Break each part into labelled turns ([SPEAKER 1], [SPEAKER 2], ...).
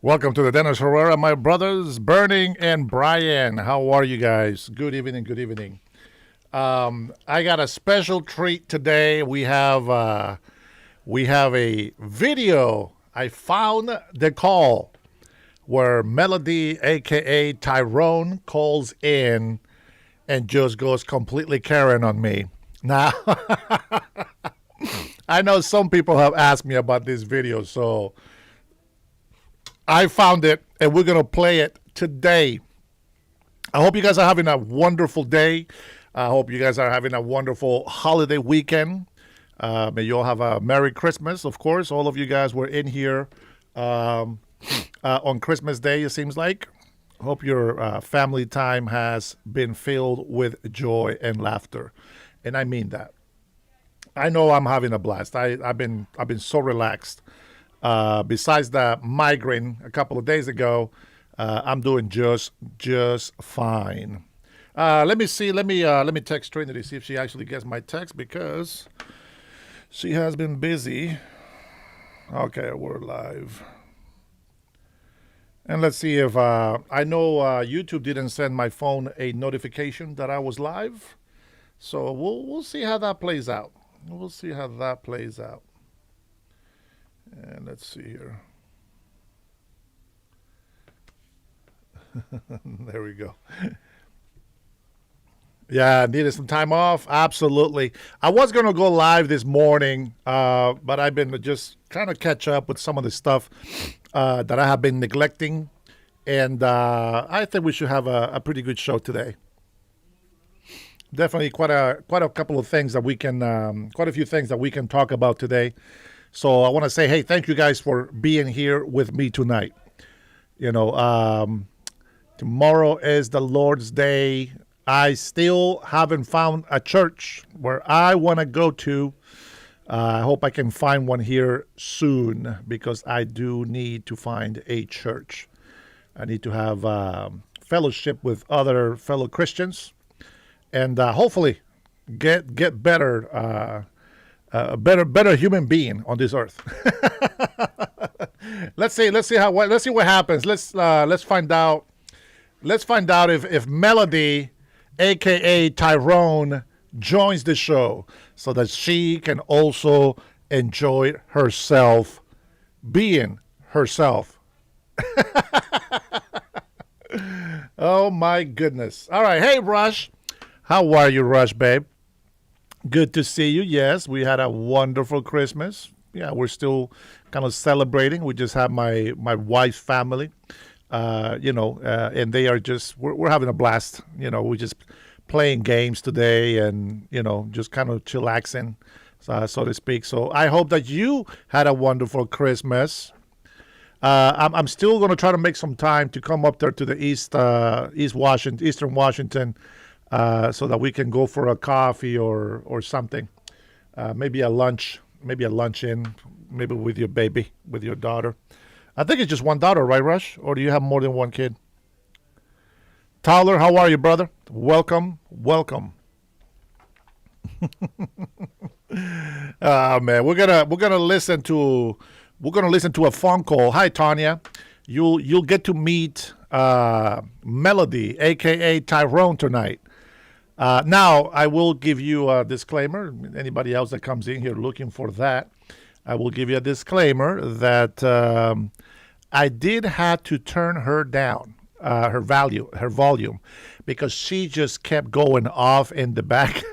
[SPEAKER 1] Welcome to the Dennis Herrera, my brothers, Burning and Brian. How are you guys? Good evening, good evening. I got a special treat today. We have a video. I found the call where Melody, aka Tyrone, calls in and just goes completely Karen on me. Now, I know some people have asked me about this video, so I found it and we're going to play it today. I hope you guys are having a wonderful day. I hope you guys are having a wonderful holiday weekend. May you all have a Merry Christmas, of course. All of you guys were in here on Christmas Day, it seems like. Hope your family time has been filled with joy and laughter. And I mean that. I know I'm having a blast. I've been so relaxed. Besides the migraine a couple of days ago, I'm doing just fine. Let me see. Let me text Trinity, see if she actually gets my text because she has been busy. Okay, we're live. And let's see if I know YouTube didn't send my phone a notification that I was live. So we'll see how that plays out. We'll see how that plays out. And let's see here. There we go. Yeah, needed some time off. Absolutely. I was going to go live this morning, but I've been just trying to catch up with some of the stuff that I have been neglecting. And I think we should have a pretty good show today. Definitely quite a couple of things that we can, quite a few things that we can talk about today. So I want to say, hey, thank you guys for being here with me tonight. You know, tomorrow is the Lord's Day. I still haven't found a church where I want to go to. I hope I can find one here soon because I do need to find a church. I need to have fellowship with other fellow Christians and hopefully get better. A better human being on this earth. Let's see what happens. Let's find out. Let's find out if Melody, aka Tyrone, joins the show so that she can also enjoy herself being herself. Oh my goodness. All right. Hey Rush. How are you, Rush, babe? Good to see you. Yes, we had a wonderful Christmas. Yeah, we're still kind of celebrating. We just have my wife's family, and they are just we're having a blast. You know, we're just playing games today, and just kind of chillaxing, so to speak. So I hope that you had a wonderful Christmas. I'm still going to try to make some time to come up there to the Eastern Washington. So that we can go for a coffee or something, maybe a luncheon, maybe with your baby, with your daughter. I think it's just one daughter, right, Rush? Or do you have more than one kid? Tyler, how are you, brother? Welcome. Man, we're gonna listen to a phone call. Hi, Tanya. You'll get to meet Melody, aka Tyrone, tonight. Now, I will give you a disclaimer. Anybody else that comes in here looking for that, I will give you a disclaimer that I did have to turn her down, her volume, because she just kept going off in the back.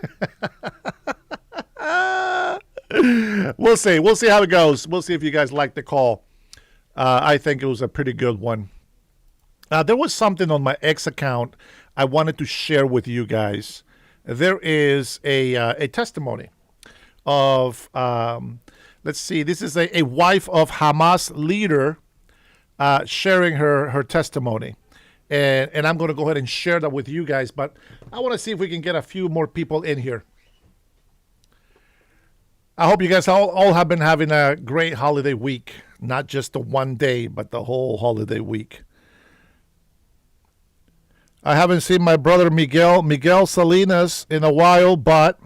[SPEAKER 1] We'll see. We'll see how it goes. We'll see if you guys like the call. I think it was a pretty good one. There was something on my X account I wanted to share with you guys. There is a testimony of, let's see, this is a wife of Hamas leader sharing her testimony. And I'm going to go ahead and share that with you guys. But I want to see if we can get a few more people in here. I hope you guys all have been having a great holiday week. Not just the one day, but the whole holiday week. I haven't seen my brother Miguel Salinas in a while, but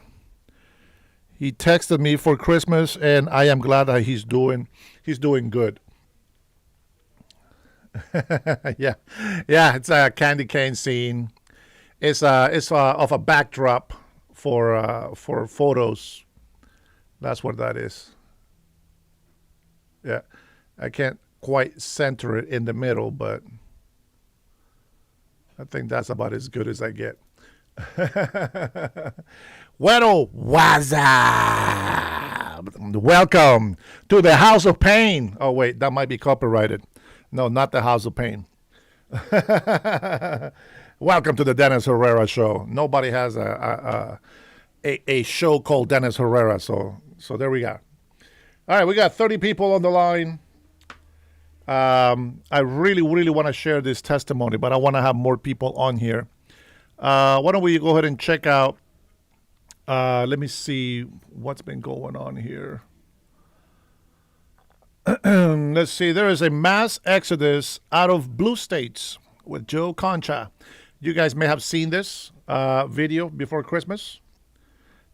[SPEAKER 1] he texted me for Christmas, and I am glad that he's doing good. Yeah, yeah. It's a candy cane scene. It's of a backdrop for photos. That's what that is. Yeah, I can't quite center it in the middle, but I think that's about as good as I get. Bueno, what's up? Welcome to the House of Pain. Oh, wait, that might be copyrighted. No, not the House of Pain. Welcome to the Dennis Herrera Show. Nobody has a show called Dennis Herrera, so there we go. All right, we got 30 people on the line. I really, really want to share this testimony, but I want to have more people on here. Why don't we go ahead and check out, let me see what's been going on here. Let's see. There is a mass exodus out of blue states with Joe Concha. You guys may have seen this video before Christmas.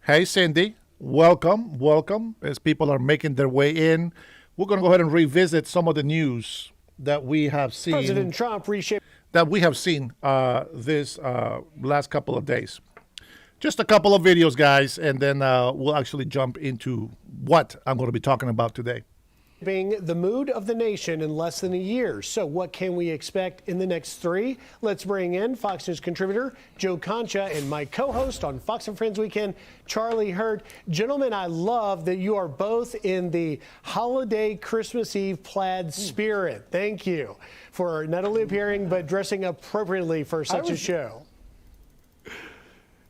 [SPEAKER 1] Hey, Cindy. Welcome. Welcome. As people are making their way in, we're going to go ahead and revisit some of the news that we have seen.
[SPEAKER 2] President Trump reshaped.
[SPEAKER 1] That we have seen this last couple of days. Just a couple of videos, guys, and then we'll actually jump into what I'm going to be talking about today.
[SPEAKER 2] The mood of the nation in less than a year. So what can we expect in the next 3? Let's bring in Fox News contributor Joe Concha and my co-host on Fox and Friends Weekend, Charlie Hurd. Gentlemen, I love that you are both in the holiday Christmas Eve plaid spirit. Thank you for not only appearing, but dressing appropriately for such a show.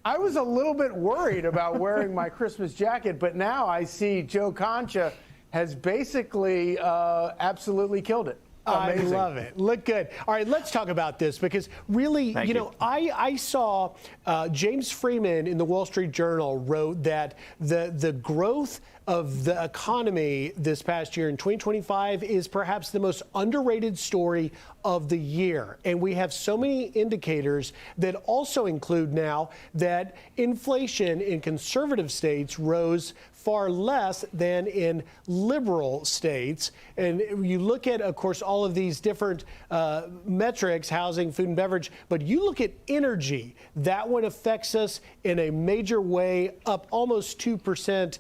[SPEAKER 3] I was a little bit worried about wearing my Christmas jacket, but now I see Joe Concha has basically absolutely killed it. Amazing.
[SPEAKER 2] I love it. Look good. All right, let's talk about this because really, you know, I saw James Freeman in the Wall Street Journal wrote that the growth of the economy this past year in 2025 is perhaps the most underrated story of the year. And we have so many indicators that also include now that inflation in conservative states rose far less than in liberal states. And you look at, of course, all of these different metrics, housing, food and beverage, but you look at energy, that one affects us in a major way, up almost 2%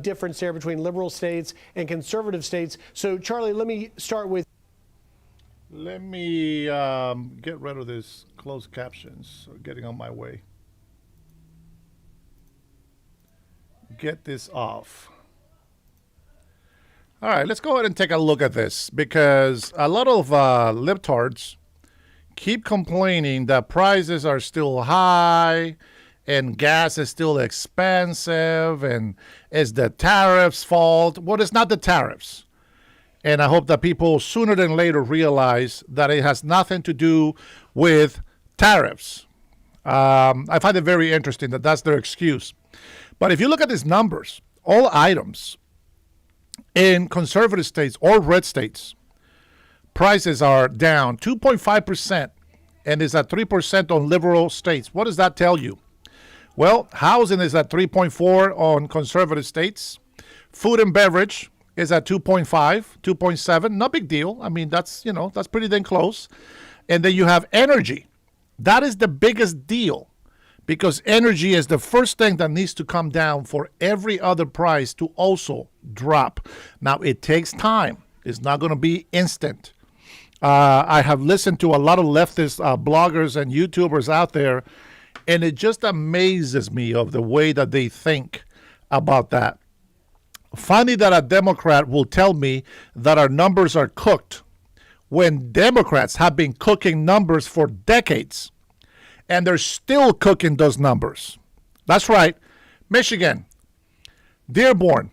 [SPEAKER 2] difference there between liberal states and conservative states. So, Charlie, let me start with.
[SPEAKER 1] Let me get rid of this closed captions, getting on my way. Get this off. All right, let's go ahead and take a look at this because a lot of libtards keep complaining that prices are still high and gas is still expensive and it's the tariffs' fault. Well, it's not the tariffs. And I hope that people sooner than later realize that it has nothing to do with tariffs. I find it very interesting that that's their excuse. But if you look at these numbers, all items in conservative states or red states, prices are down 2.5% and is at 3% on liberal states. What does that tell you? Well, housing is at 3.4 on conservative states. Food and beverage is at 2.5, 2.7. No big deal. I mean, that's pretty dang close. And then you have energy. That is the biggest deal because energy is the first thing that needs to come down for every other price to also drop. Now, it takes time. It's not going to be instant. I have listened to a lot of leftist bloggers and YouTubers out there, and it just amazes me of the way that they think about that. Funny that a Democrat will tell me that our numbers are cooked when Democrats have been cooking numbers for decades, and they're still cooking those numbers. That's right. Michigan, Dearborn,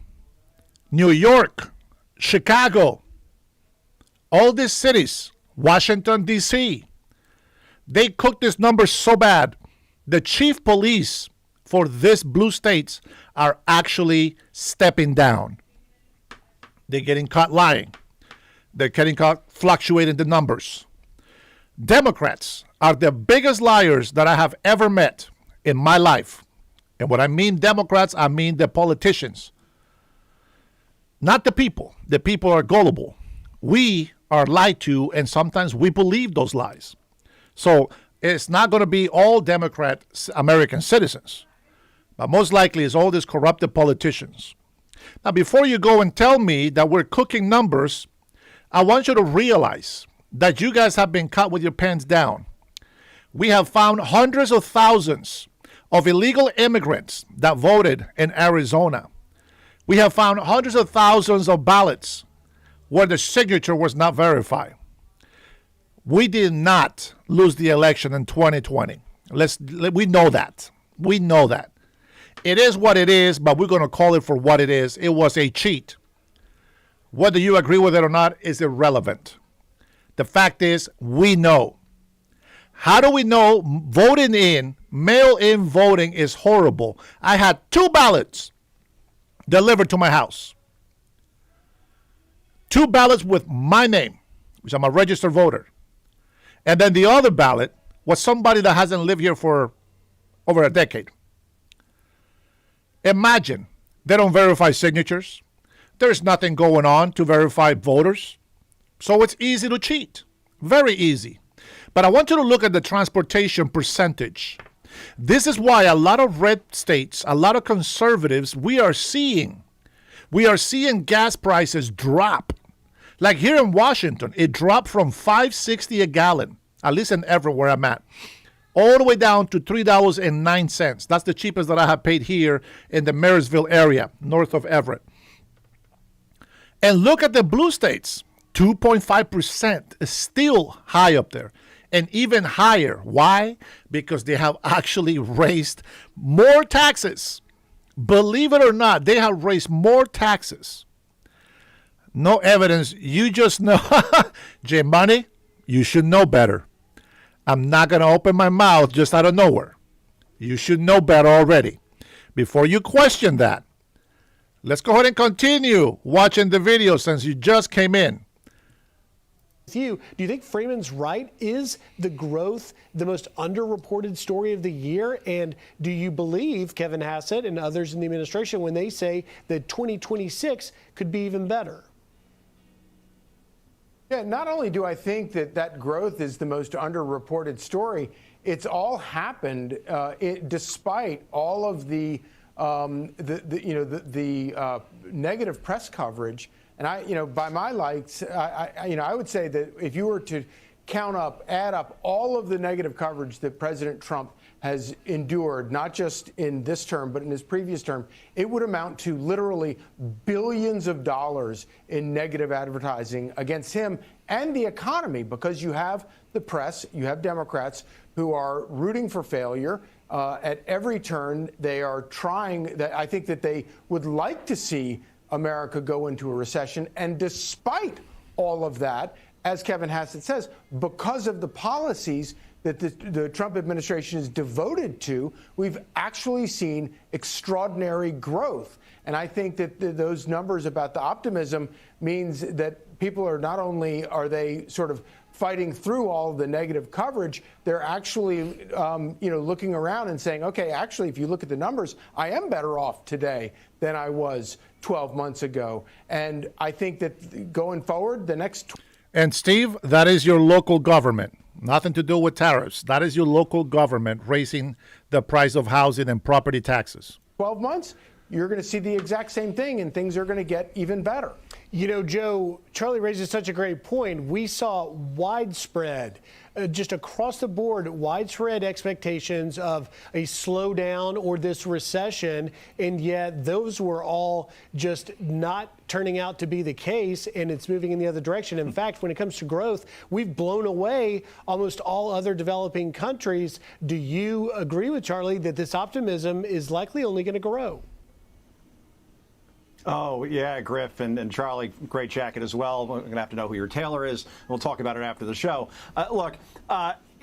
[SPEAKER 1] New York, Chicago, all these cities, Washington, D.C., they cook these numbers so bad. The chief police for these blue states are actually stepping down. They're getting caught lying. They're getting caught fluctuating the numbers. Democrats are the biggest liars that I have ever met in my life. And when I mean Democrats, I mean the politicians. Not the people. The people are gullible. We are lied to, and sometimes we believe those lies. So it's not going to be all Democrat American citizens, but most likely it's all these corrupted politicians. Now, before you go and tell me that we're cooking numbers, I want you to realize that you guys have been caught with your pants down. We have found hundreds of thousands of illegal immigrants that voted in Arizona. We have found hundreds of thousands of ballots where the signature was not verified. We did not lose the election in 2020. We know that. We know that. It is what it is, but we're going to call it for what it is. It was a cheat. Whether you agree with it or not is irrelevant. The fact is, we know. How do we know voting in, mail-in voting is horrible? I had 2 ballots delivered to my house. 2 ballots with my name, which I'm a registered voter. And then the other ballot was somebody that hasn't lived here for over a decade. Imagine, they don't verify signatures. There's nothing going on to verify voters. So it's easy to cheat. Very easy. But I want you to look at the transportation percentage. This is why a lot of red states, a lot of conservatives, we are seeing gas prices drop. Like here in Washington, it dropped from $5.60 a gallon, at least in everywhere I'm at, all the way down to $3.09. That's the cheapest that I have paid here in the Marysville area, north of Everett. And look at the blue states, 2.5% is still high up there. And even higher. Why? Because they have actually raised more taxes. Believe it or not, they have raised more taxes. No evidence. You just know. J Money, you should know better. I'm not going to open my mouth just out of nowhere. You should know better already. Before you question that, let's go ahead and continue watching the video since you just came in.
[SPEAKER 2] Do you think Freeman's right? Is the growth the most underreported story of the year? And do you believe Kevin Hassett and others in the administration when they say that 2026 could be even better?
[SPEAKER 3] Yeah, not only do I think that growth is the most underreported story, it's all happened despite all of the negative press coverage. And by my lights, I would say that if you were to add up all of the negative coverage that President Trump has endured, not just in this term, but in his previous term, it would amount to literally billions of dollars in negative advertising against him and the economy, because you have the press, you have Democrats who are rooting for failure. At every turn, they are trying. I think that they would like to see America go into a recession. And despite all of that, as Kevin Hassett says, because of the policies that the Trump administration is devoted to, we've actually seen extraordinary growth. And I think that those numbers about the optimism means that people are not only are they sort of fighting through all the negative coverage, they're actually, looking around and saying, okay, actually, if you look at the numbers, I am better off today than I was 12 months ago. And I think that going forward, the next...
[SPEAKER 1] And Steve, that is your local government. Nothing to do with tariffs. That is your local government raising the price of housing and property taxes.
[SPEAKER 3] 12 months, you're going to see the exact same thing, and things are going to get even better.
[SPEAKER 2] Joe, Charlie raises such a great point. We saw widespread, just across the board, widespread expectations of a slowdown or this recession, and yet those were all just not turning out to be the case, and it's moving in the other direction. In fact, when it comes to growth, we've blown away almost all other developing countries. Do you agree with Charlie that this optimism is likely only going to grow?
[SPEAKER 4] Oh, yeah, Griff and Charlie, great jacket as well. We're going to have to know who your tailor is. We'll talk about it after the show. Look,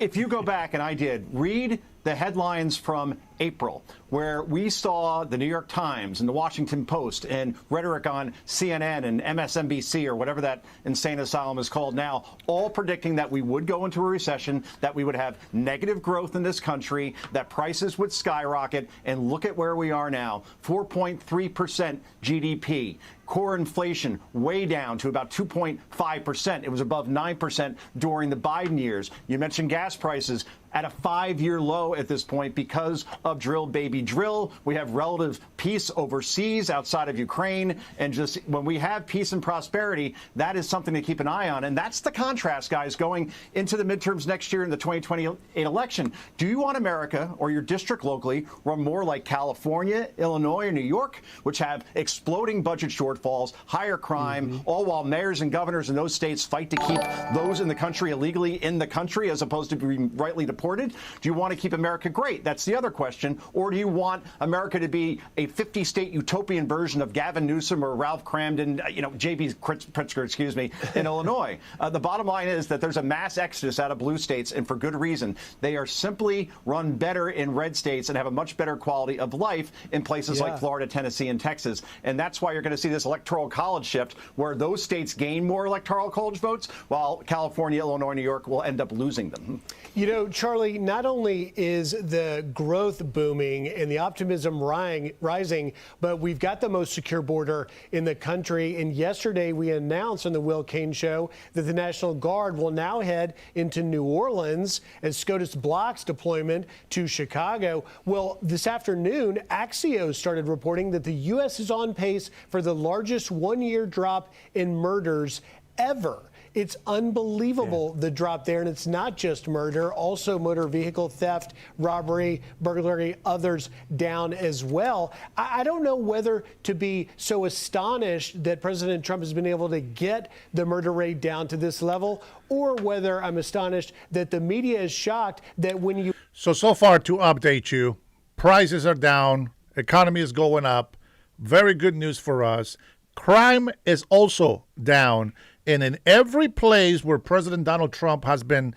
[SPEAKER 4] if you go back, and I did, read the headlines from April, where we saw the New York Times and the Washington Post and rhetoric on CNN and MSNBC, or whatever that insane asylum is called now, all predicting that we would go into a recession, that we would have negative growth in this country, that prices would skyrocket. And look at where we are now, 4.3% GDP. Core inflation way down to about 2.5%. It was above 9% during the Biden years. You mentioned gas prices at a 5-year low at this point because of drill, baby, drill. We have relative peace overseas outside of Ukraine. And just when we have peace and prosperity, that is something to keep an eye on. And that's the contrast, guys, going into the midterms next year in the 2028 election. Do you want America or your district locally run more like California, Illinois, or New York, which have exploding budget shortfalls, higher crime, all while mayors and governors in those states fight to keep those in the country illegally in the country as opposed to being rightly deported? Do you want to keep America great? That's the other question. Or do you want America to be a 50-state utopian version of Gavin Newsom or Ralph Cramden, J.B. Pritzker, excuse me, in Illinois? The bottom line is that there's a mass exodus out of blue states, and for good reason. They are simply run better in red states and have a much better quality of life in places like Florida, Tennessee, and Texas. And that's why you're going to see this electoral college shift, where those states gain more electoral college votes, while California, Illinois, New York will end up losing them.
[SPEAKER 2] You know, Charlie, not only is the growth booming and the optimism rising, but we've got the most secure border in the country. And yesterday we announced on the Will Cain Show that the National Guard will now head into New Orleans as SCOTUS blocks deployment to Chicago. Well, this afternoon, Axios started reporting that the U.S. is on pace for the largest one-year drop in murders ever. It's unbelievable, the drop there. And it's not just murder, also motor vehicle theft, robbery, burglary, others down as well. I don't know whether to be so astonished that President Trump has been able to get the murder rate down to this level, or whether I'm astonished that the media is shocked that when you...
[SPEAKER 1] So far, to update you, prices are down, economy is going up. Very good news for us. Crime is also down. And in every place where President Donald Trump has been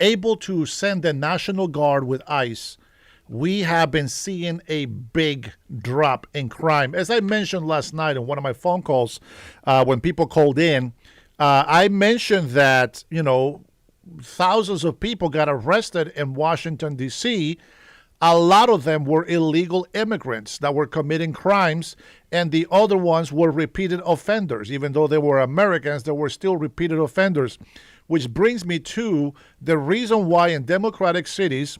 [SPEAKER 1] able to send the National Guard with ICE, we have been seeing a big drop in crime. As I mentioned last night in one of my phone calls, when people called in, I mentioned that, thousands of people got arrested in Washington, D.C. A lot of them were illegal immigrants that were committing crimes, and the other ones were repeated offenders. Even though they were Americans, they were still repeated offenders, which brings me to the reason why in democratic cities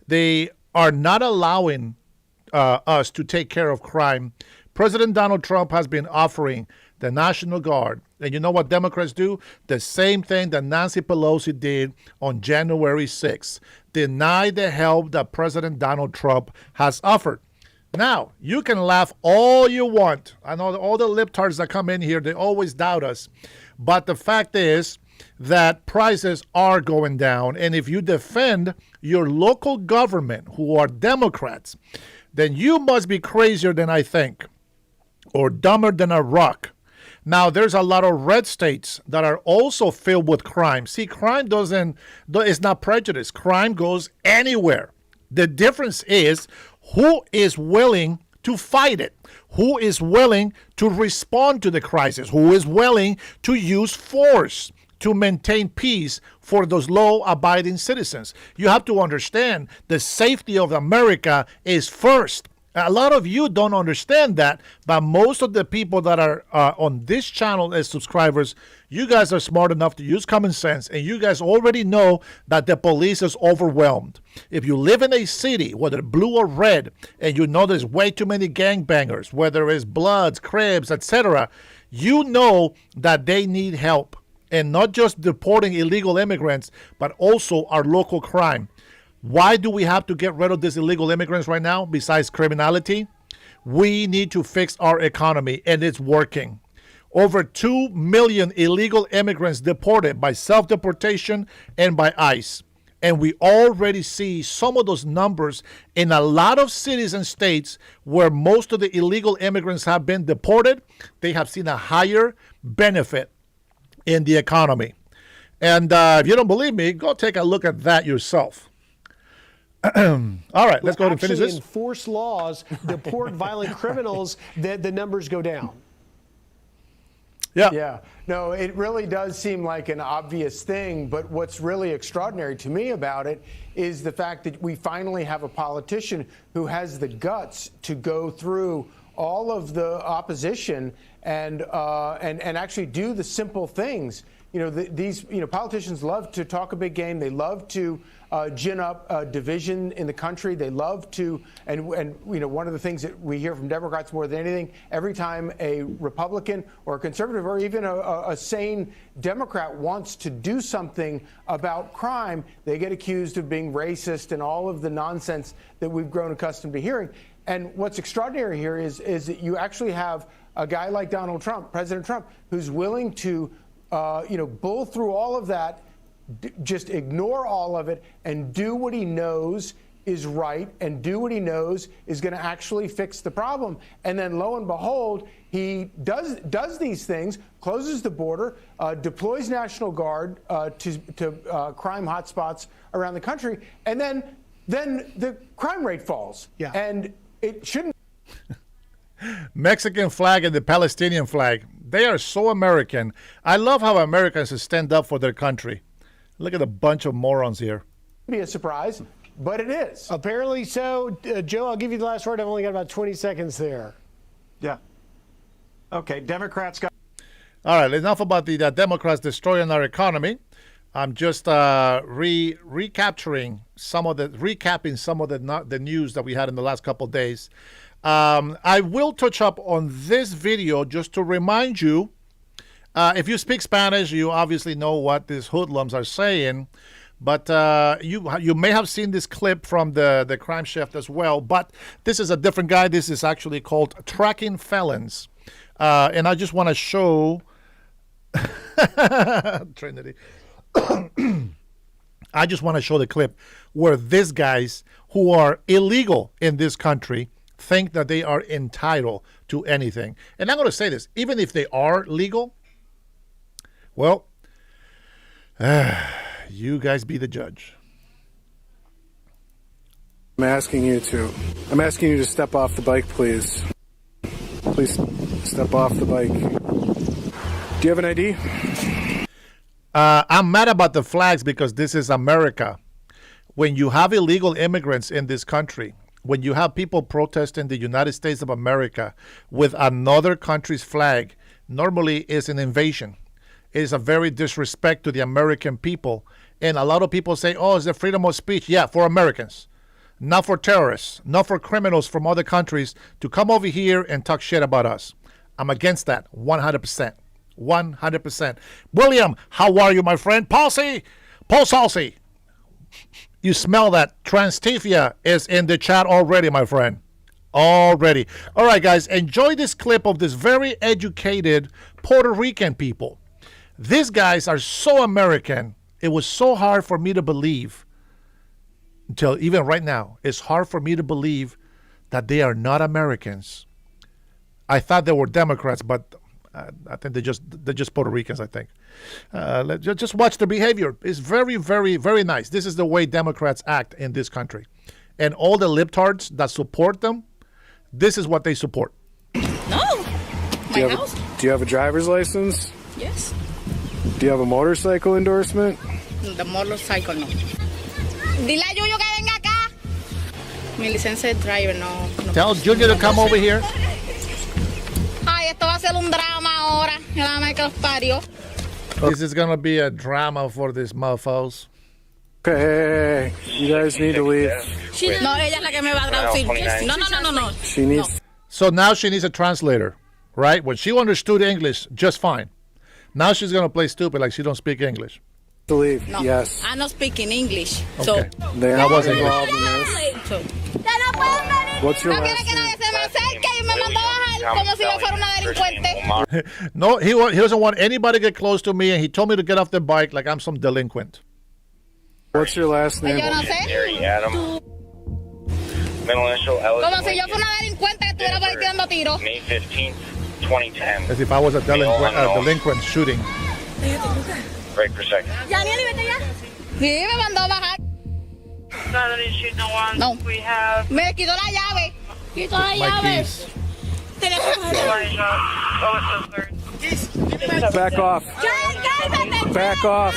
[SPEAKER 1] they are not allowing us to take care of crime. President Donald Trump has been offering the National Guard. And you know what Democrats do? The same thing that Nancy Pelosi did on January 6th. Deny the help that President Donald Trump has offered. Now, you can laugh all you want. I know all the libtards that come in here, they always doubt us. But the fact is that prices are going down. And if you defend your local government, who are Democrats, then you must be crazier than I think, or dumber than a rock. Now, there's a lot of red states that are also filled with crime. See, crime is not prejudice. Crime goes anywhere. The difference is who is willing to fight it, who is willing to respond to the crisis, who is willing to use force to maintain peace for those law-abiding citizens. You have to understand the safety of America is first. A lot of you don't understand that, but most of the people that are on this channel as subscribers, you guys are smart enough to use common sense, and you guys already know that the police is overwhelmed. If you live in a city, whether blue or red, and you know there's way too many gangbangers, whether it's Bloods, Crips, etc., you know that they need help, and not just deporting illegal immigrants, but also our local crime. Why do we have to get rid of these illegal immigrants right now, besides criminality? We need to fix our economy, and it's working. Over 2 million illegal immigrants deported by self-deportation and by ICE. And we already see some of those numbers in a lot of cities and states where most of the illegal immigrants have been deported. They have seen a higher benefit in the economy. And if you don't believe me, go take a look at that yourself. All right, let's go ahead and finish this.
[SPEAKER 2] Enforce laws, deport violent criminals, the numbers go down.
[SPEAKER 1] Yeah.
[SPEAKER 3] Yeah. No, it really does seem like an obvious thing, but what's really extraordinary to me about it is the fact that we finally have a politician who has the guts to go through all of the opposition and actually do the simple things. You know, these politicians love to talk a big game. They love to gin up division in the country. They love to, and one of the things that we hear from Democrats more than anything, every time a Republican or a conservative or even a sane Democrat wants to do something about crime, they get accused of being racist and all of the nonsense that we've grown accustomed to hearing. And what's extraordinary here is that you actually have a guy like Donald Trump, President Trump, who's willing to bull through all of that, just ignore all of it, and do what he knows is right, and do what he knows is going to actually fix the problem. And then, lo and behold, he does these things, closes the border, deploys National Guard to crime hotspots around the country, and then the crime rate falls.
[SPEAKER 2] Yeah.
[SPEAKER 3] And it shouldn't.
[SPEAKER 1] Mexican flag and the Palestinian flag. They are so American. I love how Americans stand up for their country. Look at a bunch of morons here.
[SPEAKER 3] Be a surprise, but it is.
[SPEAKER 2] Apparently so. Joe, I'll give you the last word. I've only got about 20 seconds there.
[SPEAKER 4] Yeah. Okay, Democrats got.
[SPEAKER 1] All right, enough about the Democrats destroying our economy. I'm just recapping some of the news that we had in the last couple of days. I will touch up on this video just to remind you. If you speak Spanish, you obviously know what these hoodlums are saying. But you may have seen this clip from the crime chef as well. But this is a different guy. This is actually called Tracking Felons. And I just want to show Trinity. I just want to show the clip where these guys who are illegal in this country think that they are entitled to anything. And I'm going to say this, even if they are legal, well, you guys be the judge.
[SPEAKER 5] I'm asking you to step off the bike, please. Please step off the bike. Do you have an ID?
[SPEAKER 1] I'm mad about the flags because this is America. When you have illegal immigrants in this country, when you have people protesting the United States of America with another country's flag, normally it's an invasion. It is a very disrespect to the American people. And a lot of people say, oh, it's the freedom of speech. Yeah, for Americans, not for terrorists, not for criminals from other countries to come over here and talk shit about us. I'm against that 100%. 100%. William, how are you, my friend? Paul Salsi. You smell that. Transtifia is in the chat already, my friend. Already. All right, guys, enjoy this clip of this very educated Puerto Rican people. These guys are so American. It was so hard for me to believe, until even right now, it's hard for me to believe that they are not Americans. I thought they were Democrats, but I think they're just Puerto Ricans, I think. Just watch their behavior. It's very, very, very nice. This is the way Democrats act in this country. And all the libtards that support them, this is what they support.
[SPEAKER 6] No. Do
[SPEAKER 5] you have a driver's license?
[SPEAKER 6] Yes.
[SPEAKER 5] Do you have a motorcycle endorsement?
[SPEAKER 6] The motorcycle, no. Dile a Julio que venga acá. Mi licencia de driver, no.
[SPEAKER 1] Tell Julio to come over here.
[SPEAKER 6] Ay, esto va a ser un drama ahora. Dame que los parió.
[SPEAKER 1] This is going to be a drama for these mofos.
[SPEAKER 5] Okay, you guys need to leave.
[SPEAKER 6] No, ella es la que me va a traducir. No.
[SPEAKER 5] She needs.
[SPEAKER 1] So now she needs a translator, right? When she understood English just fine. Now she's going to play stupid like she don't speak English.
[SPEAKER 5] To leave.
[SPEAKER 6] No,
[SPEAKER 5] yes.
[SPEAKER 6] I'm not speaking English.
[SPEAKER 1] Okay.
[SPEAKER 6] So.
[SPEAKER 5] They
[SPEAKER 1] That was
[SPEAKER 5] involved in
[SPEAKER 1] English.
[SPEAKER 5] this.
[SPEAKER 6] So.
[SPEAKER 5] What's your
[SPEAKER 6] No quiere
[SPEAKER 5] last
[SPEAKER 6] que nadie
[SPEAKER 5] name?
[SPEAKER 6] se me acerque y me mandó a bajar como si yo fuera una delincuente.
[SPEAKER 1] No, he doesn't want anybody to get close to me, and he told me to get off the bike like I'm some delinquent.
[SPEAKER 5] What's your last name?
[SPEAKER 6] Yo no sé.
[SPEAKER 7] Adam. Middle initial L.
[SPEAKER 6] Como si yo fuera una delincuente que estuviera por ahí tirando tiros.
[SPEAKER 7] May 15th, 2010.
[SPEAKER 1] As if I was a delinquent shooting.
[SPEAKER 7] Break for a second.
[SPEAKER 6] ¿Ya ni vete ya? Sí, me mandó a bajar.
[SPEAKER 8] gathering sheet no one.
[SPEAKER 6] No.
[SPEAKER 8] We have
[SPEAKER 6] Me quitó la llave. Quitó la
[SPEAKER 1] My
[SPEAKER 6] llave.
[SPEAKER 1] keys.
[SPEAKER 8] line up. Oh, it's the third.
[SPEAKER 5] Back off. Back off.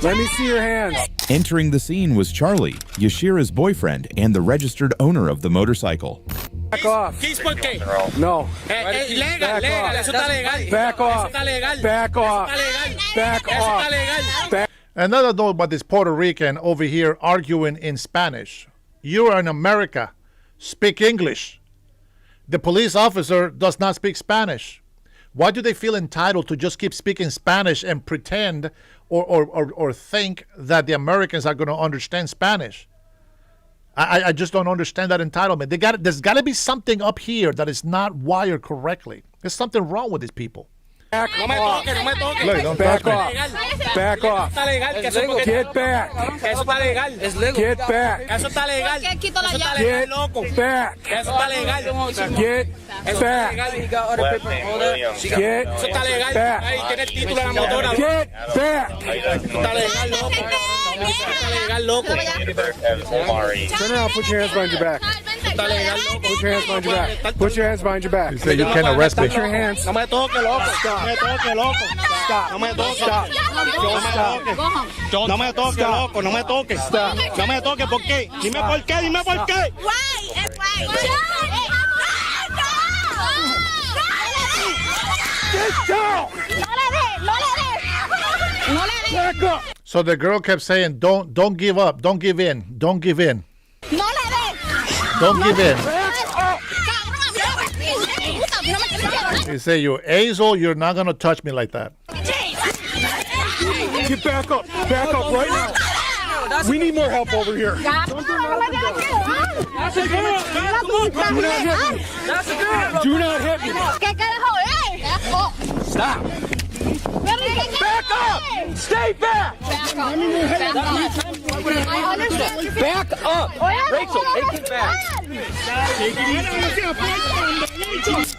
[SPEAKER 5] Let me see your hands.
[SPEAKER 9] Entering the scene was Charlie, Yashira's boyfriend and the registered owner of the motorcycle.
[SPEAKER 5] Back off.
[SPEAKER 10] ¿Por qué?
[SPEAKER 5] No.
[SPEAKER 10] Legal,
[SPEAKER 5] legal,
[SPEAKER 10] eso está legal.
[SPEAKER 5] Back off.
[SPEAKER 10] Eso está legal.
[SPEAKER 5] Back off.
[SPEAKER 10] Eso está legal.
[SPEAKER 5] Back
[SPEAKER 10] Eso
[SPEAKER 5] off.
[SPEAKER 10] está legal.
[SPEAKER 5] Back.
[SPEAKER 1] Another note about this Puerto Rican over here arguing in Spanish. You are in America. Speak English. The police officer does not speak Spanish. Why do they feel entitled to just keep speaking Spanish and pretend or think that the Americans are going to understand Spanish? I just don't understand that entitlement. There's got to be something up here that is not wired correctly. There's something wrong with these people.
[SPEAKER 5] Back
[SPEAKER 10] No me
[SPEAKER 5] off.
[SPEAKER 10] toque, no me toque.
[SPEAKER 1] Look, don't
[SPEAKER 5] Back
[SPEAKER 1] touch me.
[SPEAKER 5] off. Back off.
[SPEAKER 10] Está legal, que eso porque-
[SPEAKER 5] Get back.
[SPEAKER 10] que eso está legal. Es legal.
[SPEAKER 5] Get back.
[SPEAKER 10] Eso está legal.
[SPEAKER 6] ¿Por qué quitó la
[SPEAKER 10] Eso está
[SPEAKER 6] llave?
[SPEAKER 10] legal, loco.
[SPEAKER 5] Get back.
[SPEAKER 10] Eso está legal.
[SPEAKER 5] Get
[SPEAKER 10] Eso está
[SPEAKER 5] back.
[SPEAKER 10] legal.
[SPEAKER 7] Last name Williams.
[SPEAKER 5] Get
[SPEAKER 10] Eso está legal.
[SPEAKER 5] back.
[SPEAKER 10] Ahí tiene el título de la motora.
[SPEAKER 5] Get back.
[SPEAKER 10] Eso está legal, loco. Eso está legal, loco.
[SPEAKER 7] As Omari.
[SPEAKER 5] Turn around. Put your hands behind your back.
[SPEAKER 10] Está legal, loco.
[SPEAKER 5] Put your hands behind your back. Put your hands behind your back.
[SPEAKER 1] You say you can't arrest me.
[SPEAKER 5] Put your hands.
[SPEAKER 10] No me toque, loco. No me toque, loco.
[SPEAKER 5] Stop.
[SPEAKER 10] No me toque.
[SPEAKER 5] Stop.
[SPEAKER 10] No me toque, loco. No me toque. No me toque, ¿por qué? Dime por qué, dime por qué.
[SPEAKER 5] Get down. Back up.
[SPEAKER 1] So the girl kept saying, don't give up. Don't give in. Don't give in. Don't give in. You say, you asshole, you're not going to touch me like that.
[SPEAKER 5] Get back up. Back up right now. We need more help over here. Do not hit me. Do not hit me. Stop. Back up. Stay back. Back up. Rachel, take it back.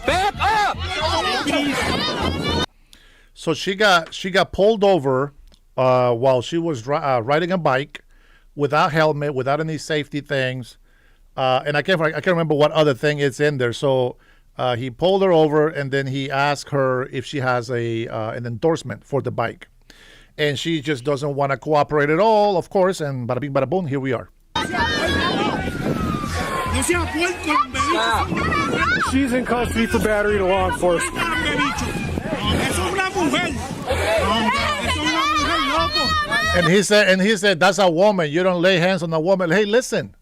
[SPEAKER 5] Back up.
[SPEAKER 1] So she got pulled over while she was riding a bike without helmet, without any safety things, and I can't remember what other thing is in there. So he pulled her over, and then he asked her if she has an endorsement for the bike, and she just doesn't want to cooperate at all, of course. And bada bing, bada boom, here we are.
[SPEAKER 5] She's in custody for battery to law enforcement.
[SPEAKER 1] And he said, that's a woman. You don't lay hands on a woman. Hey, listen,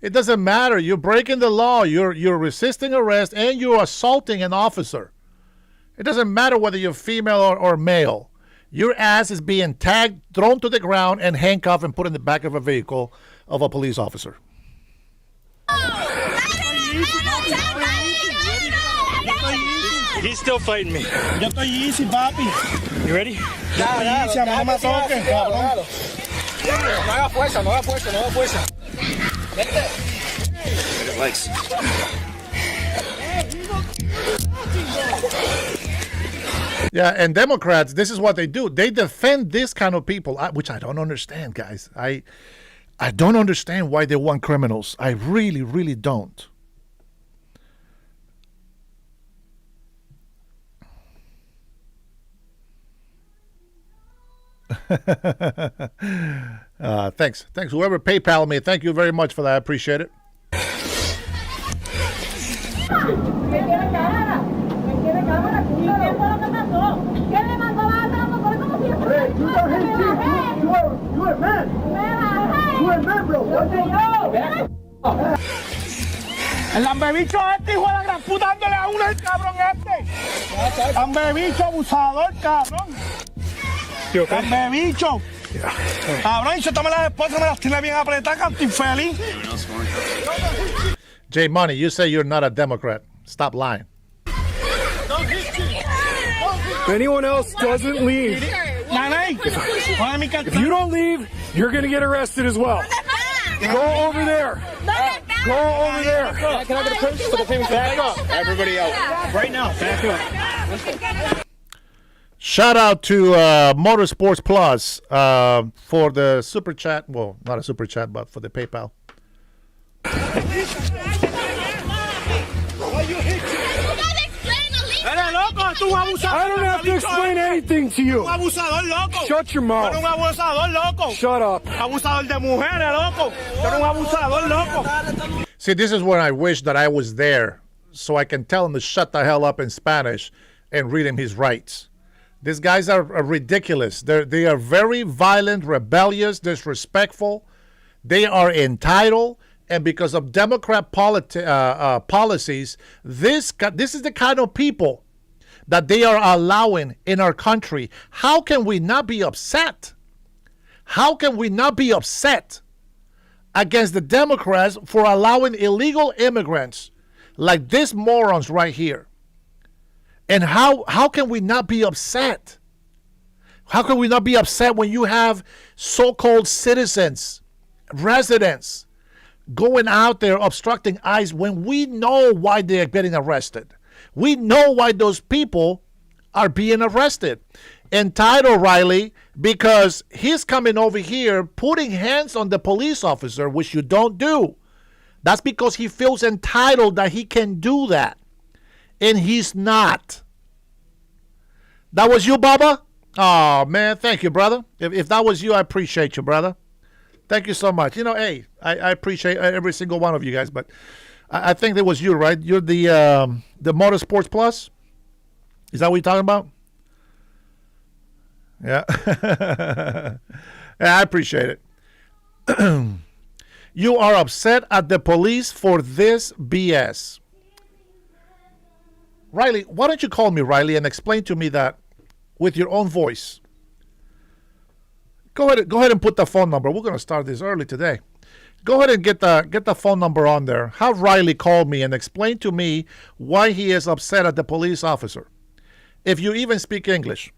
[SPEAKER 1] it doesn't matter. You're breaking the law. You're resisting arrest, and you're assaulting an officer. It doesn't matter whether you're female or male. Your ass is being tagged, thrown to the ground, and handcuffed and put in the back of a vehicle of a police officer.
[SPEAKER 10] He's still fighting me. Yo estoy easy, papi. You ready? Ya, easy, a mí no me toques, cabrón. No haga fuerza, no haga fuerza, no haga fuerza. Legs.
[SPEAKER 1] Yeah, and Democrats, this is what they do. They defend this kind of people, which I don't understand, guys. I don't understand why they want criminals. I really, really don't. Thanks. Whoever PayPal me, thank you very much for that. I appreciate it.
[SPEAKER 10] El lambebicho este, hijo de la gran puta, dándole a uno el cabrón este. Lambebicho abusador, cabrón. Lambebicho. Cabrón, y se toma las esposas, me las tiene bien apretadas, canto infeliz.
[SPEAKER 1] J Money, you say you're not a Democrat. Stop lying.
[SPEAKER 5] If anyone else doesn't leave, if you don't leave, you're going to get arrested as well. Go over there. Go over there.
[SPEAKER 10] Can I get a purse for the famous back up? Everybody out. Right now, back up.
[SPEAKER 1] Shout out to Motorsports Plus for the super chat. Well, not a super chat, but for the PayPal.
[SPEAKER 5] I don't have to explain anything to you. Shut your mouth. Shut up.
[SPEAKER 1] See, this is where I wish that I was there so I can tell him to shut the hell up in Spanish and read him his rights. These guys are ridiculous. They are very violent, rebellious, disrespectful. They are entitled. And because of Democrat policies, this is the kind of people that they are allowing in our country. How can we not be upset? How can we not be upset against the Democrats for allowing illegal immigrants like these morons right here? And how can we not be upset? How can we not be upset when you have so-called citizens, residents, going out there obstructing ICE when we know why they are getting arrested? We know why those people are being arrested. Entitled, Riley, because he's coming over here putting hands on the police officer, which you don't do. That's because he feels entitled that he can do that. And he's not. That was you, Bubba? Oh, man, thank you, brother. If that was you, I appreciate you, brother. Thank you so much. You know, hey, I appreciate every single one of you guys, but I think that was you, right? You're the Motorsports Plus? Is that what you're talking about? Yeah. Yeah, I appreciate it. You are upset at the police for this BS. Riley, why don't you call me, Riley, and explain to me that with your own voice? Go ahead and put the phone number. We're going to start this early today. Go ahead and get the phone number on there. Have Riley call me and explain to me why he is upset at the police officer. If you even speak English,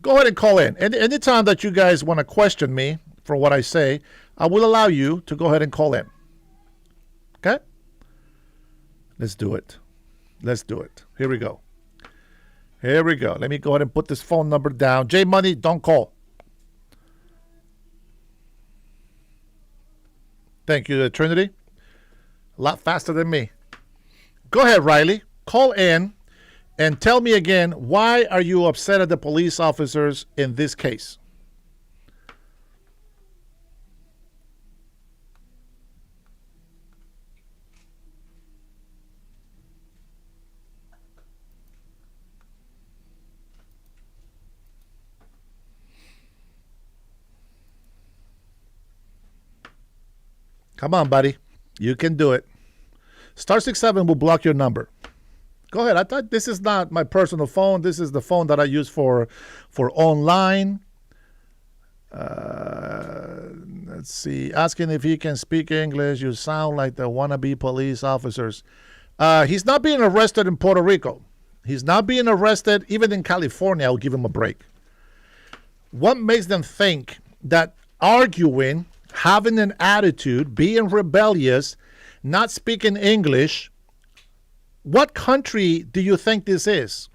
[SPEAKER 1] go ahead and call in. And anytime that you guys want to question me for what I say, I will allow you to go ahead and call in. Okay? Let's do it. Let's do it. Here we go. Here we go. Let me go ahead and put this phone number down. J Money, don't call. Thank you, Trinity. A lot faster than me. Go ahead, Riley. Call in and tell me again, why are you upset at the police officers in this case? Come on, buddy. You can do it. *67 will block your number. Go ahead. I thought this is not my personal phone. This is the phone that I use for online. Let's see. Asking if he can speak English. You sound like the wannabe police officers. He's not being arrested in Puerto Rico. He's not being arrested even in California. I'll give him a break. What makes them think that arguing, having an attitude, being rebellious, not speaking English, what country do you think this is?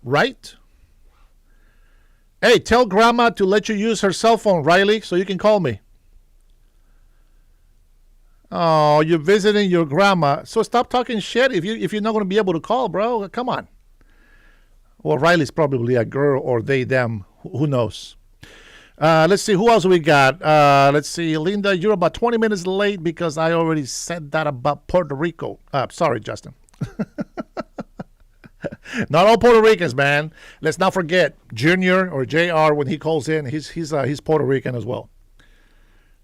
[SPEAKER 1] Right? Hey, tell Grandma to let you use her cell phone, Riley, so you can call me. Oh, you're visiting your grandma. So stop talking shit if you're not going to be able to call, bro. Come on. Well, Riley's probably a girl or they, them. Who knows? Let's see. Who else we got? Let's see. Linda, you're about 20 minutes late because I already said that about Puerto Rico. Sorry, Justin. Not all Puerto Ricans, man. Let's not forget Junior or JR when he calls in. He's Puerto Rican as well.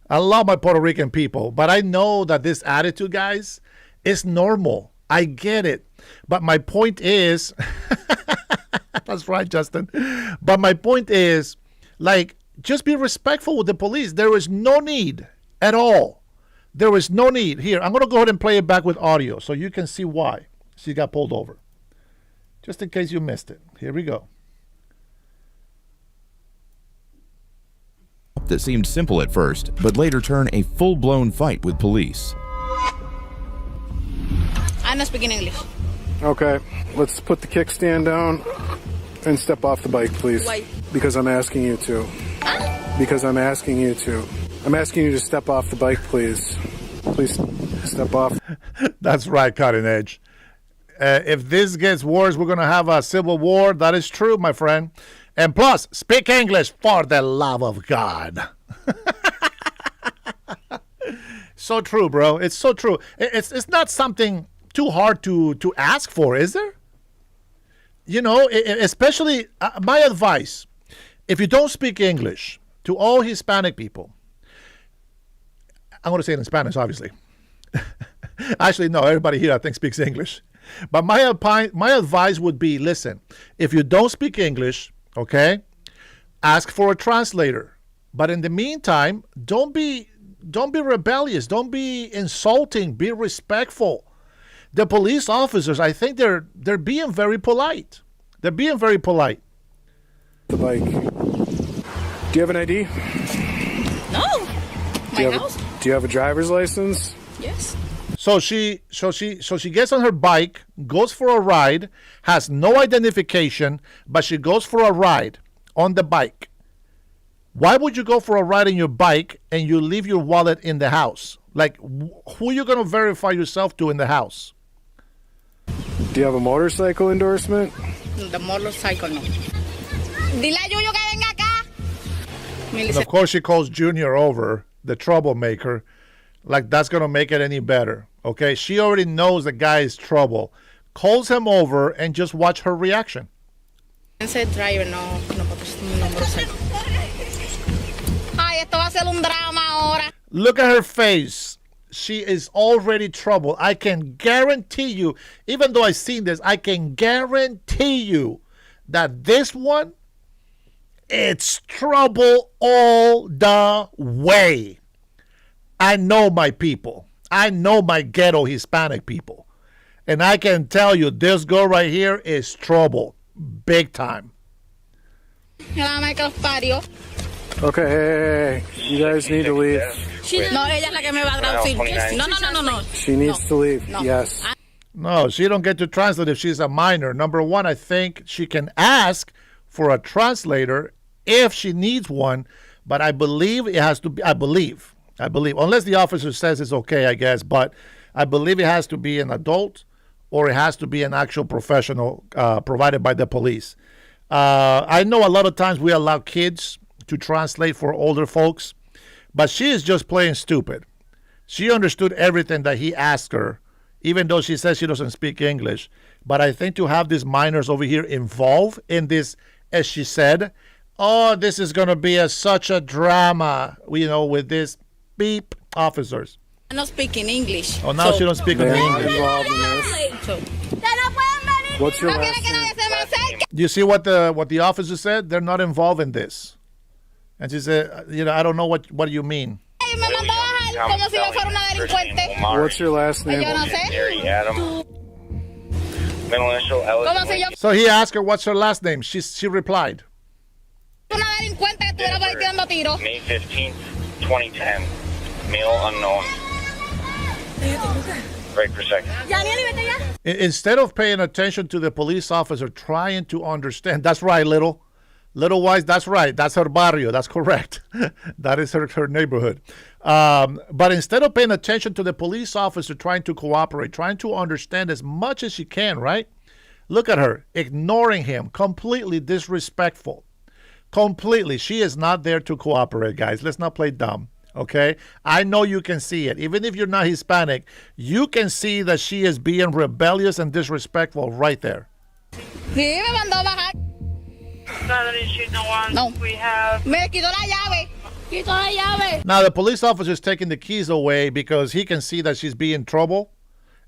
[SPEAKER 1] I love my Puerto Rican people, but I know that this attitude, guys, is normal. I get it. But my point is, that's right, Justin. But my point is, like, just be respectful with the police. There is no need at all. There is no need. Here, I'm going to go ahead and play it back with audio so you can see why she got pulled over. Just in case you missed it. Here we go.
[SPEAKER 9] That seemed simple at first, but later turn a full-blown fight with police.
[SPEAKER 6] I'm not speaking English.
[SPEAKER 11] Okay, let's put the kickstand down and step off the bike, please.
[SPEAKER 6] Why?
[SPEAKER 11] Because I'm asking you to. Because I'm asking you to. I'm asking you to step off the bike, please. Please step off.
[SPEAKER 1] That's right, Cutting Edge. If this gets worse, we're going to have a civil war. That is true, my friend. And plus, speak English for the love of God. So true, bro. It's so true. It's not something too hard to ask for, is there? You know, especially my advice, if you don't speak English, to all Hispanic people, I'm going to say it in Spanish, obviously. Actually, no, everybody here I think speaks English. But my advice would be, listen, if you don't speak English, okay, ask for a translator. But in the meantime, don't be rebellious. Don't be insulting. Be respectful. The police officers, I think they're being very polite. They're being very polite.
[SPEAKER 11] The bike. Do you have an ID?
[SPEAKER 6] No. My house?
[SPEAKER 11] Do you have a driver's license?
[SPEAKER 6] Yes.
[SPEAKER 1] So she gets on her bike, goes for a ride, has no identification, but she goes for a ride on the bike. Why would you go for a ride in your bike and you leave your wallet in the house? Like, who are you going to verify yourself to in the house?
[SPEAKER 11] Do you have a motorcycle endorsement?
[SPEAKER 6] The motorcycle, no. Dile a Yuyo que venga acá.
[SPEAKER 1] And of course, she calls Junior over, the troublemaker, like that's going to make it any better. Okay, she already knows the guy is trouble. Calls him over and just watch her reaction.
[SPEAKER 6] Driver, no motorcycle. Ay, esto va a ser un drama ahora.
[SPEAKER 1] Look at her face. She is already trouble. I can guarantee you, even though I've seen this, I can guarantee you that this one, it's trouble all the way. I know my people. I know my ghetto Hispanic people. And I can tell you, this girl right here is trouble. Big time.
[SPEAKER 11] Okay, hey. You guys need to leave.
[SPEAKER 6] No, ella es la que me va a traducir. No.
[SPEAKER 11] She needs to leave.
[SPEAKER 6] No.
[SPEAKER 11] Yes.
[SPEAKER 1] No, she don't get to translate if she's a minor. Number one, I think she can ask for a translator if she needs one, but I believe it has to be, I believe, unless the officer says it's okay, I guess, but I believe it has to be an adult or it has to be an actual professional provided by the police. I know a lot of times we allow kids to translate for older folks, but she is just playing stupid. She understood everything that he asked her, even though she says she doesn't speak English. But I think to have these minors over here involved in this, as she said, oh, this is going to be such a drama, you know, with this beep officers.
[SPEAKER 6] I'm not speaking English.
[SPEAKER 1] Oh, now she don't speak English.
[SPEAKER 11] Involved in this. What's your last name?
[SPEAKER 1] Do you see what the officer said? They're not involved in this. And she said, you know, I don't know what you mean.
[SPEAKER 11] What's your last name?
[SPEAKER 1] So he asked her what's her last name. She replied.
[SPEAKER 7] May 15th, 2010. Male unknown. Break for a second.
[SPEAKER 1] Instead of paying attention to the police officer, trying to understand. That's right, Little Wise, that's right. That's her barrio. That's correct. That is her neighborhood. But instead of paying attention to the police officer, trying to cooperate, trying to understand as much as she can, right? Look at her, ignoring him, completely disrespectful. Completely. She is not there to cooperate, guys. Let's not play dumb, okay? I know you can see it. Even if you're not Hispanic, you can see that she is being rebellious and disrespectful right there.
[SPEAKER 6] No.
[SPEAKER 8] We have.
[SPEAKER 6] Me quitó la llave. Quitó la llave.
[SPEAKER 1] Now, the police officer is taking the keys away because he can see that she's being in trouble.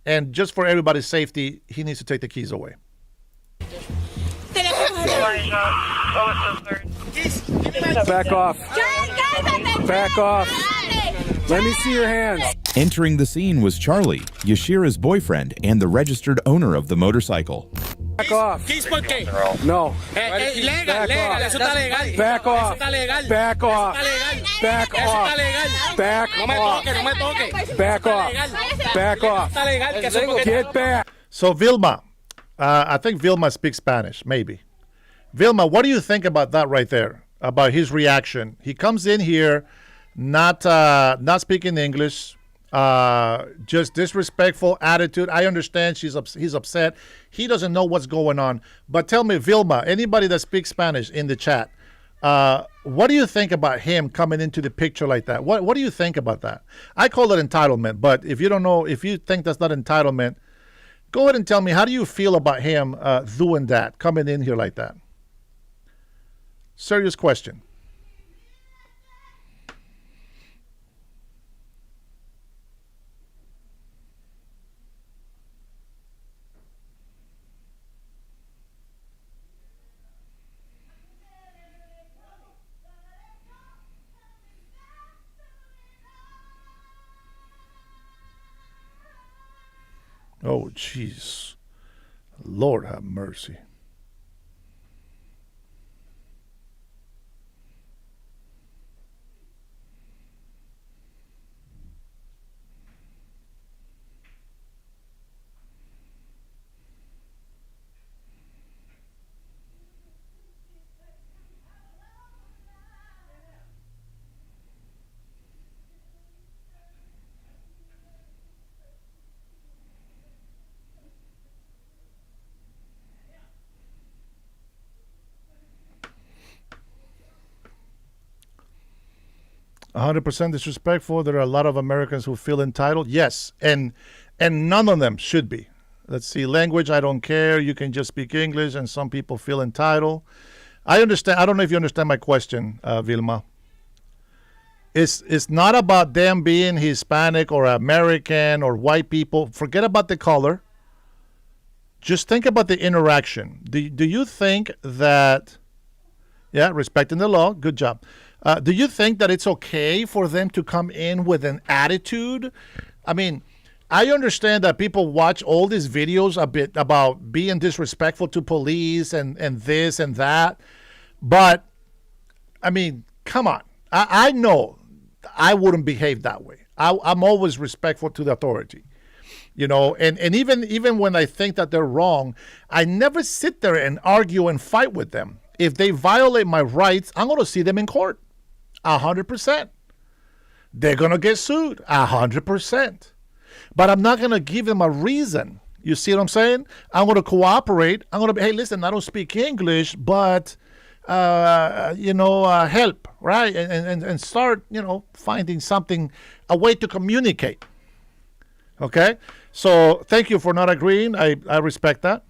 [SPEAKER 1] And just for everybody's safety, he needs to take the keys away.
[SPEAKER 11] Back off. Back off. Let me see your hands.
[SPEAKER 9] Entering the scene was Charlie, Yashira's boyfriend and the registered owner of the motorcycle.
[SPEAKER 11] Back off.
[SPEAKER 10] Kiss por qué?
[SPEAKER 11] No.
[SPEAKER 10] Legal,
[SPEAKER 11] Back
[SPEAKER 10] legal,
[SPEAKER 11] off.
[SPEAKER 10] eso está legal.
[SPEAKER 11] Back off.
[SPEAKER 10] Eso está legal.
[SPEAKER 11] Back off.
[SPEAKER 10] Eso está legal.
[SPEAKER 11] Back
[SPEAKER 10] Eso
[SPEAKER 11] off.
[SPEAKER 10] está legal.
[SPEAKER 11] Back
[SPEAKER 10] No me
[SPEAKER 11] off.
[SPEAKER 10] toque, no me toque.
[SPEAKER 11] Back off. Back off.
[SPEAKER 10] Está legal, que eso es porque-
[SPEAKER 11] Get back.
[SPEAKER 1] So Vilma, I think Vilma speaks Spanish, maybe. Vilma, what do you think about that right there? About his reaction? He comes in here, not speaking English, just disrespectful attitude. I understand he's upset. He doesn't know what's going on. But tell me, Vilma, anybody that speaks Spanish in the chat, what do you think about him coming into the picture like that? What do you think about that? I call it entitlement, but if you don't know, if you think that's not entitlement, go ahead and tell me, how do you feel about him doing that, coming in here like that? Serious question. Oh, jeez. Lord have mercy. %, disrespectful. There are a lot of Americans who feel entitled. Yes, and none of them should be. Let's see, language, I don't care. You can just speak English, and some people feel entitled. I understand. I don't know if you understand my question, Vilma. It's not about them being Hispanic or American or white people. Forget about the color. Just think about the interaction. Do you think that, yeah, respecting the law, good job. Do you think that it's okay for them to come in with an attitude? I mean, I understand that people watch all these videos a bit about being disrespectful to police and this and that. But, I mean, come on. I know I wouldn't behave that way. I'm always respectful to the authority. You know, and even when I think that they're wrong, I never sit there and argue and fight with them. If they violate my rights, I'm going to see them in court. 100%. They're going to get sued. 100%. But I'm not going to give them a reason. You see what I'm saying? I'm going to cooperate. I'm going to be, hey, listen, I don't speak English, but, help, right? And start, finding something, a way to communicate. Okay? So thank you for not agreeing. I respect that.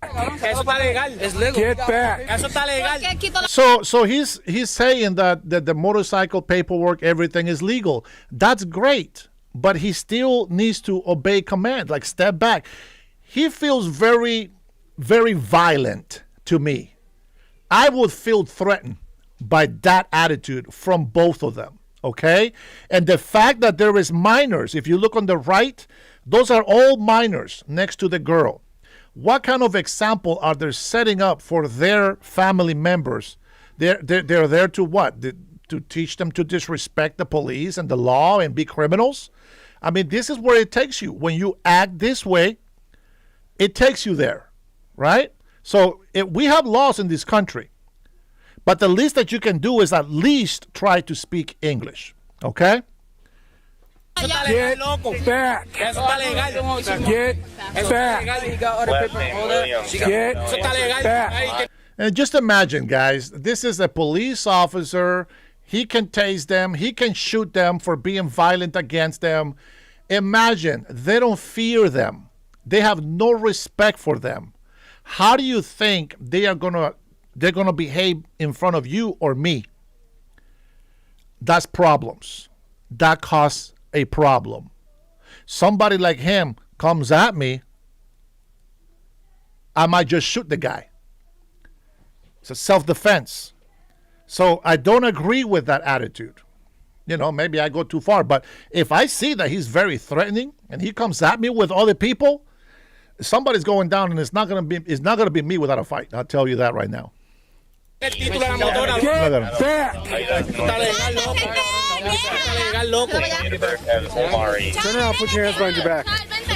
[SPEAKER 10] Eso está legal. Es legal.
[SPEAKER 11] Get back.
[SPEAKER 10] Eso está legal.
[SPEAKER 1] So he's saying that the motorcycle paperwork, everything is legal. That's great, but he still needs to obey command, like step back. He feels very, very violent to me. I would feel threatened by that attitude from both of them, okay? And the fact that there is minors, if you look on the right, those are all minors next to the girl. What kind of example are they setting up for their family members? They're there to what? To teach them to disrespect the police and the law and be criminals? I mean, this is where it takes you. When you act this way, it takes you there, right? So we have laws in this country, but the least that you can do is at least try to speak English, okay?
[SPEAKER 11] Get back.
[SPEAKER 10] Eso está legal.
[SPEAKER 11] Get back.
[SPEAKER 7] Last name Williams.
[SPEAKER 11] Get
[SPEAKER 10] Eso está legal.
[SPEAKER 11] back.
[SPEAKER 1] And just imagine, guys, this is a police officer. He can tase them. He can shoot them for being violent against them. Imagine, they don't fear them. They have no respect for them. How do you think they're gonna behave in front of you or me? That's problems. That causes a problem. Somebody like him comes at me, I might just shoot the guy. It's a self-defense. So I don't agree with that attitude. Maybe I go too far, but if I see that he's very threatening and he comes at me with other people, somebody's going down, and it's not gonna be me without a fight. I'll tell you that right now. Look at him.
[SPEAKER 11] Turn around, put your hands behind your back.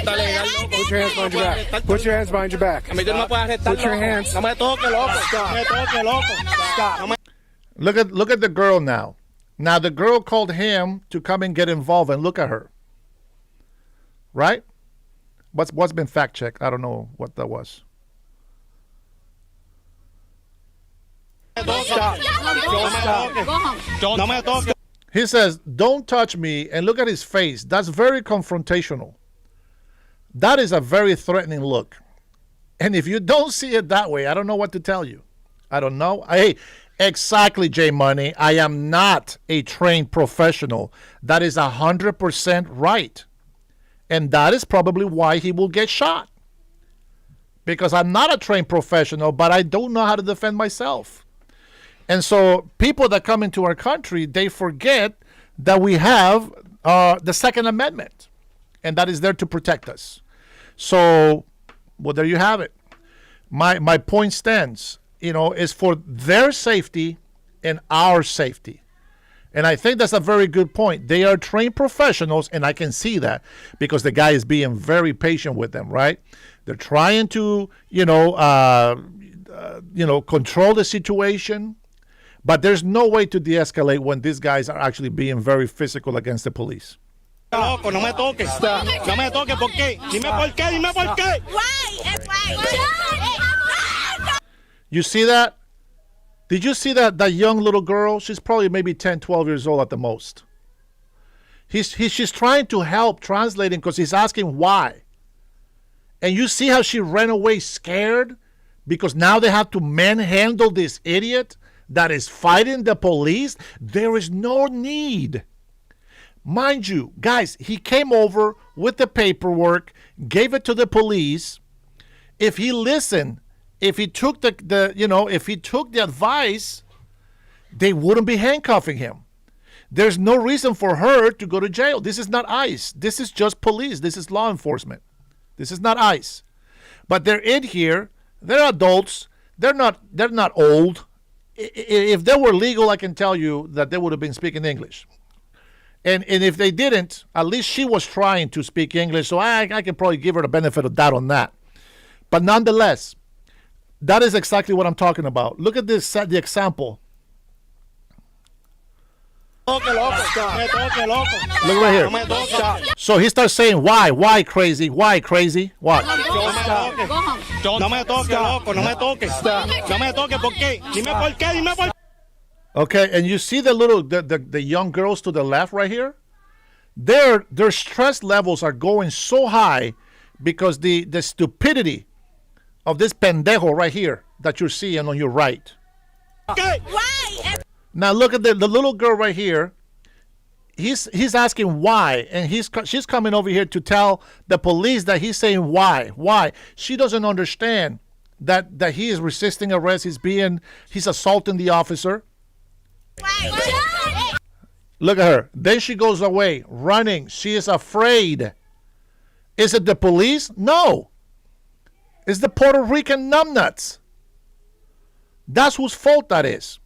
[SPEAKER 11] Put your hands behind your back. Put your hands behind your back. Put your hands. Stop.
[SPEAKER 1] Look at the girl now. Now the girl called him to come and get involved, and look at her. Right? What's been fact checked? I don't know what that was.
[SPEAKER 11] Stop.
[SPEAKER 1] He says, "Don't touch me," and look at his face. That's very confrontational. That is a very threatening look. And if you don't see it that way, I don't know what to tell you. I don't know. Hey, exactly, J Money. I am not a trained professional. That is 100% right. And that is probably why he will get shot. Because I'm not a trained professional, but I don't know how to defend myself. And so people that come into our country, they forget that we have the Second Amendment, and that is there to protect us. So, well, there you have it. My point stands, is for their safety and our safety. And I think that's a very good point. They are trained professionals, and I can see that because the guy is being very patient with them, right? They're trying to, control the situation. But there's no way to de-escalate when these guys are actually being very physical against the police.
[SPEAKER 10] Loco, no me toques. Stop. No me toques, ¿por qué? Dime por qué, dime por qué.
[SPEAKER 1] You see that? Did you see that young little girl? She's probably maybe 10, 12 years old at the most. She's trying to help translating because he's asking why. And you see how she ran away scared because now they have to manhandle this idiot that is fighting the police. There is no need. Mind you, guys, he came over with the paperwork, gave it to the police. If he listened, if he took if he took the advice, they wouldn't be handcuffing him. There's no reason for her to go to jail. This is not ICE. This is just police. This is law enforcement. This is not ICE. But they're in here. They're adults. They're not old. If they were legal, I can tell you that they would have been speaking English. And if they didn't, at least she was trying to speak English, so I can probably give her the benefit of doubt on that. But nonetheless, that is exactly what I'm talking about. Look at this, the example. Look right here. So he starts saying, why? Why crazy? Why crazy? What?
[SPEAKER 10] No me toques, loco, no me toques. No me toques, ¿por qué? Dime por qué, dime por qué.
[SPEAKER 1] Okay, and you see the young girls to the left right here? Their stress levels are going so high because the stupidity of this pendejo right here that you're seeing on your right.
[SPEAKER 10] Okay.
[SPEAKER 6] Why?
[SPEAKER 1] Now look at the little girl right here. He's asking why, and she's coming over here to tell the police that he's saying why. Why? She doesn't understand that he is resisting arrest. He's assaulting the officer.
[SPEAKER 6] Why?
[SPEAKER 1] Look at her. Then she goes away, running. She is afraid. Is it the police? No. It's the Puerto Rican numbnuts. That's whose fault that is.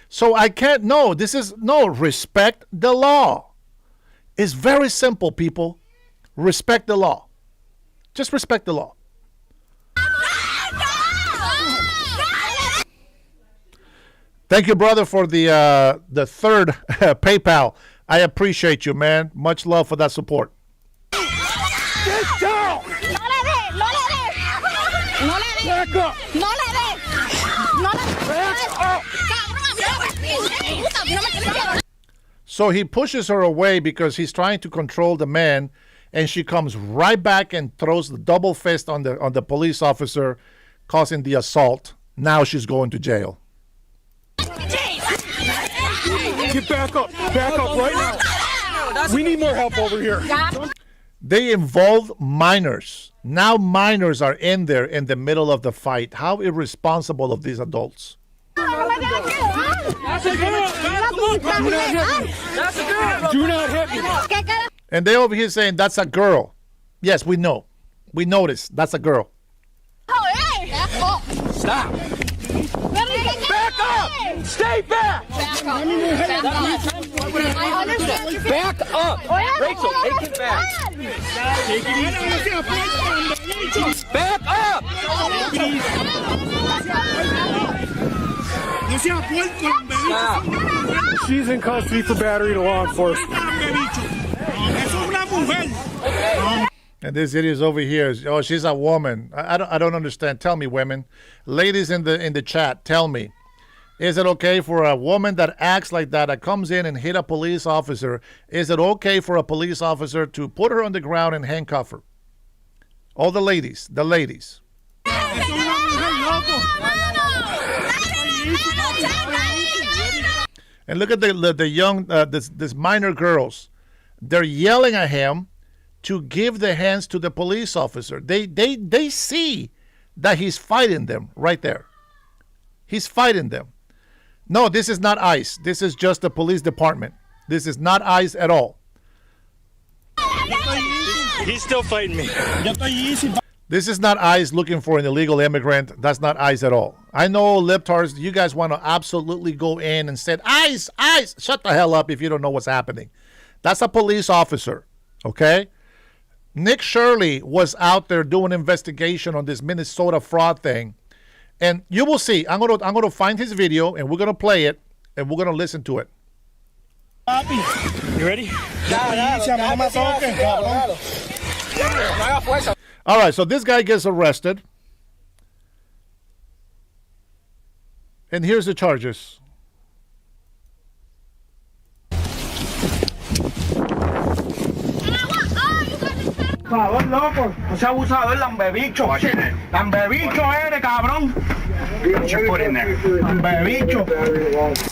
[SPEAKER 1] So I can't, respect the law. It's very simple, people. Respect the law. Just respect the law. Thank you, brother, for the third PayPal. I appreciate you, man. Much love for that support.
[SPEAKER 10] Get down! Back up!
[SPEAKER 1] So he pushes her away because he's trying to control the man, and she comes right back and throws the double fist on the police officer, causing the assault. Now she's going to jail.
[SPEAKER 10] Get back up right now. We need more help over here.
[SPEAKER 1] They involve minors. Now minors are in there in the middle of the fight. How irresponsible of these adults.
[SPEAKER 10] That's a girl.
[SPEAKER 5] That's a girl.
[SPEAKER 10] Do not hit me.
[SPEAKER 1] And they over here saying that's a girl. Yes, we know. We noticed. That's a girl.
[SPEAKER 5] Stop. Back up. Stay back.
[SPEAKER 6] Back
[SPEAKER 5] Back
[SPEAKER 6] up.
[SPEAKER 5] up. Rachel, take it back. Back up. Stop.
[SPEAKER 11] She's in custody for battery to law enforcement.
[SPEAKER 1] And this idiot is over here. Oh, she's a woman. I don't understand. Tell me, women, ladies in the chat, tell me, is it okay for a woman that acts like that comes in and hit a police officer? Is it okay for a police officer to put her on the ground and handcuff her? All the ladies. And look at the young this minor girls. They're yelling at him to give the hands to the police officer. They see that he's fighting them right there. He's fighting them. No, this is not ICE. This is just the police department. This is not ICE at all.
[SPEAKER 10] He's still fighting me.
[SPEAKER 1] This is not ICE looking for an illegal immigrant. That's not ICE at all. I know, libtards, you guys want to absolutely go in and say, ICE, ICE. Shut the hell up if you don't know what's happening. That's a police officer, okay? Nick Shirley was out there doing investigation on this Minnesota fraud thing. And you will see. I'm gonna find his video, and we're going to play it, and we're going to listen to it.
[SPEAKER 10] You ready?
[SPEAKER 1] All right, so this guy gets arrested. And here's the charges.
[SPEAKER 5] Cabrón loco, no sea abusador, lambebicho. Lambebicho eres, cabrón. Put your foot in there. Lambebicho.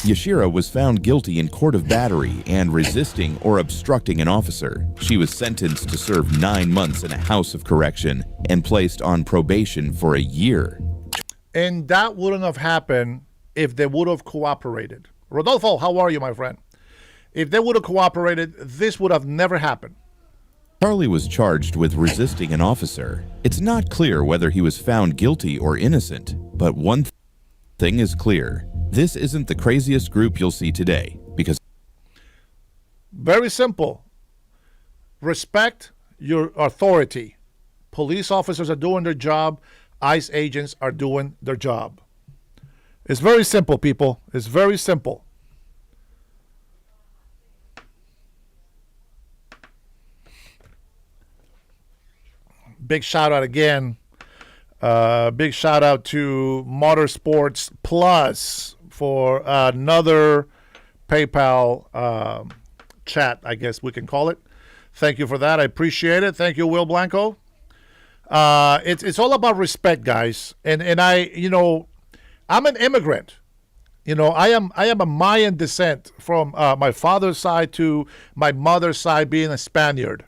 [SPEAKER 9] Yashira was found guilty in court of battery and resisting or obstructing an officer. She was sentenced to serve 9 months in a house of correction and placed on probation for a year.
[SPEAKER 1] And that wouldn't have happened if they would have cooperated. Rodolfo, how are you, my friend? If they would have cooperated, this would have never happened.
[SPEAKER 9] Charlie was charged with resisting an officer. It's not clear whether he was found guilty or innocent, but one thing is clear. This isn't the craziest group you'll see today, because...
[SPEAKER 1] Very simple. Respect your authority. Police officers are doing their job. ICE agents are doing their job. It's very simple, people. It's very simple. Big shout out again. Big shout out to Motorsports Plus for another PayPal chat, I guess we can call it. Thank you for that. I appreciate it. Thank you, Will Blanco. It's all about respect, guys. And I, I'm an immigrant. I am a Mayan descent from my father's side to my mother's side being a Spaniard.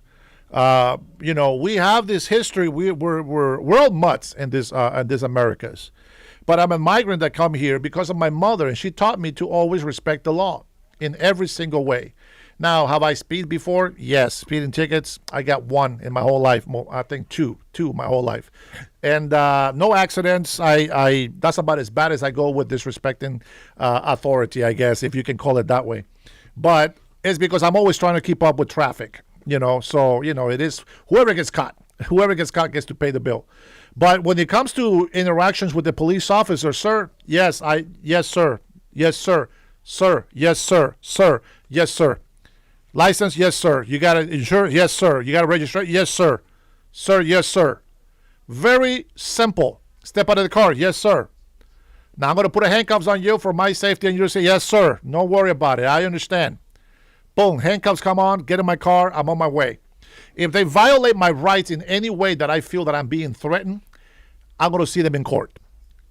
[SPEAKER 1] We have this history. We're all mutts in this Americas, but I'm a migrant that come here because of my mother, and she taught me to always respect the law in every single way. Now, have I speeded before? Yes, speeding tickets. I got one in my whole life. I think two my whole life, and no accidents. I that's about as bad as I go with disrespecting authority, I guess, if you can call it that way. But it's because I'm always trying to keep up with traffic. So it is whoever gets caught gets to pay the bill. But when it comes to interactions with the police officer, sir, yes, sir, yes, sir, yes, sir, yes, sir. License, yes, sir. You got to insure, yes, sir. You got to register, yes, sir. Sir, yes, sir. Very simple. Step out of the car, yes, sir. Now I'm going to put handcuffs on you for my safety, and you say, yes, sir. Don't worry about it. I understand. Boom, handcuffs come on, get in my car, I'm on my way. If they violate my rights in any way that I feel that I'm being threatened, I'm going to see them in court.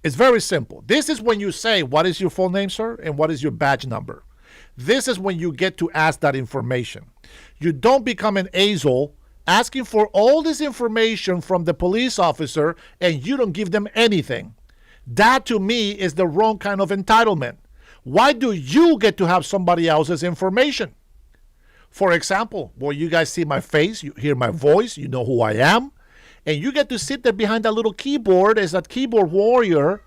[SPEAKER 1] It's very simple. This is when you say, what is your full name, sir, and what is your badge number? This is when you get to ask that information. You don't become an asshole asking for all this information from the police officer and you don't give them anything. That, to me, is the wrong kind of entitlement. Why do you get to have somebody else's information? For example, well, you guys see my face, you hear my voice, you know who I am, And you get to sit there behind that little keyboard as a keyboard warrior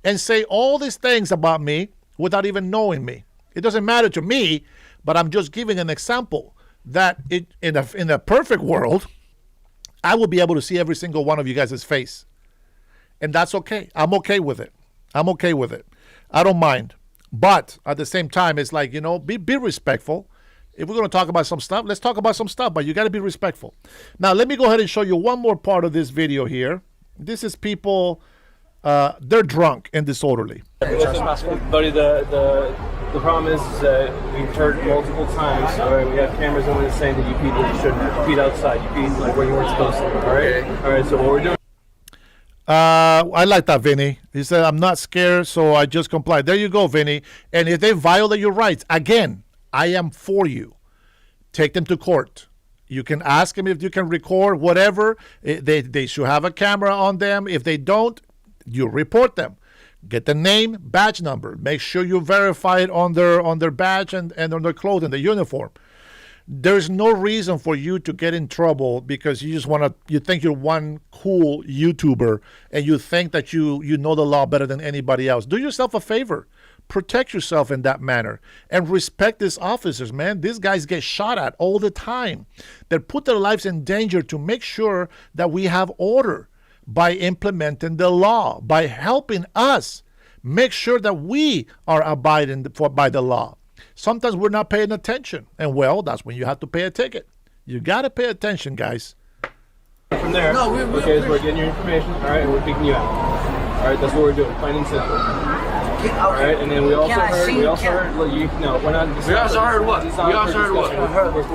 [SPEAKER 1] and say all these things about me without even knowing me. It doesn't matter to me, but I'm just giving an example that in a perfect world, I will be able to see every single one of you guys' face. And that's okay. I'm okay with it. I'm okay with it. I don't mind. But at the same time, it's like, be respectful. If we're going to talk about some stuff, let's talk about some stuff, but you got to be respectful. Now, let me go ahead and show you one more part of this video here. This is people, they're drunk and disorderly.
[SPEAKER 12] Buddy, the problem is that we've heard multiple times, we have cameras on it saying that you peed where you shouldn't have. You peed outside. You peed like where you weren't supposed to. All right? All right, so what we're doing.
[SPEAKER 1] I like that, Vinny. He said, I'm not scared, so I just comply. There you go, Vinny. And if they violate your rights, again, I am for you. Take them to court. You can ask them if you can record whatever. They should have a camera on them. If they don't, you report them. Get the name, badge number. Make sure you verify it on their badge and on their clothing, the uniform. There's no reason for you to get in trouble because you think you're one cool YouTuber and you think that you know the law better than anybody else. Do yourself a favor. Protect yourself in that manner and respect these officers, man. These guys get shot at all the time. They put their lives in danger to make sure that we have order by implementing the law, by helping us make sure that we are abiding by the law. Sometimes we're not paying attention. And, well, that's when you have to pay a ticket. You got to pay attention, guys.
[SPEAKER 12] From there, so we're getting your information, all right, and we're kicking you out. All right, that's what we're doing, plain and simple. All right, and then we also heard, we're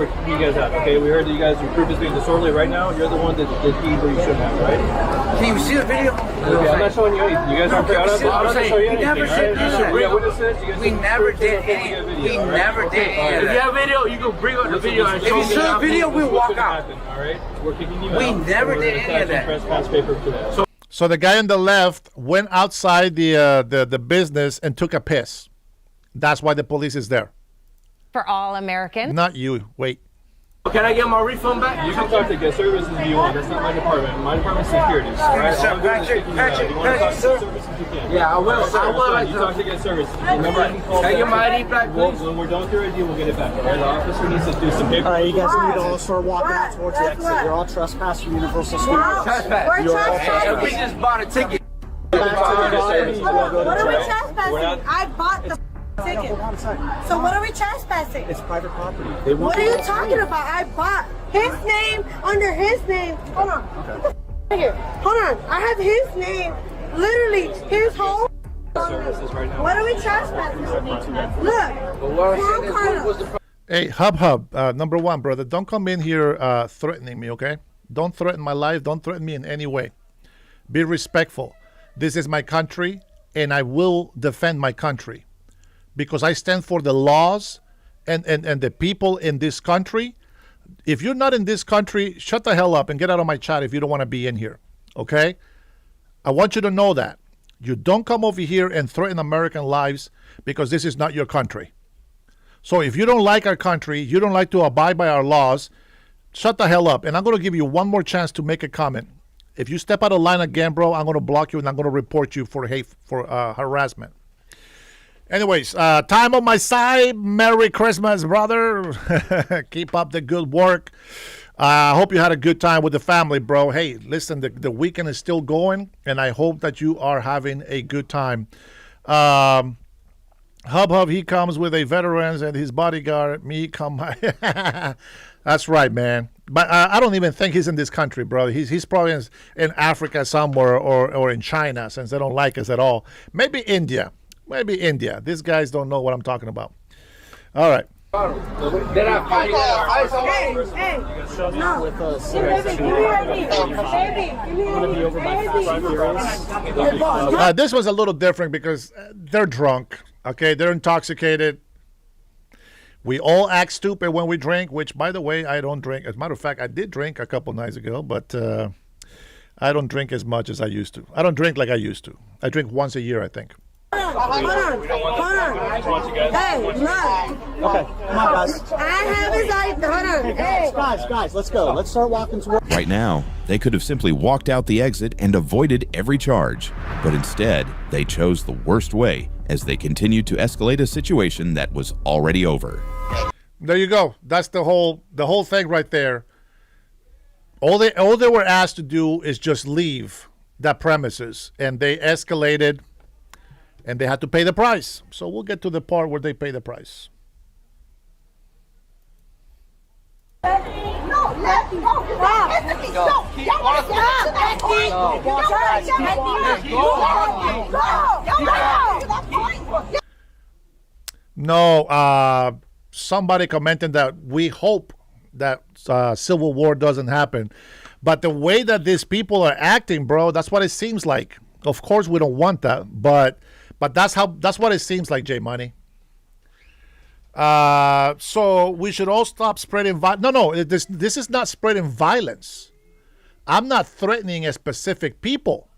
[SPEAKER 12] kicking you guys out, okay? We heard that you guys are purposely disorderly right now. You're the one that peed where you shouldn't have, right?
[SPEAKER 13] Can you see the video?
[SPEAKER 12] Okay, I'm not showing you anything. You guys aren't I'm not show you anything,
[SPEAKER 13] We never did any of that.
[SPEAKER 5] If you have video, you can bring up the video and show me.
[SPEAKER 13] If you show the video, we'll walk out.
[SPEAKER 12] All right, we're kicking you out.
[SPEAKER 13] We never did any of that.
[SPEAKER 12] Press pass paper for that.
[SPEAKER 1] So the guy on the left went outside the business and took a piss. That's why the police is there.
[SPEAKER 14] For all Americans.
[SPEAKER 1] Not you. Wait.
[SPEAKER 5] Can I get my refund back?
[SPEAKER 12] You can talk to guest services if you want. That's not my department. My department's security. All right?
[SPEAKER 13] Patrick,
[SPEAKER 5] Yeah, I will.
[SPEAKER 12] You talk to guest services. Remember, you can call
[SPEAKER 5] Can I get my ID back, please?
[SPEAKER 12] When we're done with your ID, we'll get it back. All right? The officer needs to do some paperwork.
[SPEAKER 15] All right, you guys need to all start walking out towards the exit. You're all trespassing Universal Studios.
[SPEAKER 13] We're trespassing.
[SPEAKER 5] We just bought a ticket.
[SPEAKER 15] What are we
[SPEAKER 16] trespassing? I bought the ticket. So what are we trespassing?
[SPEAKER 15] It's private property.
[SPEAKER 16] What are you talking about? I bought his name under his name. Hold on.
[SPEAKER 15] Okay.
[SPEAKER 16] Get here. Hold on. I have his name. Literally his whole. What are we trespassing? Look.
[SPEAKER 1] Hey, Hub, number one, brother, don't come in here threatening me, okay? Don't threaten my life. Don't threaten me in any way. Be respectful. This is my country, and I will defend my country because I stand for the laws and the people in this country. If you're not in this country, shut the hell up and get out of my chat if you don't want to be in here, okay? I want you to know that. You don't come over here and threaten American lives because this is not your country. So if you don't like our country, you don't like to abide by our laws, shut the hell up. And I'm going to give you one more chance to make a comment. If you step out of line again, bro, I'm going to block you and I'm going to report you for harassment. Anyways, time on my side. Merry Christmas, brother. Keep up the good work. I hope you had a good time with the family, bro. Hey, listen, the weekend is still going, and I hope that you are having a good time. Hub, he comes with a veterans and his bodyguard. Me come. That's right, man. But I don't even think he's in this country, bro. He's probably in Africa somewhere or in China, since they don't like us at all. Maybe India. These guys don't know what I'm talking about. All right.
[SPEAKER 16] Hey, no.
[SPEAKER 15] With us.
[SPEAKER 16] Baby, give me your ID.
[SPEAKER 1] This was a little different because they're drunk. Okay, they're intoxicated. We all act stupid when we drink, which, by the way, I don't drink. As a matter of fact, I did drink a couple nights ago, but I don't drink as much as I used to. I don't drink like I used to. I drink once a year, I think.
[SPEAKER 16] Hold on.
[SPEAKER 12] We don't want that. We just want you guys.
[SPEAKER 16] Hey, look.
[SPEAKER 15] Okay, come on, guys.
[SPEAKER 16] I have his ID. Hold on. Hey.
[SPEAKER 15] Guys, let's go. Let's start walking towards.
[SPEAKER 9] Right now, they could have simply walked out the exit and avoided every charge. But instead, they chose the worst way as they continued to escalate a situation that was already over.
[SPEAKER 1] There you go. That's the whole thing right there. All they were asked to do is just leave that premises, and they escalated, and they had to pay the price. So we'll get to the part where they pay the price. No, somebody commented that we hope that civil war doesn't happen. But the way that these people are acting, bro, that's what it seems like. Of course, we don't want that, but that's what it seems like, J Money. So we should all stop spreading violence. No, this is not spreading violence. I'm not threatening a specific people.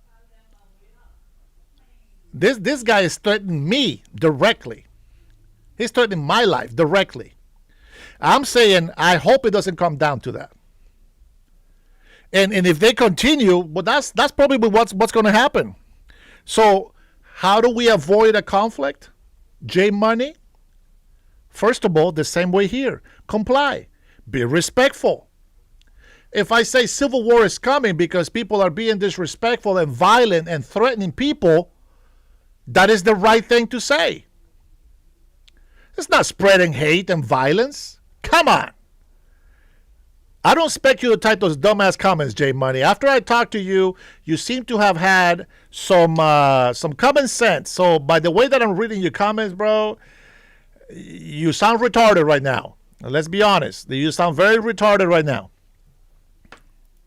[SPEAKER 1] This guy is threatening me directly. He's threatening my life directly. I'm saying I hope it doesn't come down to that. And if they continue, well, that's probably what's going to happen. So how do we avoid a conflict? J Money. First of all, the same way here. Comply. Be respectful. If I say civil war is coming because people are being disrespectful and violent and threatening people, that is the right thing to say. It's not spreading hate and violence. Come on. I don't expect you to type those dumbass comments, J Money. After I talked to you, you seem to have had some common sense. So by the way that I'm reading your comments, bro, you sound retarded right now. Let's be honest. You sound very retarded right now.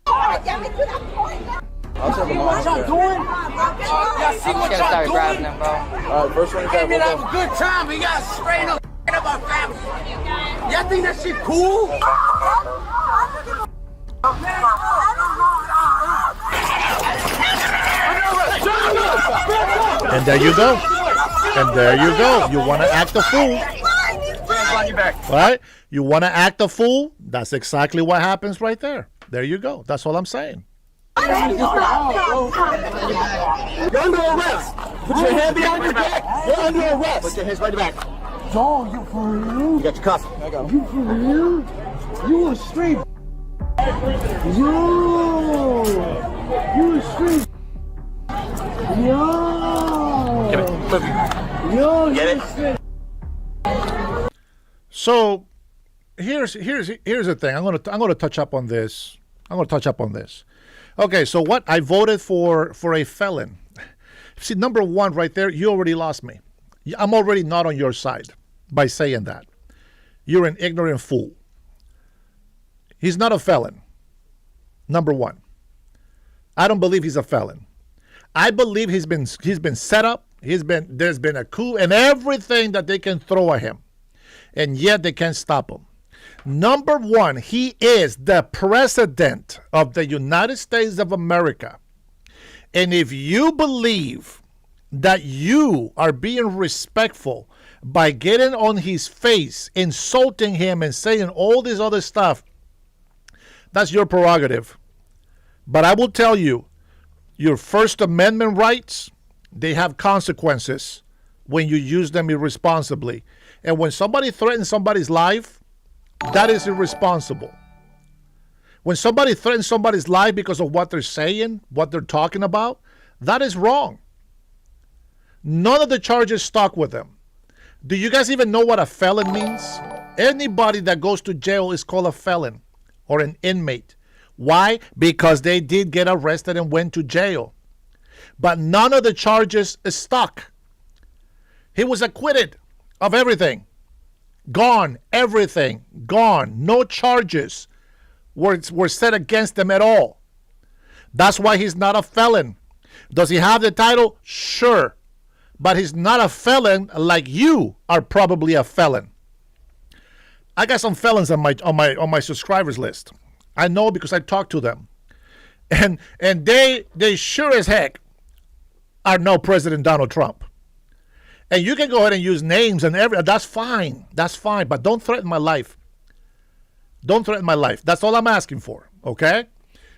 [SPEAKER 5] I'll tell them what y'all doing? Y'all see what y'all doing? Alright, first one you got. Hey, have a good time. We got spraying up our family. Y'all think that shit cool?
[SPEAKER 1] And there you go. And there you go. You want to act a fool. Right? You want to act a fool? That's exactly what happens right there. There you go. That's all I'm saying.
[SPEAKER 5] You're under arrest. Put your hand behind your back. You're under arrest. Put your hands right back. Dog, you for real? You got your cuff. I got him. You for real? You a straight. Yo. You a straight. Yo.
[SPEAKER 10] Give it. Flip it.
[SPEAKER 5] Yo.
[SPEAKER 10] Get it?
[SPEAKER 1] So here's the thing. I'm gonna touch up on this. Okay, so what I voted for a felon. See, number one right there, you already lost me. I'm already not on your side by saying that. You're an ignorant fool. He's not a felon. Number one. I don't believe he's a felon. I believe he's been set up. There's been a coup and everything that they can throw at him. And yet they can't stop him. Number one, he is the president of the United States of America. And if you believe that you are being respectful by getting on his face, insulting him and saying all this other stuff, that's your prerogative. But I will tell you, your First Amendment rights, they have consequences when you use them irresponsibly. And when somebody threatens somebody's life, that is irresponsible. When somebody threatens somebody's life because of what they're saying, what they're talking about, that is wrong. None of the charges stuck with them. Do you guys even know what a felon means? Anybody that goes to jail is called a felon or an inmate. Why? Because they did get arrested and went to jail. But none of the charges stuck. He was acquitted of everything. Gone. Everything. Gone. No charges were set against him at all. That's why he's not a felon. Does he have the title? Sure. But he's not a felon like you are probably a felon. I got some felons on my subscribers list. I know because I talked to them. And they sure as heck are no President Donald Trump. And you can go ahead and use names and that's fine. That's fine. But don't threaten my life. Don't threaten my life. That's all I'm asking for. Okay?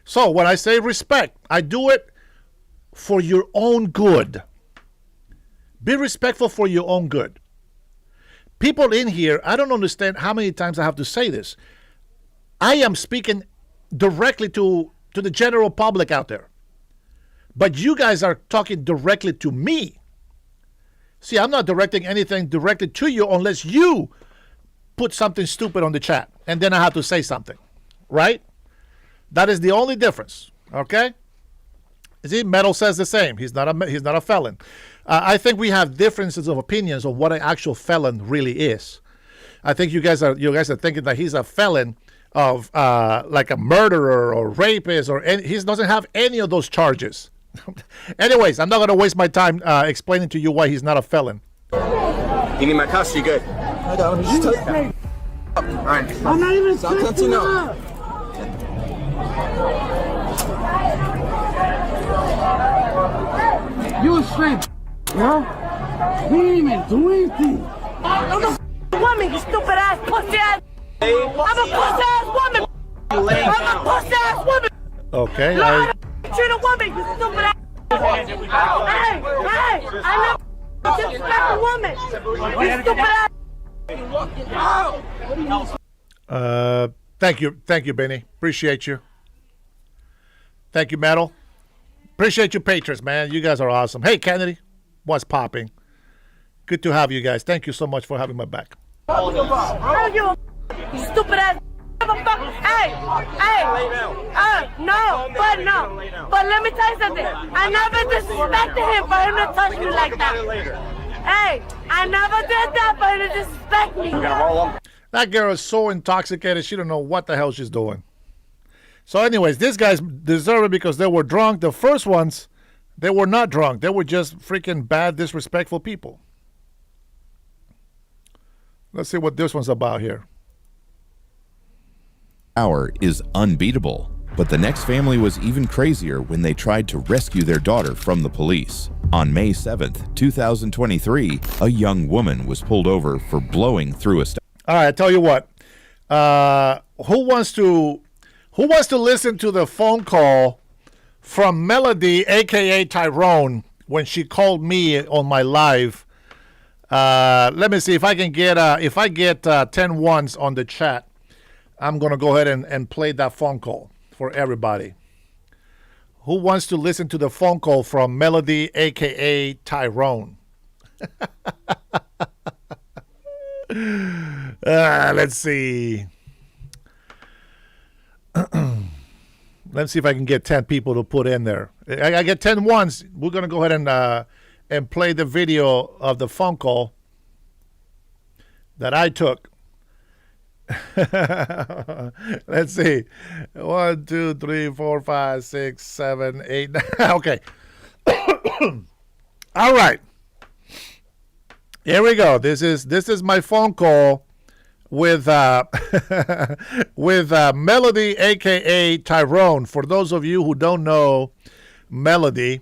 [SPEAKER 1] So when I say respect, I do it for your own good. Be respectful for your own good. People in here, I don't understand how many times I have to say this. I am speaking directly to the general public out there. But you guys are talking directly to me. See, I'm not directing anything directly to you unless you put something stupid on the chat. And then I have to say something. Right? That is the only difference. Okay? See, Metal says the same. He's not a felon. I think we have differences of opinions of what an actual felon really is. I think you guys are thinking that he's a felon of like a murderer or rapist he doesn't have any of those charges. Anyways, I'm not going to waste my time explaining to you why he's not a felon.
[SPEAKER 5] You need my costume, good. I got him. All right. I'm not even touching up.
[SPEAKER 17] You a straight, bro? We ain't even do anything.
[SPEAKER 16] I'm a woman, you stupid ass pussy ass. I'm a pussy ass woman. I'm a pussy ass woman.
[SPEAKER 1] Okay.
[SPEAKER 16] Treat a woman, you stupid ass. Hey, I never disrespect a woman. You stupid ass.
[SPEAKER 1] Thank you, Benny. Appreciate you. Thank you, Metal. Appreciate you, patrons, man. You guys are awesome. Hey, Kennedy, what's popping? Good to have you guys. Thank you so much for having my back.
[SPEAKER 16] Oh, you stupid ass. Hey, no. But let me tell you something. I never disrespected him for him to touch me like that. Hey, I never did that for him to disrespect me.
[SPEAKER 1] That girl is so intoxicated, she don't know what the hell she's doing. So anyways, these guys deserve it because they were drunk. The first ones, they were not drunk. They were just freaking bad, disrespectful people. Let's see what this one's about here.
[SPEAKER 9] Power is unbeatable, but the next family was even crazier when they tried to rescue their daughter from the police. On May 7th, 2023, a young woman was pulled over for blowing through a stop.
[SPEAKER 1] All right, I tell you what. Who wants to listen to the phone call from Melody, aka Tyrone, when she called me on my live? Let me see if I can get 10 ones on the chat. I'm going to go ahead and play that phone call for everybody. Who wants to listen to the phone call from Melody, a.k.a. Tyrone? Let's see. Let's see if I can get 10 people to put in there. I get 10 ones. We're going to go ahead and play the video of the phone call that I took. Let's see. 1, 2, 3, 4, 5, 6, 7, 8. Okay. All right. Here we go. This is my phone call with with Melody, aka Tyrone. For those of you who don't know Melody,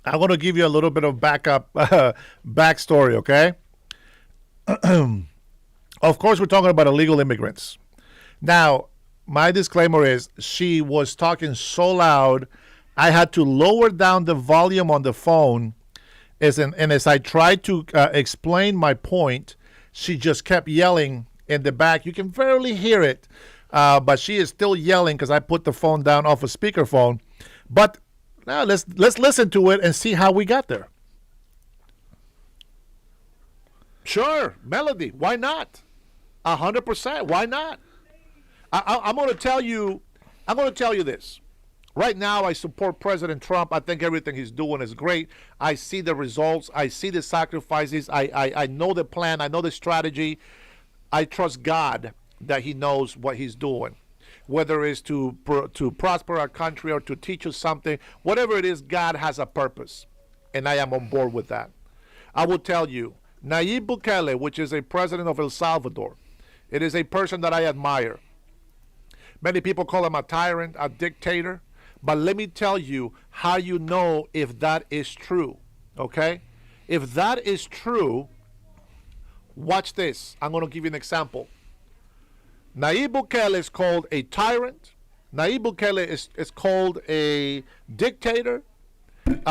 [SPEAKER 1] I'm going to give you a little bit of backstory. Okay. Of course, we're talking about illegal immigrants. Now, my disclaimer is she was talking so loud, I had to lower down the volume on the phone. And as I tried to explain my point, she just kept yelling in the back. You can barely hear it, but she is still yelling because I put the phone down off a speakerphone. But now let's listen to it and see how we got there. Sure, Melody, why not? 100%, why not? I'm going to tell you this. Right now, I support President Trump. I think everything he's doing is great. I see the results. I see the sacrifices. I know the plan. I know the strategy. I trust God that he knows what he's doing. Whether it's to prosper our country or to teach us something, whatever it is, God has a purpose. And I am on board with that. I will tell you, Nayib Bukele, which is a president of El Salvador, it is a person that I admire. Many people call him a tyrant, a dictator. But let me tell you how you know if that is true, okay? If that is true, watch this. I'm going to give you an example. Nayib Bukele is called a tyrant. Nayib Bukele is called a dictator and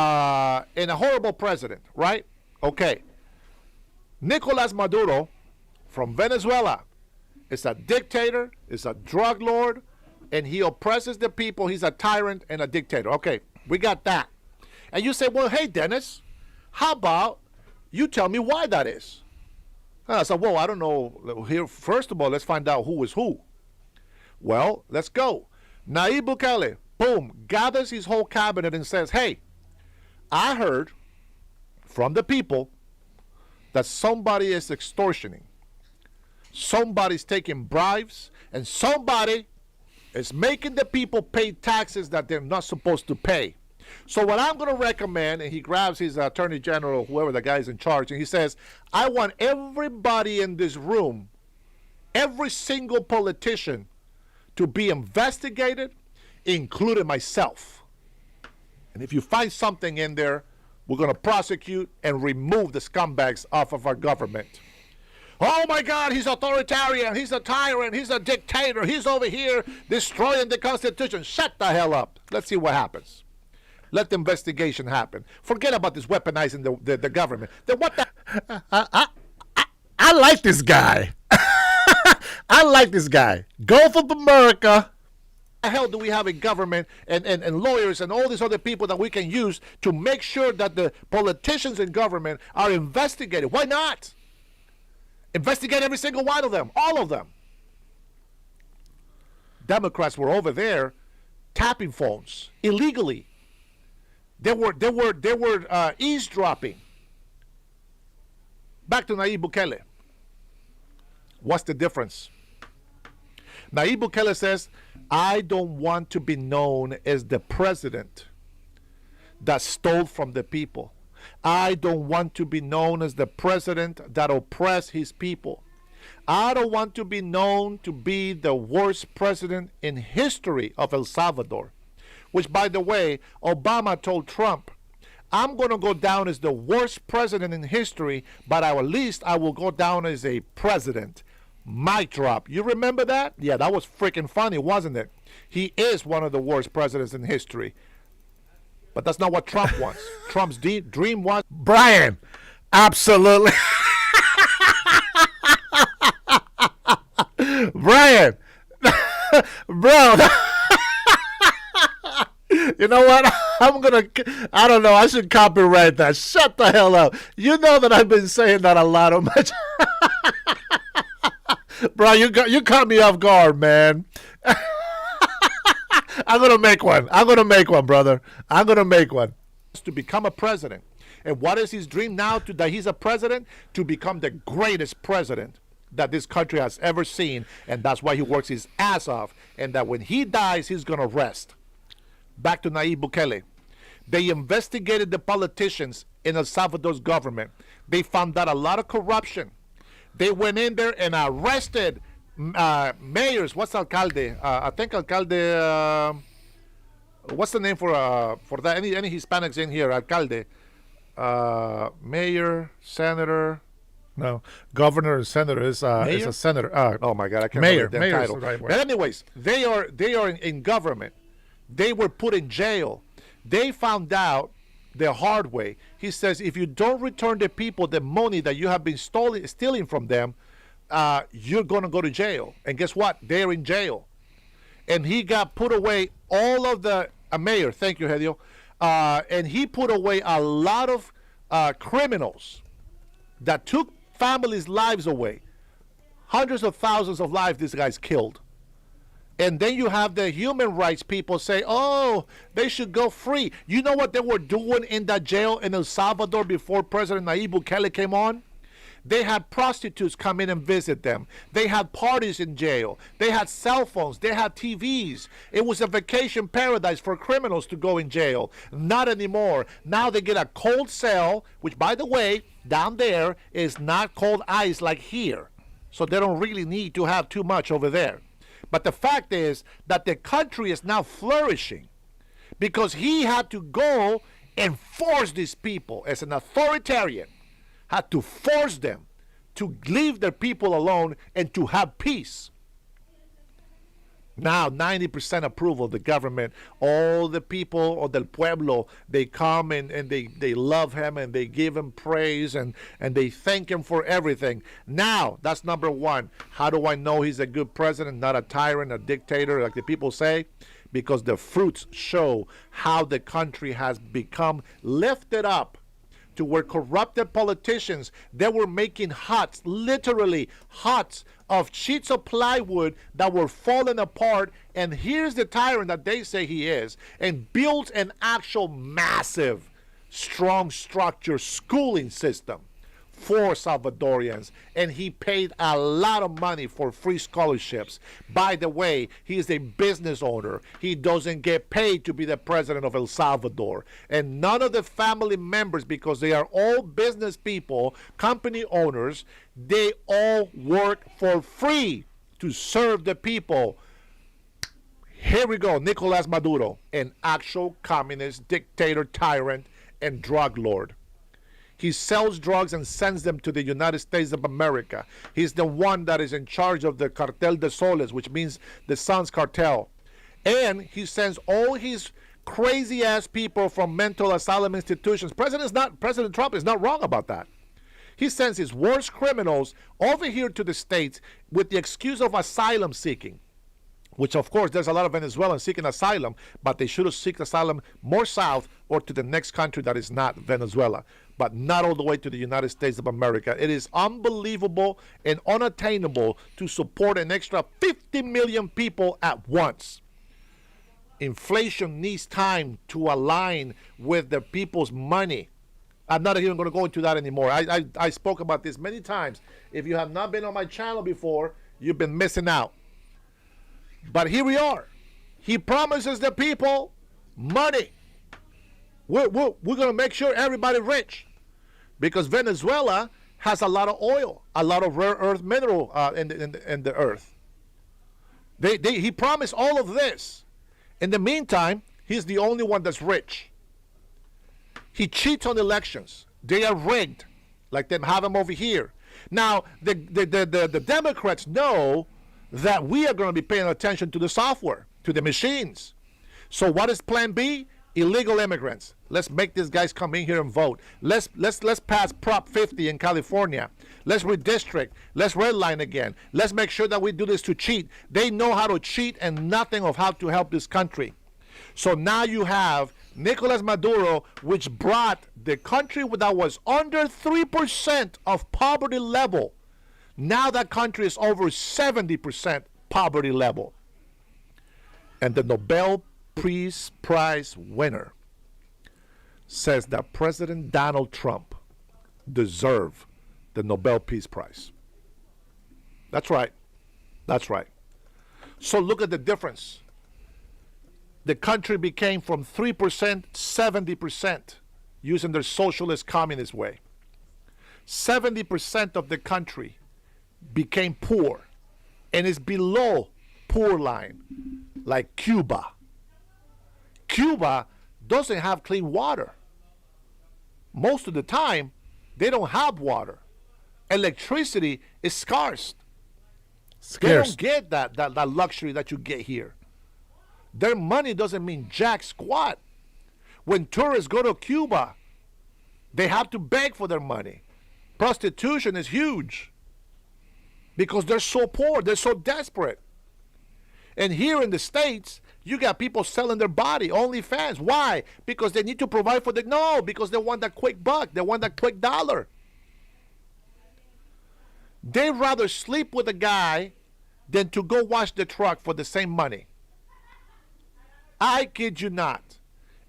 [SPEAKER 1] a horrible president, right? Okay. Nicolas Maduro from Venezuela is a dictator, is a drug lord, and he oppresses the people. He's a tyrant and a dictator. Okay, we got that. And you say, well, hey, Dennis, how about you tell me why that is? I said, well, I don't know. Here, first of all, let's find out who is who. Well, let's go. Nayib Bukele, boom, gathers his whole cabinet and says, hey, I heard from the people that somebody is extortioning. Somebody's taking bribes, and somebody is making the people pay taxes that they're not supposed to pay. So what I'm going to recommend, and he grabs his attorney general, whoever the guy's in charge, and he says, I want everybody in this room, every single politician, to be investigated, including myself. And if you find something in there, we're going to prosecute and remove the scumbags off of our government. Oh my God, he's authoritarian, he's a tyrant, he's a dictator, he's over here destroying the Constitution. Shut the hell up. Let's see what happens. Let the investigation happen. Forget about this weaponizing the government. Then what the... I like this guy. I like this guy. Gulf of America. The hell do we have a government and lawyers and all these other people that we can use to make sure that the politicians in government are investigated? Why not? Investigate every single one of them, all of them. Democrats were over there tapping phones illegally. They were eavesdropping. Back to Nayib Bukele. What's the difference? Nayib Bukele says, I don't want to be known as the president that stole from the people. I don't want to be known as the president that oppressed his people. I don't want to be known to be the worst president in history of El Salvador. Which, by the way, Obama told Trump, I'm going to go down as the worst president in history, but at least I will go down as a president. Mic drop. You remember that? Yeah, that was freaking funny, wasn't it? He is one of the worst presidents in history. But that's not what Trump wants. Trump's dream was... Brian, absolutely. Brian, bro... You know what? I don't know. I should copyright that. Shut the hell up. You know that I've been saying that a lot of much. Bro, you caught me off guard, man. I'm going to make one. I'm going to make one, brother. I'm going to make one. To become a president. And what is his dream now that he's a president? To become the greatest president that this country has ever seen. And that's why he works his ass off. And that when he dies, he's going to rest. Back to Nayib Bukele. They investigated the politicians in El Salvador's government. They found out a lot of corruption. They went in there and arrested mayors. What's alcalde? I think alcalde. What's the name for that? Any Hispanics in here? Alcalde, mayor, senator. No, governor and senator is a senator. Oh my God, I can't remember the title. Right. But anyways, they are in government. They were put in jail. They found out the hard way. He says, if you don't return the people the money that you have been stealing from them, you're going to go to jail. And guess what? They're in jail. And he got put away all of the mayor. Thank you, Helio. And he put away a lot of criminals that took families' lives away. Hundreds of thousands of lives this guy's killed. And then you have the human rights people say, oh, they should go free. You know what they were doing in that jail in El Salvador before President Nayib Bukele came on? They had prostitutes come in and visit them. They had parties in jail. They had cell phones. They had TVs. It was a vacation paradise for criminals to go in jail. Not anymore. Now they get a cold cell, which, by the way, down there is not cold ice like here. So they don't really need to have too much over there. But the fact is that the country is now flourishing because he had to go and force these people, as an authoritarian, had to force them to leave their people alone and to have peace. Now, 90% approval of the government. All the people of del pueblo, they come and they love him and they give him praise and they thank him for everything. Now, that's number one. How do I know he's a good president, not a tyrant, a dictator, like the people say? Because the fruits show how the country has become lifted up to where corrupted politicians, they were making huts, literally huts of sheets of plywood that were falling apart. And here's the tyrant that they say he is, and builds an actual massive, strong structure schooling system for Salvadorians, and he paid a lot of money for free scholarships. By the way, he is a business owner. He doesn't get paid to be the president of El Salvador. And none of the family members, because they are all business people, company owners, they all work for free to serve the people. Here we go, Nicolas Maduro, an actual communist dictator, tyrant, and drug lord. He sells drugs and sends them to the United States of America. He's the one that is in charge of the Cartel de Soles, which means the Sun's cartel. And he sends all his crazy-ass people from mental asylum institutions. President Trump is not wrong about that. He sends his worst criminals over here to the States with the excuse of asylum seeking, which, of course, there's a lot of Venezuelans seeking asylum, but they should have sought asylum more south or to the next country that is not Venezuela, but not all the way to the United States of America. It is unbelievable and unattainable to support an extra 50 million people at once. Inflation needs time to align with the people's money. I'm not even going to go into that anymore. I spoke about this many times. If you have not been on my channel before, you've been missing out. But here we are. He promises the people money. We're going to make sure everybody rich, because Venezuela has a lot of oil, a lot of rare earth mineral in the earth. He promised all of this. In the meantime, he's the only one that's rich. He cheats on elections. They are rigged, like them have them over here. Now, the Democrats know that we are going to be paying attention to the software, to the machines. So what is plan B? Illegal immigrants. Let's make these guys come in here and vote. Let's pass Prop 50 in California. Let's redistrict. Let's redline again. Let's make sure that we do this to cheat. They know how to cheat and nothing of how to help this country. So now you have Nicolas Maduro, which brought the country that was under 3% of poverty level. Now that country is over 70% poverty level. And the Nobel Peace Prize winner says that President Donald Trump deserves the Nobel Peace Prize. That's right. That's right. So look at the difference. The country became from 3%, 70% using their socialist communist way. 70% of the country became poor and is below poor line, like Cuba. Cuba doesn't have clean water. Most of the time, they don't have water. Electricity is scarce. They don't get that luxury that you get here. Their money doesn't mean jack squat. When tourists go to Cuba, they have to beg for their money. Prostitution is huge because they're so poor, they're so desperate. And here in the States, you got people selling their body, OnlyFans. Why? Because they need to provide for because they want that quick buck, they want that quick dollar. They'd rather sleep with a guy than to go wash the truck for the same money. I kid you not.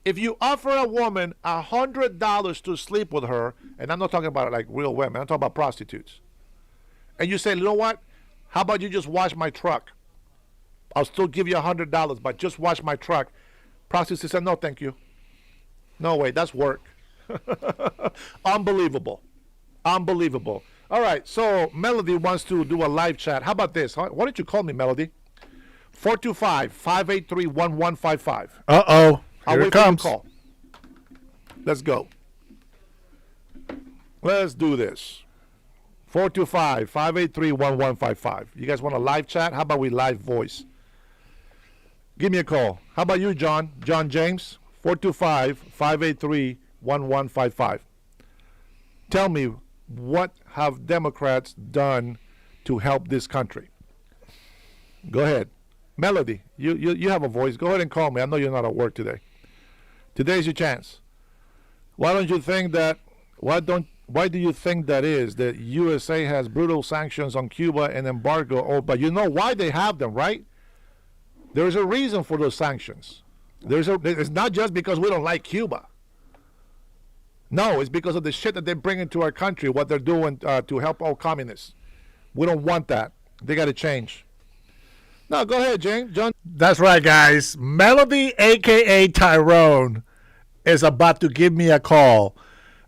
[SPEAKER 1] If you offer a woman $100 to sleep with her, and I'm not talking about like real women, I'm talking about prostitutes, and you say, you know what? How about you just wash my truck? I'll still give you $100, but just wash my truck. Prostitute said, no, thank you. No way, that's work. Unbelievable. Unbelievable. All right, so Melody wants to do a live chat. How about this? Why don't you call me, Melody? 425-583-1155. Uh-oh. I'll Here wait it comes. for your call. Let's go. Let's do this. 425-583-1155. You guys want a live chat? How about we live voice? Give me a call. How about you, John? John James? 425-583-1155. Tell me, what have Democrats done to help this country? Go ahead. Melody, you have a voice. Go ahead and call me. I know you're not at work today. Today's your chance. Why do you think that is that USA has brutal sanctions on Cuba and embargo? Oh, but you know why they have them, right? There's a reason for those sanctions. It's not just because we don't like Cuba. No, it's because of the shit that they bring into our country, what they're doing to help all communists. We don't want that. They got to change. No, go ahead, John. That's right, guys. Melody, a.k.a. Tyrone, is about to give me a call.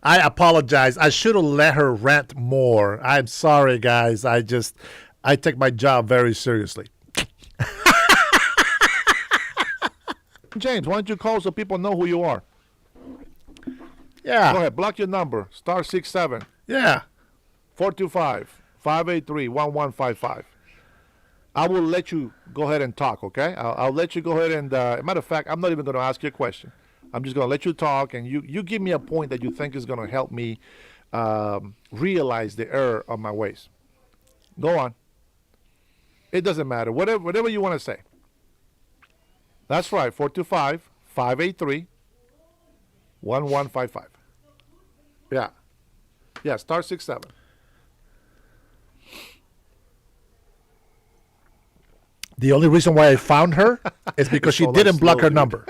[SPEAKER 1] I apologize. I should have let her rant more. I'm sorry, guys. I take my job very seriously. James, why don't you call so people know who you are? Yeah. Go ahead. Block your number. *67. Yeah. 425-583-1155. I will let you go ahead and talk, okay? I'll let you go ahead and, matter of fact, I'm not even going to ask you a question. I'm just going to let you talk, and you give me a point that you think is going to help me realize the error of my ways. Go on. It doesn't matter. Whatever you want to say. That's right. 425-583-1155. Yeah. Yeah, *67. The only reason why I found her is because she didn't block her number.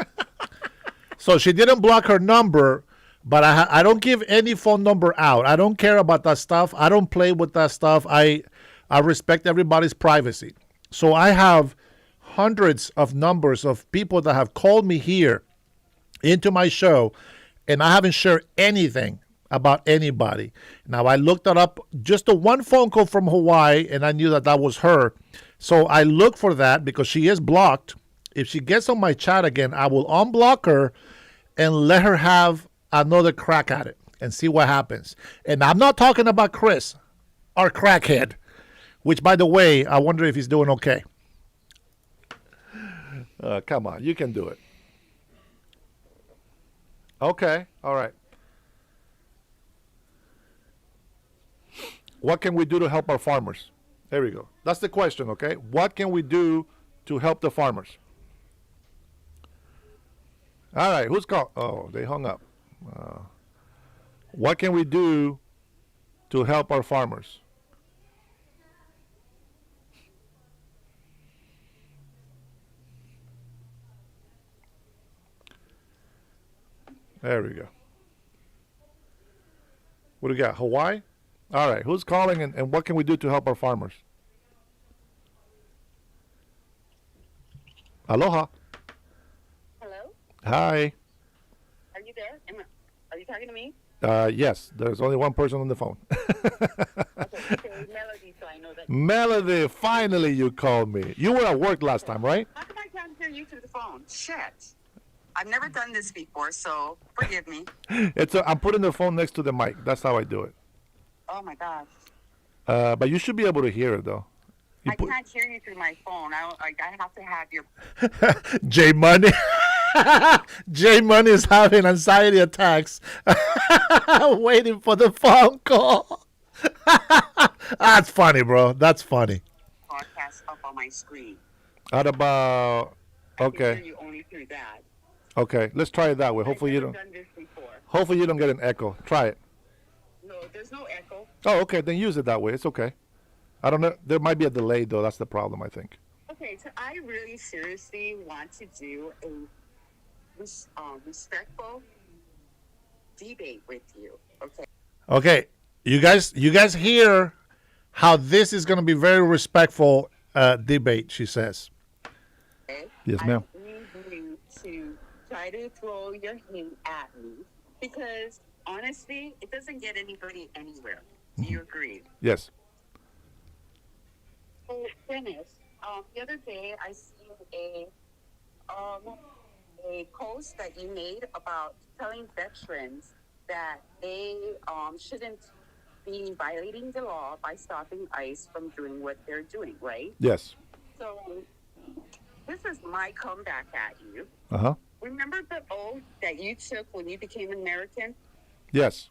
[SPEAKER 1] So she didn't block her number, but I don't give any phone number out. I don't care about that stuff. I don't play with that stuff. I respect everybody's privacy. So I have hundreds of numbers of people that have called me here into my show, and I haven't shared anything about anybody. Now, I looked that up, just a one phone call from Hawaii, and I knew that was her. So I look for that because she is blocked. If she gets on my chat again, I will unblock her and let her have another crack at it and see what happens. And I'm not talking about Chris, our crackhead, which, by the way, I wonder if he's doing okay. Come on, you can do it. Okay, all right. What can we do to help our farmers? There we go. That's the question, okay? What can we do to help the farmers? All right, who's called? Oh, they hung up. What can we do to help our farmers? There we go. What do we got? Hawaii? All right, who's calling and what can we do to help our farmers? Aloha.
[SPEAKER 18] Hello?
[SPEAKER 1] Hi.
[SPEAKER 18] Are you there? Are you talking to me?
[SPEAKER 1] Yes, there's only one person on the phone.
[SPEAKER 18] Okay, Melody, so I know that.
[SPEAKER 1] Melody, finally you called me. You were at work last time, right?
[SPEAKER 18] How come I can't hear you through the phone? Shit. I've never done this before, so forgive me.
[SPEAKER 1] I'm putting the phone next to the mic. That's how I do it.
[SPEAKER 18] Oh, my gosh.
[SPEAKER 1] But you should be able to hear it, though.
[SPEAKER 18] I can't hear you through my phone. I have to have your...
[SPEAKER 1] J Money. J Money is having anxiety attacks. Waiting for the phone call. That's funny, bro. That's funny.
[SPEAKER 18] Podcast up on my screen.
[SPEAKER 1] How about... Okay.
[SPEAKER 18] I can hear you only through that.
[SPEAKER 1] Okay, let's try it that way. Hopefully you don't... Hopefully you don't get an echo. Try it.
[SPEAKER 18] No, there's no echo.
[SPEAKER 1] Oh, okay. Then use it that way. It's okay. I don't know. There might be a delay, though. That's the problem, I think.
[SPEAKER 18] Okay, so I really seriously want to do a respectful debate with you. Okay.
[SPEAKER 1] Okay. You guys hear how this is going to be very respectful debate, she says.
[SPEAKER 18] Okay.
[SPEAKER 1] Yes, ma'am.
[SPEAKER 18] I need you to try to throw your hate at me because, honestly, it doesn't get anybody anywhere. Do you agree?
[SPEAKER 1] Yes.
[SPEAKER 18] So, Dennis, the other day I seen a a post that you made about telling veterans that they shouldn't be violating the law by stopping ICE from doing what they're doing, right?
[SPEAKER 1] Yes.
[SPEAKER 18] So this is my comeback at you.
[SPEAKER 1] Uh-huh.
[SPEAKER 18] Remember the oath that you took when you became American?
[SPEAKER 1] Yes.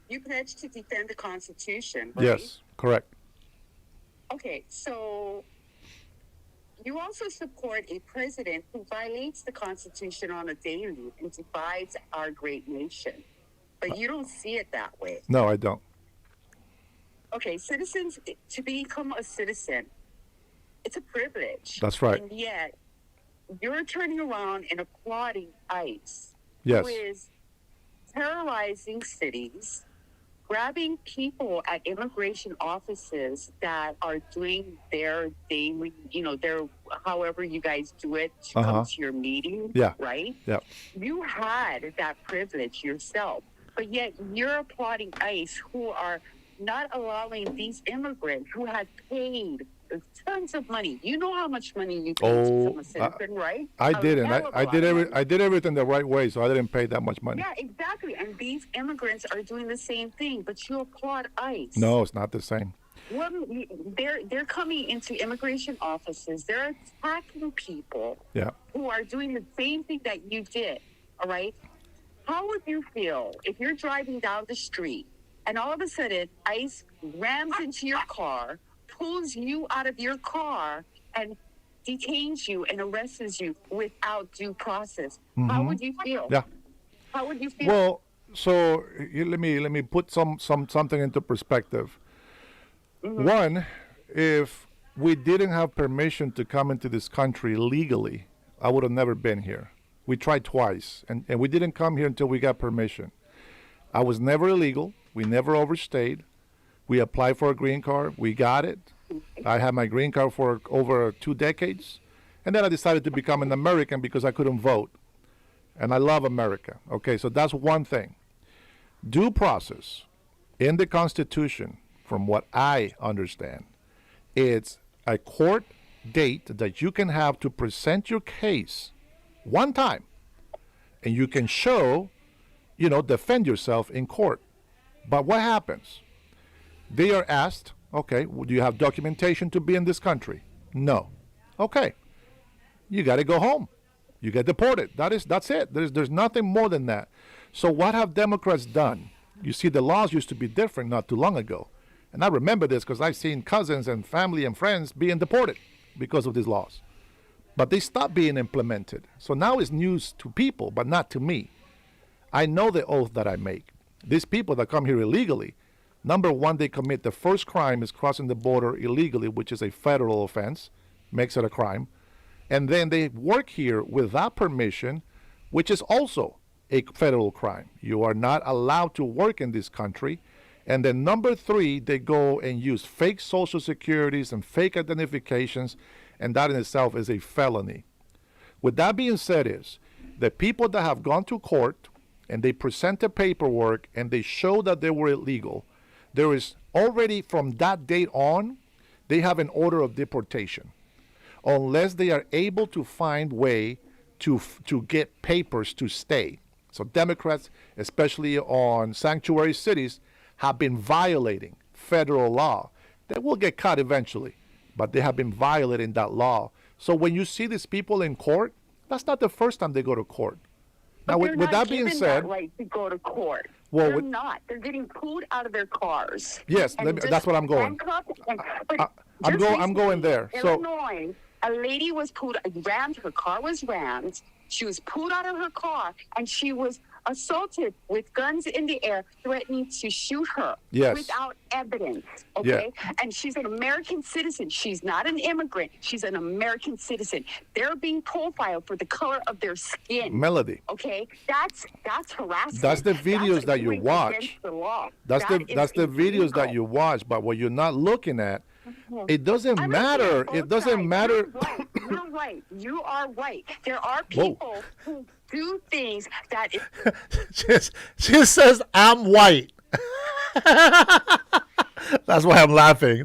[SPEAKER 18] You pledged to defend the Constitution, right?
[SPEAKER 1] Yes, correct.
[SPEAKER 18] Okay, so you also support a president who violates the Constitution on a daily and divides our great nation. But you don't see it that way.
[SPEAKER 1] No, I don't.
[SPEAKER 18] Okay, citizens, to become a citizen, it's a privilege.
[SPEAKER 1] That's right.
[SPEAKER 18] And yet, you're turning around and applauding ICE,
[SPEAKER 1] Yes.
[SPEAKER 18] who is terrorizing cities, grabbing people at immigration offices that are doing their daily, their however you guys do it to come to your meeting, right?
[SPEAKER 1] Yeah.
[SPEAKER 18] You had that privilege yourself, but yet you're applauding ICE, who are not allowing these immigrants who had paid tons of money. You know how much money you paid to become a citizen, right?
[SPEAKER 1] I didn't. I did everything the right way, so I didn't pay that much money.
[SPEAKER 18] Yeah, exactly. And these immigrants are doing the same thing, but you applaud ICE.
[SPEAKER 1] No, it's not the same.
[SPEAKER 18] Well, they're coming into immigration offices. They're attacking people who are doing the same thing that you did. All right. How would you feel if you're driving down the street and all of a sudden ICE rams into your car, pulls you out of your car, and detains you and arrests you without due process? How would you feel?
[SPEAKER 1] Yeah.
[SPEAKER 18] How would you feel?
[SPEAKER 1] Well, so let me put something into perspective. One, if we didn't have permission to come into this country legally, I would have never been here. We tried twice, and we didn't come here until we got permission. I was never illegal. We never overstayed. We applied for a green card. We got it. I had my green card for over 2 decades. And then I decided to become an American because I couldn't vote. And I love America. Okay, so that's one thing. Due process in the Constitution, from what I understand, it's a court date that you can have to present your case one time. And you can show, defend yourself in court. But what happens? They are asked, okay, do you have documentation to be in this country? No. Okay. You got to go home. You get deported. That's it. There's nothing more than that. So what have Democrats done? You see, the laws used to be different not too long ago. And I remember this because I've seen cousins and family and friends being deported because of these laws. But they stopped being implemented. So now it's news to people, but not to me. I know the oath that I make. These people that come here illegally, number one, they commit the first crime is crossing the border illegally, which is a federal offense, makes it a crime. And then they work here without permission, which is also a federal crime. You are not allowed to work in this country. And then number three, they go and use fake social securities and fake identifications, and that in itself is a felony. With that being said is, the people that have gone to court and they present the paperwork and they show that they were illegal, there is already from that date on, they have an order of deportation. Unless they are able to find way to get papers to stay. So Democrats, especially on sanctuary cities, have been violating federal law. They will get caught eventually, but they have been violating that law. So when you see these people in court, that's not the first time they go to court. Now, with that being said,
[SPEAKER 18] that right to go to court.
[SPEAKER 1] Well,
[SPEAKER 18] they're not. They're getting pulled out of their cars.
[SPEAKER 1] Yes, that's what I'm going. I'm going there.
[SPEAKER 18] Illinois, a lady was pulled, rammed. Her car was rammed. She was pulled out of her car, and she was assaulted with guns in the air, threatening to shoot her without evidence. Okay, and she's an American citizen. She's not an immigrant. She's an American citizen. They're being profiled for the color of their skin.
[SPEAKER 1] Melody.
[SPEAKER 18] Okay, that's harassment.
[SPEAKER 1] That's the videos that you watch. That's the videos that you watch. But what you're not looking at, it doesn't matter. It doesn't matter.
[SPEAKER 18] You're right. You are right. There are people who do things that.
[SPEAKER 1] She says, "I'm white." That's why I'm laughing.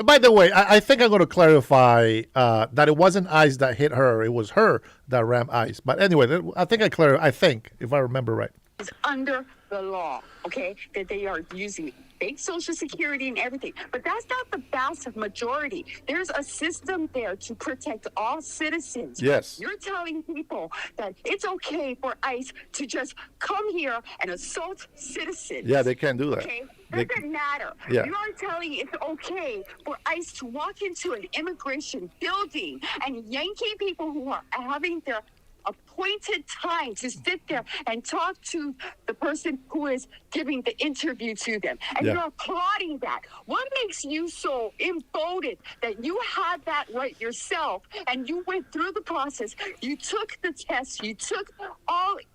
[SPEAKER 1] By the way, I think I'm going to clarify that it wasn't ICE that hit her. It was her that rammed ICE. But anyway, I think I think, if I remember right.
[SPEAKER 18] It's under the law, okay, that they are using fake Social Security and everything. But that's not the vast majority. There's a system there to protect all citizens.
[SPEAKER 1] Yes.
[SPEAKER 18] You're telling people that it's okay for ICE to just come here and assault citizens.
[SPEAKER 1] Yeah, they can't do that.
[SPEAKER 18] Okay? Doesn't matter.
[SPEAKER 1] Yeah.
[SPEAKER 18] You are telling it's okay for ICE to walk into an immigration building and yanking people who are having their appointed time to sit there and talk to the person who is giving the interview to them. And you're applauding that. What makes you so emboldened that you had that right yourself and you went through the process, you took the test, you took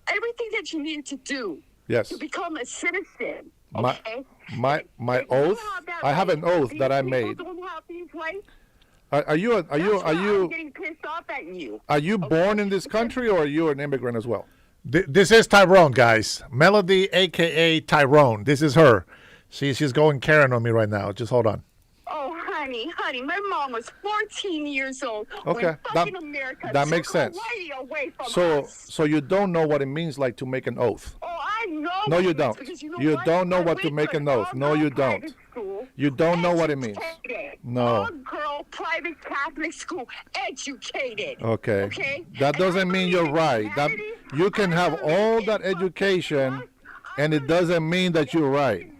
[SPEAKER 18] everything that you needed to do to become a citizen? Okay?
[SPEAKER 1] My oath, I have an oath that I made.
[SPEAKER 18] Don't have these rights?
[SPEAKER 1] Are you
[SPEAKER 18] getting pissed off at you?
[SPEAKER 1] Are you born in this country, or are you an immigrant as well? This is Tyrone, guys. Melody, aka Tyrone. This is her. She's going Karen on me right now. Just hold on.
[SPEAKER 18] Oh, honey, my mom was 14 years old.
[SPEAKER 1] Okay,
[SPEAKER 18] when fucking America
[SPEAKER 1] that makes
[SPEAKER 18] took
[SPEAKER 1] sense.
[SPEAKER 18] Hawaii away from us.
[SPEAKER 1] So you don't know what it means like to make an oath.
[SPEAKER 18] Oh, I know.
[SPEAKER 1] No, you
[SPEAKER 18] what it
[SPEAKER 1] don't.
[SPEAKER 18] means, because you know
[SPEAKER 1] You
[SPEAKER 18] what?
[SPEAKER 1] don't know
[SPEAKER 18] I
[SPEAKER 1] what to
[SPEAKER 18] went
[SPEAKER 1] make an oath. No, you
[SPEAKER 18] all-girl
[SPEAKER 1] don't.
[SPEAKER 18] private school,
[SPEAKER 1] You don't know what it means.
[SPEAKER 18] educated.
[SPEAKER 1] No.
[SPEAKER 18] All-girl private Catholic school, educated.
[SPEAKER 1] Okay. That doesn't mean you're right. That you can have all that education, and it doesn't mean that you're right.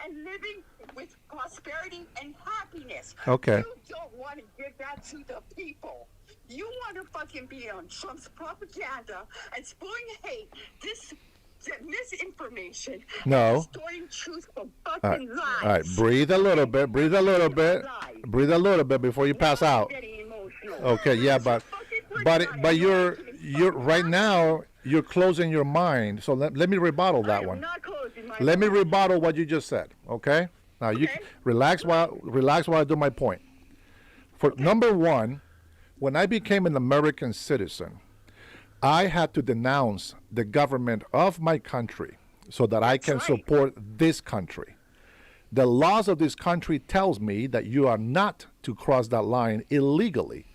[SPEAKER 18] Living with prosperity and happiness.
[SPEAKER 1] Okay.
[SPEAKER 18] You don't want to give that to the people. You want to fucking be on Trump's propaganda and spewing hate, misinformation,
[SPEAKER 1] No.
[SPEAKER 18] and distorting truth from fucking lies.
[SPEAKER 1] All right. Breathe a little bit. Breathe a little bit. Breathe a little bit before you pass out. Okay. Yeah, but you're right now. You're closing your mind. So let me rebuttal that one. Let me rebuttal what you just said. Okay. Now you relax while I do my point. For number one, when I became an American citizen, I had to denounce the government of my country so that I can support this country. The laws of this country tells me that you are not to cross that line illegally.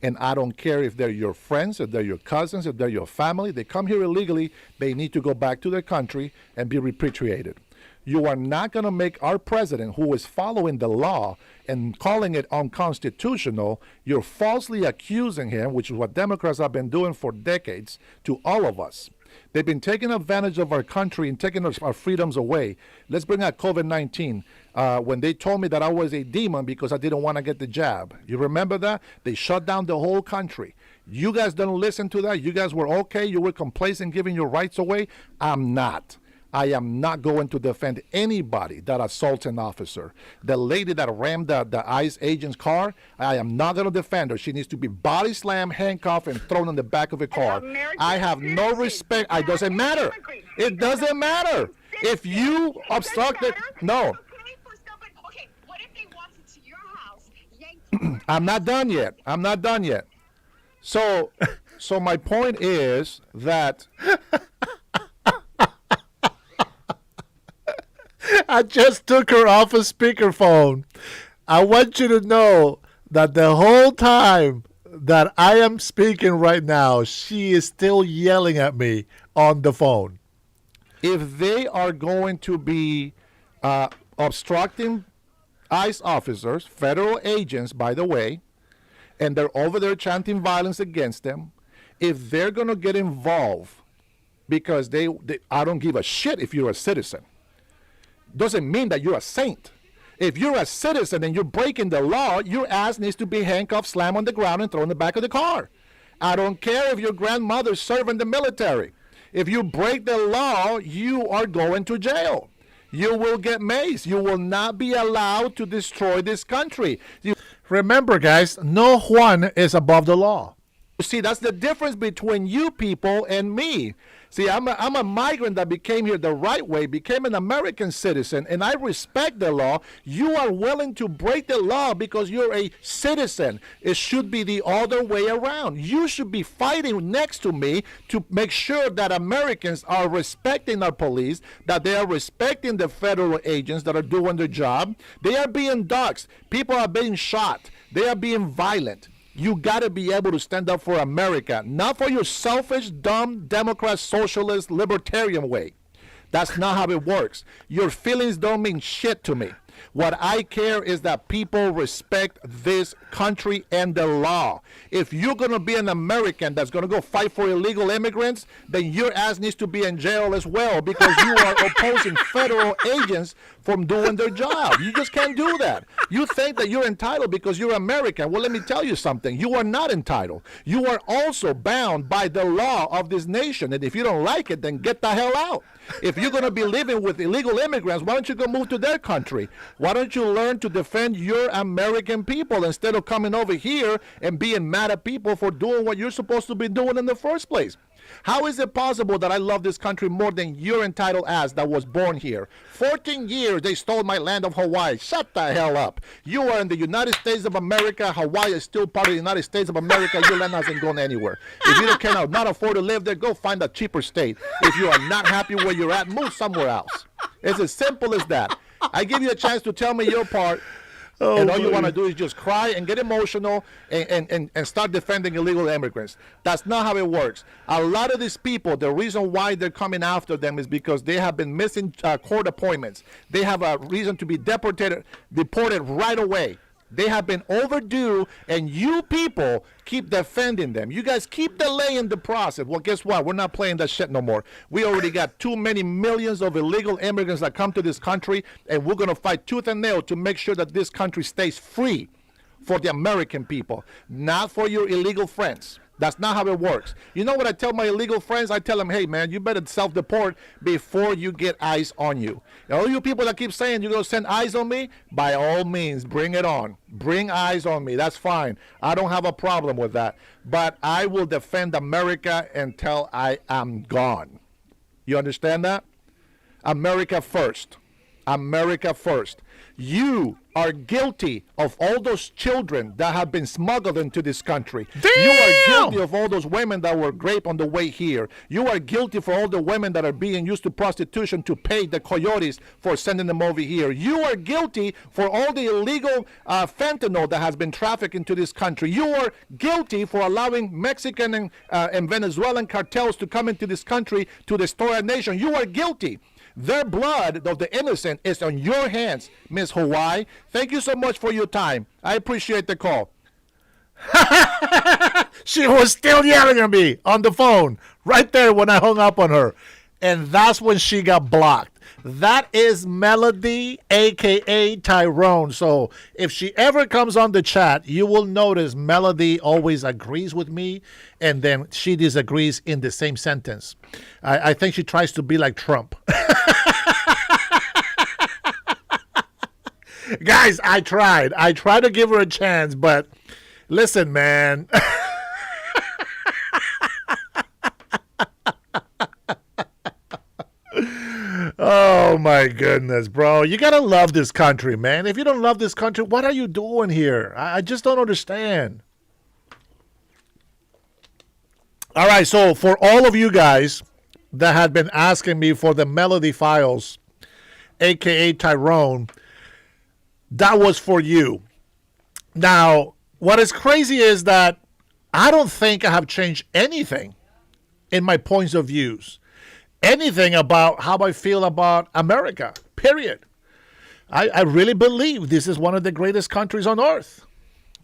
[SPEAKER 1] And I don't care if they're your friends, if they're your cousins, if they're your family. They come here illegally, they need to go back to their country and be repatriated. You are not going to make our president, who is following the law and calling it unconstitutional, you're falsely accusing him, which is what Democrats have been doing for decades, to all of us. They've been taking advantage of our country and taking our freedoms away. Let's bring out COVID-19. When they told me that I was a demon because I didn't want to get the jab. You remember that? They shut down the whole country. You guys don't listen to that. You guys were okay. You were complacent giving your rights away. I'm not. I am not going to defend anybody that assaults an officer. The lady that rammed the ICE agent's car, I am not going to defend her. She needs to be body slammed, handcuffed, and thrown in the back of a car. I have no respect. It doesn't matter. It doesn't matter. If you obstructed, no. I'm not done yet. I'm not done yet. So my point is that I just took her off a speakerphone. I want you to know that the whole time that I am speaking right now, she is still yelling at me on the phone. If they are going to be obstructing ICE officers, federal agents, by the way, and they're over there chanting violence against them, if they're going to get involved because I don't give a shit if you're a citizen. Doesn't mean that you're a saint. If you're a citizen and you're breaking the law, your ass needs to be handcuffed, slammed on the ground, and thrown in the back of the car. I don't care if your grandmother served in the military. If you break the law, you are going to jail. You will get maced. You will not be allowed to destroy this country. Remember, guys, no Juan is above the law. See, that's the difference between you people and me. See, I'm a migrant that became here the right way, became an American citizen, and I respect the law. You are willing to break the law because you're a citizen. It should be the other way around. You should be fighting next to me to make sure that Americans are respecting our police, that they are respecting the federal agents that are doing their job. They are being doxxed. People are being shot. They are being violent. You got to be able to stand up for America, not for your selfish, dumb, Democrat, socialist, libertarian way. That's not how it works. Your feelings don't mean shit to me. What I care is that people respect this country and the law. If you're going to be an American that's going to go fight for illegal immigrants, then your ass needs to be in jail as well because you are opposing federal agents from doing their job. You just can't do that. You think that you're entitled because you're American. Well, let me tell you something. You are not entitled. You are also bound by the law of this nation. And if you don't like it, then get the hell out. If you're going to be living with illegal immigrants, why don't you go move to their country? Why don't you learn to defend your American people instead of coming over here and being mad at people for doing what you're supposed to be doing in the first place? How is it possible that I love this country more than your entitled ass that was born here? 14 years they stole my land of Hawaii. Shut the hell up. You are in the United States of America. Hawaii is still part of the United States of America. Your land hasn't gone anywhere. If you cannot afford to live there, go find a cheaper state. If you are not happy where you're at, move somewhere else. It's as simple as that. I give you a chance to tell me your part. And all you want to do is just cry and get emotional and start defending illegal immigrants. That's not how it works. A lot of these people, the reason why they're coming after them is because they have been missing court appointments. They have a reason to be deported right away. They have been overdue, and you people keep defending them. You guys keep delaying the process. Well, guess what? We're not playing that shit no more. We already got too many millions of illegal immigrants that come to this country, and we're going to fight tooth and nail to make sure that this country stays free for the American people, not for your illegal friends. That's not how it works. You know what I tell my illegal friends? I tell them, hey, man, you better self-deport before you get eyes on you. Now, all you people that keep saying you're going to send eyes on me, by all means, bring it on. Bring eyes on me. That's fine. I don't have a problem with that. But I will defend America until I am gone. You understand that? America first. America first. You are guilty of all those children that have been smuggled into this country. Damn! You are guilty of all those women that were raped on the way here. You are guilty for all the women that are being used to prostitution to pay the coyotes for sending them over here. You are guilty for all the illegal fentanyl that has been trafficked into this country. You are guilty for allowing Mexican and Venezuelan cartels to come into this country to destroy our nation. You are guilty. Their blood of the innocent is on your hands, Miss Hawaii. Thank you so much for your time. I appreciate the call. She was still yelling at me on the phone right there when I hung up on her. And that's when she got blocked. That is Melody, a.k.a. Tyrone. So if she ever comes on the chat, you will notice Melody always agrees with me, and then she disagrees in the same sentence. I think she tries to be like Trump. Guys, I tried. I tried to give her a chance, but listen, man. Oh, my goodness, bro. You got to love this country, man. If you don't love this country, what are you doing here? I just don't understand. All right, so for all of you guys that had been asking me for the Melody files, a.k.a. Tyrone, that was for you. Now, what is crazy is that I don't think I have changed anything in my points of views. Anything about how I feel about America, period. I really believe this is one of the greatest countries on earth.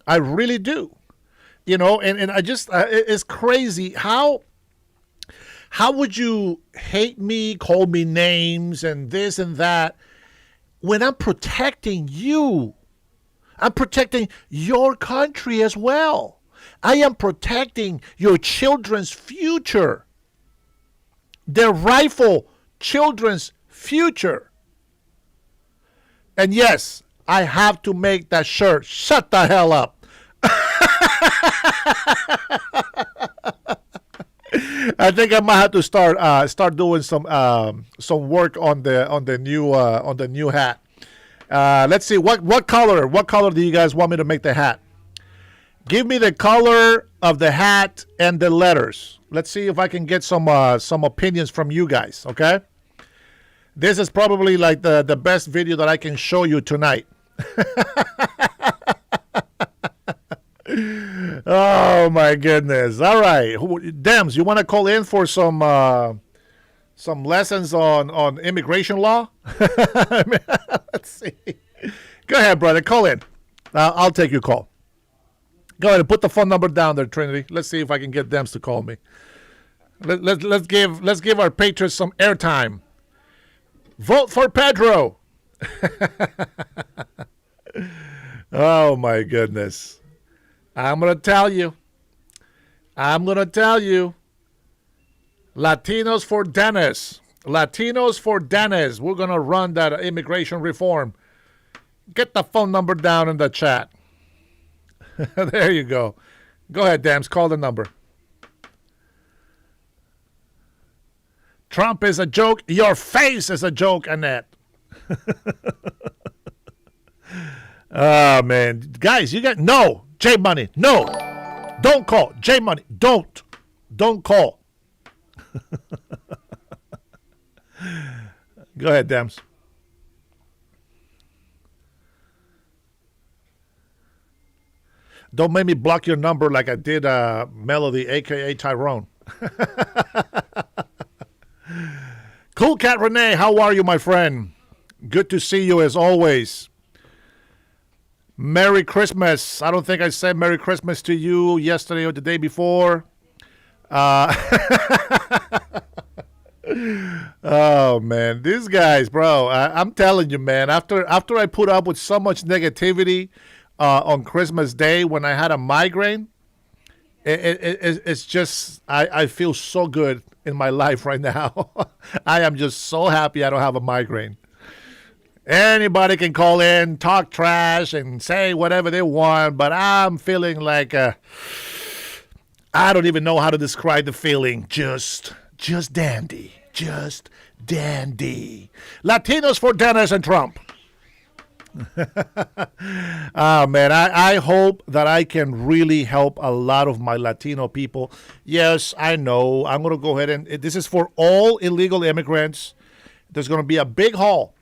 [SPEAKER 1] I really do. You know, and I just, it's crazy. How would you hate me, call me names and this and that when I'm protecting you? I'm protecting your country as well. I am protecting your children's future. Their rightful children's future. And yes, I have to make that shirt. Shut the hell up. I think I might have to start doing some work on the new hat. Let's see what color do you guys want me to make the hat? Give me the color of the hat and the letters. Let's see if I can get some opinions from you guys. Okay, this is probably like the best video that I can show you tonight. Oh my goodness! All right, Dems, you want to call in for some lessons on immigration law? Let's see. Go ahead, brother. Call in. I'll take your call. Go ahead and put the phone number down there, Trinity. Let's see if I can get Dems to call me. Let's give our patrons some airtime. Vote for Pedro. Oh my goodness. I'm going to tell you. Latinos for Dennis. Latinos for Dennis. We're going to run that immigration reform. Get the phone number down in the chat. There you go. Go ahead, Dams. Call the number. Trump is a joke. Your face is a joke, Annette. Oh, man. Guys, you got... No. J Money. No. Don't call. J Money. Don't call. Go ahead, Dams. Don't make me block your number like I did Melody, a.k.a. Tyrone. Cool Cat Renee, how are you, my friend? Good to see you as always. Merry Christmas. I don't think I said Merry Christmas to you yesterday or the day before. Oh, man. These guys, bro, I'm telling you, man, after I put up with so much negativity on Christmas Day when I had a migraine, it's just, I feel so good in my life right now. I am just so happy I don't have a migraine. Anybody can call in, talk trash, and say whatever they want, but I'm feeling like I don't even know how to describe the feeling. Just dandy. Just dandy. Latinos for Dennis and Trump. Oh, man, I hope that I can really help a lot of my Latino people. Yes, I know. I'm going to go ahead and this is for all illegal immigrants. There's going to be a big haul.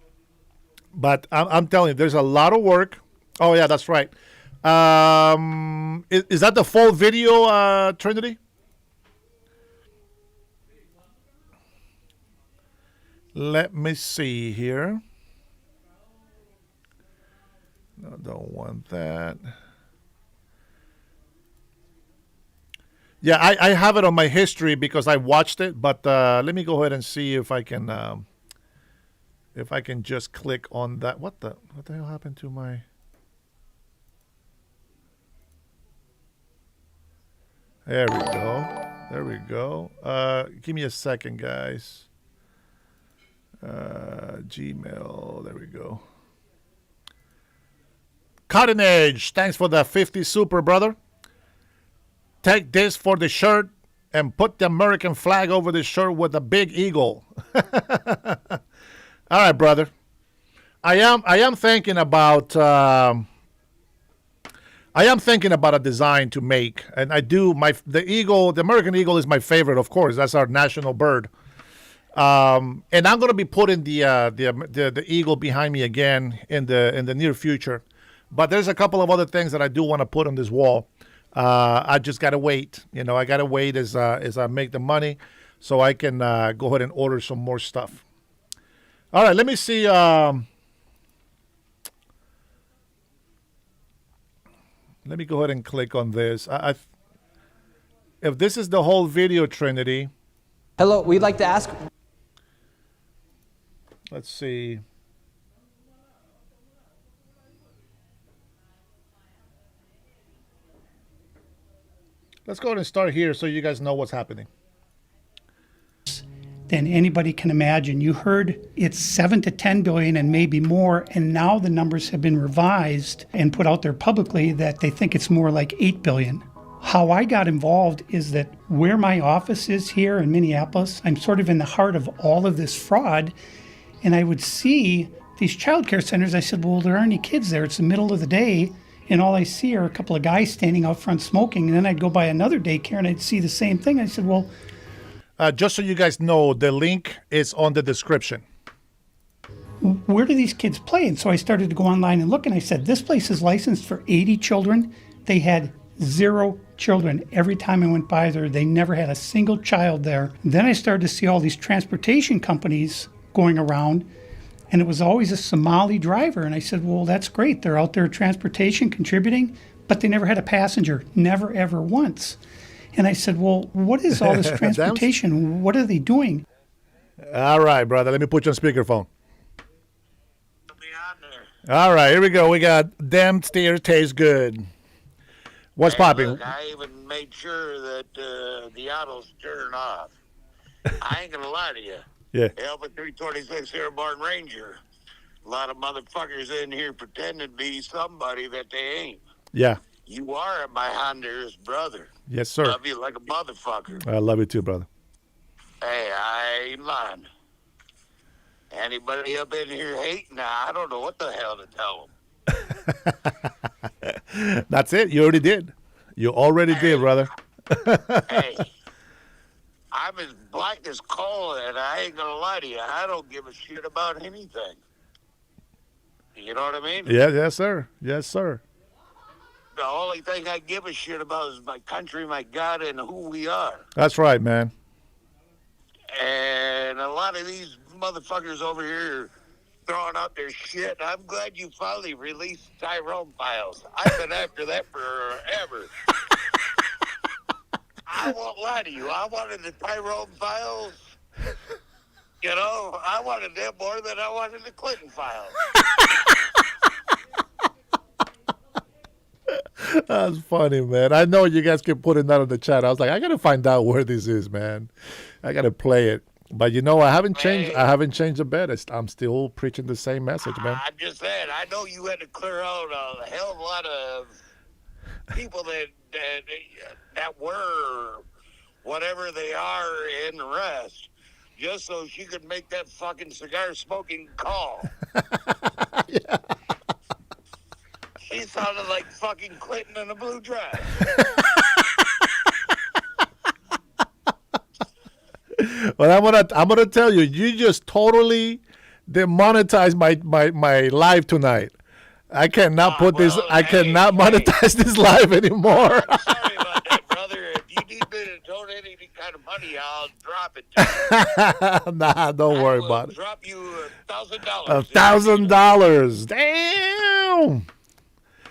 [SPEAKER 1] But I'm telling you, there's a lot of work. Oh, yeah, that's right. Is that the full video, Trinity? Let me see here. No, don't want that. Yeah, I have it on my history because I watched it. But let me go ahead and see if I can... If I can just click on that. What the hell happened to my... There we go. There we go. Give me a second, guys. Gmail. There we go. Cutting Edge. Thanks for the 50 super, brother. Take this for the shirt and put the American flag over the shirt with a big eagle. All right, brother. I am thinking about a design to make, and I do the American eagle is my favorite, of course. That's our national bird. And I'm going to be putting the eagle behind me again in the near future. But there's a couple of other things that I do want to put on this wall. I just gotta wait. I gotta wait as I make the money, so I can go ahead and order some more stuff. All right, let me see. Let me go ahead and click on this. If this is the whole video, Trinity.
[SPEAKER 19] Hello, we'd like to ask.
[SPEAKER 1] Let's see. Let's go ahead and start here so you guys know what's happening.
[SPEAKER 20] Than anybody can imagine. You heard it's 7 to 10 billion and maybe more, and now the numbers have been revised and put out there publicly that they think it's more like 8 billion. how I got involved is that where my office is here in Minneapolis, I'm sort of in the heart of all of this fraud. And I would see these child care centers. I said, well, there aren't any kids there. It's the middle of the day. And all I see are a couple of guys standing out front smoking. And then I'd go by another daycare and I'd see the same thing. I said, well,
[SPEAKER 1] just so you guys know, the link is on the description.
[SPEAKER 20] Where do these kids play? And so I started to go online and look, and I said, this place is licensed for 80 children. They had 0 children. Every time I went by there, they never had a single child there. Then I started to see all these transportation companies going around, and it was always a Somali driver. And I said, well, that's great. They're out there transportation, contributing, but they never had a passenger, never, ever once. And I said, well, what is all this transportation? What are they doing?
[SPEAKER 1] All right, brother. Let me put you on speakerphone. All right, here we go. We got Them Steer Tastes Good. What's popping?
[SPEAKER 21] Look, I even made sure that the auto's turned off. I ain't going to lie to you.
[SPEAKER 1] Yeah.
[SPEAKER 21] Alpha 326 here, Barton Ranger. A lot of motherfuckers in here pretending to be somebody that they ain't.
[SPEAKER 1] Yeah.
[SPEAKER 21] You are my Honduras brother.
[SPEAKER 1] Yes, sir.
[SPEAKER 21] Love you like a motherfucker.
[SPEAKER 1] I love you too, brother.
[SPEAKER 21] Hey, I ain't lying. Anybody up in here hating? I don't know what the hell to tell them.
[SPEAKER 1] That's it. You already did. You already did, brother.
[SPEAKER 21] Hey, I'm as black as coal, and I ain't gonna lie to you. I don't give a shit about anything. You know what I mean?
[SPEAKER 1] Yeah, yes, sir. Yes, sir.
[SPEAKER 21] The only thing I give a shit about is my country, my God, and who we are.
[SPEAKER 1] That's right, man.
[SPEAKER 21] And a lot of these motherfuckers over here throwing out their shit. I'm glad you finally released Tyrone files. I've been after that forever. I won't lie to you. I wanted the Tyrone files. You know, I wanted them more than I wanted the Clinton files.
[SPEAKER 1] That's funny, man. I know you guys keep putting that on the chat. I was like, I gotta find out where this is, man. I gotta play it. But you know, I haven't changed. I haven't changed a bit. I'm still preaching the same message, man.
[SPEAKER 21] I'm just saying. I know you had to clear out a hell of a lot of people that were whatever they are in the rest, just so she could make that fucking cigar smoking call.
[SPEAKER 1] Yeah.
[SPEAKER 21] She sounded like fucking Clinton in a blue dress.
[SPEAKER 1] Well, I'm gonna tell you, you just totally demonetized my live tonight. I cannot put this. I cannot monetize this live anymore.
[SPEAKER 21] I'm sorry about that, brother. If you need me to donate any kind of money, I'll drop it to you.
[SPEAKER 1] Nah, don't worry about it.
[SPEAKER 21] Drop you $1,000.
[SPEAKER 1] $1,000. Damn.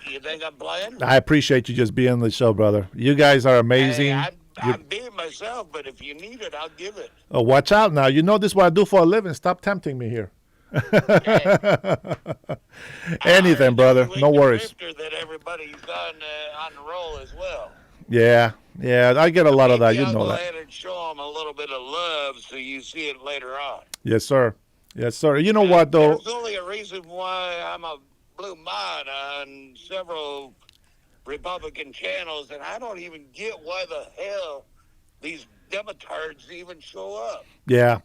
[SPEAKER 21] You think I'm playing?
[SPEAKER 1] I appreciate you just being on the show, brother. You guys are amazing.
[SPEAKER 21] Hey, I'm being myself, but if you need it, I'll give it.
[SPEAKER 1] Oh, watch out now. You know this is what I do for a living. Stop tempting me here. Anything, brother. No worries.
[SPEAKER 21] That everybody's on the roll as well.
[SPEAKER 1] Yeah, I get a lot of that. You know
[SPEAKER 21] Go
[SPEAKER 1] that.
[SPEAKER 21] ahead and show them a little bit of love so you see it later on.
[SPEAKER 1] Yes, sir. Yes, sir. You know what, though?
[SPEAKER 21] There's only a reason why I'm a blue mod on several Republican channels, and I don't even get why the hell these demotards even show up.
[SPEAKER 1] Yeah.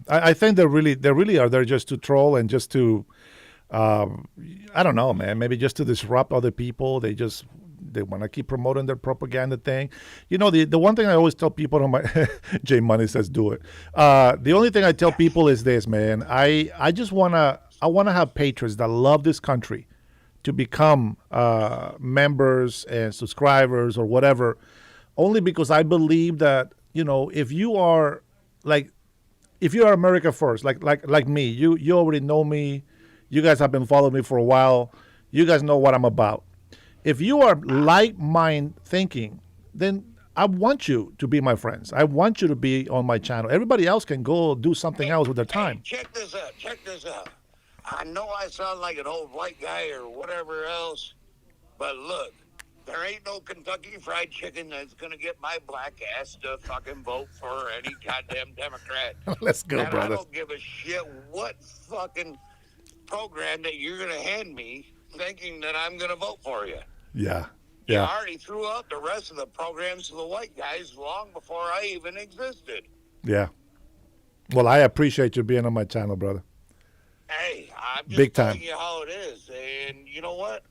[SPEAKER 1] I think they really are there just to troll and just to, I don't know, man. Maybe just to disrupt other people. They want to keep promoting their propaganda thing. You know, the one thing I always tell people on my J Money says do it. The only thing I tell people is this, man. I just wanna have patrons that love this country to become members and subscribers or whatever, only because I believe that, you know, if you are America first, like me, you already know me. You guys have been following me for a while. You guys know what I'm about. If you are like-mind thinking, then I want you to be my friends. I want you to be on my channel. Everybody else can go do something else with their time.
[SPEAKER 21] Check this out. I know I sound like an old white guy or whatever else, but look, there ain't no Kentucky Fried Chicken that's going to get my black ass to fucking vote for any goddamn Democrat.
[SPEAKER 1] Let's go,
[SPEAKER 21] and
[SPEAKER 1] brother.
[SPEAKER 21] I don't give a shit what fucking program that you're going to hand me thinking that I'm going to vote for you.
[SPEAKER 1] Yeah. Yeah.
[SPEAKER 21] You already threw out the rest of the programs to the white guys long before I even existed.
[SPEAKER 1] Yeah. Well, I appreciate you being on my channel, brother.
[SPEAKER 21] Hey, I'm just
[SPEAKER 1] Big
[SPEAKER 21] telling
[SPEAKER 1] time.
[SPEAKER 21] you how it is. And you know what?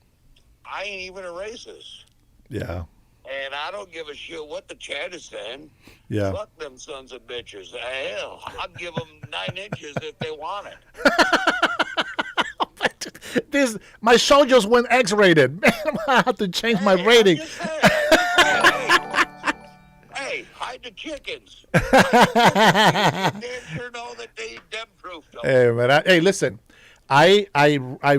[SPEAKER 21] I ain't even a racist.
[SPEAKER 1] Yeah.
[SPEAKER 21] And I don't give a shit what the chat is saying.
[SPEAKER 1] Yeah.
[SPEAKER 21] Fuck them sons of bitches. Hell, I'll give them 9 inches if they want it.
[SPEAKER 1] My show just went X-rated. Man, I have to change my rating.
[SPEAKER 21] Hey, hide the chickens. Damn sure know that they dem-proofed them.
[SPEAKER 1] Hey, man. Hey, listen. I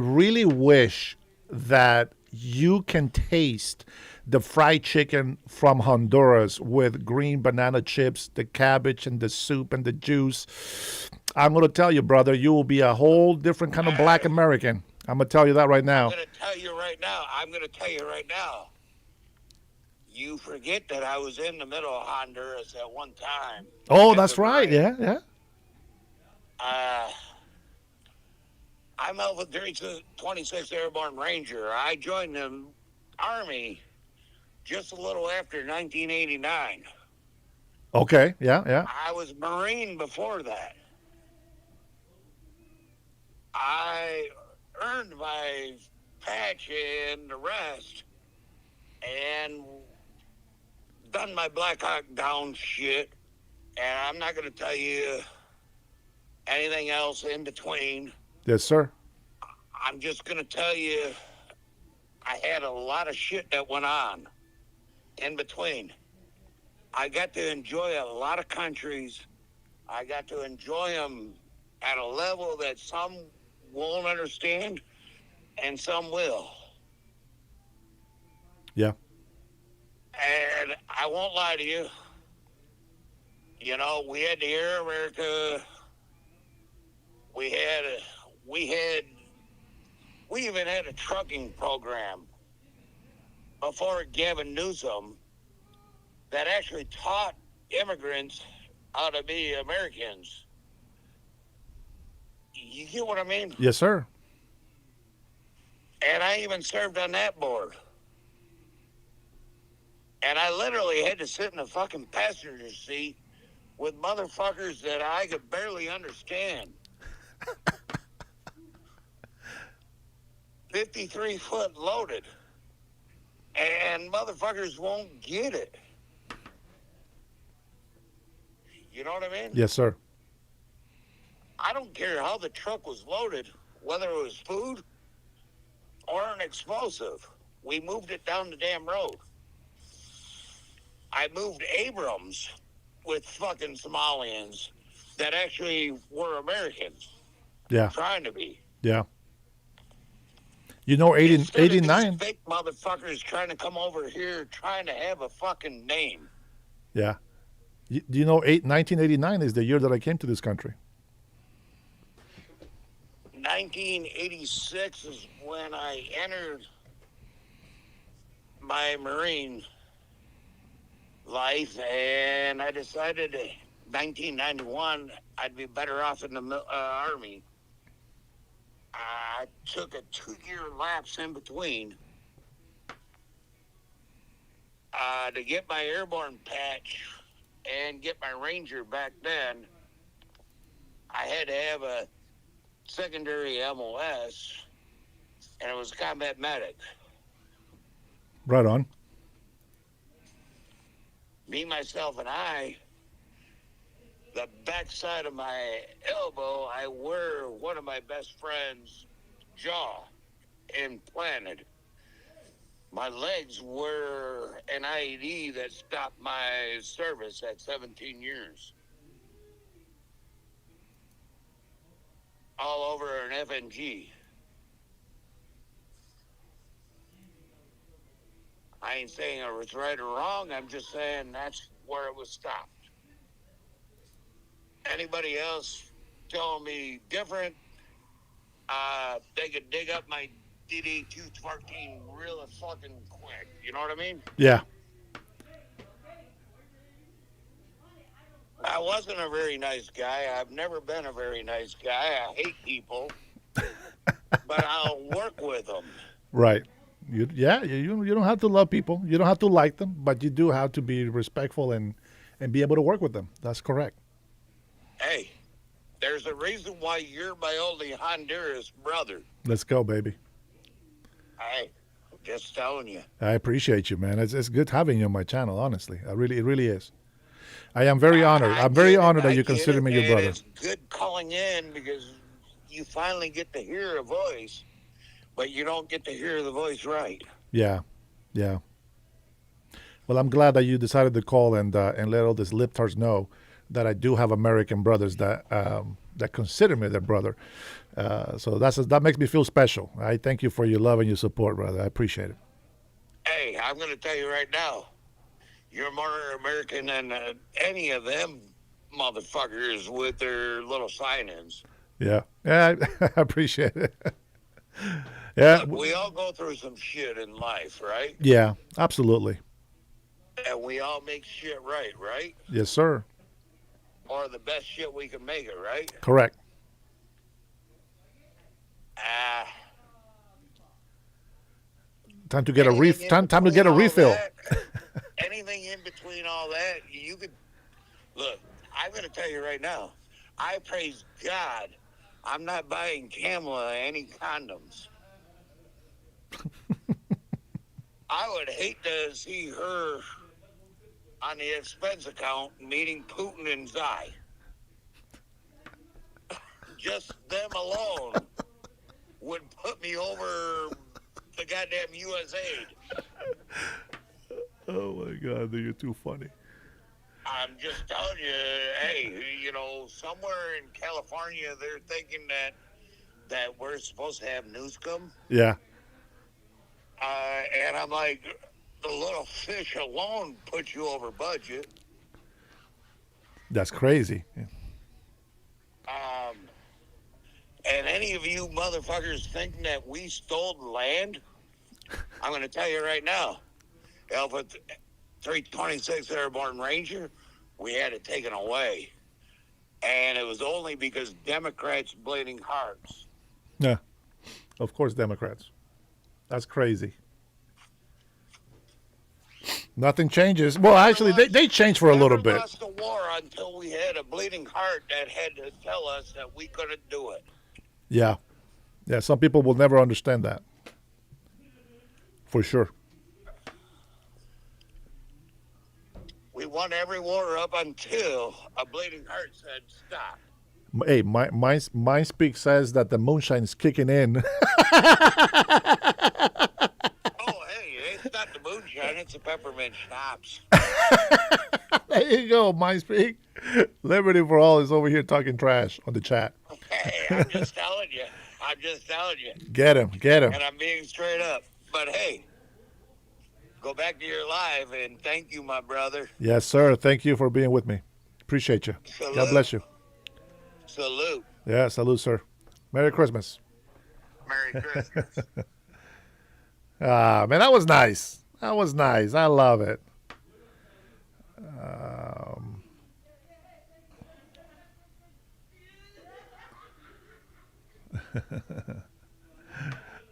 [SPEAKER 1] really wish that you can taste the fried chicken from Honduras with green banana chips, the cabbage and the soup and the juice. I'm going to tell you, brother, you will be a whole different kind of black American. I'm going to tell you that right now.
[SPEAKER 21] I'm going to tell you right now. You forget that I was in the middle of Honduras at one time.
[SPEAKER 1] Oh, that's right. Yeah, yeah.
[SPEAKER 21] I'm Alpha 26th Airborne Ranger. I joined the Army just a little after 1989.
[SPEAKER 1] Okay, yeah, yeah.
[SPEAKER 21] I was Marine before that. I earned my patch and the rest and done my Black Hawk Down shit. And I'm not going to tell you anything else in between.
[SPEAKER 1] Yes, sir.
[SPEAKER 21] I'm just going to tell you I had a lot of shit that went on in between. I got to enjoy a lot of countries. I got to enjoy them at a level that some won't understand and some will.
[SPEAKER 1] Yeah.
[SPEAKER 21] And I won't lie to you. You know, we had the Air America. We even had a trucking program before Gavin Newsom that actually taught immigrants how to be Americans. You get what I mean?
[SPEAKER 1] Yes, sir.
[SPEAKER 21] And I even served on that board. And I literally had to sit in the fucking passenger seat with motherfuckers that I could barely understand. 53-foot loaded. And motherfuckers won't get it. You know what I mean?
[SPEAKER 1] Yes, sir.
[SPEAKER 21] I don't care how the truck was loaded, whether it was food or an explosive. We moved it down the damn road. I moved Abrams with fucking Somalians that actually were Americans.
[SPEAKER 1] Yeah.
[SPEAKER 21] Trying to be.
[SPEAKER 1] Yeah. You know, 89.
[SPEAKER 21] These fake motherfuckers trying to come over here trying to have a fucking name.
[SPEAKER 1] Yeah. Do you know 1989 is the year that I came to this country?
[SPEAKER 21] 1986 is when I entered my Marine life, and I decided 1991 I'd be better off in the Army. I took a 2-year lapse in between to get my airborne patch and get my Ranger back then. I had to have a secondary MOS, and it was combat medic.
[SPEAKER 1] Right on.
[SPEAKER 21] Me, myself, and I, the backside of my elbow, I wear one of my best friend's jaw implanted. My legs were an IED that stopped my service at 17 years. All over an FNG. I ain't saying it was right or wrong. I'm just saying that's where it was stopped. Anybody else telling me different, they could dig up my DD-214 real fucking quick. You know what I mean?
[SPEAKER 1] Yeah.
[SPEAKER 21] I wasn't a very nice guy. I've never been a very nice guy. I hate people, but I'll work with them.
[SPEAKER 1] Right. You don't have to love people. You don't have to like them, but you do have to be respectful and be able to work with them. That's correct.
[SPEAKER 21] Hey, there's a reason why you're my only Honduras brother.
[SPEAKER 1] Let's go, baby.
[SPEAKER 21] Hey, just telling you.
[SPEAKER 1] I appreciate you, man. It's good having you on my channel, honestly. It really is. I am very honored. I'm very honored that you consider me your brother.
[SPEAKER 21] It's good calling in because you finally get to hear a voice, but you don't get to hear the voice right.
[SPEAKER 1] Yeah. Well, I'm glad that you decided to call and let all these liptards know that I do have American brothers that consider me their brother. So that makes me feel special. I thank you for your love and your support, brother. I appreciate it.
[SPEAKER 21] Hey, I'm going to tell you right now, you're more American than any of them motherfuckers with their little sign-ins.
[SPEAKER 1] Yeah, I appreciate it. Yeah.
[SPEAKER 21] Look, we all go through some shit in life, right?
[SPEAKER 1] Yeah, absolutely.
[SPEAKER 21] And we all make shit right?
[SPEAKER 1] Yes, sir.
[SPEAKER 21] Or the best shit we can make it, right?
[SPEAKER 1] Correct. Time to get a time to get a refill.
[SPEAKER 21] Anything in between all that, you could look. I'm going to tell you right now. I praise God. I'm not buying Kamala any condoms. I would hate to see her on the expense account meeting Putin and Xi. Just them alone would put me over the goddamn USAID.
[SPEAKER 1] Oh my God, you're too funny.
[SPEAKER 21] I'm just telling you, hey, somewhere in California they're thinking that we're supposed to have Newscom.
[SPEAKER 1] Yeah.
[SPEAKER 21] And I'm like, the little fish alone puts you over budget.
[SPEAKER 1] That's crazy.
[SPEAKER 21] And any of you motherfuckers thinking that we stole land, I'm going to tell you right now, Alpha 326 Airborne Ranger, we had it taken away. And it was only because Democrats bleeding hearts.
[SPEAKER 1] Yeah, of course, Democrats. That's crazy. Nothing changes. Well, actually, they changed for a little bit.
[SPEAKER 21] We lost the war until we had a bleeding heart that had to tell us that we couldn't do it.
[SPEAKER 1] Yeah. Some people will never understand that. For sure.
[SPEAKER 21] We won every war up until a bleeding heart said stop.
[SPEAKER 1] Hey, my speak says that the moonshine is kicking in.
[SPEAKER 21] It's not the moonshine, it's the peppermint schnapps.
[SPEAKER 1] There you go, my speak. Liberty for All is over here talking trash on the chat.
[SPEAKER 21] Hey, I'm just telling you.
[SPEAKER 1] Get him.
[SPEAKER 21] And I'm being straight up. But hey, go back to your live and thank you, my brother.
[SPEAKER 1] Yes, sir. Thank you for being with me. Appreciate you.
[SPEAKER 21] Salute.
[SPEAKER 1] God bless you.
[SPEAKER 21] Salute.
[SPEAKER 1] Yeah, salute, sir. Merry Christmas.
[SPEAKER 21] Merry Christmas.
[SPEAKER 1] Man, that was nice. I love it.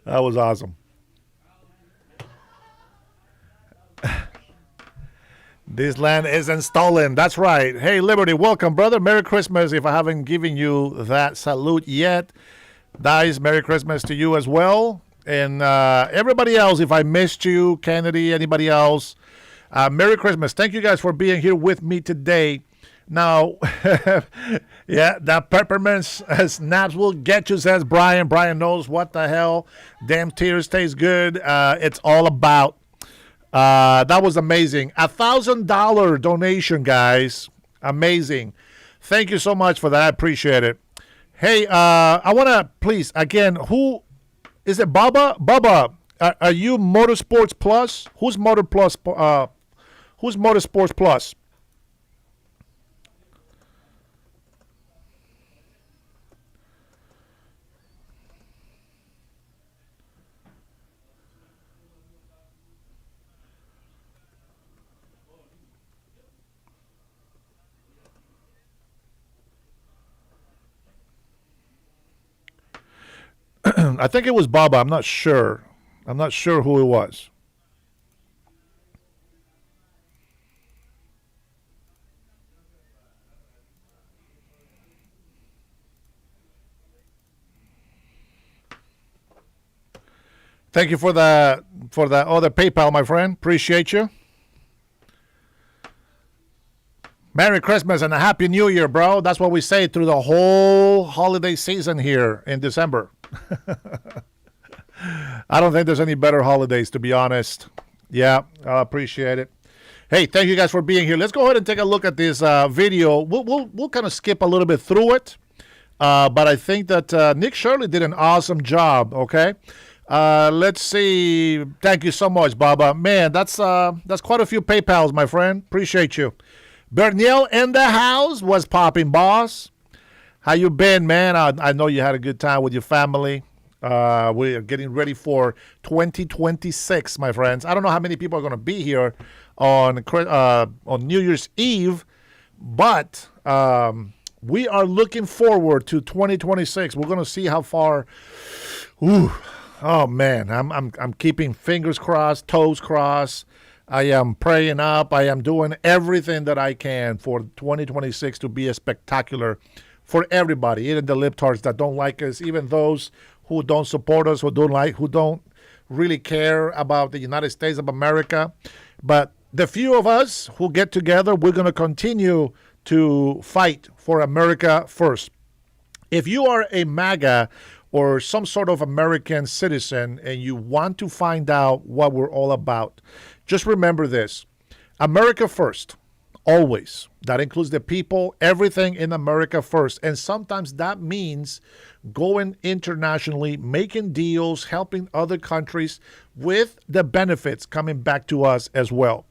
[SPEAKER 1] That was awesome. This land isn't stolen. That's right. Hey, Liberty, welcome, brother. Merry Christmas. If I haven't given you that salute yet, guys, Merry Christmas to you as well. And everybody else, if I missed you, Kennedy, anybody else, Merry Christmas. Thank you guys for being here with me today. Now, yeah, that peppermint snaps will get you, says Brian. Brian knows what the hell. Damn tears taste good. It's all about. That was amazing. $1,000 donation, guys. Amazing. Thank you so much for that. I appreciate it. Hey, I want to, please, again, who is it? Bubba? Bubba, are you Motorsports Plus? Who's Motorsports Plus? I think it was Baba. I'm not sure. I'm not sure who it was. Thank you for the other PayPal, my friend. Appreciate you. Merry Christmas and a Happy New Year, bro. That's what we say through the whole holiday season here in December. I don't think there's any better holidays, to be honest. Yeah, I appreciate it. Hey, thank you guys for being here. Let's go ahead and take a look at this video. We'll kind of skip a little bit through it, but I think that Nick Shirley did an awesome job. Okay, let's see. Thank you so much, Baba. Man, that's quite a few PayPals, my friend. Appreciate you. Berniel in the house. Was popping, boss? How you been, man? I know you had a good time with your family. We are getting ready for 2026, my friends. I don't know how many people are going to be here on New Year's Eve, but we are looking forward to 2026. We're going to see how far. Ooh, oh man, I'm keeping fingers crossed, toes crossed. I am praying up. I am doing everything that I can for 2026 to be a spectacular for everybody, even the libtards that don't like us, even those who don't support us, who don't really care about the United States of America. But the few of us who get together, we're going to continue to fight for America first. If you are a MAGA or some sort of American citizen and you want to find out what we're all about, just remember this: America first, always. That includes the people, everything in America first. And sometimes that means going internationally, making deals, helping other countries with the benefits coming back to us as well.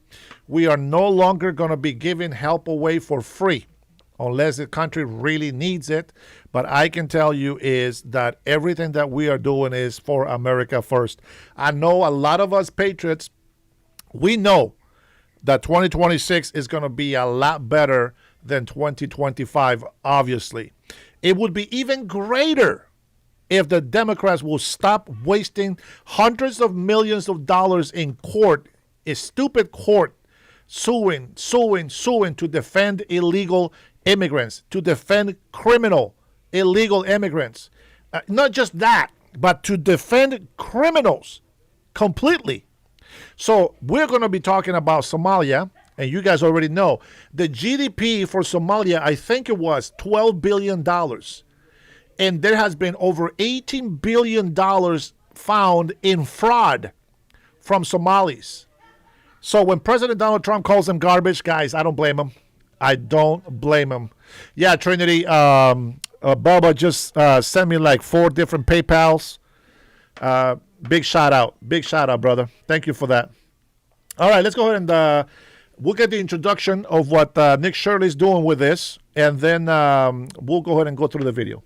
[SPEAKER 1] We are no longer going to be giving help away for free unless the country really needs it. But I can tell you is that everything that we are doing is for America first. I know a lot of us patriots, we know that 2026 is going to be a lot better than 2025, obviously. It would be even greater if the Democrats will stop wasting hundreds of millions of dollars in court, a stupid court, suing to defend illegal immigrants, to defend criminal illegal immigrants. Not just that, but to defend criminals completely. So we're going to be talking about Somalia, and you guys already know the GDP for Somalia, I think it was $12 billion. And there has been over $18 billion found in fraud from Somalis. So when President Donald Trump calls them garbage, guys, I don't blame him. I don't blame him. Yeah, Trinity, Bubba just sent me like 4 different PayPals. Big shout out, brother. Thank you for that. All right, let's go ahead and we'll get the introduction of what Nick Shirley's doing with this, and then we'll go ahead and go through the video.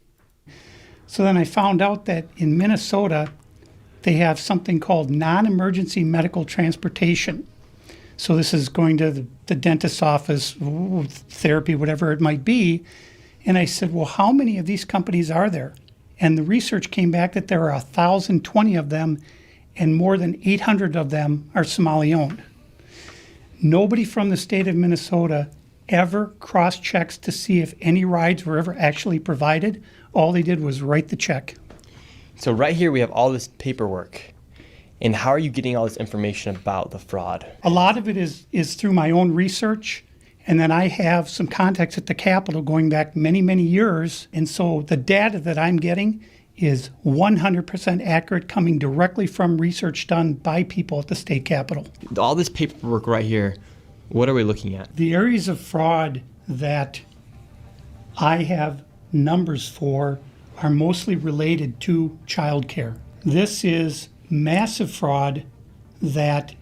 [SPEAKER 20] So then I found out that in Minnesota, they have something called non-emergency medical transportation. So this is going to the dentist's office, therapy, whatever it might be. And I said, well, how many of these companies are there? And the research came back that there are 1,020 of them, and more than 800 of them are Somali-owned. Nobody from the state of Minnesota ever cross-checks to see if any rides were ever actually provided. All they did was write the check.
[SPEAKER 3] So right here we have all this paperwork. And how are you getting all this information about the fraud?
[SPEAKER 20] A lot of it is through my own research. And then I have some contacts at the Capitol going back many, many years. And so the data that I'm getting is 100% accurate, coming directly from research done by people at the state Capitol.
[SPEAKER 3] All this paperwork right here, what are we looking at?
[SPEAKER 20] The areas of fraud that I have numbers for are mostly related to childcare. This is massive fraud that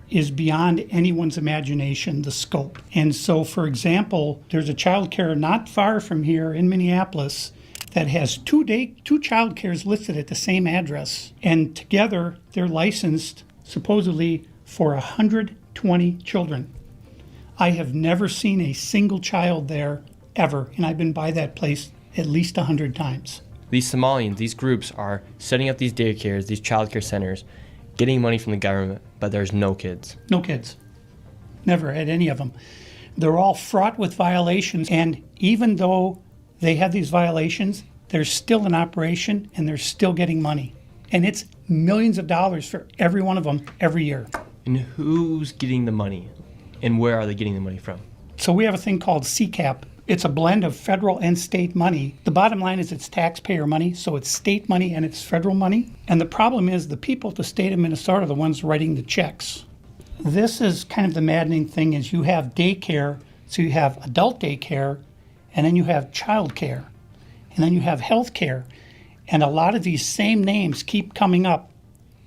[SPEAKER 20] is beyond anyone's imagination, the scope. And so, for example, there's a child care not far from here in Minneapolis that has two child cares listed at the same address. And together, they're licensed supposedly for 120 children. I have never seen a single child there ever, and I've been by that place at least 100 times.
[SPEAKER 3] These Somalians, these groups are setting up these daycares, these child care centers, getting money from the government, but there's no kids.
[SPEAKER 20] No kids. Never had any of them. They're all fraught with violations, and even though they have these violations, they're still in operation and they're still getting money. And it's millions of dollars for every one of them every year.
[SPEAKER 3] And who's getting the money? And where are they getting the money from?
[SPEAKER 20] So we have a thing called CCAP. It's a blend of federal and state money. The bottom line is it's taxpayer money, so it's state money and it's federal money. And the problem is the people at the state of Minnesota are the ones writing the checks. This is kind of the maddening thing is you have daycare, so you have adult daycare, and then you have child care, and then you have health care. And a lot of these same names keep coming up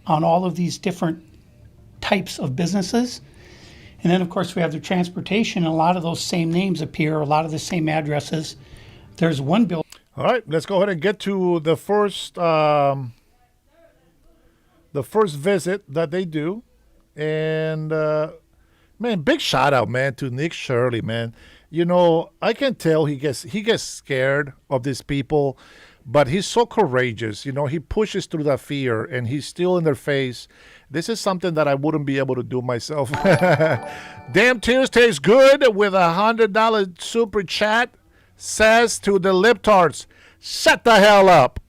[SPEAKER 20] on all of these different types of businesses. And then, of course, we have the transportation, and a lot of those same names appear, a lot of the same addresses. There's one building.
[SPEAKER 1] All right, let's go ahead and get to the first visit that they do. And, man, big shout out, man, to Nick Shirley, man. You know, I can tell he gets scared of these people, but he's so courageous. You know, he pushes through that fear, and he's still in their face. This is something that I wouldn't be able to do myself. Damn tears taste good with $100 super chat. Says to the lip-tarts, shut the hell up.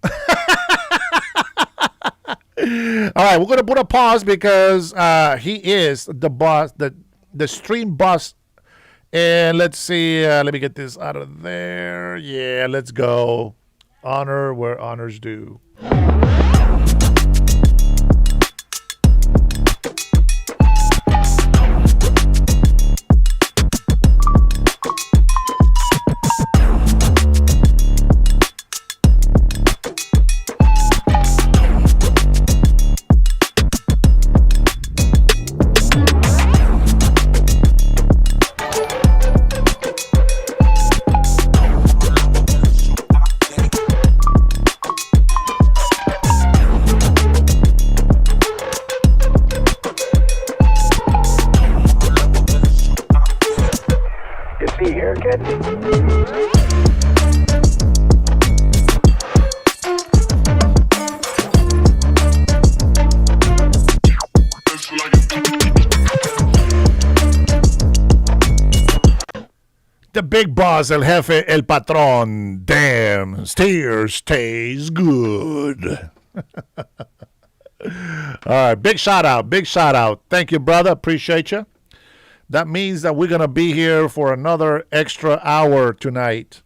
[SPEAKER 1] All right, we're going to put a pause because he is the boss, the stream boss. And let's see, let me get this out of there. Yeah, let's go. Honor where honor's due. The big boss, el jefe, el patrón. Damn, steers tastes good. All right, big shout out. Thank you, brother. Appreciate you. That means that we're going to be here for another extra hour tonight.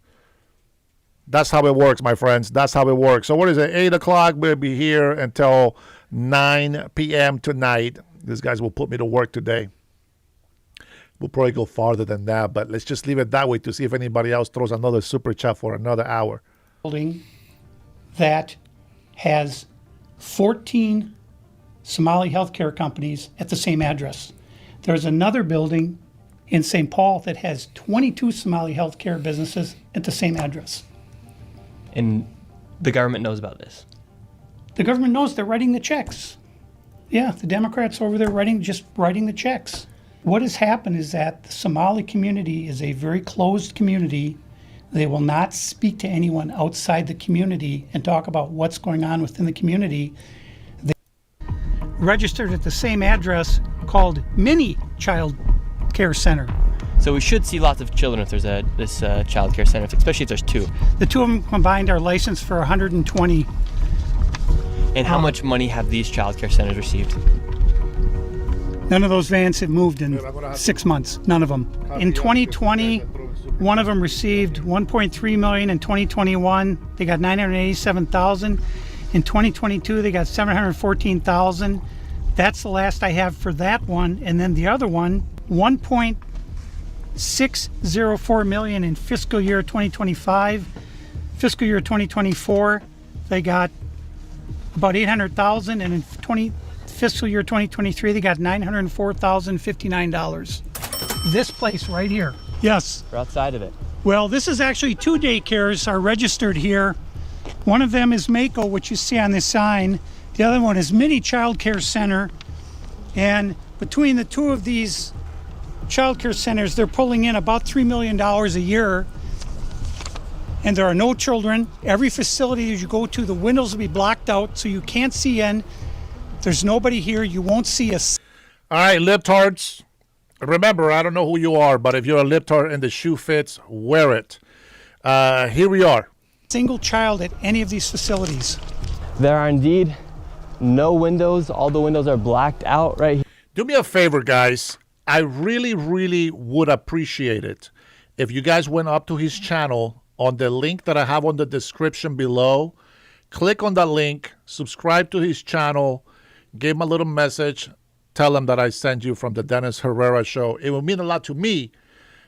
[SPEAKER 1] That's how it works, my friends. That's how it works. So what is it? 8 o'clock. We'll be here until 9 p.m. tonight. These guys will put me to work today. We'll probably go farther than that, but let's just leave it that way to see if anybody else throws another super chat for another hour.
[SPEAKER 20] Building that has 14 Somali healthcare companies at the same address. There's another building in St. Paul that has 22 Somali healthcare businesses at the same address.
[SPEAKER 3] And the government knows about this?
[SPEAKER 20] The government knows. They're writing the checks. Yeah, the Democrats over there just writing the checks. What has happened is that the Somali community is a very closed community. They will not speak to anyone outside the community and talk about what's going on within the community. They registered at the same address called Mini Child Care Center.
[SPEAKER 3] So we should see lots of children if there's this child care center, especially if there's two.
[SPEAKER 20] The two of them combined are licensed for 120.
[SPEAKER 3] And how much money have these child care centers received?
[SPEAKER 20] None of those vans have moved in 6 months. None of them. In 2020, one of them received $1.3 million. In 2021, they got $987,000. In 2022, they got $714,000. That's the last I have for that one. And then the other one, $1.604 million in fiscal year 2025. Fiscal year 2024, they got about $800,000, and in fiscal year 2023, they got $904,059. This place right here. Yes.
[SPEAKER 3] We're outside of it.
[SPEAKER 20] Well, this is actually two daycares are registered here. One of them is Mako, which you see on this sign. The other one is Mini Child Care Center. And between the two of these child care centers, they're pulling in about $3 million a year. And there are no children. Every facility as you go to, the windows will be blocked out so you can't see in. There's nobody here. You won't see us.
[SPEAKER 1] All right, libtards. Remember, I don't know who you are, but if you're a libtard and the shoe fits, wear it. Here we are.
[SPEAKER 20] Single child at any of these facilities.
[SPEAKER 3] There are indeed no windows. All the windows are blacked out right here.
[SPEAKER 1] Do me a favor, guys. I really, really would appreciate it if you guys went up to his channel on the link that I have on the description below. Click on that link, subscribe to his channel, give him a little message, tell him that I sent you from the Dennis Herrera Show. It will mean a lot to me,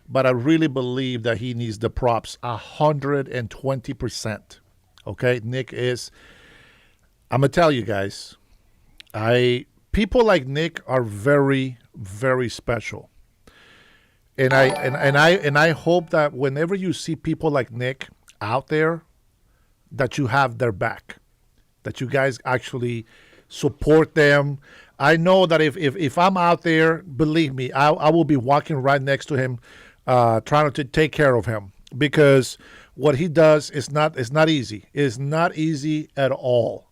[SPEAKER 1] but I really believe that he needs the props 120%. Okay, Nick is, I'm going to tell you guys, people like Nick are very, very special. And I hope that whenever you see people like Nick out there, that you have their back, that you guys actually support them. I know that if I'm out there, believe me, I will be walking right next to him, trying to take care of him, because what he does is not easy. It's not easy at all.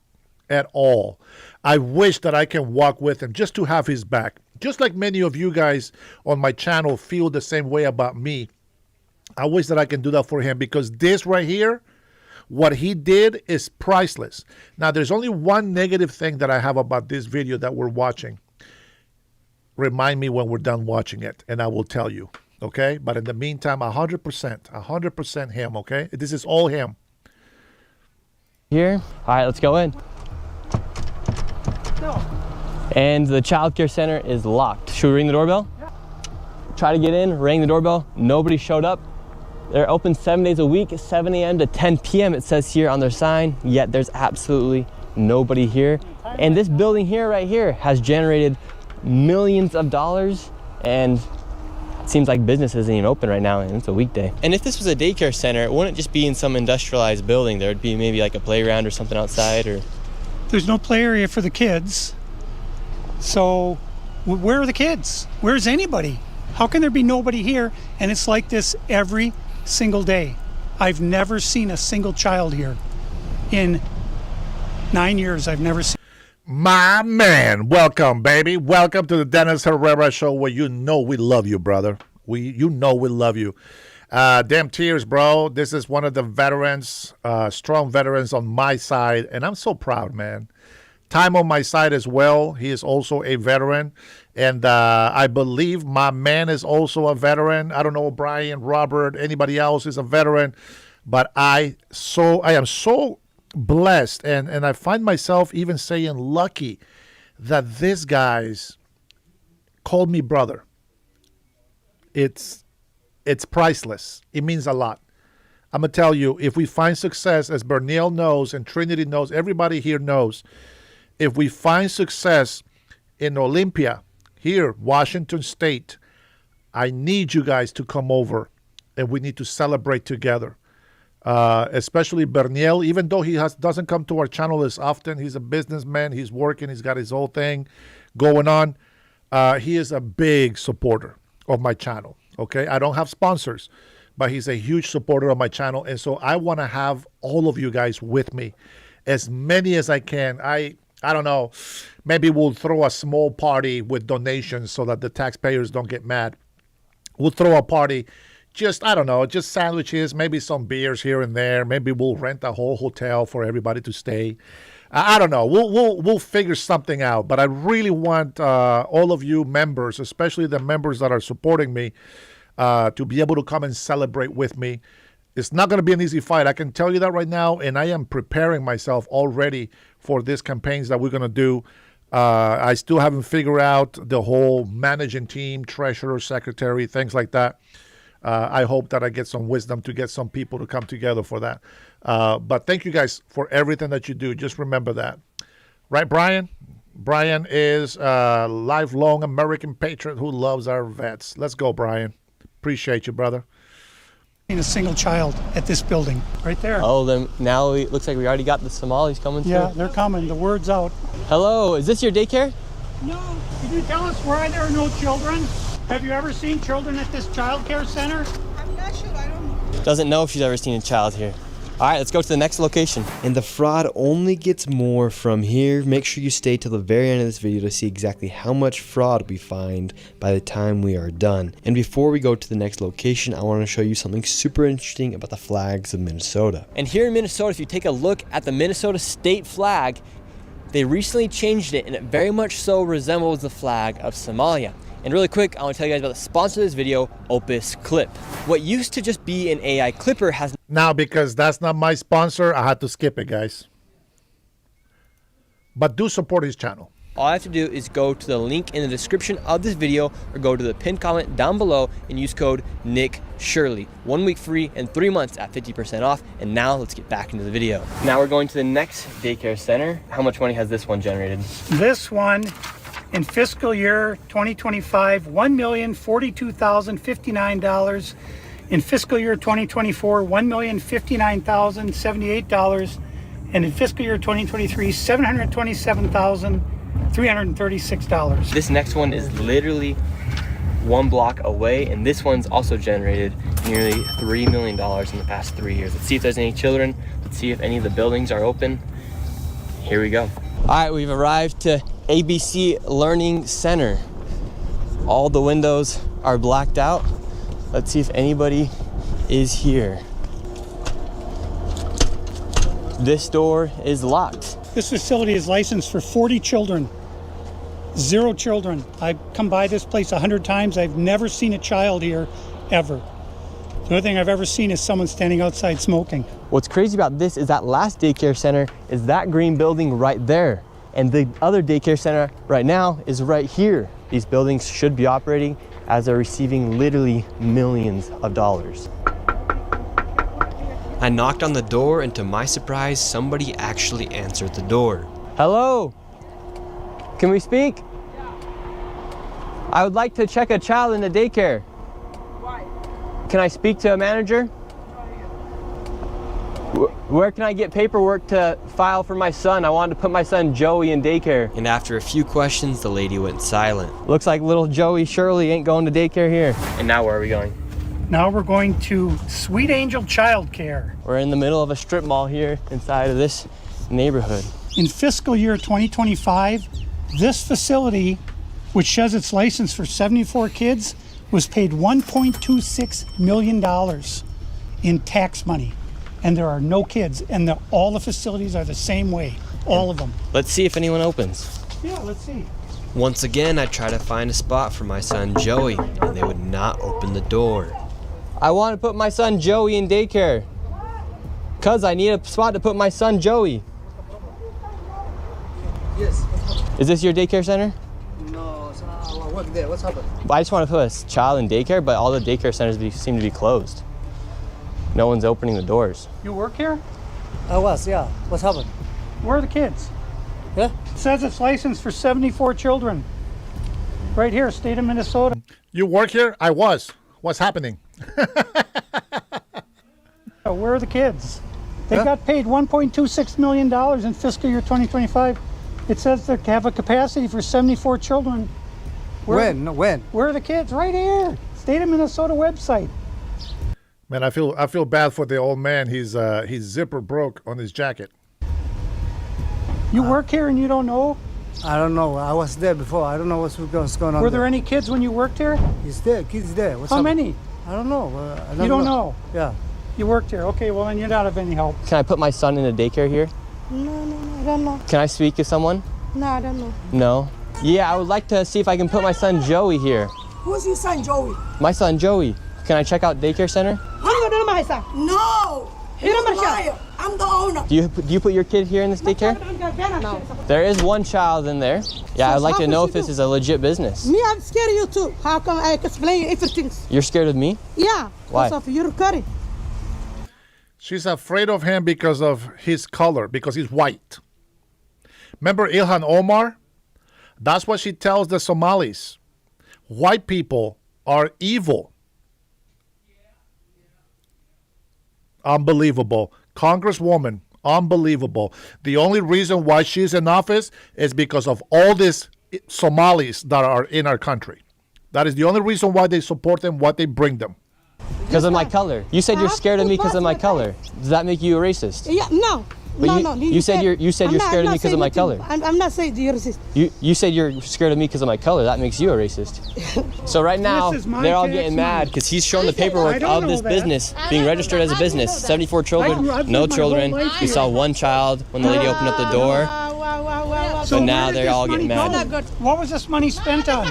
[SPEAKER 1] At all. I wish that I can walk with him just to have his back. Just like many of you guys on my channel feel the same way about me. I wish that I can do that for him, because this right here, what he did is priceless. Now, there's only one negative thing that I have about this video that we're watching. Remind me when we're done watching it, and I will tell you, okay? But in the meantime, 100% him, okay? This is all him.
[SPEAKER 3] Here. All right, let's go in.
[SPEAKER 20] No.
[SPEAKER 3] And the child care center is locked. Should we ring the doorbell? Yeah. Try to get in, ring the doorbell. Nobody showed up. They're open 7 days a week, 7 a.m. to 10 p.m. it says here on their sign, yet there's absolutely nobody here. And this building here, right here, has generated millions of dollars, and it seems like business isn't even open right now, and it's a weekday. And if this was a daycare center, it wouldn't just be in some industrialized building. There would be maybe like a playground or something outside. Or
[SPEAKER 20] there's no play area for the kids. So where are the kids? Where's anybody? How can there be nobody here? And it's like this every single day. I've never seen a single child here. In 9 years, I've never seen.
[SPEAKER 1] My man, welcome, baby. Welcome to the Dennis Herrera Show, where you know we love you, brother. You know we love you. Damn tears, bro. This is one of the veterans, strong veterans on my side, and I'm so proud, man. Time on my side as well. He is also a veteran, and I believe my man is also a veteran. I don't know, Brian, Robert, anybody else is a veteran, but I am so blessed, and I find myself even saying lucky that these guys called me brother. It's priceless. It means a lot. I'm gonna tell you, if we find success, as Berniel knows and Trinity knows, everybody here knows, if we find success in Olympia, here, Washington State, I need you guys to come over, and we need to celebrate together. Especially Berniel, even though he doesn't come to our channel as often. He's a businessman. He's working. He's got his whole thing going on. He is a big supporter of my channel. Okay, I don't have sponsors, but he's a huge supporter of my channel, and so I want to have all of you guys with me, as many as I can. I don't know, maybe we'll throw a small party with donations so that the taxpayers don't get mad. We'll throw a party, just, I don't know, just sandwiches, maybe some beers here and there. Maybe we'll rent a whole hotel for everybody to stay. I don't know. We'll figure something out. But I really want all of you members, especially the members that are supporting me, to be able to come and celebrate with me. It's not going to be an easy fight. I can tell you that right now, and I am preparing myself already for these campaigns that we're going to do. I still haven't figured out the whole managing team, treasurer, secretary, things like that. I hope that I get some wisdom to get some people to come together for that. But thank you guys for everything that you do. Just remember that. Right, Brian? Brian is a lifelong American patriot who loves our vets. Let's go, Brian. Appreciate you, brother.
[SPEAKER 20] A single child at this building right there.
[SPEAKER 3] Oh, then now it looks like we already got the Somalis coming through.
[SPEAKER 20] Yeah, they're coming. The word's out.
[SPEAKER 3] Hello, is this your daycare?
[SPEAKER 20] No. Can you tell us why there are no children? Have you ever seen children at this child care center?
[SPEAKER 3] I'm not sure. I don't know. Doesn't know if she's ever seen a child here. All right, let's go to the next location.
[SPEAKER 2] And the fraud only gets more from here. Make sure you stay till the very end of this video to see exactly how much fraud we find by the time we are done. And before we go to the next location, I want to show you something super interesting about the flags of Minnesota.
[SPEAKER 3] And here in Minnesota, if you take a look at the Minnesota state flag, they recently changed it, and it very much so resembles the flag of Somalia. And really quick, I want to tell you guys about the sponsor of this video, Opus Clip. What used to just be an AI clipper has...
[SPEAKER 1] Now, because that's not my sponsor, I had to skip it, guys. But do support his channel.
[SPEAKER 3] All I have to do is go to the link in the description of this video or go to the pinned comment down below and use code NICKSHIRLEY. 1 week free and 3 months at 50% off. And now let's get back into the video. Now we're going to the next daycare center. How much money has this one generated?
[SPEAKER 20] This one, in fiscal year 2025, $1,042,059. In fiscal year 2024, $1,059,078. And in fiscal year 2023, $727,336.
[SPEAKER 3] This next one is literally 1 block away, and this one's also generated nearly $3 million in the past 3 years. Let's see if there's any children. Let's see if any of the buildings are open. Here we go. All right, we've arrived to ABC Learning Center. All the windows are blacked out. Let's see if anybody is here. This door is locked.
[SPEAKER 20] This facility is licensed for 40 children. 0 children. I've come by this place 100 times. I've never seen a child here, ever. The only thing I've ever seen is someone standing outside smoking.
[SPEAKER 3] What's crazy about this is that last daycare center is that green building right there. And the other daycare center right now is right here. These buildings should be operating as they're receiving literally millions of dollars.
[SPEAKER 2] I knocked on the door, and to my surprise, somebody actually answered the door.
[SPEAKER 3] Hello? Can we speak? I would like to check a child in the daycare. Why? Can I speak to a manager? Where can I get paperwork to file for my son? I wanted to put my son Joey in daycare.
[SPEAKER 2] And after a few questions, the lady went silent.
[SPEAKER 3] Looks like little Joey Shirley ain't going to daycare here. And now where are we going?
[SPEAKER 20] Now we're going to Sweet Angel Childcare.
[SPEAKER 3] We're in the middle of a strip mall here inside of this neighborhood.
[SPEAKER 20] In fiscal year 2025, this facility, which says it's licensed for 74 kids, was paid $1.26 million in tax money. And there are no kids, and all the facilities are the same way, all of them.
[SPEAKER 3] Let's see if anyone opens.
[SPEAKER 20] Yeah, let's see.
[SPEAKER 2] Once again, I tried to find a spot for my son Joey, and they would not open the door.
[SPEAKER 3] I want to put my son Joey in daycare. Cause I need a spot to put my son Joey.
[SPEAKER 15] Yes.
[SPEAKER 3] Is this your daycare center?
[SPEAKER 15] No, I work there. What's happened?
[SPEAKER 3] I just want to put a child in daycare, but all the daycare centers seem to be closed. No one's opening the doors.
[SPEAKER 20] You work here?
[SPEAKER 15] I was, yeah. What's happened?
[SPEAKER 20] Where are the kids?
[SPEAKER 15] Yeah?
[SPEAKER 20] It says it's licensed for 74 children. Right here, state of Minnesota.
[SPEAKER 1] You work here? I was. What's happening?
[SPEAKER 20] Where are the kids? They got paid $1.26 million in fiscal year 2025. It says they have a capacity for 74 children.
[SPEAKER 15] When?
[SPEAKER 20] Where are the kids? Right here. State of Minnesota website.
[SPEAKER 1] Man, I feel bad for the old man. His zipper broke on his jacket.
[SPEAKER 20] You work here and you don't know?
[SPEAKER 15] I don't know. I was there before. I don't know what's going on.
[SPEAKER 20] Were there any kids when you worked here?
[SPEAKER 15] He's there. Kids there.
[SPEAKER 20] How many?
[SPEAKER 15] I don't know.
[SPEAKER 20] You don't know?
[SPEAKER 15] Yeah.
[SPEAKER 20] You worked here. Okay, well then you're not of any help.
[SPEAKER 3] Can I put my son in a daycare here?
[SPEAKER 22] No, I don't know.
[SPEAKER 3] Can I speak to someone?
[SPEAKER 22] No, I don't know.
[SPEAKER 3] No? Yeah, I would like to see if I can put my son Joey here.
[SPEAKER 22] Who's your son, Joey?
[SPEAKER 3] My son Joey. Can I check out daycare center?
[SPEAKER 22] No! You're a liar. I'm the owner.
[SPEAKER 3] Do you put your kid here in this daycare?
[SPEAKER 22] No.
[SPEAKER 3] There is one child in there. Yeah, I'd like to know if this is a legit business.
[SPEAKER 22] Me, I'm scared of you too. How come I explain everything?
[SPEAKER 3] You're scared of me?
[SPEAKER 22] Yeah.
[SPEAKER 3] Why?
[SPEAKER 22] Because of your curry.
[SPEAKER 1] She's afraid of him because of his color, because he's white. Remember Ilhan Omar? That's what she tells the Somalis. White people are evil. Unbelievable. Congresswoman, unbelievable. The only reason why she's in office is because of all these Somalis that are in our country. That is the only reason why they support them, what they bring them.
[SPEAKER 3] Because of my color. You said you're scared of me because of my color. Does that make you a racist?
[SPEAKER 22] Yeah, no.
[SPEAKER 3] But you said you're scared of me because of my color.
[SPEAKER 22] I'm not saying you're racist.
[SPEAKER 3] You said you're scared of me because of my color. That makes you a racist. So right now they're all getting mad because he's showing the paperwork of this business being registered as a business. 74 children, no children. We saw one child when the lady opened up the door. So now they're all getting mad.
[SPEAKER 20] What was this money spent on?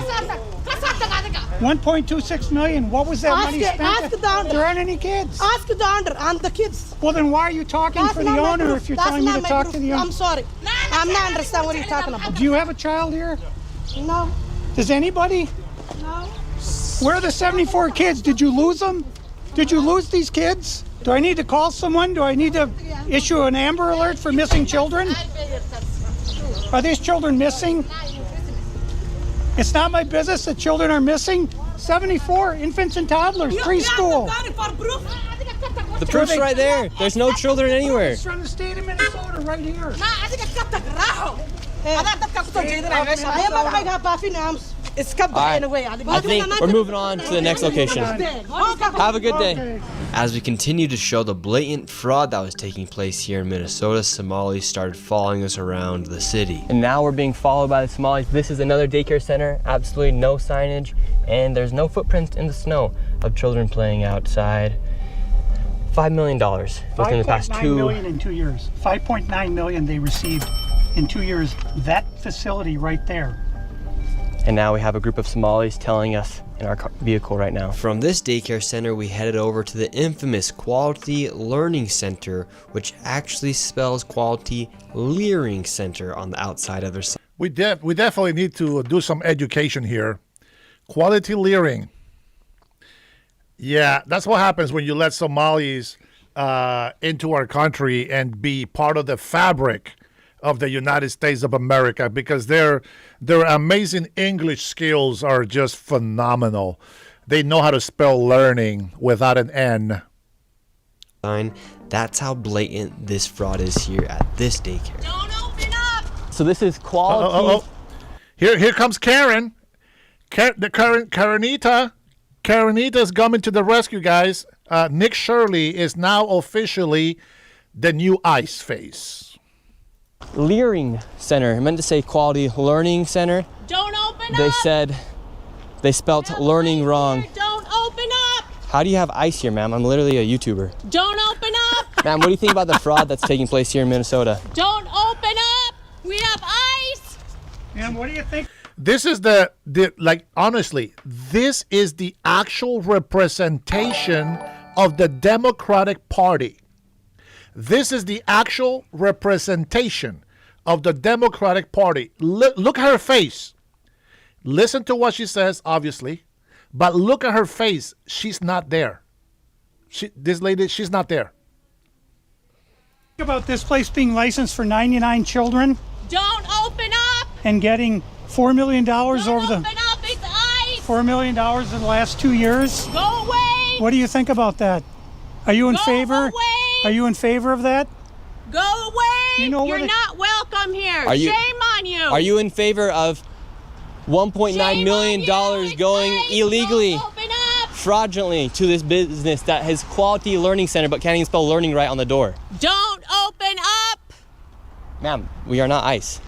[SPEAKER 20] 1.26 million. What was that money spent on? There aren't any kids.
[SPEAKER 22] Ask the owner and the kids.
[SPEAKER 20] Well, then why are you talking for the owner if you're telling me to talk to the owner?
[SPEAKER 22] I'm sorry. I'm not understand what you're talking about.
[SPEAKER 20] Do you have a child here?
[SPEAKER 22] No.
[SPEAKER 20] Does anybody?
[SPEAKER 22] No.
[SPEAKER 20] Where are the 74 kids? Did you lose them? Did you lose these kids? Do I need to call someone? Do I need to issue an Amber Alert for missing children? Are these children missing? It's not my business that children are missing. 74 infants and toddlers, preschool.
[SPEAKER 3] The proof's right there. There's no children anywhere.
[SPEAKER 20] It's from the state of Minnesota right here.
[SPEAKER 3] I think we're moving on to the next location. Have a good day.
[SPEAKER 2] As we continue to show the blatant fraud that was taking place here in Minnesota, Somalis started following us around the city.
[SPEAKER 3] And now we're being followed by the Somalis. This is another daycare center, absolutely no signage, and there's no footprints in the snow of children playing outside. $5 million within the past
[SPEAKER 20] 5.9 million in 2 years. 5.9 million they received in 2 years. That facility right there.
[SPEAKER 3] And now we have a group of Somalis telling us in our vehicle right now.
[SPEAKER 2] From this daycare center, we headed over to the infamous Quality Learning Center, which actually spells Quality Leering Center on the outside of their sign.
[SPEAKER 1] We definitely need to do some education here. Quality leering. Yeah, that's what happens when you let Somalis into our country and be part of the fabric of the United States of America, because their amazing English skills are just phenomenal. They know how to spell learning without an N.
[SPEAKER 2] That's how blatant this fraud is here at this daycare.
[SPEAKER 6] Don't open up!
[SPEAKER 3] So this is quality.
[SPEAKER 1] Here comes Karen. Karenita's coming to the rescue, guys. Nick Shirley is now officially the new ICE face.
[SPEAKER 3] Leering Center. I meant to say Quality Learning Center.
[SPEAKER 6] Don't open
[SPEAKER 3] They
[SPEAKER 6] up!
[SPEAKER 3] said they spelt learning wrong.
[SPEAKER 6] Don't open up!
[SPEAKER 3] How do you have ICE here, ma'am? I'm literally a YouTuber.
[SPEAKER 6] Don't open up!
[SPEAKER 3] Ma'am, what do you think about the fraud that's taking place here in Minnesota?
[SPEAKER 6] Don't open up! We have ice!
[SPEAKER 20] And what do you think?
[SPEAKER 1] This is honestly, this is the actual representation of the Democratic Party. This is the actual representation of the Democratic Party. Look at her face. Listen to what she says, obviously, but look at her face. She's not there. This lady, she's not there.
[SPEAKER 20] Think about this place being licensed for 99 children.
[SPEAKER 6] Don't open up!
[SPEAKER 20] And getting $4 million over the
[SPEAKER 6] Open up! It's ice!
[SPEAKER 20] $4 million in the last 2 years.
[SPEAKER 6] Go away!
[SPEAKER 20] What do you think about that? Are you in favor?
[SPEAKER 6] Away.
[SPEAKER 20] Are you in favor of that?
[SPEAKER 6] Go away!
[SPEAKER 20] You know
[SPEAKER 6] You're not welcome here. Shame on you!
[SPEAKER 3] Are you in favor of $1.9 million going illegally, fraudulently to this business that has Quality Learning Center but can't even spell learning right on the door?
[SPEAKER 6] Don't open up!
[SPEAKER 3] Ma'am, we are not ICE.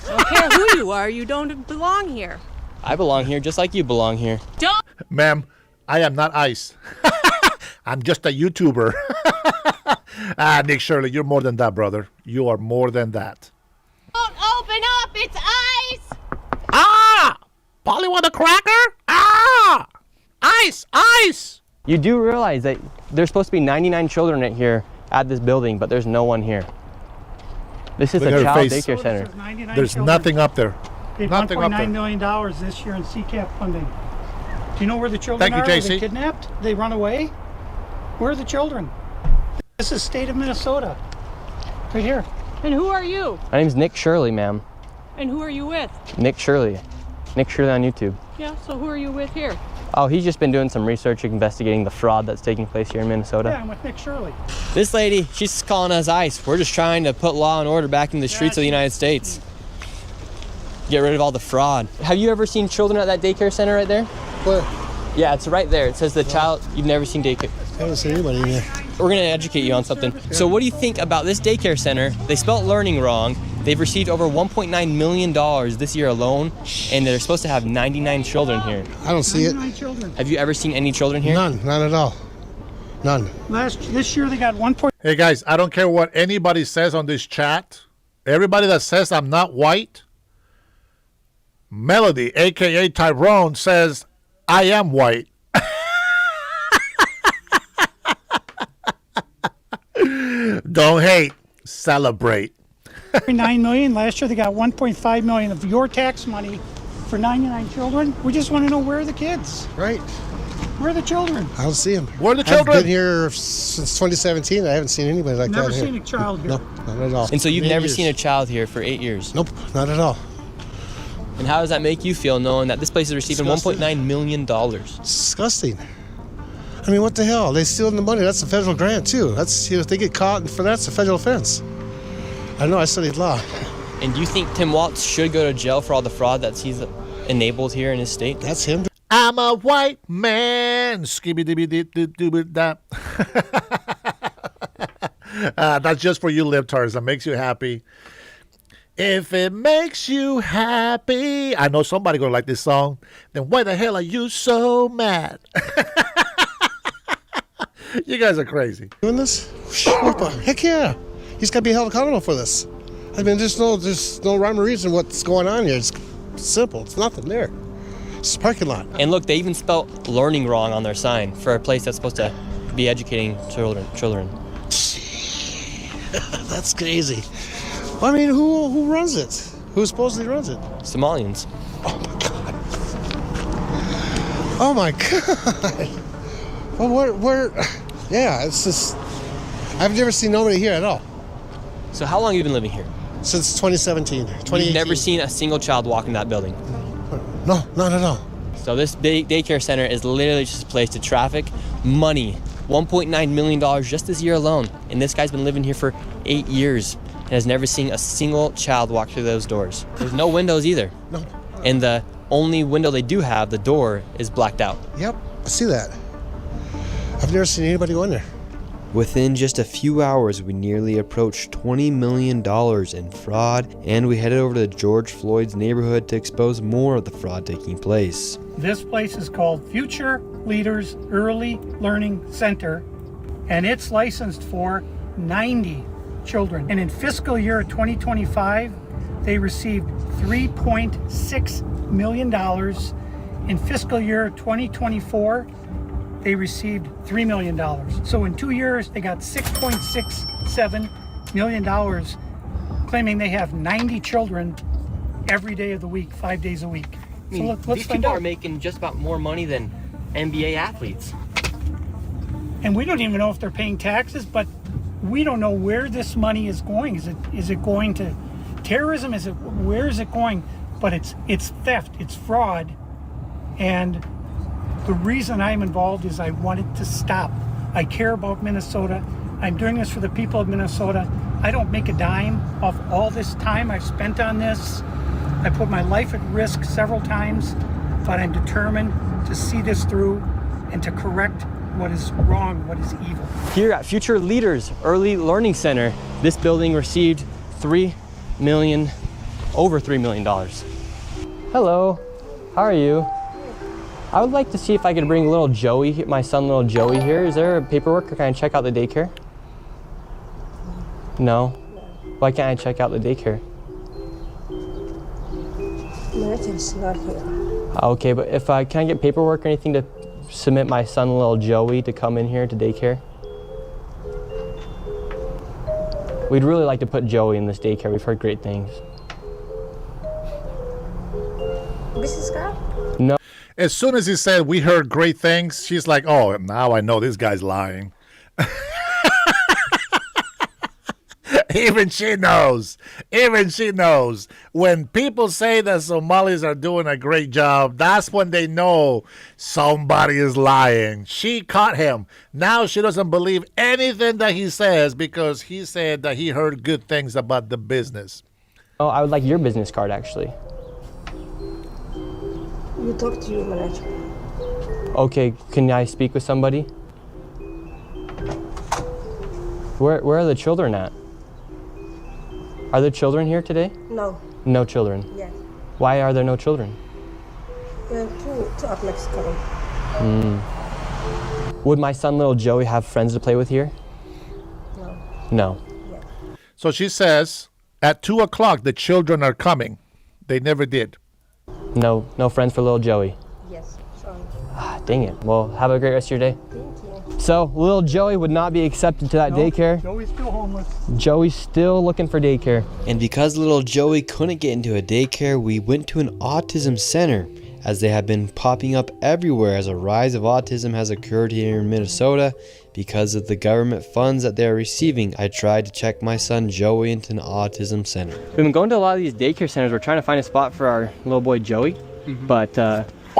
[SPEAKER 4] I don't care who you are, you don't belong here.
[SPEAKER 3] I belong here just like you belong here.
[SPEAKER 6] Don't!
[SPEAKER 1] Ma'am, I am not ICE. I'm just a YouTuber. Nick Shirley, you're more than that, brother. You are more than that.
[SPEAKER 6] Don't open up! It's ice!
[SPEAKER 1] Ah! Polly want a cracker? Ah! Ice! Ice!
[SPEAKER 3] You do realize that there's supposed to be 99 children right here at this building, but there's no one here. This is a child daycare center.
[SPEAKER 1] There's nothing up there.
[SPEAKER 20] Paid $1.9 million this year in CCAP funding. Do you know where the children
[SPEAKER 1] Thank you,
[SPEAKER 20] are?
[SPEAKER 1] JC.
[SPEAKER 20] Are they kidnapped? They run away? Where are the children? This is state of Minnesota. Right here.
[SPEAKER 4] And who are you?
[SPEAKER 3] My name's Nick Shirley, ma'am.
[SPEAKER 4] And who are you with?
[SPEAKER 3] Nick Shirley. Nick Shirley on YouTube.
[SPEAKER 4] Yeah, so who are you with here?
[SPEAKER 3] Oh, he's just been doing some research investigating the fraud that's taking place here in Minnesota.
[SPEAKER 20] Yeah, I'm with Nick Shirley.
[SPEAKER 3] This lady, she's calling us ICE. We're just trying to put law and order back in the streets of the United States. Get rid of all the fraud. Have you ever seen children at that daycare center right there?
[SPEAKER 20] Where?
[SPEAKER 3] Yeah, it's right there. It says the child, you've never seen daycare.
[SPEAKER 7] I haven't seen anybody in here.
[SPEAKER 3] We're gonna educate you on something. So what do you think about this daycare center? They spelled learning wrong. They've received over $1.9 million this year alone, and they're supposed to have 99 children here.
[SPEAKER 7] I don't see it.
[SPEAKER 20] 99 children.
[SPEAKER 3] Have you ever seen any children here?
[SPEAKER 7] None at all. None.
[SPEAKER 20] This year they got 1.
[SPEAKER 1] Hey guys, I don't care what anybody says on this chat. Everybody that says I'm not white, Melody, aka Tyrone, says I am white. Don't hate, celebrate.
[SPEAKER 20] 9 million. Last year they got 1.5 million of your tax money for 99 children. We just want to know where are the kids?
[SPEAKER 7] Right.
[SPEAKER 20] Where are the children?
[SPEAKER 7] I don't see them.
[SPEAKER 1] Where are the children?
[SPEAKER 7] I've been here since 2017. I haven't seen anybody like
[SPEAKER 20] Never
[SPEAKER 7] that here.
[SPEAKER 20] seen a child here.
[SPEAKER 7] No, not at all.
[SPEAKER 3] And so you've
[SPEAKER 7] 8
[SPEAKER 3] never
[SPEAKER 7] years.
[SPEAKER 3] seen a child here for 8 years?
[SPEAKER 7] Nope, not at all.
[SPEAKER 3] And how does that make you feel knowing that this place is receiving $1.9 million?
[SPEAKER 7] Disgusting. I mean, what the hell? They stealing the money. That's a federal grant too. That's, if they get caught for that, it's a federal offense. I know. I studied law.
[SPEAKER 3] And do you think Tim Walz should go to jail for all the fraud that he's enabled here in his state?
[SPEAKER 7] That's him.
[SPEAKER 1] I'm a white man. Skibidi-bidi-doo-doo-da. That's just for you libtards. That makes you happy. If it makes you happy, I know somebody gonna like this song. Then why the hell are you so mad? You guys are crazy.
[SPEAKER 7] Doing this? Heck yeah! He's got to be held accountable for this. I mean, there's no rhyme or reason what's going on here. It's simple. It's nothing there. It's a parking lot.
[SPEAKER 3] And look, they even spelled learning wrong on their sign for a place that's supposed to be educating children.
[SPEAKER 7] That's crazy. I mean, who runs it? Who supposedly runs it?
[SPEAKER 3] Somalians.
[SPEAKER 7] Oh my God. Well, where? Yeah, it's just. I've never seen nobody here at all.
[SPEAKER 3] So how long have you been living here?
[SPEAKER 7] Since 2017. 2018.
[SPEAKER 3] You've never seen a single child walk in that building?
[SPEAKER 7] No, not at all.
[SPEAKER 3] So this big daycare center is literally just a place to traffic money. $1.9 million just this year alone. And this guy's been living here for 8 years and has never seen a single child walk through those doors. There's no windows either.
[SPEAKER 7] No.
[SPEAKER 3] And the only window they do have, the door, is blacked out.
[SPEAKER 7] Yep, I see that. I've never seen anybody go in there.
[SPEAKER 2] Within just a few hours, we nearly approached $20 million in fraud, and we headed over to George Floyd's neighborhood to expose more of the fraud taking place.
[SPEAKER 20] This place is called Future Leaders Early Learning Center, and it's licensed for 90 children. And in fiscal year 2025, they received $3.6 million. In fiscal year 2024, they received $3 million. So in 2 years, they got $6.67 million, claiming they have 90 children every day of the week, 5 days a week.
[SPEAKER 3] I mean,
[SPEAKER 20] let's
[SPEAKER 3] these
[SPEAKER 20] find
[SPEAKER 3] people
[SPEAKER 20] out.
[SPEAKER 3] are making just about more money than NBA athletes.
[SPEAKER 20] And we don't even know if they're paying taxes, but we don't know where this money is going. Is it going to terrorism? Where is it going? But it's theft, it's fraud, and the reason I'm involved is I want it to stop. I care about Minnesota. I'm doing this for the people of Minnesota. I don't make a dime off all this time I've spent on this. I put my life at risk several times, but I'm determined to see this through and to correct what is wrong, what is evil.
[SPEAKER 3] Here at Future Leaders Early Learning Center, this building received over $3 million. Hello, how are you? I would like to see if I could bring little Joey, my son little Joey here. Is there paperwork or can I check out the daycare? No? Why can't I check out the daycare?
[SPEAKER 8] Martin's not here.
[SPEAKER 3] Okay, but if can I get paperwork or anything to submit my son little Joey to come in here to daycare? We'd really like to put Joey in this daycare. We've heard great things.
[SPEAKER 8] Mrs. Scott?
[SPEAKER 3] No.
[SPEAKER 1] As soon as he said we heard great things, she's like, oh, now I know this guy's lying. Even she knows. When people say that Somalis are doing a great job, that's when they know somebody is lying. She caught him. Now she doesn't believe anything that he says because he said that he heard good things about the business.
[SPEAKER 3] Oh, I would like your business card, actually.
[SPEAKER 8] You talk to your manager.
[SPEAKER 3] Okay, can I speak with somebody? Where are the children at? Are there children here today?
[SPEAKER 8] No.
[SPEAKER 3] No children?
[SPEAKER 8] Yes.
[SPEAKER 3] Why are there no children?
[SPEAKER 8] Two of Mexico.
[SPEAKER 3] Would my son, little Joey, have friends to play with here?
[SPEAKER 8] No.
[SPEAKER 3] No.
[SPEAKER 8] Yes.
[SPEAKER 1] So she says at 2 o'clock the children are coming. They never did.
[SPEAKER 3] No friends for little Joey.
[SPEAKER 8] Yes. Sorry.
[SPEAKER 3] Ah, dang it. Well, have a great rest of your day.
[SPEAKER 8] Thank you.
[SPEAKER 3] So, little Joey would not be accepted to that daycare.
[SPEAKER 20] Joey's still homeless.
[SPEAKER 3] Joey's still looking for daycare.
[SPEAKER 2] And because little Joey couldn't get into a daycare, we went to an autism center, as they have been popping up everywhere as a rise of autism has occurred here in Minnesota because of the government funds that they are receiving. I tried to check my son Joey into an autism center.
[SPEAKER 3] We've been going to a lot of these daycare centers. We're trying to find a spot for our little boy Joey, but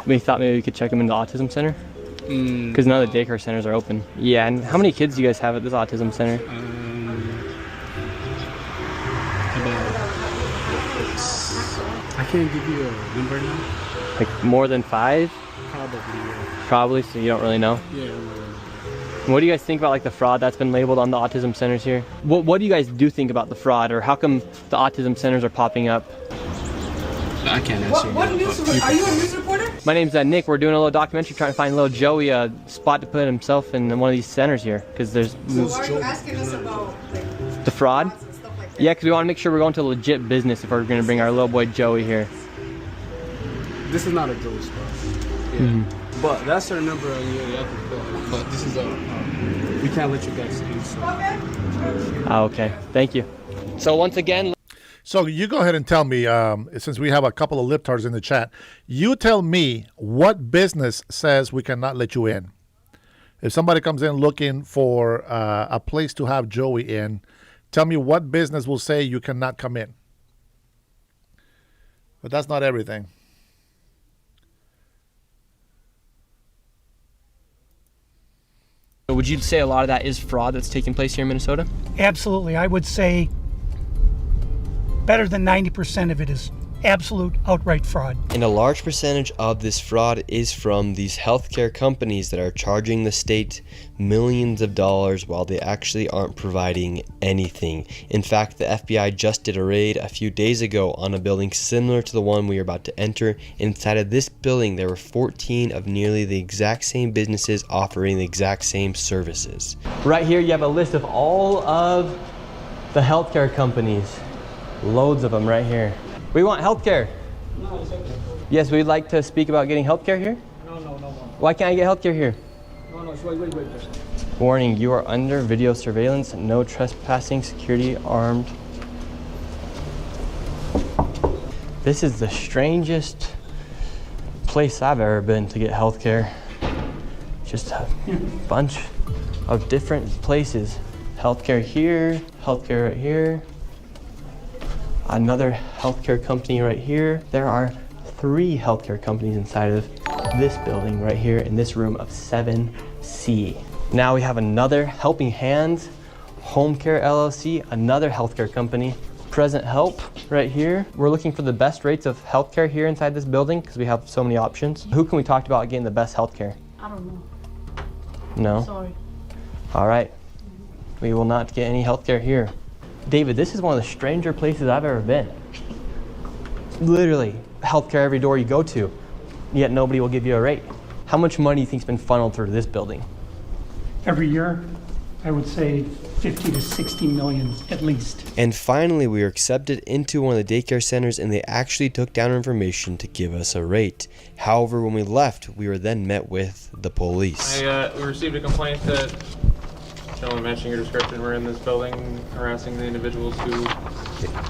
[SPEAKER 3] we thought maybe we could check him into the autism center because none of the daycare centers are open. Yeah, and how many kids do you guys have at this autism center?
[SPEAKER 11] I can't give you a number now.
[SPEAKER 3] Like more than 5?
[SPEAKER 11] Probably, yeah.
[SPEAKER 3] Probably, so you don't really know?
[SPEAKER 11] Yeah.
[SPEAKER 3] What do you guys think about like the fraud that's been labeled on the autism centers here? What do you guys do think about the fraud, or how come the autism centers are popping up?
[SPEAKER 11] I can't answer you.
[SPEAKER 22] What news? Are you a news reporter?
[SPEAKER 3] My name's Nick. We're doing a little documentary trying to find little Joey a spot to put himself in one of these centers here, because there's...
[SPEAKER 22] So why are you asking us about
[SPEAKER 3] the fraud? Yeah, because we want to make sure we're going to legit business if we're going to bring our little boy Joey here.
[SPEAKER 11] This is not a Joey spot. Yeah. But that's our number on the other building. But this is we can't let you guys in. So.
[SPEAKER 3] Okay. Thank you. So once again...
[SPEAKER 1] So you go ahead and tell me, since we have a couple of libtards in the chat, you tell me what business says we cannot let you in. If somebody comes in looking for a place to have Joey in, tell me what business will say you cannot come in. But that's not everything.
[SPEAKER 3] Would you say a lot of that is fraud that's taking place here in Minnesota?
[SPEAKER 20] Absolutely. I would say better than 90% of it is absolute outright fraud.
[SPEAKER 2] And a large percentage of this fraud is from these healthcare companies that are charging the state millions of dollars while they actually aren't providing anything. In fact, the FBI just did a raid a few days ago on a building similar to the one we are about to enter. Inside of this building, there were 14 of nearly the exact same businesses offering the exact same services.
[SPEAKER 3] Right here, you have a list of all of the healthcare companies. Loads of them right here. We want healthcare.
[SPEAKER 11] No, it's okay.
[SPEAKER 3] Yes, we'd like to speak about getting healthcare here.
[SPEAKER 11] No.
[SPEAKER 3] Why can't I get healthcare here?
[SPEAKER 11] No, wait.
[SPEAKER 3] Warning, you are under video surveillance. No trespassing, security armed. This is the strangest place I've ever been to get healthcare. Just a bunch of different places. Healthcare here, healthcare right here. Another healthcare company right here. There are 3 healthcare companies inside of this building right here in this room of 7C. Now we have another Helping Hands, Home Care LLC, another healthcare company. Present Help right here. We're looking for the best rates of healthcare here inside this building because we have so many options. Who can we talk about getting the best healthcare?
[SPEAKER 22] I don't know.
[SPEAKER 3] No?
[SPEAKER 22] Sorry.
[SPEAKER 3] All right. We will not get any healthcare here. David, this is one of the stranger places I've ever been. Literally, healthcare every door you go to, yet nobody will give you a rate. How much money do you think's been funneled through this building?
[SPEAKER 20] Every year, I would say 50 to 60 million at least.
[SPEAKER 2] And finally, we were accepted into one of the daycare centers and they actually took down our information to give us a rate. However, when we left, we were then met with the police.
[SPEAKER 12] We received a complaint that gentlemen matching your description were in this building harassing the individuals who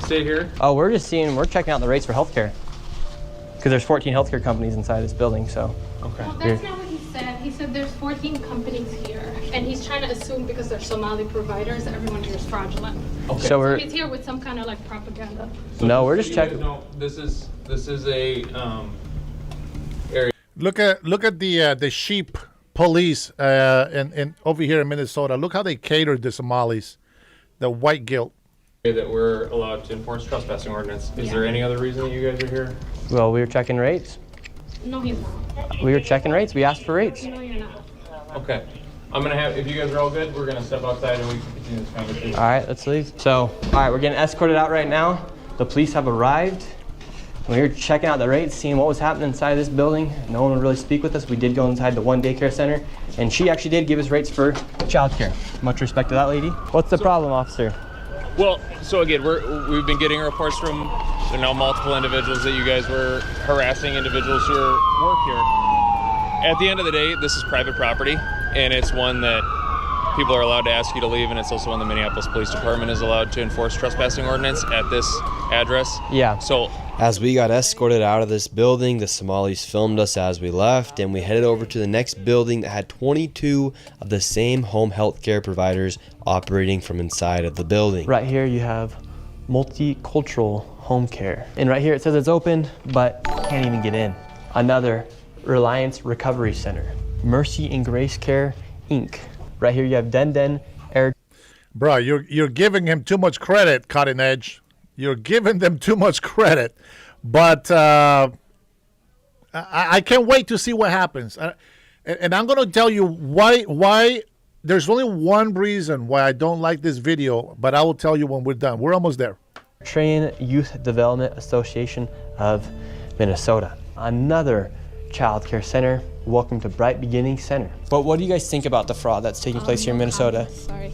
[SPEAKER 12] stay here.
[SPEAKER 3] Oh, we're checking out the rates for healthcare. Because there's 14 healthcare companies inside this building, so.
[SPEAKER 12] Okay.
[SPEAKER 6] Well, that's not what he said. He said there's 14 companies here, and he's trying to assume because they're Somali providers that everyone here is fraudulent.
[SPEAKER 12] Okay.
[SPEAKER 3] So
[SPEAKER 6] he's here with some kind of like propaganda.
[SPEAKER 3] No, we're just checking.
[SPEAKER 12] No, this is a area.
[SPEAKER 1] Look at the sheep police and over here in Minnesota. Look how they catered the Somalis, the white guilt.
[SPEAKER 12] That we're allowed to enforce trespassing ordinance. Is there any other reason that you guys are here?
[SPEAKER 3] Well, we were checking rates.
[SPEAKER 8] No, he's not.
[SPEAKER 3] We were checking rates. We asked for rates.
[SPEAKER 8] No, you're not.
[SPEAKER 12] Okay. I'm gonna have, if you guys are all good, we're gonna step outside and we can continue this conversation.
[SPEAKER 3] All right, let's leave. So, all right, we're getting escorted out right now. The police have arrived. We were checking out the rates, seeing what was happening inside this building. No one would really speak with us. We did go inside the one daycare center, and she actually did give us rates for childcare. Much respect to that lady. What's the problem, officer?
[SPEAKER 13] Well, so again, we've been getting reports from multiple individuals that you guys were harassing individuals who work here. At the end of the day, this is private property, and it's one that people are allowed to ask you to leave, and it's also one the Minneapolis Police Department is allowed to enforce trespassing ordinance at this address.
[SPEAKER 3] Yeah.
[SPEAKER 13] So
[SPEAKER 2] as we got escorted out of this building, the Somalis filmed us as we left, and we headed over to the next building that had 22 of the same home health care providers operating from inside of the building.
[SPEAKER 3] Right here you have multicultural home care. And right here it says it's open, but can't even get in. Another Reliance Recovery Center. Mercy and Grace Care, Inc. Right here you have Den Air.
[SPEAKER 1] Bro, you're giving him too much credit, Cutting Edge. You're giving them too much credit. But I can't wait to see what happens. And I'm going to tell you why. There's only one reason why I don't like this video, but I will tell you when we're done. We're almost there.
[SPEAKER 3] Train Youth Development Association of Minnesota. Another child care center. Welcome to Bright Beginning Center. But what do you guys think about the fraud that's taking place here in Minnesota?
[SPEAKER 6] Sorry.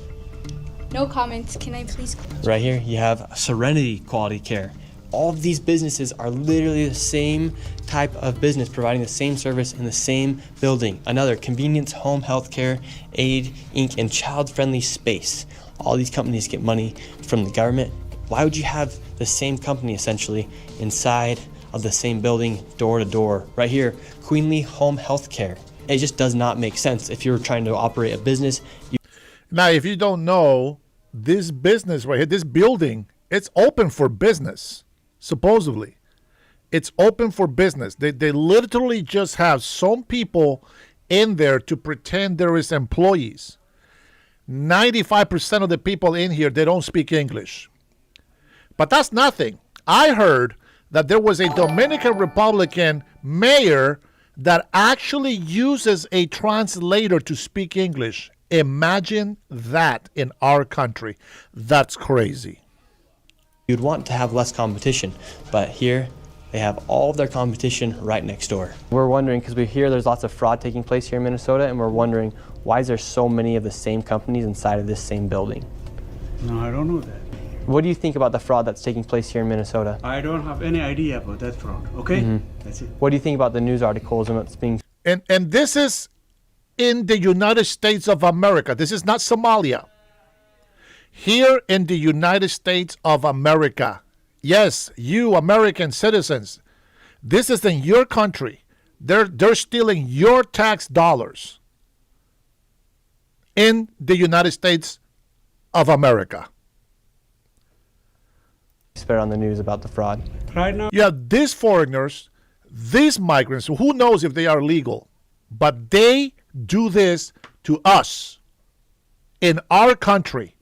[SPEAKER 6] No comments. Can I please?
[SPEAKER 3] Right here you have Serenity Quality Care. All of these businesses are literally the same type of business, providing the same service in the same building. Another Convenience Home Health Care, Aid, Inc., and Child Friendly Space. All these companies get money from the government. Why would you have the same company essentially inside of the same building, door to door? Right here, Queenly Home Health Care. It just does not make sense if you're trying to operate a business.
[SPEAKER 1] Now, if you don't know, this business right here, this building, it's open for business, supposedly. It's open for business. They literally just have some people in there to pretend there is employees. 95% of the people in here, they don't speak English. But that's nothing. I heard that there was a Dominican Republican mayor that actually uses a translator to speak English. Imagine that in our country. That's crazy.
[SPEAKER 3] You'd want to have less competition, but here they have all of their competition right next door. We're wondering, because we hear there's lots of fraud taking place here in Minnesota, and we're wondering why is there so many of the same companies inside of this same building?
[SPEAKER 11] No, I don't know that.
[SPEAKER 3] What do you think about the fraud that's taking place here in Minnesota?
[SPEAKER 11] I don't have any idea about that fraud, okay? That's it.
[SPEAKER 3] What do you think about the news articles and what's being...
[SPEAKER 1] And this is in the United States of America. This is not Somalia. Here in the United States of America. Yes, you American citizens. This is in your country. They're stealing your tax dollars in the United States of America.
[SPEAKER 3] Spread on the news about the fraud.
[SPEAKER 11] Right now.
[SPEAKER 1] Yeah, these foreigners, these migrants, who knows if they are legal, but they do this to us in our country.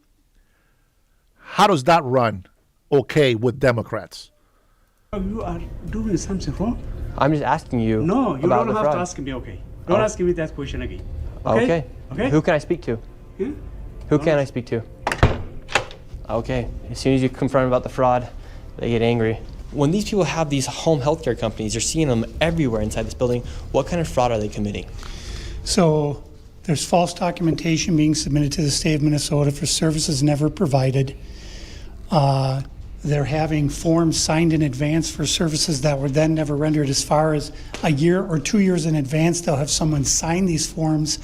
[SPEAKER 1] How does that run okay with Democrats?
[SPEAKER 11] You are doing something wrong.
[SPEAKER 3] I'm just asking you.
[SPEAKER 11] No, you
[SPEAKER 3] about
[SPEAKER 11] don't
[SPEAKER 3] the
[SPEAKER 11] have
[SPEAKER 3] fraud.
[SPEAKER 11] to ask me, okay? Don't ask me that question again. Okay?
[SPEAKER 3] Okay. Who can I speak to? Who can I speak to? Okay. As soon as you confront about the fraud, they get angry. When these people have these home healthcare companies, you're seeing them everywhere inside this building. What kind of fraud are they committing?
[SPEAKER 20] So there's false documentation being submitted to the state of Minnesota for services never provided. They're having forms signed in advance for services that were then never rendered. As far as a year or 2 years in advance, they'll have someone sign these forms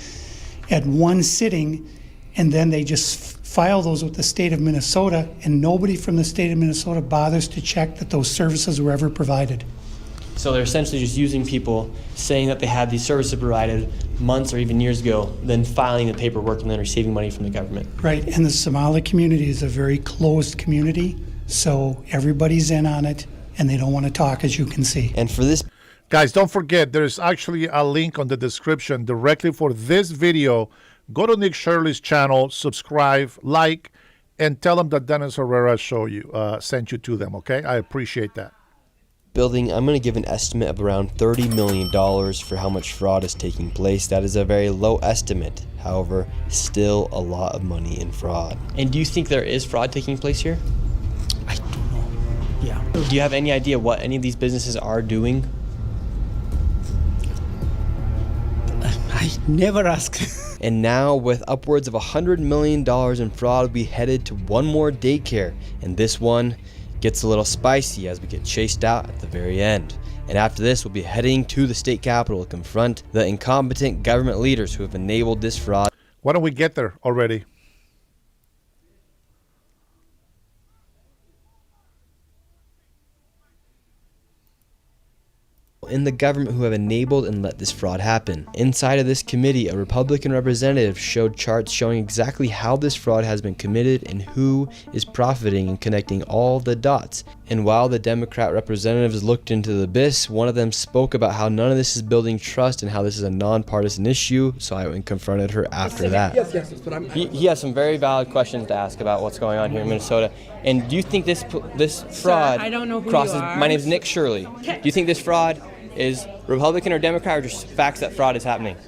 [SPEAKER 20] at one sitting, and then they just file those with the state of Minnesota, and nobody from the state of Minnesota bothers to check that those services were ever provided.
[SPEAKER 3] So they're essentially just using people saying that they had these services provided months or even years ago, then filing the paperwork and then receiving money from the government.
[SPEAKER 20] Right, and the Somali community is a very closed community, so everybody's in on it, and they don't want to talk, as you can see.
[SPEAKER 2] And for this...
[SPEAKER 1] Guys, don't forget, there's actually a link on the description directly for this video. Go to Nick Shirley's channel, subscribe, like, and tell them that Dennis Herrera sent you to them, okay? I appreciate that.
[SPEAKER 2] building, I'm going to give an estimate of around $30 million for how much fraud is taking place. That is a very low estimate. However, still a lot of money in fraud.
[SPEAKER 3] And do you think there is fraud taking place here?
[SPEAKER 15] I don't know. Yeah.
[SPEAKER 3] Do you have any idea what any of these businesses are doing?
[SPEAKER 15] I never ask.
[SPEAKER 2] And now, with upwards of $100 million in fraud, we'll be headed to one more daycare. And this one gets a little spicy as we get chased out at the very end. And after this, we'll be heading to the state capitol to confront the incompetent government leaders who have enabled this fraud.
[SPEAKER 1] Why don't we get there already?
[SPEAKER 2] In the government who have enabled and let this fraud happen. Inside of this committee, a Republican representative showed charts showing exactly how this fraud has been committed and who is profiting and connecting all the dots. And while the Democrat representatives looked into the abyss, one of them spoke about how none of this is building trust and how this is a nonpartisan issue, so I went and confronted her after that.
[SPEAKER 15] Yes, but I'm...
[SPEAKER 3] He has some very valid questions to ask about what's going on here in Minnesota. And do you think this fraud
[SPEAKER 4] I don't know who
[SPEAKER 3] crosses...
[SPEAKER 4] you are.
[SPEAKER 3] My name is Nick Shirley. Do you think this fraud is Republican or Democrat, or just facts that fraud is happening?
[SPEAKER 4] I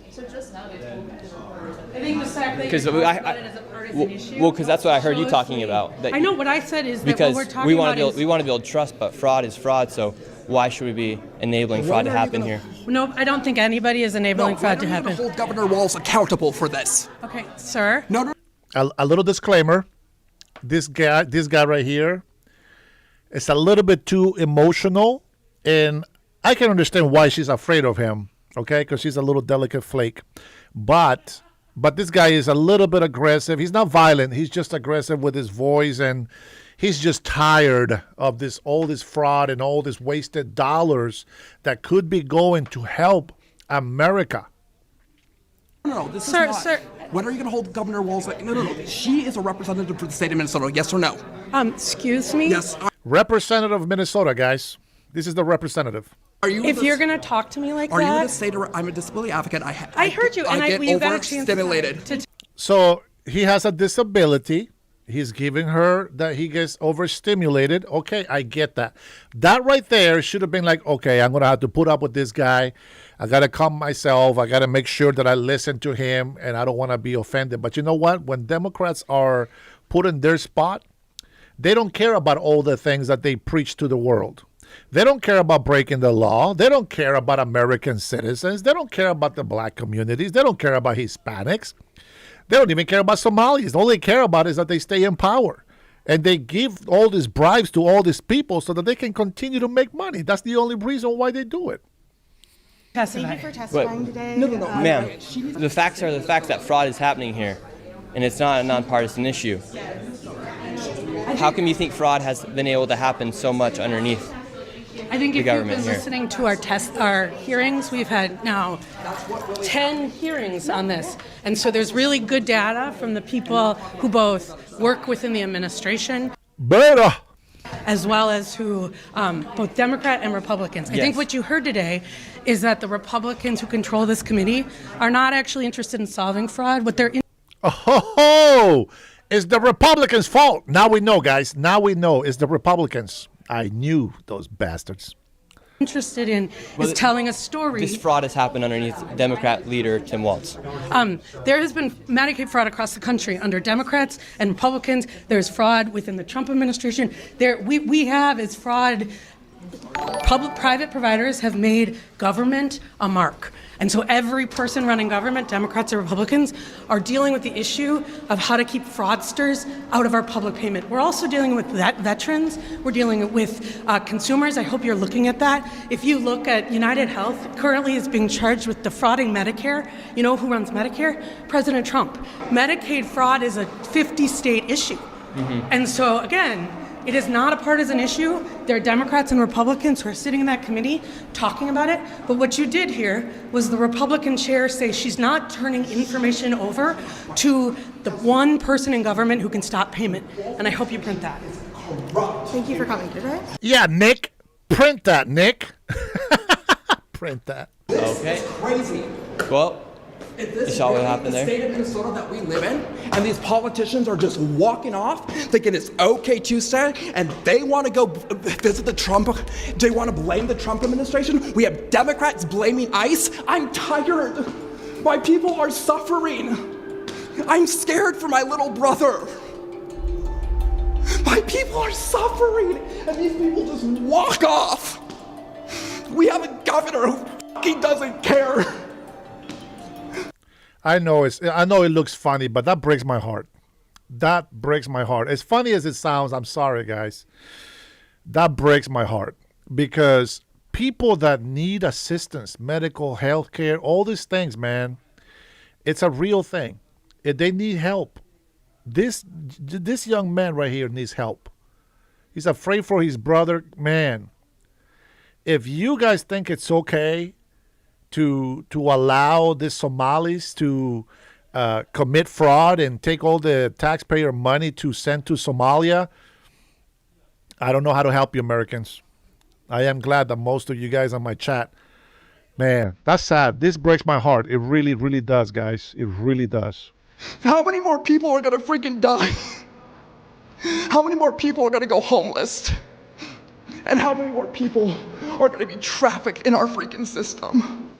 [SPEAKER 4] think the fact that
[SPEAKER 3] Because
[SPEAKER 4] you're talking about it as a partisan issue.
[SPEAKER 3] Well, because that's what I heard you talking about. That
[SPEAKER 4] I know what I said is that
[SPEAKER 3] because
[SPEAKER 4] what we're talking
[SPEAKER 3] we want
[SPEAKER 4] about
[SPEAKER 3] to build, we want to build trust, but fraud is fraud. So why should we be enabling fraud to happen here?
[SPEAKER 4] No, I don't think anybody is enabling fraud to happen.
[SPEAKER 15] Hold Governor Walz accountable for this.
[SPEAKER 4] Okay, sir.
[SPEAKER 15] No.
[SPEAKER 1] A little disclaimer. This guy right here is a little bit too emotional, and I can understand why she's afraid of him, okay? Because she's a little delicate flake. But this guy is a little bit aggressive. He's not violent. He's just aggressive with his voice, and he's just tired of all this fraud and all this wasted dollars that could be going to help America.
[SPEAKER 15] No, this is not. Sir. When are you going to hold Governor Walz? No. She is a representative for the state of Minnesota. Yes or no?
[SPEAKER 4] Excuse me?
[SPEAKER 15] Yes.
[SPEAKER 1] Representative of Minnesota, guys. This is the representative.
[SPEAKER 4] If you're going to talk to me like that...
[SPEAKER 15] Are you going to say to her, I'm a disability advocate, I
[SPEAKER 4] heard you, and you got a chance
[SPEAKER 15] overstimulated.
[SPEAKER 1] So he has a disability. He's giving her that he gets overstimulated. Okay, I get that. That right there should have been like, okay, I'm going to have to put up with this guy. I got to calm myself. I got to make sure that I listen to him, and I don't want to be offended. But you know what? When Democrats are put in their spot, they don't care about all the things that they preach to the world. They don't care about breaking the law. They don't care about American citizens. They don't care about the black communities. They don't care about Hispanics. They don't even care about Somalis. All they care about is that they stay in power. And they give all these bribes to all these people so that they can continue to make money. That's the only reason why they do it.
[SPEAKER 4] Thank you for
[SPEAKER 8] testifying today.
[SPEAKER 15] No.
[SPEAKER 3] Ma'am, the facts are the facts that fraud is happening here, and it's not a nonpartisan issue. How come you think fraud has been able to happen so much underneath?
[SPEAKER 4] I think if you've been
[SPEAKER 3] here.
[SPEAKER 4] listening to our hearings, we've had now 10 hearings on this. And so there's really good data from the people who both work within the administration.
[SPEAKER 1] Better.
[SPEAKER 4] As well as who, both Democrat and Republicans. I think what you heard today is that the Republicans who control this committee are not actually interested in solving fraud. What they're
[SPEAKER 1] it's the Republicans' fault. Now we know, guys. Now we know it's the Republicans. I knew those bastards.
[SPEAKER 4] Interested in is telling a story.
[SPEAKER 3] This fraud has happened underneath Democrat leader Tim Walz.
[SPEAKER 4] There has been Medicaid fraud across the country under Democrats and Republicans. There's fraud within the Trump administration. We have is fraud. Private providers have made government a mark. And so every person running government, Democrats or Republicans, are dealing with the issue of how to keep fraudsters out of our public payment. We're also dealing with veterans. We're dealing with consumers. I hope you're looking at that. If you look at United Health, currently is being charged with defrauding Medicare. You know who runs Medicare? President Trump. Medicaid fraud is a 50-state issue. And so, again, it is not a partisan issue. There are Democrats and Republicans who are sitting in that committee talking about it. But what you did here was the Republican chair say she's not turning information over to the one person in government who can stop payment. And I hope you print that.
[SPEAKER 8] Thank you for coming today.
[SPEAKER 1] Yeah, Nick. Print that, Nick. Print that.
[SPEAKER 3] Okay. Well,
[SPEAKER 15] Is this
[SPEAKER 3] You saw what
[SPEAKER 15] really
[SPEAKER 3] happened
[SPEAKER 15] the
[SPEAKER 3] there?
[SPEAKER 15] state of Minnesota that we live in? And these politicians are just walking off, thinking it's okay Tuesday, and they want to go visit the Trump. They want to blame the Trump administration. We have Democrats blaming ICE. I'm tired. My people are suffering. I'm scared for my little brother. My people are suffering, and these people just walk off. We have a governor who fucking doesn't care.
[SPEAKER 1] I know it looks funny, but that breaks my heart. That breaks my heart. As funny as it sounds, I'm sorry, guys. That breaks my heart because people that need assistance, medical, healthcare, all these things, man, it's a real thing. If they need help, this young man right here needs help. He's afraid for his brother. Man, if you guys think it's okay to allow the Somalis to commit fraud and take all the taxpayer money to send to Somalia, I don't know how to help you, Americans. I am glad that most of you guys on my chat, man, that's sad. This breaks my heart. It really, really does, guys. It really does.
[SPEAKER 15] How many more people are gonna freaking die? How many more people are gonna go homeless? And how many more people are gonna be trafficked in our freaking system?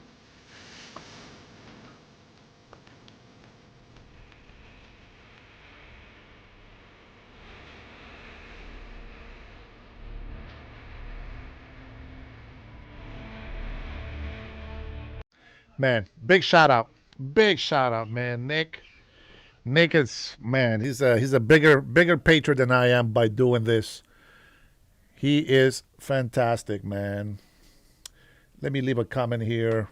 [SPEAKER 1] Man, big shout out. Big shout out, man. Nick is, man, he's a bigger patriot than I am by doing this. He is fantastic, man. Let me leave a comment here.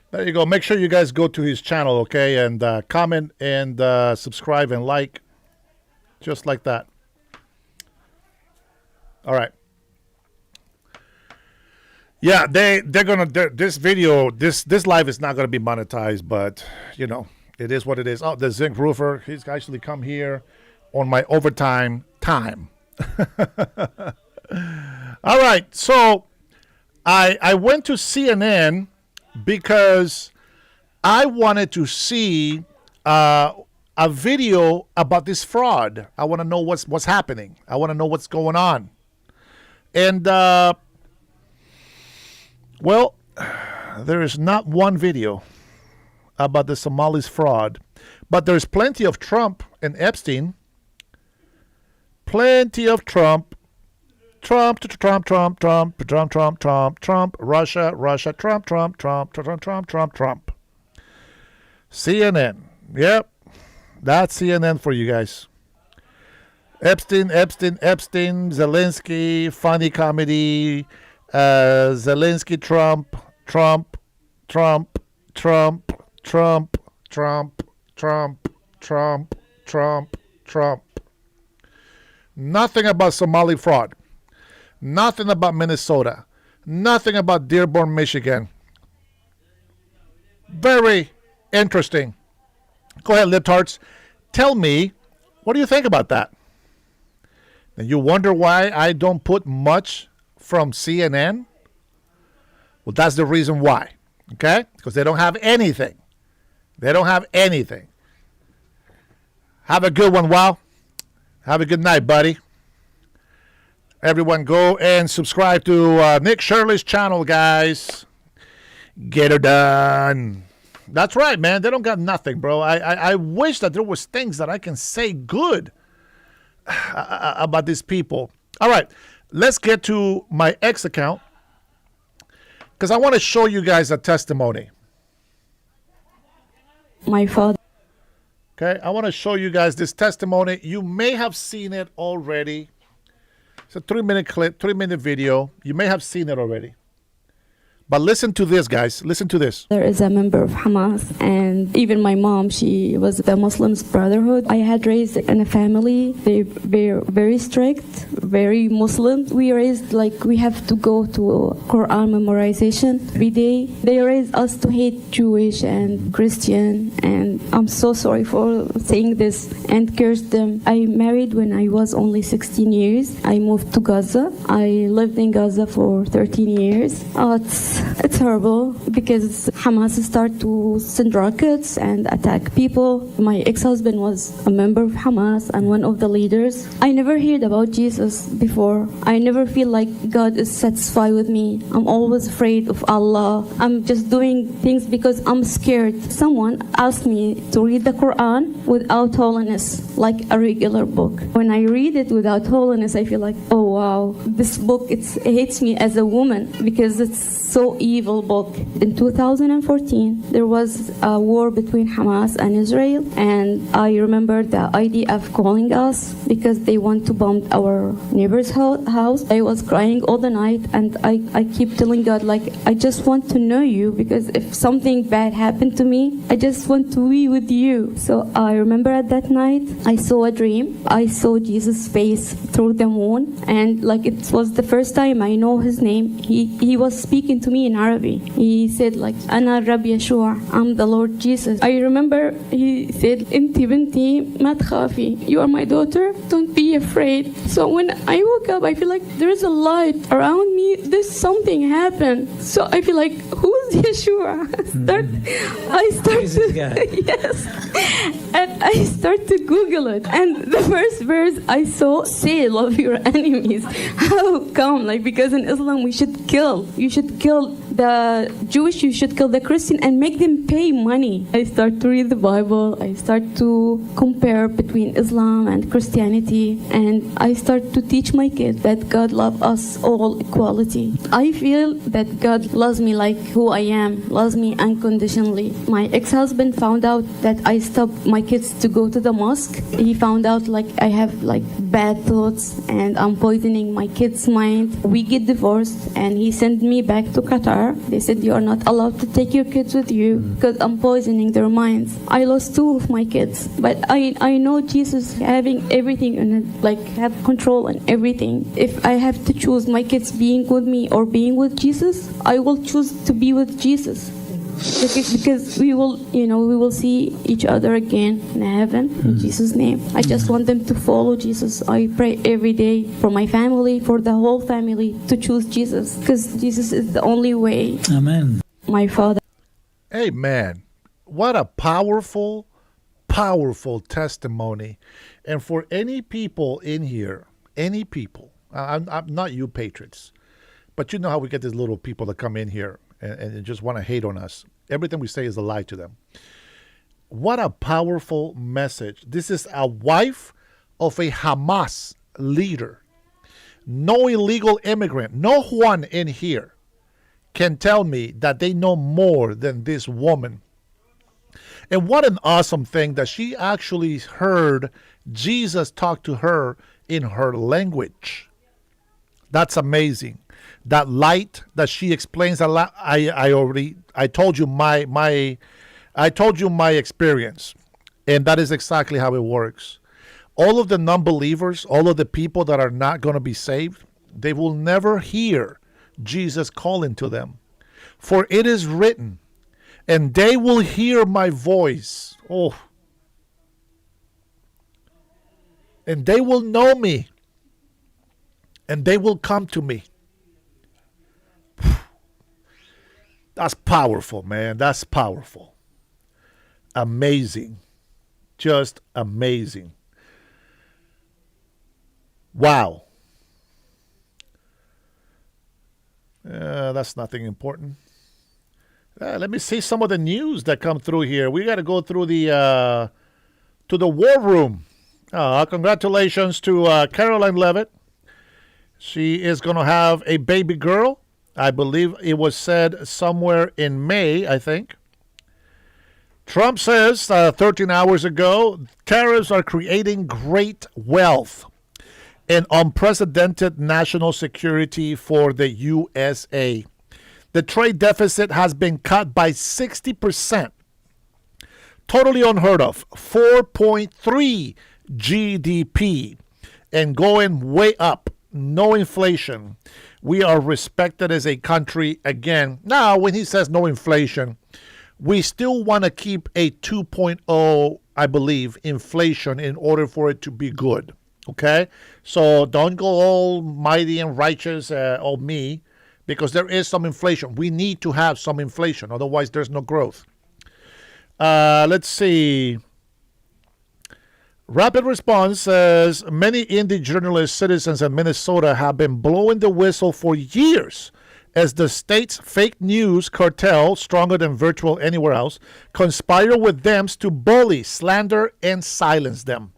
[SPEAKER 1] There you go. Make sure you guys go to his channel, okay? And comment and subscribe and like. Just like that. All right. Yeah, they're gonna this video, this live is not gonna be monetized, but you know, it is what it is. Oh, the zinc roofer, he's actually come here on my overtime time. All right, so I went to CNN because I wanted to see a video about this fraud. I want to know what's happening. I want to know what's going on. And well, there is not one video about the Somalis fraud, but there's plenty of Trump and Epstein. Plenty of Trump, Russia, Trump. CNN. Yep. That's CNN for you guys. Epstein, Zelensky, funny comedy, Zelensky, Trump. Nothing about Somali fraud. Nothing about Minnesota. Nothing about Dearborn, Michigan. Very interesting. Go ahead, libtards. Tell me, what do you think about that? And you wonder why I don't put much from CNN? Well, that's the reason why. Okay? Because they don't have anything. They don't have anything. Have a good one, Wow. Have a good night, buddy. Everyone go and subscribe to Nick Shirley's channel, guys. Get her done. That's right, man. They don't got nothing, bro. I wish that there was things that I can say good about these people. All right, let's get to my X account because I want to show you guys a testimony.
[SPEAKER 10] My father.
[SPEAKER 1] Okay, I want to show you guys this testimony. You may have seen it already. It's a 3-minute clip, 3-minute video. You may have seen it already. But listen to this, guys. Listen to this.
[SPEAKER 10] There is a member of Hamas, and even my mom, she was the Muslims Brotherhood. I had raised in a family. They were very strict, very Muslim. We raised like we have to go to Quran memorization every day. They raised us to hate Jewish and Christian, and I'm so sorry for saying this and curse them. I married when I was only 16 years. I moved to Gaza. I lived in Gaza for 13 years. It's horrible because Hamas start to send rockets and attack people. My ex-husband was a member of Hamas and one of the leaders. I never heard about Jesus before. I never feel like God is satisfied with me. I'm always afraid of Allah. I'm just doing things because I'm scared. Someone asked me to read the Quran without holiness, like a regular book. When I read it without holiness, I feel like, oh wow, this book it hates me as a woman because it's so evil book. In 2014, there was a war between Hamas and Israel, and I remember the IDF calling us because they want to bomb our neighbor's house. I was crying all the night, and I keep telling God, like, I just want to know you, because if something bad happened to me, I just want to be with you. So I remember at that night, I saw a dream. I saw Jesus' face through the moon, and like it was the first time I know his name. He was speaking to me in Arabic. He said like, Ana Rab Yeshua, I'm the Lord Jesus. I remember he said, Inti binti ma tkhafi, you are my daughter, don't be afraid. So when I woke up, I feel like there is a light around me. There's something happened. So I feel like, who is Yeshua? I start to yes, and I start to Google it. And the first verse I saw, say love your enemies. How come? Like, because in Islam we should kill. You should kill the Jewish, you should kill the Christian and make them pay money. I start to read the Bible. I start to compare between Islam and Christianity, and I start to teach my kids that God loves us all equality. I feel that God loves me like who I am, loves me unconditionally. My ex-husband found out that I stopped my kids to go to the mosque. He found out like I have like bad thoughts and I'm poisoning my kids' mind. We get divorced and he sent me back to Qatar. They said you are not allowed to take your kids with you because I'm poisoning their minds. I lost 2 of my kids, but I know Jesus having everything in it, like have control on everything. If I have to choose my kids being with me or being with Jesus, I will choose to be with Jesus. Because we will see each other again in heaven in Jesus' name. I just want them to follow Jesus. I pray every day for my family, for the whole family, to choose Jesus, because Jesus is the only way.
[SPEAKER 14] Amen.
[SPEAKER 10] My Father.
[SPEAKER 1] Amen. What a powerful, powerful testimony. And for any people in here, any people, I'm not you patriots, but you know how we get these little people that come in here and just want to hate on us. Everything we say is a lie to them. What a powerful message. This is a wife of a Hamas leader. No illegal immigrant, no one in here can tell me that they know more than this woman. And what an awesome thing that she actually heard Jesus talk to her in her language. That's amazing. That light that she explains a lot. I told you my experience, and that is exactly how it works. All of the non-believers, all of the people that are not going to be saved, they will never hear Jesus calling to them. For it is written, and they will hear my voice. Oh. And they will know me, and they will come to me. That's powerful, man. That's powerful. Amazing. Just amazing. Wow. That's nothing important. Let me see some of the news that come through here. We got to go through the to the war room. Congratulations to Caroline Levitt. She is going to have a baby girl. I believe it was said somewhere in May, I think. Trump says 13 hours ago, tariffs are creating great wealth and unprecedented national security for the USA. The trade deficit has been cut by 60%. Totally unheard of. 4.3 GDP and going way up. No inflation. We are respected as a country again. Now, when he says no inflation, we still want to keep a 2.0, I believe, inflation in order for it to be good. Okay? So don't go all mighty and righteous, oh me, because there is some inflation. We need to have some inflation. Otherwise, there's no growth. Let's see. Rapid Response says many indie journalist citizens in Minnesota have been blowing the whistle for years as the state's fake news cartel, stronger than virtual anywhere else, conspire with them to bully, slander, and silence them.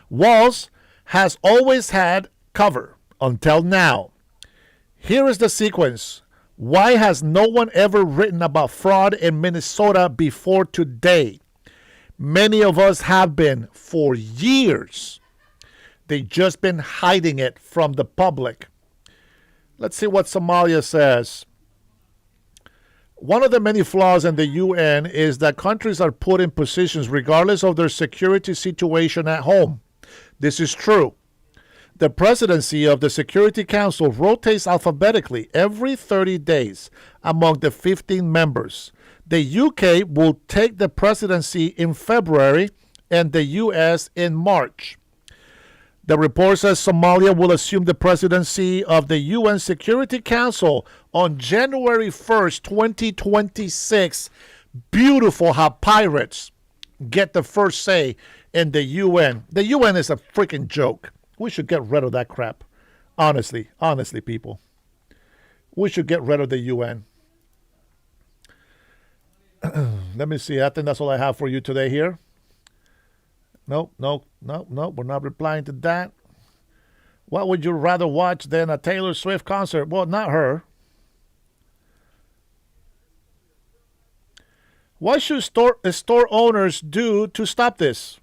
[SPEAKER 1] Walls has always had cover until now. Here is the sequence. Why has no one ever written about fraud in Minnesota before today? Many of us have been for years. They've just been hiding it from the public. Let's see what Somalia says. One of the many flaws in the UN is that countries are put in positions regardless of their security situation at home. This is true. The presidency of the Security Council rotates alphabetically every 30 days among the 15 members. The UK will take the presidency in February and the US in March. The report says Somalia will assume the presidency of the UN Security Council on January 1st, 2026. Beautiful how pirates get the first say in the UN. The UN is a freaking joke. We should get rid of that crap. Honestly, people. We should get rid of the UN. Let me see. I think that's all I have for you today here. No. We're not replying to that. What would you rather watch than a Taylor Swift concert? Well, not her. What should store owners do to stop this?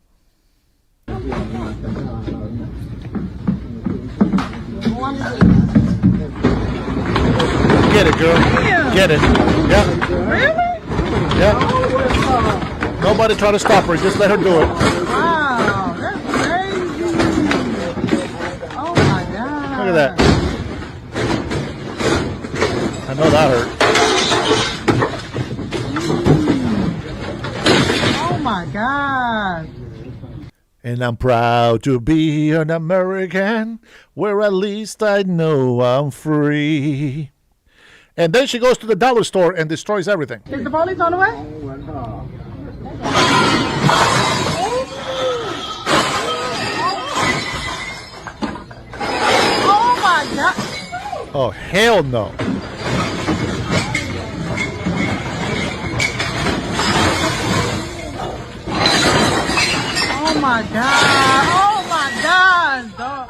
[SPEAKER 1] Get it, girl.
[SPEAKER 17] Damn.
[SPEAKER 1] Get it. Yeah.
[SPEAKER 17] Really?
[SPEAKER 1] Yeah. Nobody try to stop her. Just let her do it.
[SPEAKER 17] Wow, that's crazy. Oh my God.
[SPEAKER 1] Look at that. I know that hurt.
[SPEAKER 17] Oh my God.
[SPEAKER 1] And I'm proud to be an American, where at least I know I'm free. And then she goes to the dollar store and destroys everything.
[SPEAKER 17] Is the police on the way? Oh my God.
[SPEAKER 1] Oh, hell no.
[SPEAKER 17] Oh my God. Oh my God. Dog.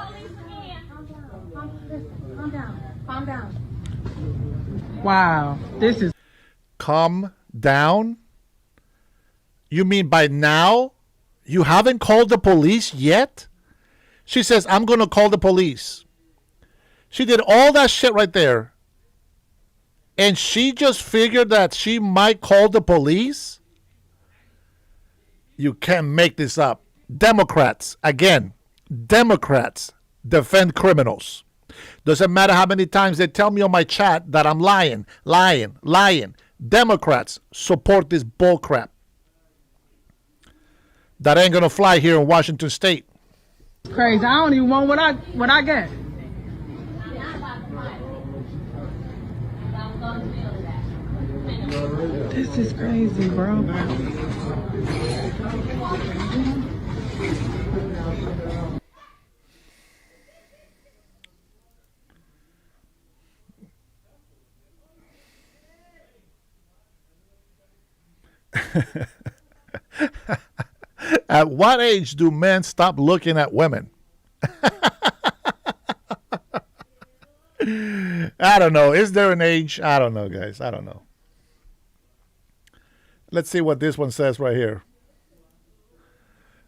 [SPEAKER 16] Calm down.
[SPEAKER 17] Wow. This is.
[SPEAKER 1] Calm down? You mean by now? You haven't called the police yet? She says, I'm going to call the police. She did all that shit right there. And she just figured that she might call the police? You can't make this up. Democrats, again, Democrats defend criminals. Doesn't matter how many times they tell me on my chat that I'm lying. Democrats support this bullcrap. That ain't gonna fly here in Washington State.
[SPEAKER 17] Crazy. I don't even want what I get. This is crazy, bro.
[SPEAKER 1] At what age do men stop looking at women? I don't know. Is there an age? I don't know, guys. I don't know. Let's see what this one says right here.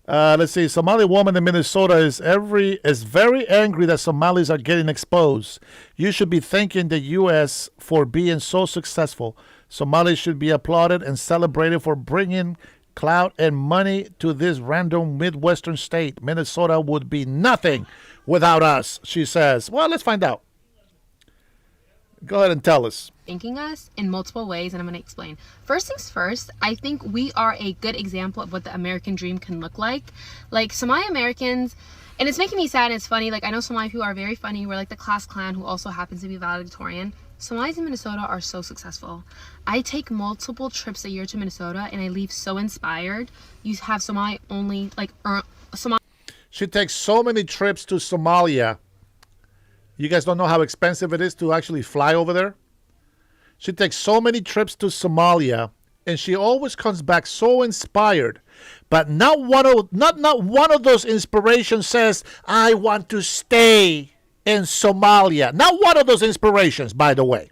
[SPEAKER 1] Let's see. Somali woman in Minnesota is very angry that Somalis are getting exposed. You should be thanking the U.S. for being so successful. Somalis should be applauded and celebrated for bringing clout and money to this random Midwestern state. Minnesota would be nothing without us, she says. Well, let's find out. Go ahead and tell us.
[SPEAKER 5] Thanking us in multiple ways, and I'm going to explain. First things first, I think we are a good example of what the American dream can look like. Like Somali Americans, and it's making me sad and it's funny. Like I know Somali people are very funny. We're like the class clan who also happens to be valedictorian. Somalis in Minnesota are so successful. I take multiple trips a year to Minnesota and I leave so inspired. You have Somali only, like, Somali.
[SPEAKER 1] She takes so many trips to Somalia. You guys don't know how expensive it is to actually fly over there? She takes so many trips to Somalia and she always comes back so inspired. But not one of those inspirations says, I want to stay in Somalia. Not one of those inspirations, by the way.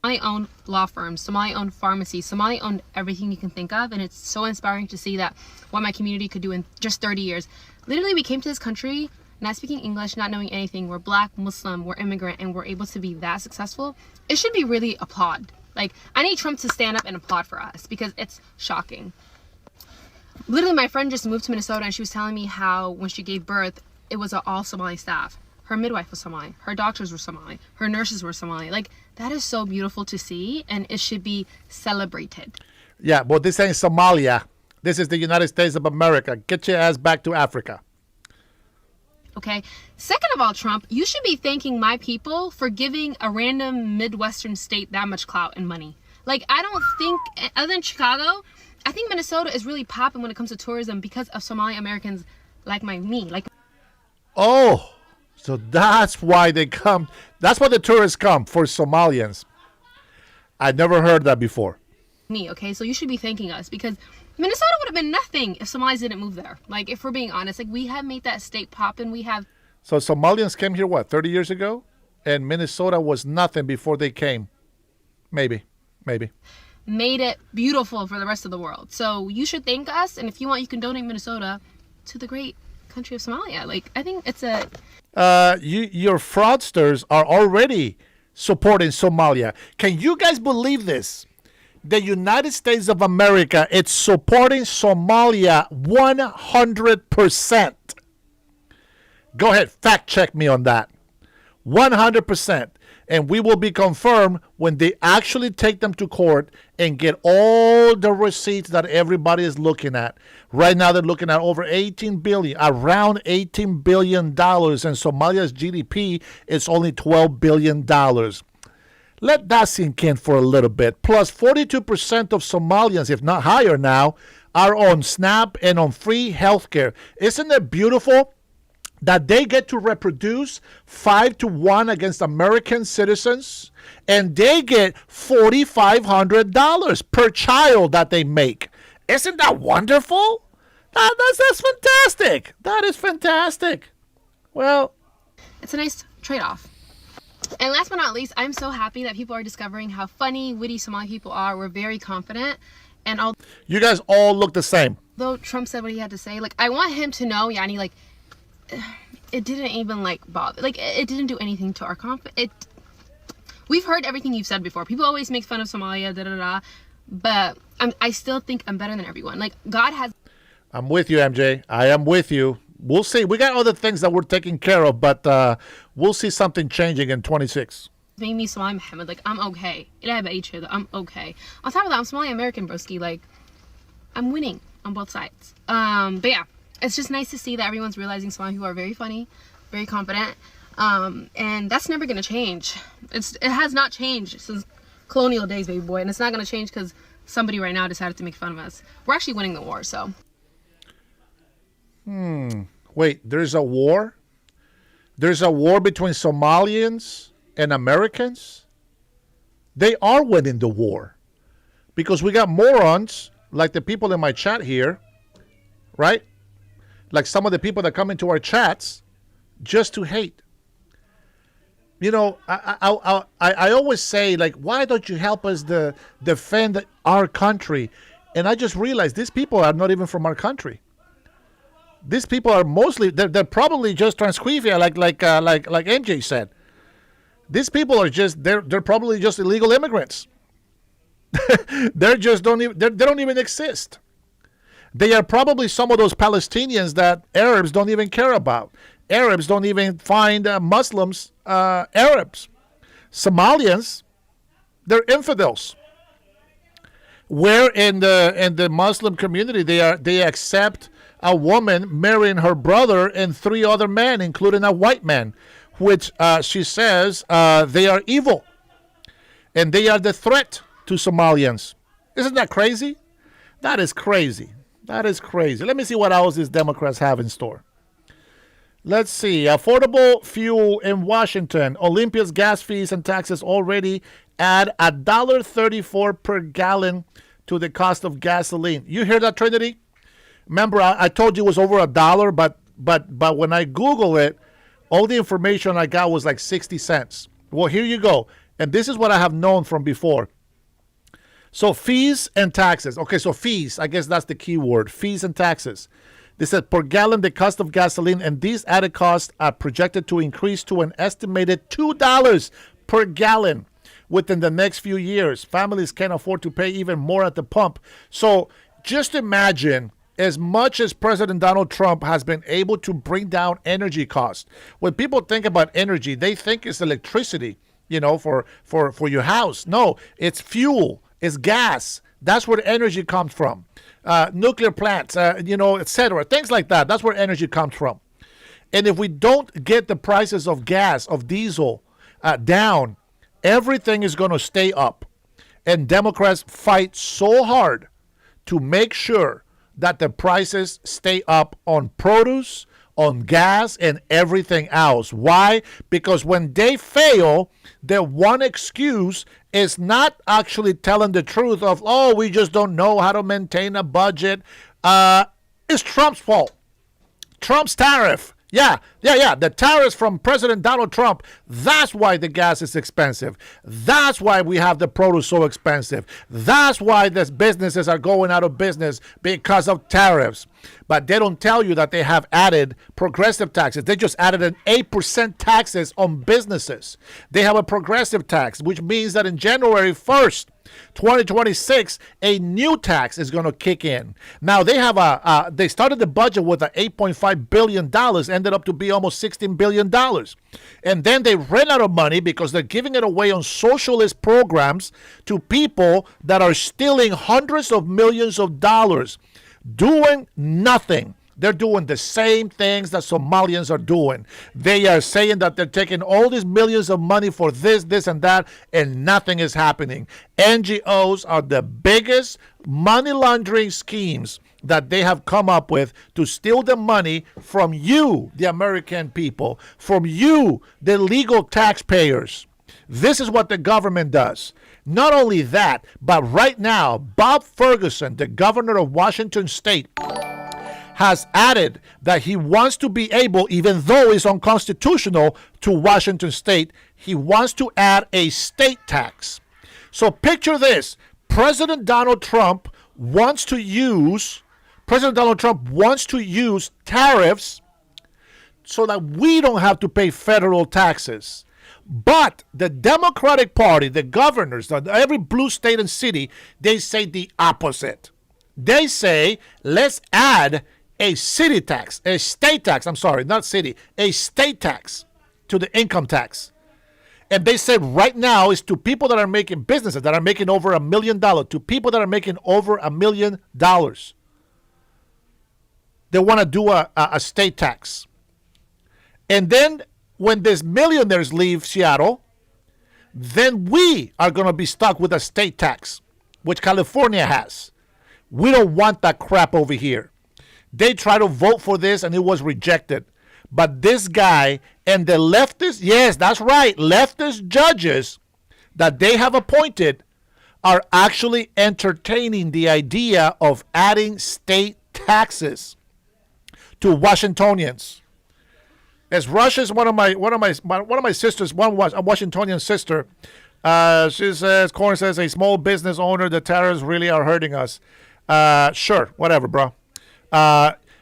[SPEAKER 5] Somali-owned law firms, Somali-owned pharmacies, Somali-owned everything you can think of, and it's so inspiring to see that what my community could do in just 30 years. Literally, we came to this country not speaking English, not knowing anything. We're Black, Muslim, we're immigrant, and we're able to be that successful. It should be really applauded. Like, I need Trump to stand up and applaud for us because it's shocking. Literally, my friend just moved to Minnesota, and she was telling me how when she gave birth, it was an all Somali staff. Her midwife was Somali. Her doctors were Somali. Her nurses were Somali. Like, that is so beautiful to see, and it should be celebrated.
[SPEAKER 1] Yeah, but this ain't Somalia. This is the United States of America. Get your ass back to Africa.
[SPEAKER 5] Okay? Second of all, Trump, you should be thanking my people for giving a random Midwestern state that much clout and money. Like, I don't think, other than Chicago, I think Minnesota is really popping when it comes to tourism because of Somali Americans like me. Like,
[SPEAKER 1] oh, so that's why they come. That's why the tourists come, for Somalians. I never heard that before.
[SPEAKER 5] Me, okay? So you should be thanking us because Minnesota would have been nothing if Somalis didn't move there. Like, if we're being honest, like, we have made that state pop and we have.
[SPEAKER 1] So Somalians came here, what, 30 years ago? And Minnesota was nothing before they came. Maybe.
[SPEAKER 5] Made it beautiful for the rest of the world. So you should thank us. And if you want, you can donate Minnesota to the great country of Somalia. Like, I think it's a.
[SPEAKER 1] Your fraudsters are already supporting Somalia. Can you guys believe this? The United States of America, it's supporting Somalia 100%. Go ahead, fact check me on that. 100%. And we will be confirmed when they actually take them to court and get all the receipts that everybody is looking at. Right now, they're looking at over $18 billion, around $18 billion, and Somalia's GDP is only $12 billion. Let that sink in for a little bit. Plus, 42% of Somalians, if not higher now, are on SNAP and on free health care. Isn't it beautiful that they get to reproduce 5-1 against American citizens, and they get $4,500 per child that they make? Isn't that wonderful? That's fantastic. That is fantastic. Well,
[SPEAKER 5] it's a nice trade-off. And last but not least, I'm so happy that people are discovering how funny, witty Somali people are. We're very confident. And
[SPEAKER 1] you guys all look the same.
[SPEAKER 5] Though Trump said what he had to say, like, I want him to know, Yani, like, it didn't even, like, bother. Like, it didn't do anything to our confidence. We've heard everything you've said before. People always make fun of Somalia, da-da-da. But I still think I'm better than everyone. Like, God has...
[SPEAKER 1] I'm with you, MJ. I am with you. We'll see. We got other things that we're taking care of, but we'll see something changing in 26.
[SPEAKER 5] Made me Somali Muhammad. Like, I'm okay. I'm okay. On top of that, I'm Somali American, broski. Like, I'm winning on both sides. But yeah, it's just nice to see that everyone's realizing Somali people are very funny, very confident, and that's never gonna change. It has not changed since colonial days, baby boy, and it's not gonna change because somebody right now decided to make fun of us. We're actually winning the war, so.
[SPEAKER 1] Wait, there's a war? There's a war between Somalians and Americans? They are winning the war. Because we got morons, like the people in my chat here, right? Like some of the people that come into our chats just to hate. You know, I always say, like, why don't you help us defend our country? And I just realized these people are not even from our country. These people are mostly they're probably just transcrivia, like MJ said. These people are just they're probably just illegal immigrants. They don't even exist. They are probably some of those Palestinians that Arabs don't even care about. Arabs don't even find Muslims Arabs. Somalians, they're infidels. Where in the Muslim community they accept a woman marrying her brother and 3 other men, including a white man, which she says they are evil, and they are the threat to Somalians. Isn't that crazy? That is crazy. That is crazy. Let me see what else these Democrats have in store. Let's see. Affordable fuel in Washington. Olympia's gas fees and taxes already add $1.34 per gallon to the cost of gasoline. You hear that, Trinity? Remember, I told you it was over $1, but when I Google it, all the information I got was like 60 cents. Well, here you go. And this is what I have known from before. So fees and taxes. Okay, so fees, I guess that's the key word, fees and taxes. They said per gallon, the cost of gasoline, and these added costs are projected to increase to an estimated $2 per gallon within the next few years. Families can't afford to pay even more at the pump. So just imagine, as much as President Donald Trump has been able to bring down energy costs. When people think about energy, they think it's electricity, for your house. No, it's fuel. It's gas. That's where energy comes from. Nuclear plants, etc. Things like that. That's where energy comes from. And if we don't get the prices of gas, of diesel down, everything is going to stay up. And Democrats fight so hard to make sure that the prices stay up on produce, on gas, and everything else. Why? Because when they fail, their one excuse is not actually telling the truth of, we just don't know how to maintain a budget. It's Trump's fault. Trump's tariff. Yeah. The tariffs from President Donald Trump. That's why the gas is expensive. That's why we have the produce so expensive. That's why these businesses are going out of business because of tariffs. But they don't tell you that they have added progressive taxes. They just added an 8% taxes on businesses. They have a progressive tax, which means that in January 1st, 2026, a new tax is going to kick in. Now they have they started the budget with a $8.5 billion, ended up to be almost $16 billion. And then they ran out of money because they're giving it away on socialist programs to people that are stealing hundreds of millions of dollars, doing nothing. They're doing the same things that Somalians are doing. They are saying that they're taking all these millions of money for this, and that, and nothing is happening. NGOs are the biggest money laundering schemes that they have come up with to steal the money from you, the American people, from you, the legal taxpayers. This is what the government does. Not only that, but right now, Bob Ferguson, the governor of Washington State, has added that he wants to be able, even though it's unconstitutional to Washington State, he wants to add a state tax. So picture this. President Donald Trump wants to use tariffs so that we don't have to pay federal taxes. But the Democratic Party, the governors, every blue state and city, they say the opposite. They say, let's add a state tax to the income tax. And they said right now it's to people that are making businesses that are making over $1 million, to people that are making over $1 million. They want to do a state tax. And then when these millionaires leave Seattle, then we are going to be stuck with a state tax, which California has. We don't want that crap over here. They tried to vote for this and it was rejected. But this guy and the leftist, yes, that's right, leftist judges that they have appointed are actually entertaining the idea of adding state taxes to Washingtonians. As Rush is one of my sisters, one was a Washingtonian sister. She says, Corn says, a small business owner, the tariffs really are hurting us. Sure, whatever, bro.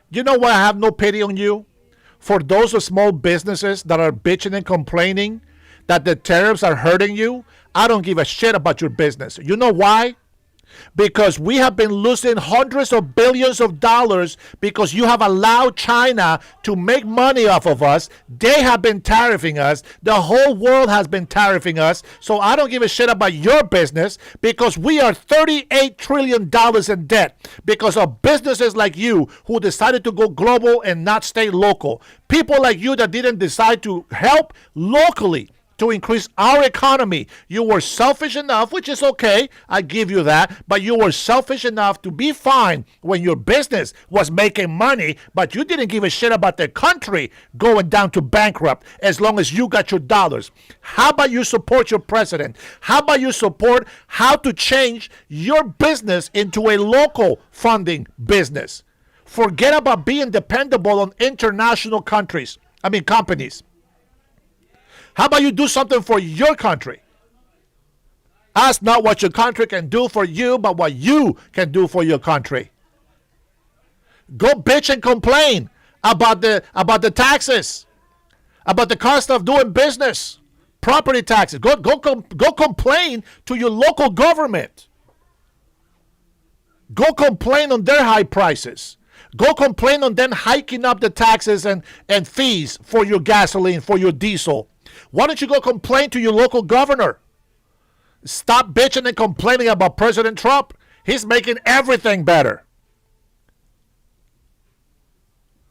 [SPEAKER 1] You know why I have no pity on you? For those small businesses that are bitching and complaining that the tariffs are hurting you, I don't give a shit about your business. You know why? Because we have been losing hundreds of billions of dollars because you have allowed China to make money off of us. They have been tariffing us. The whole world has been tariffing us. So I don't give a shit about your business because we are $38 trillion in debt because of businesses like you who decided to go global and not stay local. People like you that didn't decide to help locally to increase our economy. You were selfish enough, which is okay, I give you that, but you were selfish enough to be fine when your business was making money, but you didn't give a shit about the country going down to bankrupt as long as you got your dollars. How about you support your president? How about you support how to change your business into a local funding business? Forget about being dependable on international companies. How about you do something for your country? Ask not what your country can do for you, but what you can do for your country. Go bitch and complain about the taxes, about the cost of doing business, property taxes. Go complain to your local government. Go complain on their high prices. Go complain on them hiking up the taxes and fees for your gasoline, for your diesel. Why don't you go complain to your local governor? Stop bitching and complaining about President Trump. He's making everything better.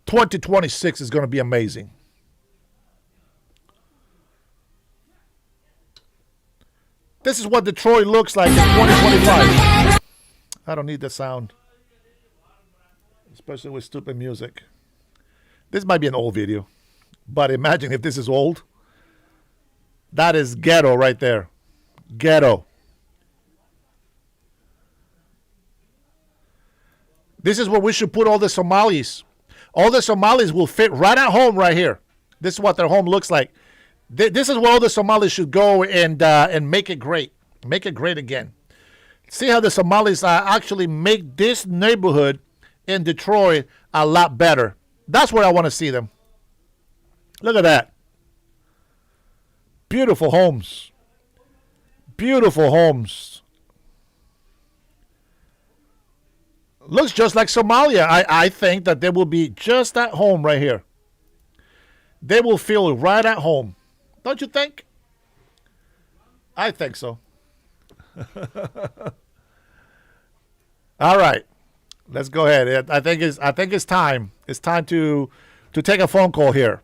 [SPEAKER 1] 2026 is going to be amazing. This is what Detroit looks like in 2025. I don't need the sound, especially with stupid music. This might be an old video, but imagine if this is old. That is ghetto right there. Ghetto. This is where we should put all the Somalis. All the Somalis will fit right at home right here. This is what their home looks like. This is where all the Somalis should go and make it great. Make it great again. See how the Somalis actually make this neighborhood in Detroit a lot better. That's where I want to see them. Look at that. Beautiful homes. Beautiful homes. Looks just like Somalia. I think that they will be just at home right here. They will feel right at home. Don't you think? I think so. All right. Let's go ahead. I think it's time. It's time to take a phone call here.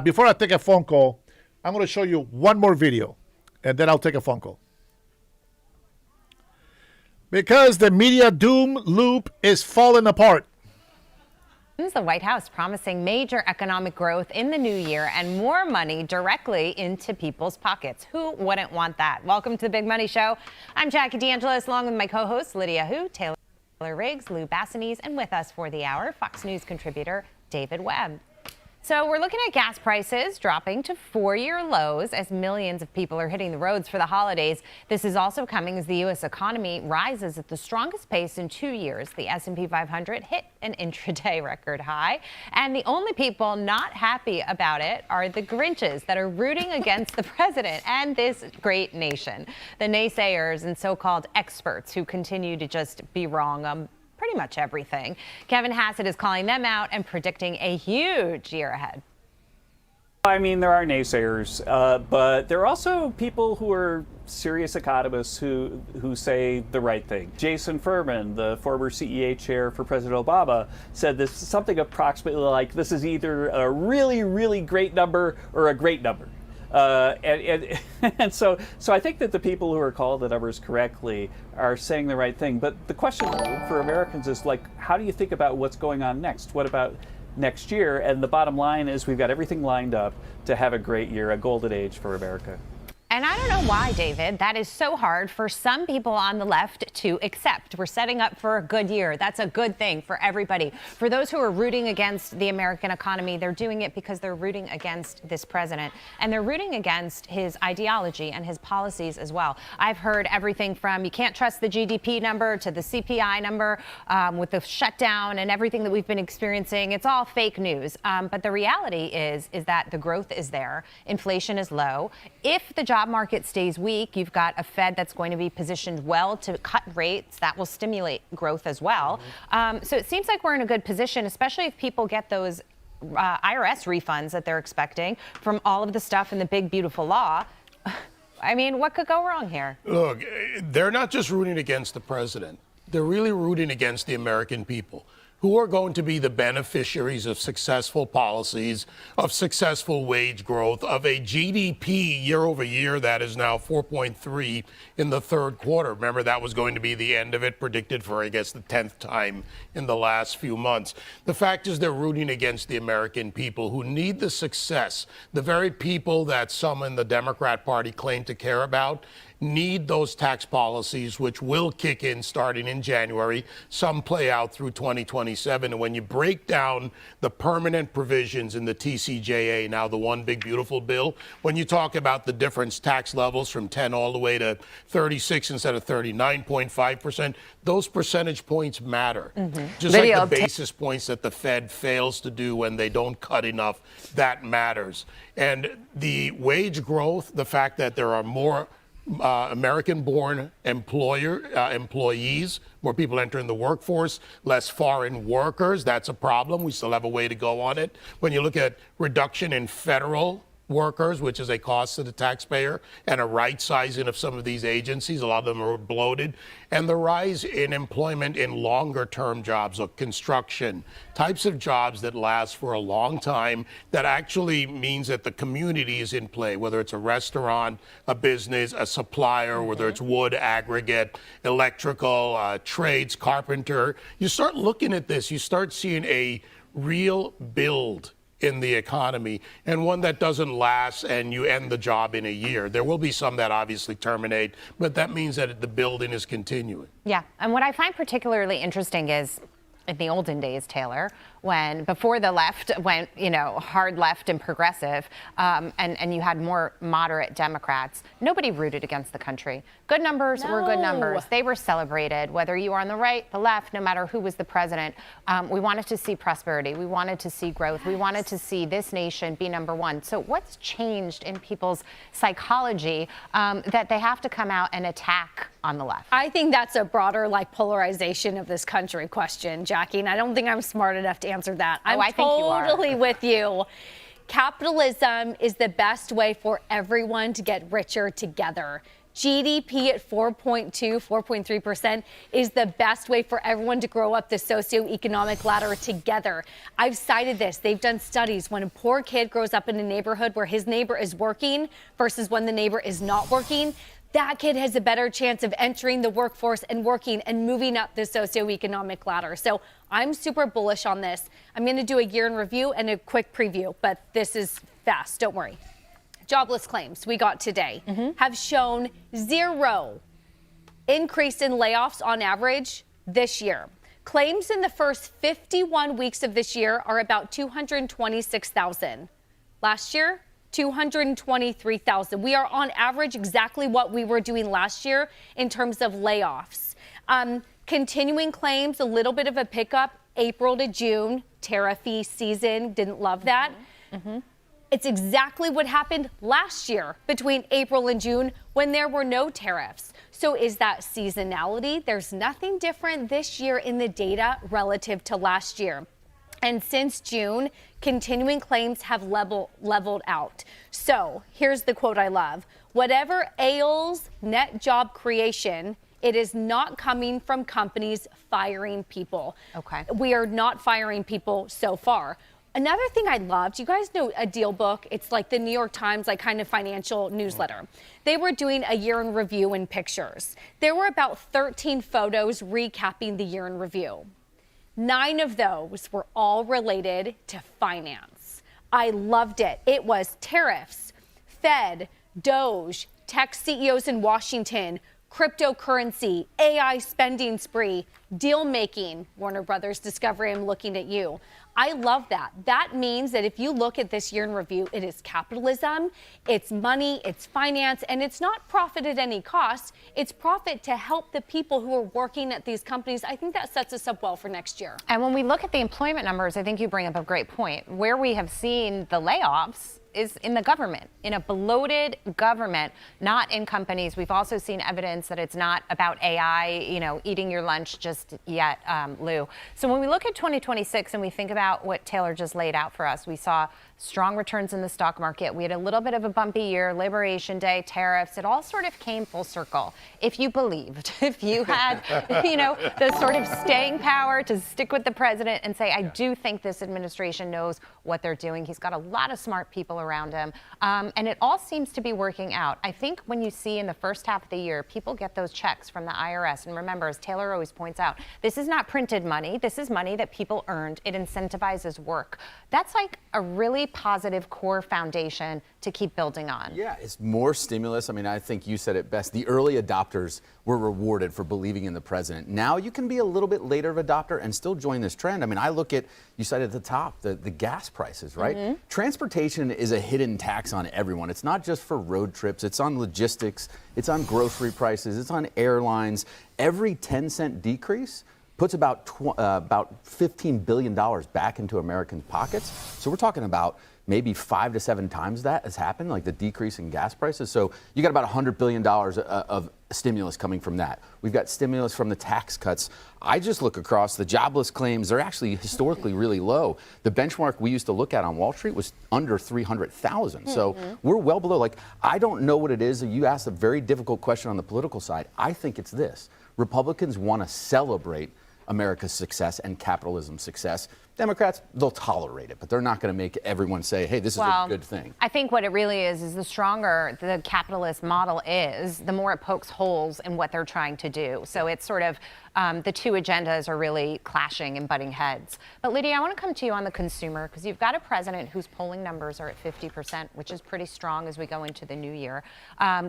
[SPEAKER 1] Before I take a phone call, I'm going to show you one more video, and then I'll take a phone call. Because the media doom loop is falling apart.
[SPEAKER 9] The White House promising major economic growth in the new year and more money directly into people's pockets. Who wouldn't want that? Welcome to the Big Money Show. I'm Jackie DeAngelis, along with my co-hosts Lydia Hu, Taylor Riggs, Lou Bassanese, and with us for the hour, Fox News contributor David Webb. So we're looking at gas prices dropping to 4-year lows as millions of people are hitting the roads for the holidays. This is also coming as the U.S. economy rises at the strongest pace in 2 years. The S&P 500 hit an intraday record high. And the only people not happy about it are the Grinches that are rooting against the president and this great nation. The naysayers and so-called experts who continue to just be wrong pretty much everything. Kevin Hassett is calling them out and predicting a huge year ahead.
[SPEAKER 14] I mean, there are naysayers, but there are also people who are serious economists who say the right thing. Jason Furman, the former CEA chair for President Obama, said this something approximately like this is either a really, really great number or a great number. And so I think that the people who are called the numbers correctly are saying the right thing. But the question for Americans is, like, how do you think about what's going on next? What about next year? And the bottom line is we've got everything lined up to have a great year, a golden age for America.
[SPEAKER 9] And I don't know why, David, that is so hard for some people on the left to accept. We're setting up for a good year. That's a good thing for everybody. For those who are rooting against the American economy, they're doing it because they're rooting against this president. And they're rooting against his ideology and his policies as well. I've heard everything from you can't trust the GDP number to the CPI number with the shutdown and everything that we've been experiencing. It's all fake news. But the reality is that the growth is there. Inflation is low. If the job market stays weak, you've got a Fed that's going to be positioned well to cut rates. That will stimulate growth as well. So it seems like we're in a good position, especially if people get those IRS refunds that they're expecting from all of the stuff in the big, beautiful law. I mean, what could go wrong here?
[SPEAKER 18] Look, they're not just rooting against the president. They're really rooting against the American people, who are going to be the beneficiaries of successful policies, of successful wage growth, of a GDP year over year that is now 4.3 in the third quarter. Remember, that was going to be the end of it, predicted for, I guess, the 10th time in the last few months. The fact is they're rooting against the American people who need the success. The very people that some in the Democrat Party claim to care about need those tax policies, which will kick in starting in January. Some play out through 2027. And when you break down the permanent provisions in the TCJA, now the one big beautiful bill, when you talk about the difference tax levels from 10 all the way to 36 instead of 39.5%, those percentage points matter. Just like the basis points that the Fed fails to do when they don't cut enough, that matters. And the wage growth, the fact that there are more American-born employees, more people entering the workforce, less foreign workers. That's a problem. We still have a way to go on it. When you look at reduction in federal workers, which is a cost to the taxpayer, and a right sizing of some of these agencies, a lot of them are bloated, and the rise in employment in longer term jobs, or construction, types of jobs that last for a long time, that actually means that the community is in play, whether it's a restaurant, a business, a supplier, whether it's wood, aggregate, electrical, trades, carpenter. You start looking at this, you start seeing a real build in the economy, and one that doesn't last and you end the job in a year. There will be some that obviously terminate, but that means that the building is continuing.
[SPEAKER 9] Yeah, and what I find particularly interesting is in the olden days, Taylor, when before the left went, hard left and progressive, and you had more moderate Democrats, nobody rooted against the country. Good numbers were good numbers. They were celebrated, whether you were on the right, the left, no matter who was the president. We wanted to see prosperity. We wanted to see growth. We wanted to see this nation be number one. So what's changed in people's psychology that they have to come out and attack on the left?
[SPEAKER 19] I think that's a broader polarization of this country question, Jackie, and I don't think I'm smart enough to answer that. I'm totally with you. Capitalism is the best way for everyone to get richer together. GDP at 4.2, 4.3% is the best way for everyone to grow up the socioeconomic ladder together. I've cited this. They've done studies. When a poor kid grows up in a neighborhood where his neighbor is working versus when the neighbor is not working, that kid has a better chance of entering the workforce and working and moving up the socioeconomic ladder. So I'm super bullish on this. I'm going to do a year in review and a quick preview, but this is fast. Don't worry. Jobless claims we got today have shown 0 increase in layoffs on average this year. Claims in the first 51 weeks of this year are about 226,000. Last year, 223,000. We are on average exactly what we were doing last year in terms of layoffs. Continuing claims, a little bit of a pickup, April to June, tariff-y season, didn't love that. It's exactly what happened last year between April and June when there were no tariffs. So is that seasonality? There's nothing different this year in the data relative to last year. And since June, continuing claims have leveled out. So here's the quote I love. Whatever ails net job creation, it is not coming from companies firing people. Okay. We are not firing people so far. Another thing I loved, you guys know a deal book. It's like the New York Times, kind of financial newsletter. They were doing a year in review in pictures. There were about 13 photos recapping the year in review. 9 of those were all related to finance. I loved it. It was tariffs, Fed, Doge, Tech CEOs in Washington, cryptocurrency, AI spending spree, deal making. Warner Brothers Discovery, I'm looking at you. I love that. That means that if you look at this year in review, it is capitalism, it's money, it's finance, and it's not profit at any cost. It's profit to help the people who are working at these companies. I think that sets us up well for next year.
[SPEAKER 9] And when we look at the employment numbers, I think you bring up a great point. Where we have seen the layoffs is in the government, in a bloated government, not in companies. We've also seen evidence that it's not about AI, eating your lunch just yet, Lou. So when we look at 2026 and we think about what Taylor just laid out for us, we saw strong returns in the stock market. We had a little bit of a bumpy year, Liberation Day, tariffs. It all sort of came full circle. If you believed, if you had, the sort of staying power to stick with the president and say, I do think this administration knows what they're doing. He's got a lot of smart people around him. And it all seems to be working out. I think when you see in the first half of the year, people get those checks from the IRS. And remember, as Taylor always points out, this is not printed money. This is money that people earned. It incentivizes work. That's like a really positive core foundation to keep building on.
[SPEAKER 7] Yeah, it's more stimulus. I mean, I think you said it best. The early adopters were rewarded for believing in the president. Now you can be a little bit later of adopter and still join this trend. I mean, I look at, you said at the top, the gas prices, right? Mm-hmm. Transportation is a hidden tax on everyone. It's not just for road trips. It's on logistics. It's on grocery prices. It's on airlines. Every 10-cent decrease puts about $15 billion back into Americans' pockets. So we're talking about maybe 5 to 7 times that has happened, like the decrease in gas prices. So you got about $100 billion of stimulus coming from that. We've got stimulus from the tax cuts. I just look across the jobless claims. They're actually historically really low. The benchmark we used to look at on Wall Street was under 300,000. So we're well below. Like, I don't know what it is. You asked a very difficult question on the political side. I think it's this. Republicans want to celebrate America's success and capitalism's success. Democrats, they'll tolerate it, but they're not going to make everyone say, hey, this is a good thing.
[SPEAKER 9] I think what it really is the stronger the capitalist model is, the more it pokes holes in what they're trying to do. So it's sort of the two agendas are really clashing and butting heads. But Lydia, I want to come to you on the consumer, because you've got a president whose polling numbers are at 50%, which is pretty strong as we go into the new year.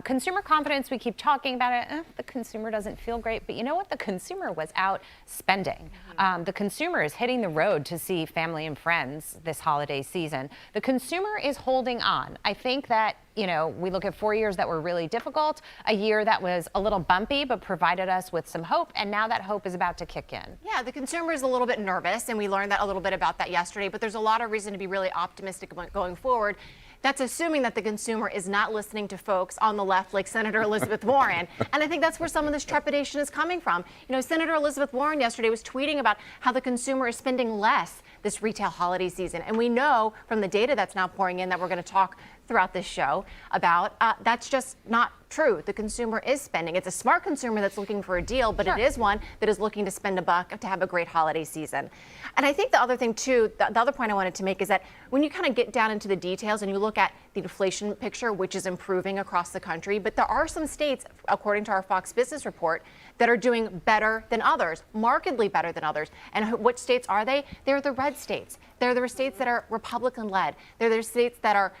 [SPEAKER 9] Consumer confidence, we keep talking about it. The consumer doesn't feel great, but you know what? The consumer was out spending. The consumer is hitting the road to see family and friends this holiday season. The consumer is holding on. I think that, we look at 4 years that were really difficult, a year that was a little bumpy, but provided us with some hope. And now that hope is about to kick in.
[SPEAKER 8] Yeah, the consumer is a little bit nervous, and we learned that a little bit about that yesterday, but there's a lot of reason to be really optimistic about going forward. That's assuming that the consumer is not listening to folks on the left like Senator Elizabeth Warren. And I think that's where some of this trepidation is coming from. Senator Elizabeth Warren yesterday was tweeting about how the consumer is spending less this retail holiday season. And we know from the data that's now pouring in that we're going to talk throughout this show about, that's just not true. The consumer is spending. It's a smart consumer that's looking for a deal, but it is one that is looking to spend a buck to have a great holiday season. And I think the other thing too, the other point I wanted to make is that when you kind of get down into the details and you look at the inflation picture, which is improving across the country, but there are some states, according to our Fox Business report, that are doing better than others, markedly better than others. And which states are they? They're the red states. They're the states that are Republican-led. They're the states that are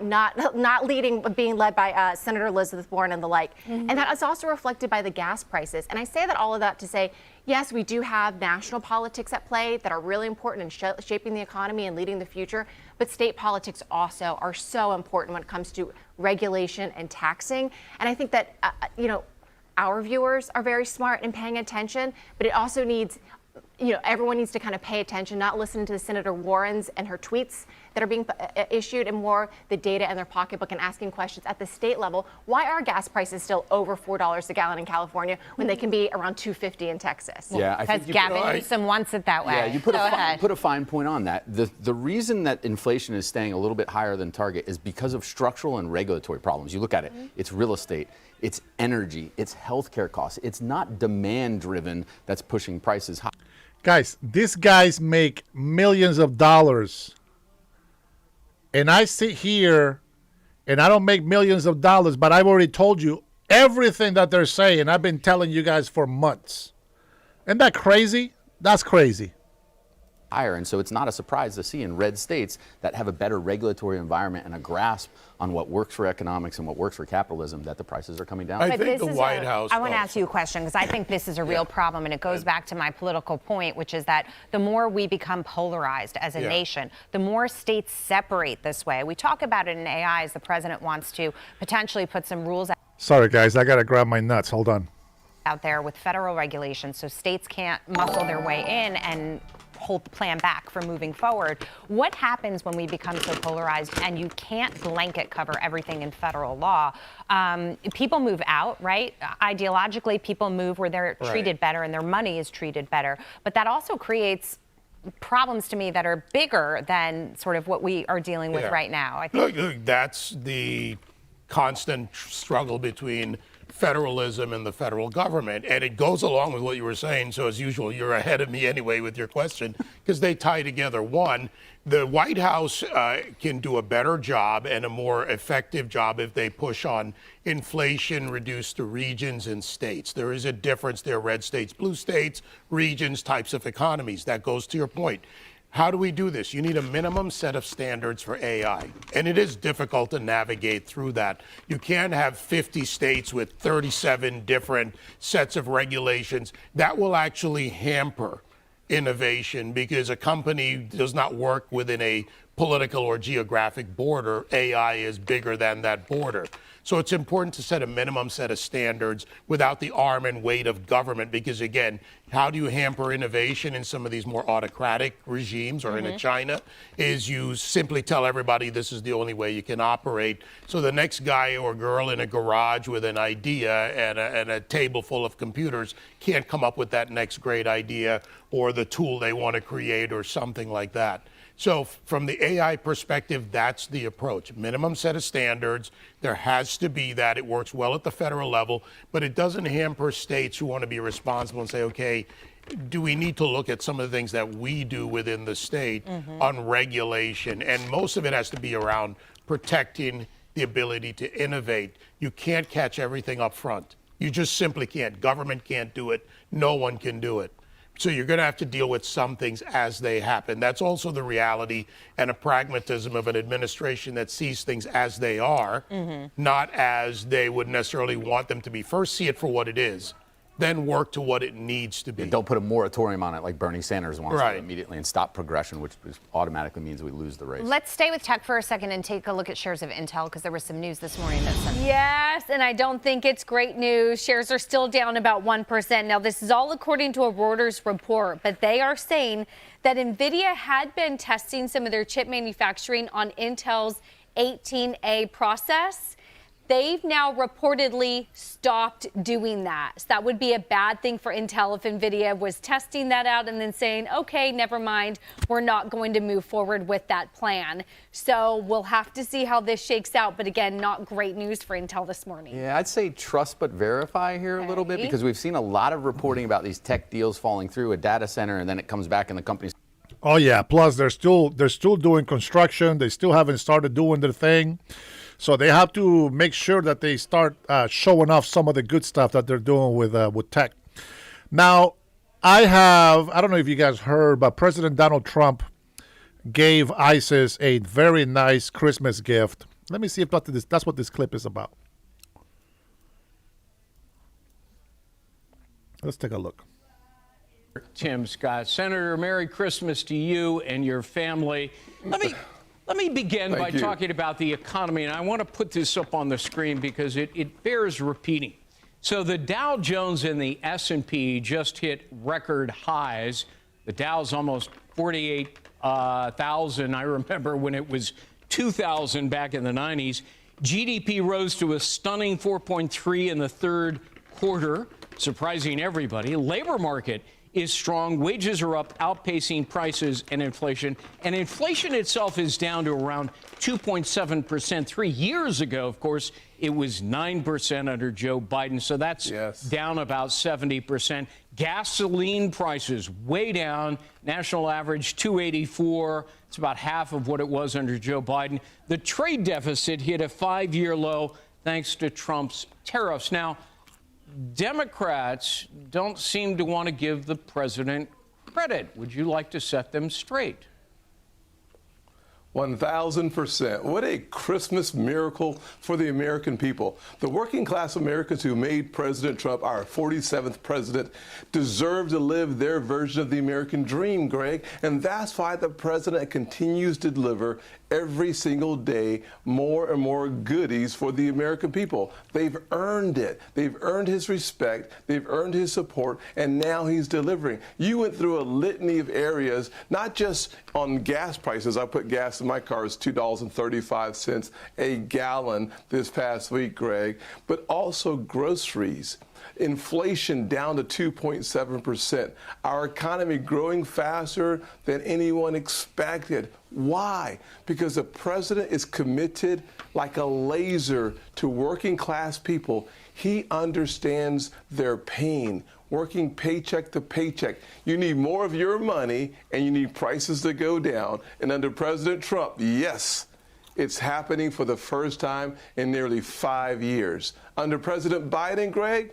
[SPEAKER 8] not being led by Senator Elizabeth Warren and the like. Mm-hmm. And that is also reflected by the gas prices. And I say that all of that to say, yes, we do have national politics at play that are really important in shaping the economy and leading the future. But state politics also are so important when it comes to regulation and taxing. And I think that, our viewers are very smart in paying attention, but it also needs, everyone needs to kind of pay attention, not listen to the Senator Warren's and her tweets that are being issued, and more the data in their pocketbook and asking questions at the state level. Why are gas prices still over $4 a gallon in California when they can be around $2.50 in Texas?
[SPEAKER 7] Yeah, I think
[SPEAKER 9] Gavin Newsom wants it that way.
[SPEAKER 7] Yeah, you put a fine point on that. The reason that inflation is staying a little bit higher than target is because of structural and regulatory problems. You look at it, it's real estate, it's energy, it's healthcare costs. It's not demand driven that's pushing prices high.
[SPEAKER 1] Guys, these guys make millions of dollars. And I sit here and I don't make millions of dollars, but I've already told you everything that they're saying. I've been telling you guys for months. Isn't that crazy? That's crazy.
[SPEAKER 7] higher. And so it's not a surprise to see in red states that have a better regulatory environment and a grasp on what works for economics and what works for capitalism that the prices are coming down.
[SPEAKER 18] I think the White House.
[SPEAKER 9] I want to ask you a question because I think this is a real problem, and it goes back to my political point, which is that the more we become polarized as a nation, the more states separate this way. We talk about it in AI as the president wants to potentially put some rules
[SPEAKER 1] Sorry, guys, I got to grab my nuts. Hold on.
[SPEAKER 9] out there with federal regulations so states can't muscle their way in and hold the plan back from moving forward. What happens when we become so polarized and you can't blanket cover everything in federal law? People move out, right? Ideologically, people move where they're treated better and their money is treated better. But that also creates problems to me that are bigger than sort of what we are dealing with right now. I think
[SPEAKER 18] Look, that's the constant struggle between federalism and the federal government. And it goes along with what you were saying. So as usual, you're ahead of me anyway with your question, because they tie together. One, the White House can do a better job and a more effective job if they push on inflation reduced to regions and states. There is a difference there, red states, blue states, regions, types of economies. That goes to your point. How do we do this? You need a minimum set of standards for AI. And it is difficult to navigate through that. You can't have 50 states with 37 different sets of regulations. That will actually hamper innovation because a company does not work within a political or geographic border. AI is bigger than that border. So it's important to set a minimum set of standards without the arm and weight of government because, again, how do you hamper innovation in some of these more autocratic regimes or in a China is you simply tell everybody this is the only way you can operate. So the next guy or girl in a garage with an idea and a table full of computers can't come up with that next great idea or the tool they want to create or something like that. So from the AI perspective, that's the approach. Minimum set of standards. There has to be that. It works well at the federal level, but it doesn't hamper states who want to be responsible and say, okay, do we need to look at some of the things that we do within the state on regulation? And most of it has to be around protecting the ability to innovate. You can't catch everything up front. You just simply can't. Government can't do it. No one can do it. So you're going to have to deal with some things as they happen. That's also the reality and a pragmatism of an administration that sees things as they are, not as they would necessarily want them to be. First, see it for what it is, then work to what it needs to be.
[SPEAKER 7] Don't put a moratorium on it like Bernie Sanders wants to immediately and stop progression, which automatically means we lose the race.
[SPEAKER 9] let's stay with tech for a second and take a look at shares of Intel because there was some news this morning that said
[SPEAKER 19] Yes, and I don't think it's great news. Shares are still down about 1%. Now, this is all according to a Reuters report, but they are saying that NVIDIA had been testing some of their chip manufacturing on Intel's 18A process. They've now reportedly stopped doing that. So that would be a bad thing for Intel if NVIDIA was testing that out and then saying, okay, never mind, we're not going to move forward with that plan. So we'll have to see how this shakes out. But again, not great news for Intel this morning.
[SPEAKER 7] Yeah, I'd say trust but verify here a little bit because we've seen a lot of reporting about these tech deals falling through a data center and then it comes back and the company's.
[SPEAKER 1] Oh yeah, plus they're still doing construction. They still haven't started doing their thing. So they have to make sure that they start showing off some of the good stuff that they're doing with tech. Now, I don't know if you guys heard, but President Donald Trump gave ISIS a very nice Christmas gift. Let me see if that's what this clip is about. Let's take a look.
[SPEAKER 21] Tim Scott. Senator, Merry Christmas to you and your family. Let me begin by talking about the economy, and I want to put this up on the screen because it bears repeating. So the Dow Jones and the S&P just hit record highs. The Dow's almost 48,000. I remember when it was 2,000 back in the 90s. GDP rose to a stunning 4.3 in the third quarter, surprising everybody. Labor market is strong. Wages are up, outpacing prices and inflation. And inflation itself is down to around 2.7%. 3 years ago, of course, it was 9% under Joe Biden. So that's down about 70%. Gasoline prices way down. National average $2.84. It's about half of what it was under Joe Biden. The trade deficit hit a 5-year low thanks to Trump's tariffs. Now, Democrats don't seem to want to give the president credit. Would you like to set them straight?
[SPEAKER 12] 1,000%. What a Christmas miracle for the American people. The working class Americans who made President Trump our 47th president deserve to live their version of the American dream, Greg. And that's why the president continues to deliver every single day more and more goodies for the American people. They've earned it. They've earned his respect. They've earned his support. And now he's delivering. You went through a litany of areas, not just on gas prices. I put gas in my car is $2.35 a gallon this past week, Greg, but also groceries. Inflation down to 2.7%. Our economy growing faster than anyone expected. Why? Because the president is committed like a laser to working class people. He understands their pain, working paycheck to paycheck. You need more of your money and you need prices to go down. And under President Trump, yes, it's happening for the first time in nearly 5 years. Under President Biden, Greg,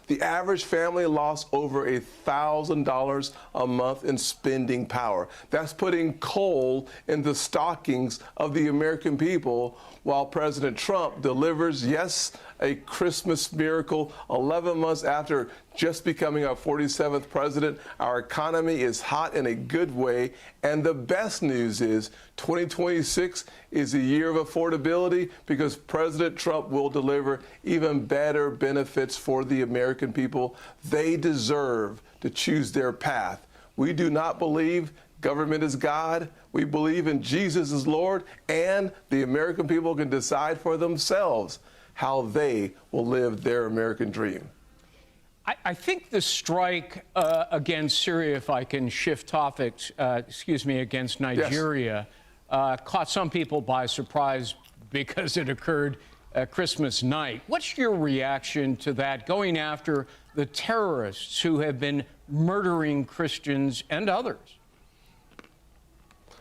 [SPEAKER 12] the average family lost over $1,000 a month in spending power. That's putting coal in the stockings of the American people, while President Trump delivers, yes, a Christmas miracle 11 months after just becoming our 47th president. Our economy is hot in a good way. And the best news is 2026 is a year of affordability because President Trump will deliver even better benefits for the American people. They deserve to choose their path. We do not believe government is God. We believe in Jesus as Lord, and the American people can decide for themselves how they will live their American dream.
[SPEAKER 21] I think the strike against Syria, if I can shift topics, against Nigeria, caught some people by surprise because it occurred Christmas night. What's your reaction to that, going after the terrorists who have been murdering Christians and others?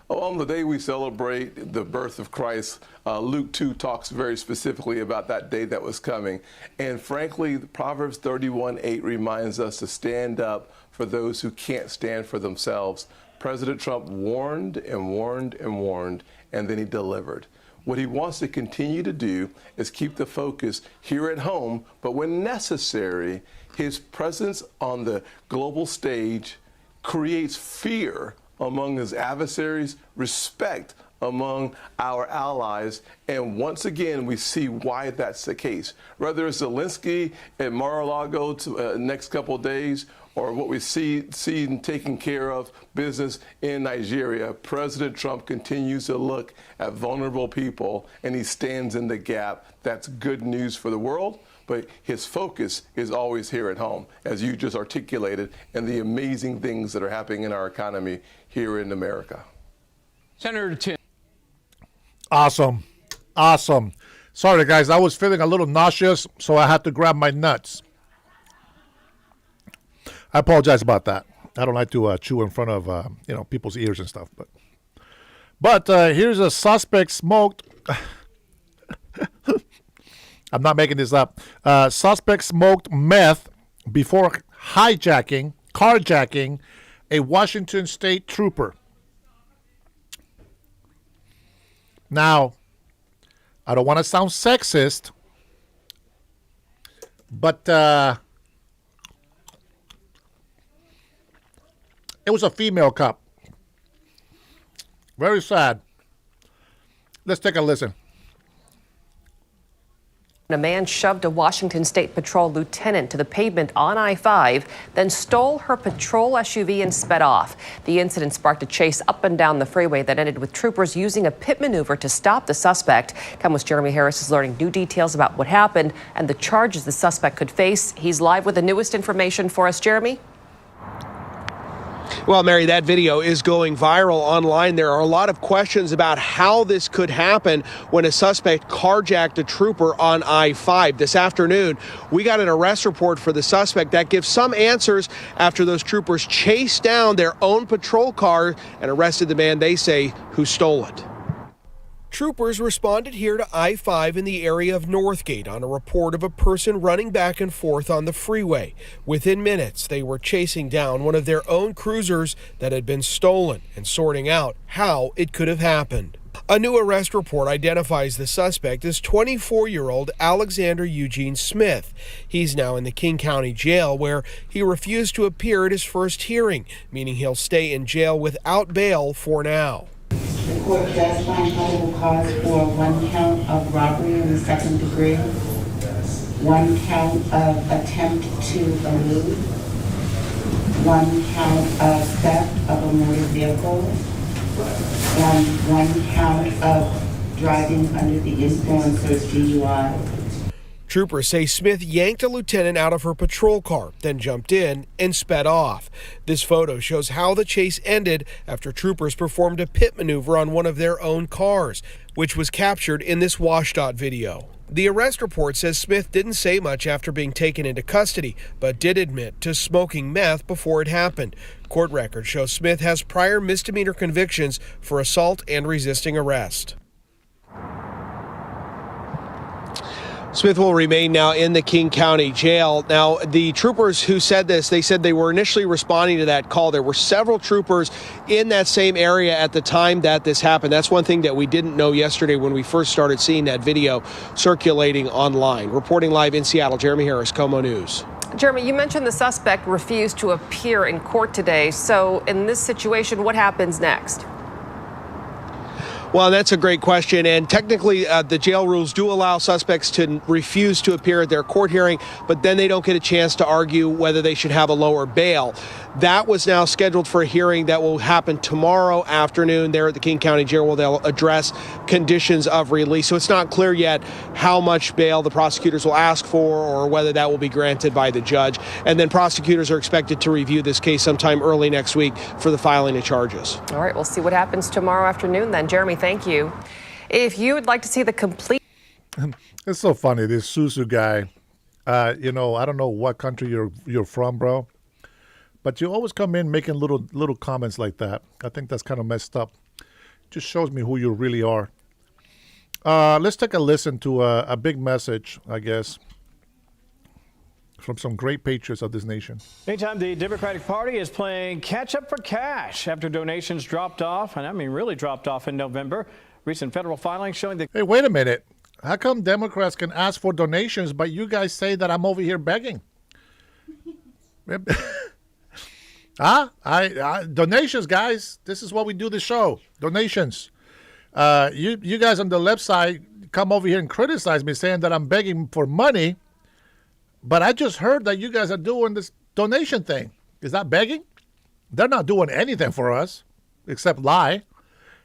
[SPEAKER 12] On the day we celebrate the birth of Christ, Luke 2 talks very specifically about that day that was coming. And frankly, Proverbs 31:8 reminds us to stand up for those who can't stand for themselves. President Trump warned and warned and warned, and then he delivered. What he wants to continue to do is keep the focus here at home, but when necessary, his presence on the global stage creates fear among his adversaries, respect among our allies, and once again, we see why that's the case. Whether it's Zelensky at Mar-a-Lago next couple of days, or what we see taking care of business in Nigeria, President Trump continues to look at vulnerable people, and he stands in the gap. That's good news for the world. But his focus is always here at home, as you just articulated, and the amazing things that are happening in our economy here in America.
[SPEAKER 21] Senator Tim.
[SPEAKER 1] Awesome. Sorry, guys, I was feeling a little nauseous, so I had to grab my nuts. I apologize about that. I don't like to chew in front of people's ears and stuff. But here's a suspect smoked. I'm not making this up. Suspect smoked meth before carjacking a Washington State trooper. Now, I don't want to sound sexist, but it was a female cop. Very sad. Let's take a listen.
[SPEAKER 22] A man shoved a Washington State Patrol lieutenant to the pavement on I-5, then stole her patrol SUV and sped off. The incident sparked a chase up and down the freeway that ended with troopers using a pit maneuver to stop the suspect. Commonwealth's Jeremy Harris is learning new details about what happened and the charges the suspect could face. He's live with the newest information for us. Jeremy?
[SPEAKER 23] Well, Mary, that video is going viral online. There are a lot of questions about how this could happen when a suspect carjacked a trooper on I-5. This afternoon, we got an arrest report for the suspect that gives some answers after those troopers chased down their own patrol car and arrested the man they say who stole it. Troopers responded here to I-5 in the area of Northgate on a report of a person running back and forth on the freeway. Within minutes, they were chasing down one of their own cruisers that had been stolen and sorting out how it could have happened. A new arrest report identifies the suspect as 24-year-old Alexander Eugene Smith. He's now in the King County Jail, where he refused to appear at his first hearing, meaning he'll stay in jail without bail for now.
[SPEAKER 6] The court does find probable cause for one count of robbery in the second degree, one count of attempt to elude, one count of theft of a motor vehicle, and one count of driving under the influence or DUI.
[SPEAKER 23] Troopers say Smith yanked a lieutenant out of her patrol car, then jumped in and sped off. This photo shows how the chase ended after troopers performed a pit maneuver on one of their own cars, which was captured in this WSDOT video. The arrest report says Smith didn't say much after being taken into custody, but did admit to smoking meth before it happened. Court records show Smith has prior misdemeanor convictions for assault and resisting arrest. Smith will remain now in the King County Jail. Now, the troopers who said this, they said they were initially responding to that call. There were several troopers in that same area at the time that this happened. That's one thing that we didn't know yesterday when we first started seeing that video circulating online. Reporting live in Seattle, Jeremy Harris, KOMO News.
[SPEAKER 22] Jeremy, you mentioned the suspect refused to appear in court today. So in this situation, what happens next?
[SPEAKER 23] Well, that's a great question. And technically, the jail rules do allow suspects to refuse to appear at their court hearing, but then they don't get a chance to argue whether they should have a lower bail. That was now scheduled for a hearing that will happen tomorrow afternoon there at the King County Jail, where they'll address conditions of release. So it's not clear yet how much bail the prosecutors will ask for or whether that will be granted by the judge. And then prosecutors are expected to review this case sometime early next week for the filing of charges.
[SPEAKER 22] All right, we'll see what happens tomorrow afternoon then. Jeremy, thank you. If you would like to see the complete...
[SPEAKER 1] It's so funny, this Susu guy. I don't know what country you're from, bro. But you always come in making little comments like that. I think that's kind of messed up. Just shows me who you really are. Let's take a listen to a big message, I guess, from some great patriots of this nation.
[SPEAKER 21] Meantime, the Democratic Party is playing catch up for cash after donations dropped off, and I mean really dropped off in November. Recent federal filings showing that...
[SPEAKER 1] Hey, wait a minute. How come Democrats can ask for donations, but you guys say that I'm over here begging? Donations, guys. This is what we do the show. Donations. You guys on the left side come over here and criticize me saying that I'm begging for money, but I just heard that you guys are doing this donation thing. Is that begging? They're not doing anything for us except lie.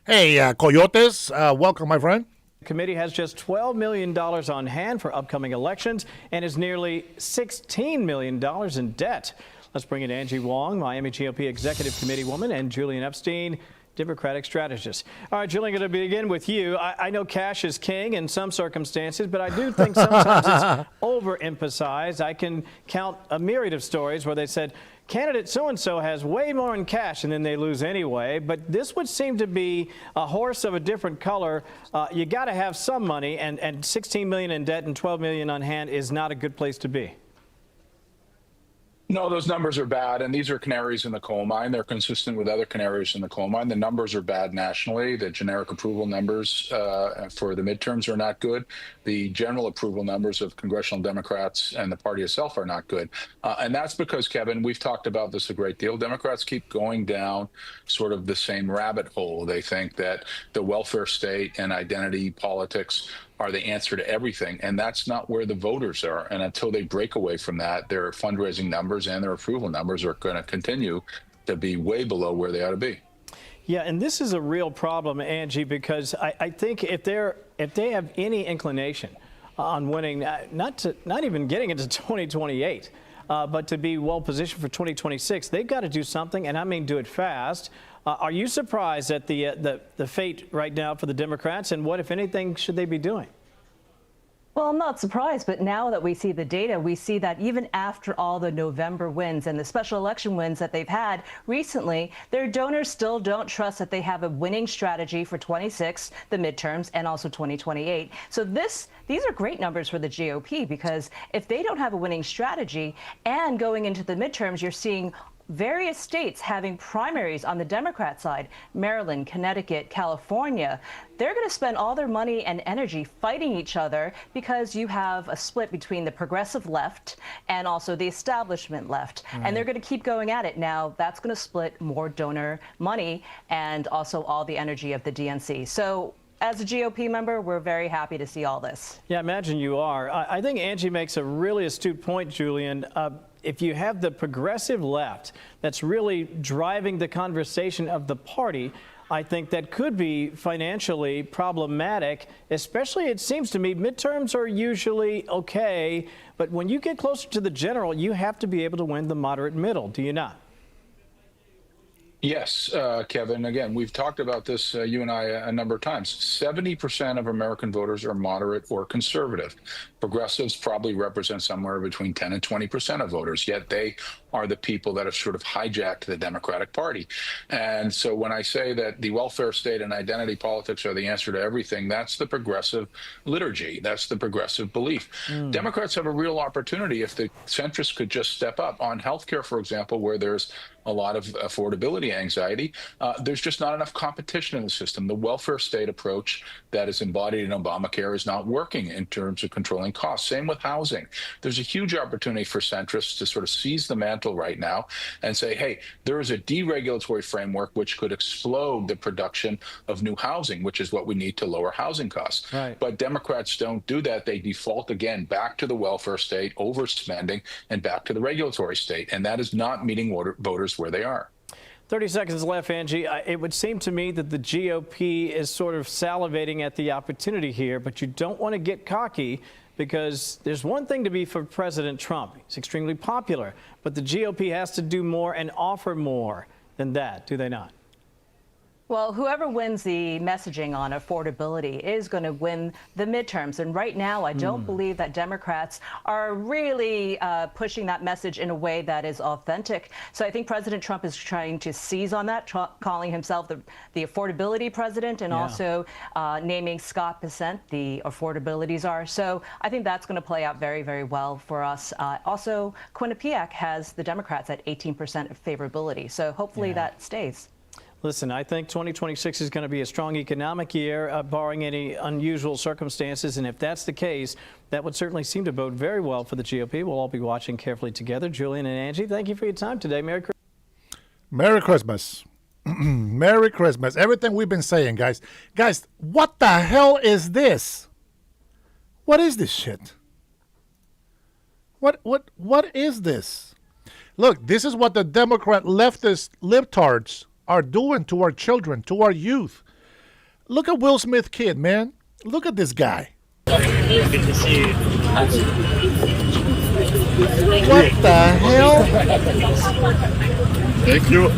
[SPEAKER 1] Hey, Coyotes, welcome, my friend.
[SPEAKER 21] The committee has just $12 million on hand for upcoming elections and is nearly $16 million in debt. Let's bring in Angie Wong, Miami GOP Executive Committee woman, and Julian Epstein, Democratic strategist. All right, Julian, going to begin with you. I know cash is king in some circumstances, but I do think sometimes it's overemphasized. I can count a myriad of stories where they said, candidate so-and-so has way more in cash, and then they lose anyway. But this would seem to be a horse of a different color. You got to have some money, and $16 million in debt and $12 million on hand is not a good place to be.
[SPEAKER 11] No, those numbers are bad, and these are canaries in the coal mine. They're consistent with other canaries in the coal mine. The numbers are bad nationally. The generic approval numbers for the midterms are not good. The general approval numbers of congressional Democrats and the party itself are not good. And that's because, Kevin, we've talked about this a great deal. Democrats keep going down sort of the same rabbit hole. They think that the welfare state and identity politics are the answer to everything. And that's not where the voters are. And until they break away from that, their fundraising numbers and their approval numbers are going to continue to be way below where they ought to be.
[SPEAKER 21] Yeah, and this is a real problem, Angie, because I think if they have any inclination on winning, not even getting into 2028, but to be well positioned for 2026, they've got to do something, and I mean do it fast. Are you surprised at the fate right now for the Democrats, and what, if anything, should they be doing?
[SPEAKER 2] Well, I'm not surprised, but now that we see the data, we see that even after all the November wins and the special election wins that they've had recently, their donors still don't trust that they have a winning strategy for 26, the midterms, and also 2028. So these are great numbers for the GOP, because if they don't have a winning strategy and going into the midterms, you're seeing various states having primaries on the Democrat side, Maryland, Connecticut, California. They're going to spend all their money and energy fighting each other because you have a split between the progressive left and also the establishment left. And they're going to keep going at it. Now, that's going to split more donor money and also all the energy of the DNC. So as a GOP member, we're very happy to see all this.
[SPEAKER 13] Yeah, imagine you are. I think Angie makes a really astute point, Julian. If you have the progressive left that's really driving the conversation of the party, I think that could be financially problematic, especially, it seems to me, midterms are usually okay, but when you get closer to the general, you have to be able to win the moderate middle, do you not?
[SPEAKER 11] Yes, Kevin. Again, we've talked about this, you and I, a number of times. 70% of American voters are moderate or conservative. Progressives probably represent somewhere between 10 and 20% of voters, yet they are the people that have sort of hijacked the Democratic Party. And so when I say that the welfare state and identity politics are the answer to everything, that's the progressive liturgy. That's the progressive belief. Democrats have a real opportunity if the centrists could just step up on healthcare, for example, where there's a lot of affordability anxiety. There's just not enough competition in the system. The welfare state approach that is embodied in Obamacare is not working in terms of controlling costs. Same with housing. There's a huge opportunity for centrists to sort of seize the mantle right now and say, hey, there is a deregulatory framework which could explode the production of new housing, which is what we need to lower housing costs.
[SPEAKER 13] Right.
[SPEAKER 11] But Democrats don't do that. They default again back to the welfare state, overspending, and back to the regulatory state. And that is not meeting voters where they are.
[SPEAKER 13] 30 seconds left, Angie. It would seem to me that the GOP is sort of salivating at the opportunity here, but you don't want to get cocky, because there's one thing to be for President Trump. He's extremely popular, but the GOP has to do more and offer more than that, do they not?
[SPEAKER 2] Well, whoever wins the messaging on affordability is going to win the midterms. And right now, I don't believe that Democrats are really pushing that message in a way that is authentic. So I think President Trump is trying to seize on that, calling himself the affordability president, and also naming Scott Bessent the affordability czar. So I think that's going to play out very, very well for us. Also, Quinnipiac has the Democrats at 18% of favorability. So hopefully that stays.
[SPEAKER 13] Listen, I think 2026 is going to be a strong economic year, barring any unusual circumstances. And if that's the case, that would certainly seem to bode very well for the GOP. We'll all be watching carefully together. Julian and Angie, thank you for your time today. Merry Christmas.
[SPEAKER 1] Merry Christmas. Merry Christmas. Everything we've been saying, guys. Guys, what the hell is this? What is this shit? What is this? Look, this is what the Democrat leftist libtards are doing to our children, to our youth. Look at Will Smith kid, man. Look at this guy.
[SPEAKER 20] Good to see you.
[SPEAKER 1] What the hell?
[SPEAKER 20] Thank you.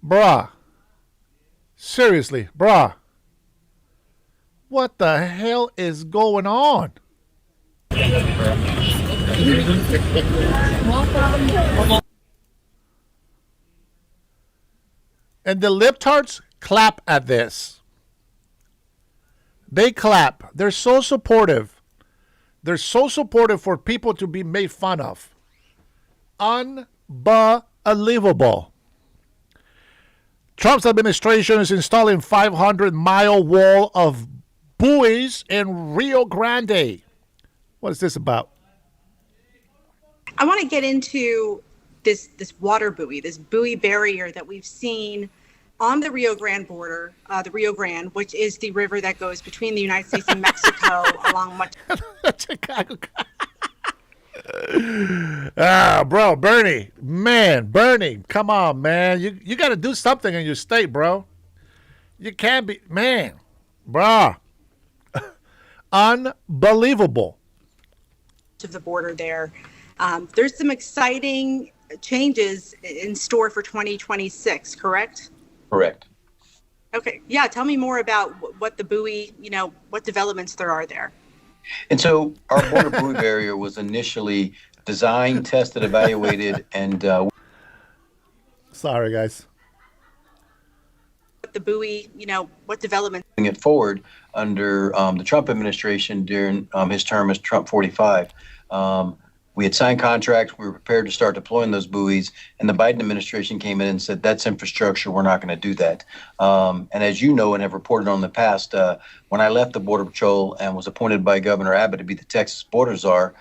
[SPEAKER 1] Bruh. Seriously, bruh. What the hell is going on? And the libtards clap at this. They clap. They're so supportive. They're so supportive for people to be made fun of. Unbelievable. Trump's administration is installing 500-mile wall of buoys in Rio Grande. What is this about?
[SPEAKER 24] I want to get into this water buoy, this buoy barrier that we've seen on the Rio Grande border, the Rio Grande, which is the river that goes between the United States and Mexico along much.
[SPEAKER 1] Chicago. Bro, Bernie, come on, man. You got to do something in your state, bro. You can't be, man, bro. Unbelievable.
[SPEAKER 24] Of the border there. There's some exciting changes in store for 2026, correct?
[SPEAKER 25] Correct.
[SPEAKER 24] Okay, yeah, tell me more about what the buoy, what developments there are there.
[SPEAKER 3] And so our border buoy barrier was initially designed, tested, evaluated, and
[SPEAKER 1] sorry, guys.
[SPEAKER 24] The buoy, what developments?
[SPEAKER 3] Moving it forward under the Trump administration during his term as Trump 45. We had signed contracts. We were prepared to start deploying those buoys. And the Biden administration came in and said, that's infrastructure. We're not going to do that. And as you know and have reported on in the past, when I left the Border Patrol and was appointed by Governor Abbott to be the Texas border czar,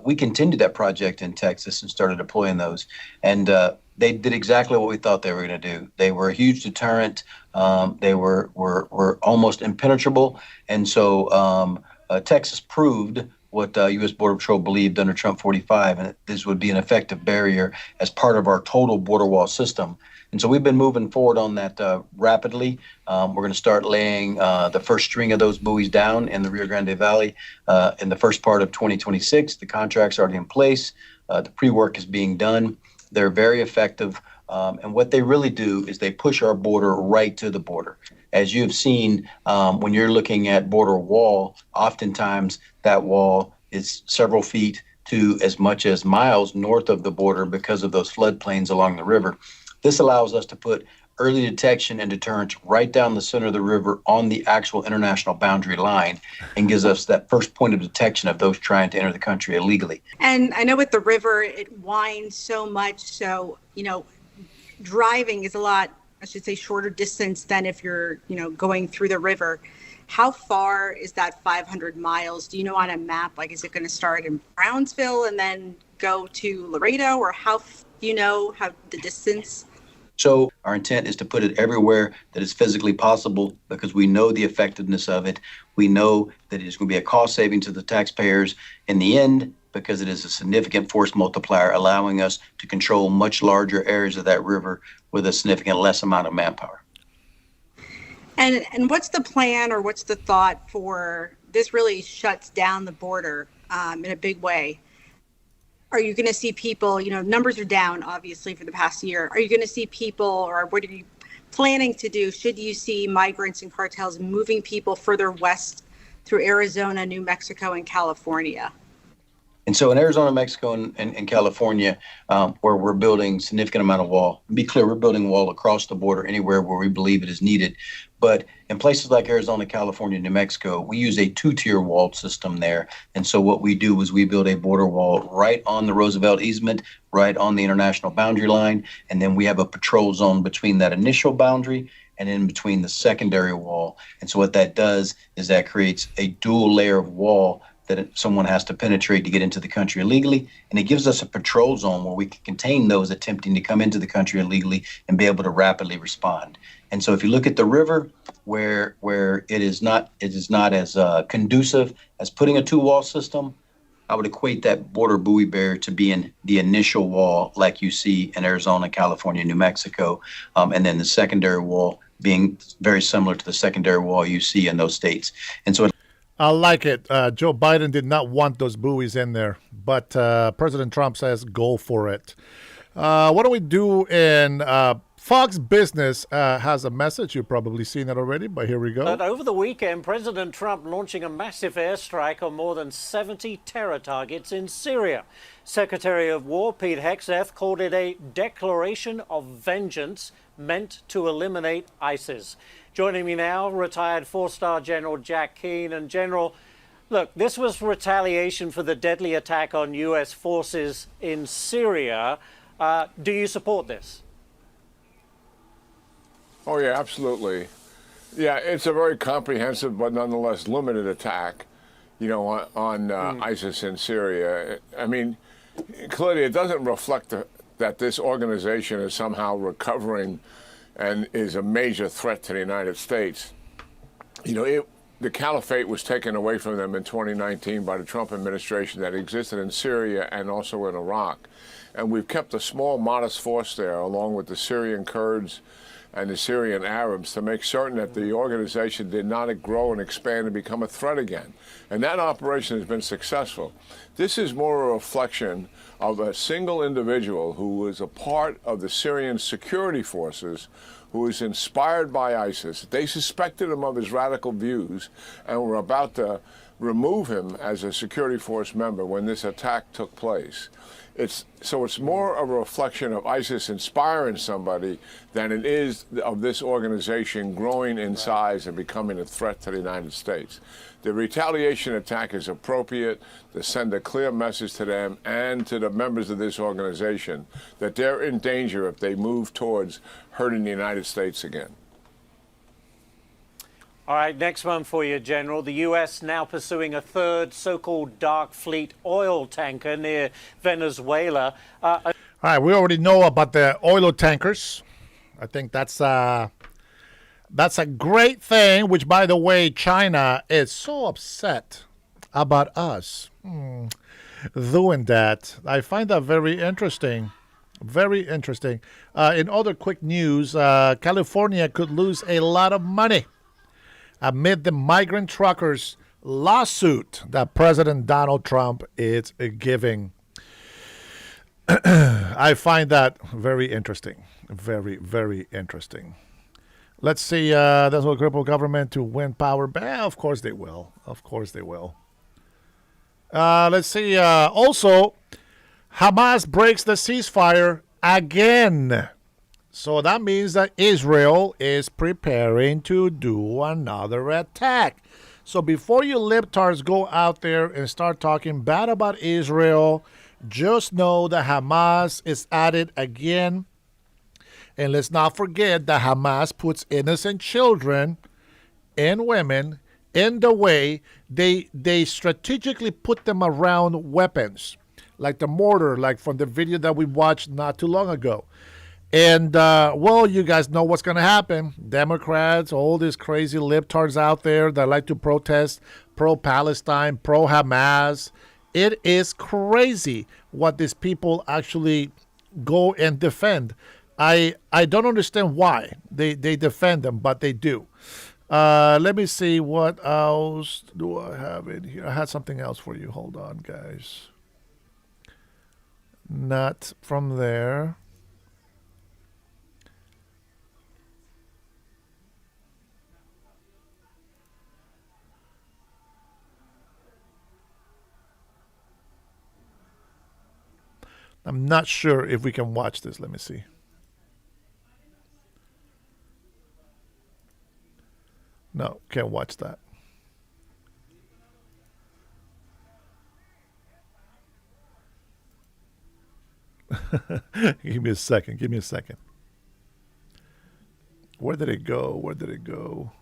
[SPEAKER 3] we continued that project in Texas and started deploying those. And they did exactly what we thought they were going to do. They were a huge deterrent. They were almost impenetrable. And so Texas proved what U.S. Border Patrol believed under Trump 45, and this would be an effective barrier as part of our total border wall system. And so we've been moving forward on that rapidly. We're going to start laying the first string of those buoys down in the Rio Grande Valley in the first part of 2026. The contract's already in place. The pre-work is being done. They're very effective. And what they really do is they push our border right to the border. As you have seen, when you're looking at border wall, oftentimes that wall is several feet to as much as miles north of the border because of those floodplains along the river. This allows us to put early detection and deterrence right down the center of the river on the actual international boundary line and gives us that first point of detection of those trying to enter the country illegally.
[SPEAKER 24] And I know with the river, it winds so much. So, driving is a lot, I should say, shorter distance than if you're, going through the river. How far is that 500 miles? Do you know on a map? Like, is it going to start in Brownsville and then go to Laredo, or how the distance?
[SPEAKER 3] So our intent is to put it everywhere that is physically possible because we know the effectiveness of it. We know that it is going to be a cost saving to the taxpayers in the end because it is a significant force multiplier, allowing us to control much larger areas of that river with a significant less amount of manpower.
[SPEAKER 24] And what's the plan or what's the thought for this? Really shuts down the border in a big way. Are you going to see people, numbers are down obviously for the past year. Are you going to see people, or what are you planning to do? Should you see migrants and cartels moving people further west through Arizona, New Mexico, and California?
[SPEAKER 3] And so in Arizona, Mexico, and California, where we're building significant amount of wall, be clear, we're building wall across the border anywhere where we believe it is needed. But in places like Arizona, California, New Mexico, we use a two-tier wall system there. And so what we do is we build a border wall right on the Roosevelt easement, right on the international boundary line. And then we have a patrol zone between that initial boundary and in between the secondary wall. And so what that does is that creates a dual layer of wall that someone has to penetrate to get into the country illegally. And it gives us a patrol zone where we can contain those attempting to come into the country illegally and be able to rapidly respond. And so if you look at the river, where it is not as conducive as putting a two-wall system, I would equate that border buoy barrier to being the initial wall like you see in Arizona, California, New Mexico, and then the secondary wall being very similar to the secondary wall you see in those states. And so
[SPEAKER 1] I like it. Joe Biden did not want those buoys in there, but President Trump says go for it. What do we do in Fox Business has a message. You've probably seen it already, but here we go.
[SPEAKER 4] But over the weekend, President Trump launching a massive airstrike on more than 70 terror targets in Syria. Secretary of War Pete Hegseth called it a declaration of vengeance meant to eliminate ISIS. Joining me now, retired four-star General Jack Keane. And General, look, this was retaliation for the deadly attack on U.S. forces in Syria. Do you support this?
[SPEAKER 10] Oh, yeah, absolutely. Yeah, it's a very comprehensive but nonetheless limited attack, on ISIS in Syria. I mean, clearly it doesn't reflect that this organization is somehow recovering and is a major threat to the United States. The caliphate was taken away from them in 2019 by the Trump administration that existed in Syria and also in Iraq. And we've kept a small, modest force there, along with the Syrian Kurds and the Syrian Arabs to make certain that the organization did not grow and expand and become a threat again. And that operation has been successful. This is more a reflection of a single individual who was a part of the Syrian security forces, who was inspired by ISIS. They suspected him of his radical views and were about to remove him as a security force member when this attack took place. It's more of a reflection of ISIS inspiring somebody than it is of this organization growing in size and becoming a threat to the United States. The retaliation attack is appropriate to send a clear message to them and to the members of this organization that they're in danger if they move towards hurting the United States again.
[SPEAKER 4] All right, next one for you, General. The U.S. now pursuing a third so-called dark fleet oil tanker near Venezuela.
[SPEAKER 1] All right, we already know about the oil tankers. I think that's a great thing, which, by the way, China is so upset about us doing that. I find that very interesting. Very interesting. In other quick news, California could lose a lot of money amid the migrant truckers' lawsuit that President Donald Trump is giving. I find that very interesting. Very, very interesting. Let's see. This will cripple government to win power. Of course they will. Of course they will. Let's see. Also, Hamas breaks the ceasefire again. So that means that Israel is preparing to do another attack. So before you libtards go out there and start talking bad about Israel, just know that Hamas is at it again. And let's not forget that Hamas puts innocent children and women in the way. They strategically put them around weapons, like the mortar, like from the video that we watched not too long ago. And, well, you guys know what's going to happen. Democrats, all these crazy libtards out there that like to protest pro-Palestine, pro-Hamas. It is crazy what these people actually go and defend. I don't understand why they defend them, but they do. Let me see, what else do I have in here? I had something else for you. Hold on, guys. Not from there. I'm not sure if we can watch this. Let me see. No, can't watch that. Give me a second. Give me a second. Where did it go? Where did it go?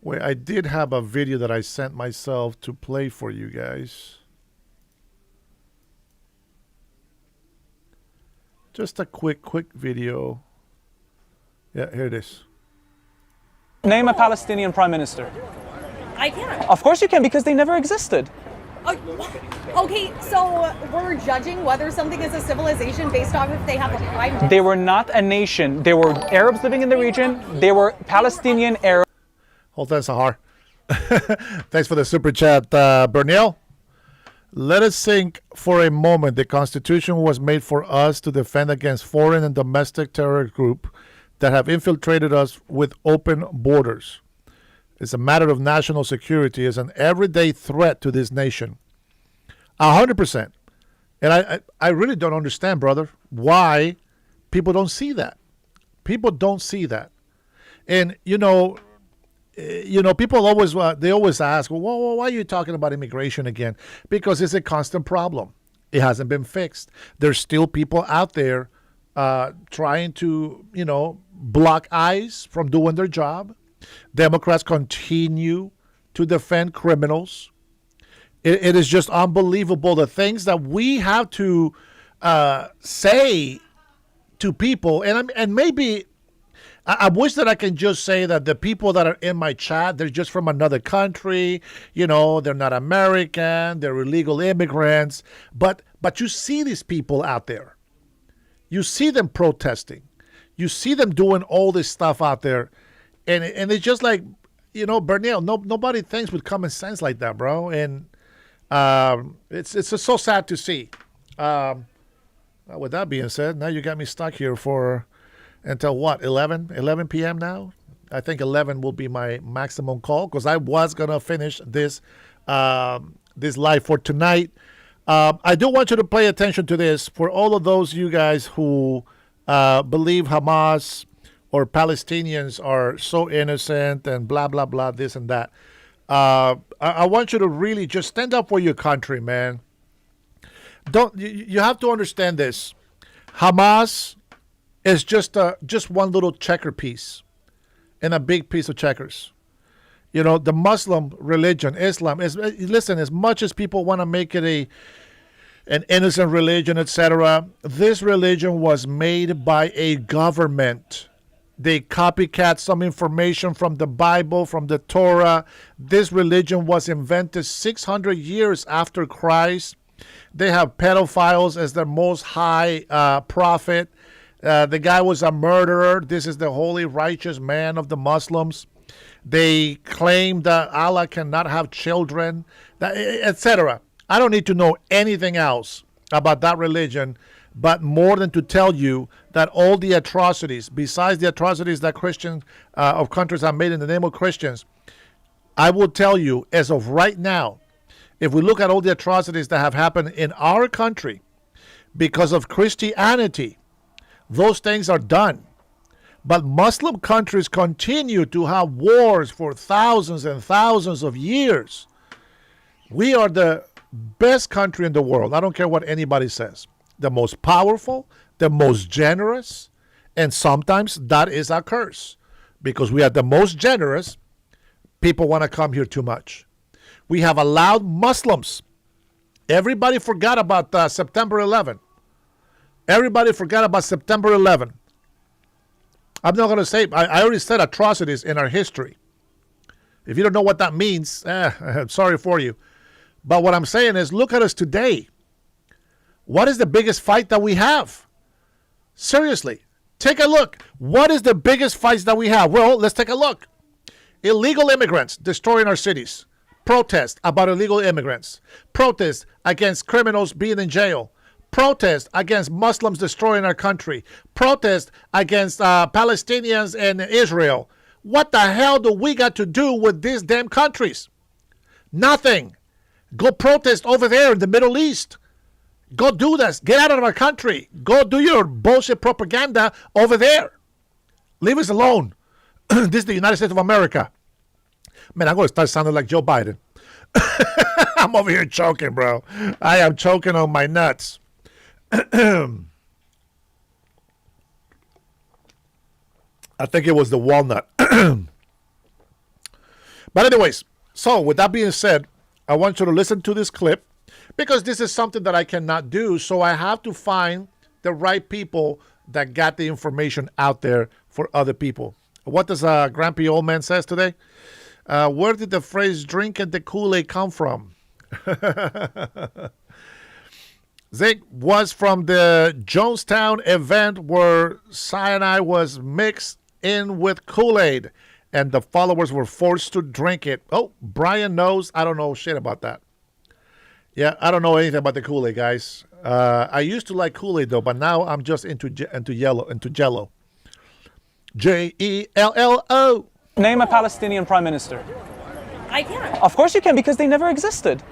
[SPEAKER 1] Wait, I did have a video that I sent myself to play for you guys. Just a quick video. Yeah, here it is.
[SPEAKER 5] Name a Palestinian prime minister.
[SPEAKER 15] I can't.
[SPEAKER 5] Of course you can, because they never existed.
[SPEAKER 15] Okay, so we're judging whether something is a civilization based off if they have a prime minister.
[SPEAKER 5] They were not a nation. They were Arabs living in the region. They were Palestinian Arabs.
[SPEAKER 1] Hold on, Sahar. Thanks for the super chat, Berniel. Let us think for a moment. The Constitution was made for us to defend against foreign and domestic terror groups that have infiltrated us with open borders. It's a matter of national security. It's an everyday threat to this nation. 100%. And I really don't understand, brother, why people don't see that. People don't see that. And, people always ask, well, why are you talking about immigration again? Because it's a constant problem. It hasn't been fixed. There's still people out there trying to, block ICE from doing their job. Democrats continue to defend criminals. It is just unbelievable, the things that we have to say to people. And maybe I wish that I can just say that the people that are in my chat, they're just from another country. They're not American. They're illegal immigrants. But you see these people out there. You see them protesting. You see them doing all this stuff out there. And it's just like, Bernal, nobody thinks with common sense like that, bro. And it's just so sad to see. With that being said, now you got me stuck here for until what, 11 p.m. now? I think 11 will be my maximum call because I was going to finish this live for tonight. I do want you to pay attention to this for all of those you guys who believe Hamas or Palestinians are so innocent and blah, blah, blah, this and that. I want you to really just stand up for your country, man. You have to understand this. Hamas is just one little checker piece in a big piece of checkers. The Muslim religion, Islam, listen, as much as people want to make it an innocent religion, etc., this religion was made by a government. They copycat some information from the Bible, from the Torah. This religion was invented 600 years after Christ. They have pedophiles as their most high prophet. The guy was a murderer. This is the holy, righteous man of the Muslims. They claim that Allah cannot have children, etc. I don't need to know anything else about that religion, but more than to tell you that all the atrocities, besides the atrocities that Christians of countries have made in the name of Christians, I will tell you, as of right now, if we look at all the atrocities that have happened in our country because of Christianity, those things are done. But Muslim countries continue to have wars for thousands and thousands of years. We are the best country in the world. I don't care what anybody says. The most powerful, the most generous, and sometimes that is a curse. Because we are the most generous, people want to come here too much. We have allowed Muslims. Everybody forgot about September 11. Everybody forgot about September 11. I'm not going to say, I already said atrocities in our history. If you don't know what that means, I'm sorry for you. But what I'm saying is, look at us today. What is the biggest fight that we have? Seriously, take a look. What is the biggest fights that we have? Well, let's take a look. Illegal immigrants destroying our cities. Protest about illegal immigrants. Protest against criminals being in jail. Protest against Muslims destroying our country. Protest against Palestinians and Israel. What the hell do we got to do with these damn countries? Nothing. Go protest over there in the Middle East. Go do this. Get out of our country. Go do your bullshit propaganda over there. Leave us alone. This is the United States of America. Man, I'm going to start sounding like Joe Biden. I'm over here choking, bro. I am choking on my nuts. I think it was the walnut. But anyways, so with that being said, I want you to listen to this clip because this is something that I cannot do. So I have to find the right people that got the information out there for other people. What does Grumpy Old Man says today? Where did the phrase drinking the Kool-Aid come from? Zig was from the Jonestown event where cyanide was mixed in with Kool-Aid and the followers were forced to drink it. Oh, Brian knows. I don't know shit about that. Yeah, I don't know anything about the Kool-Aid, guys. I used to like Kool-Aid though, but now I'm just into Jello. Jello.
[SPEAKER 5] Name a Palestinian prime minister.
[SPEAKER 15] I can't.
[SPEAKER 5] Of course you can, because they never existed.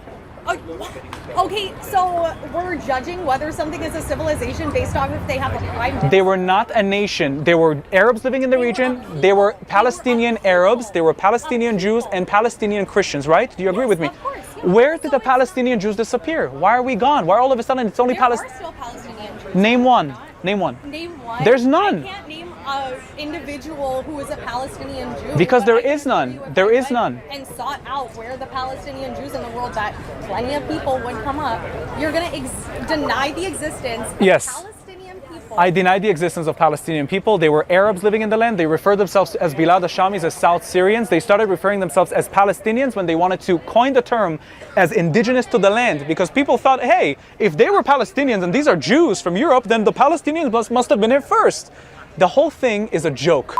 [SPEAKER 15] Okay, so we're judging whether something is a civilization based off if they have a prime minister.
[SPEAKER 5] They were not a nation. There were Arabs living in the region. They were Palestinian Arabs. There were Palestinian Jews and Palestinian Christians, right? Do you agree with me?
[SPEAKER 15] Of course. Yeah.
[SPEAKER 5] Where did the Palestinian Jews disappear? Why are we gone? Why all of a sudden it's only
[SPEAKER 15] Palestinian? There are still Palestinian Jews.
[SPEAKER 5] Name one. Name one.
[SPEAKER 15] Name one.
[SPEAKER 5] There's none.
[SPEAKER 15] I can't name an individual who is a Palestinian Jew.
[SPEAKER 5] Because there is none. There is none.
[SPEAKER 15] And sought out where the Palestinian Jews in the world that plenty of people would come up. You're going to deny the existence of
[SPEAKER 5] yes.
[SPEAKER 15] Palestinian people
[SPEAKER 5] I deny the existence of Palestinian people. They were Arabs living in the land. They refer themselves as Bilad Hashamis, as South Syrians. They started referring themselves as Palestinians when they wanted to coin the term as indigenous to the land, because people thought, hey, if they were Palestinians and these are Jews from Europe, then the Palestinians must have been here first. The whole thing is a joke.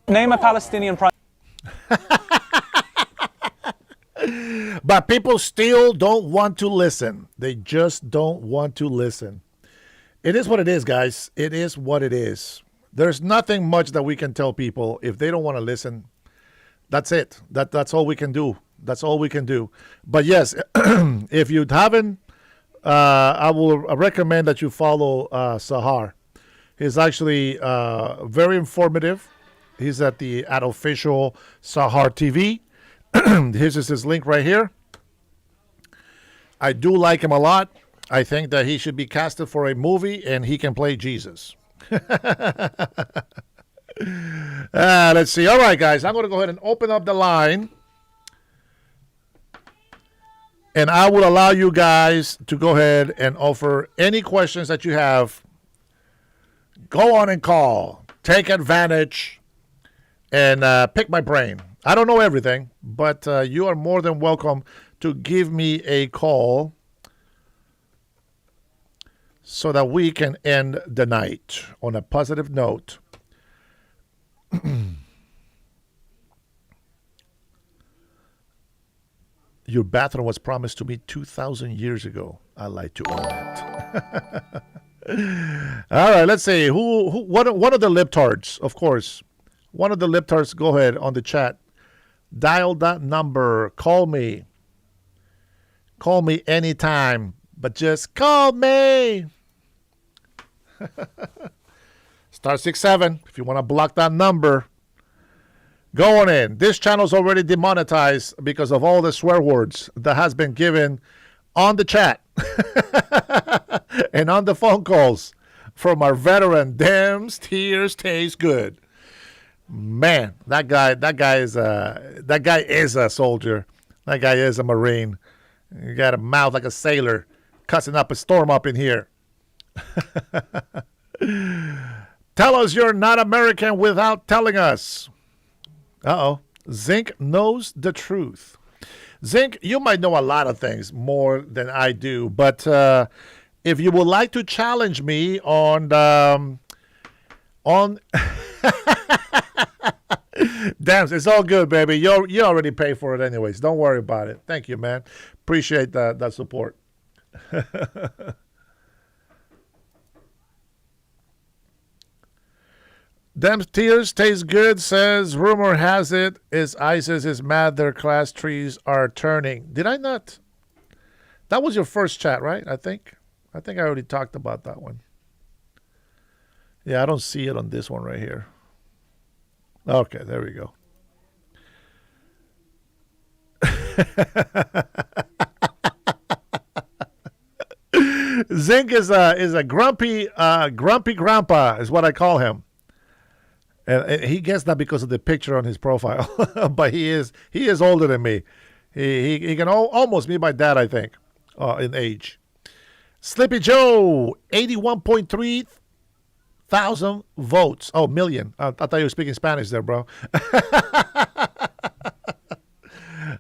[SPEAKER 5] Name a Palestinian prime.
[SPEAKER 1] But people still don't want to listen. They just don't want to listen. It is what it is, guys. It is what it is. There's nothing much that we can tell people. If they don't want to listen, that's it. That's all we can do. That's all we can do. But yes, if you haven't, I will recommend that you follow Sahar. He's actually very informative. He's at official Sahar TV. Here's his link right here. I do like him a lot. I think that he should be casted for a movie and he can play Jesus. Let's see. All right, guys. I'm going to go ahead and open up the line. And I will allow you guys to go ahead and offer any questions that you have. Go on and call. Take advantage and pick my brain. I don't know everything, but you are more than welcome to give me a call so that we can end the night on a positive note. Your bathroom was promised to me 2,000 years ago. I like to own it. All right, let's see. One of the libtards, of course. One of the libtards, go ahead on the chat. Dial that number. Call me. Call me anytime, but just call me. Star 67 if you want to block that number. Go on in. This channel's already demonetized because of all the swear words that has been given on the chat and on the phone calls from our veteran. Damn, tears taste good. Man, that guy is a soldier. That guy is a Marine. You got a mouth like a sailor, cussing up a storm up in here. Tell us you're not American without telling us. Uh-oh. Zinc knows the truth. Zinc, you might know a lot of things more than I do, but if you would like to challenge me on Damn, it's all good, baby. You already pay for it anyways. Don't worry about it. Thank you, man. Appreciate that support. Them tears taste good, says rumor has it is ISIS is mad their class trees are turning. Did I not? That was your first chat, right? I think I already talked about that one. Yeah, I don't see it on this one right here. Okay, there we go. Zinc is a grumpy grandpa is what I call him, and he gets that because of the picture on his profile. But he is older than me. He can almost be my dad, I think, in age. Sleepy Joe, 81.3 thousand votes. Oh, million. I thought you were speaking Spanish there, bro.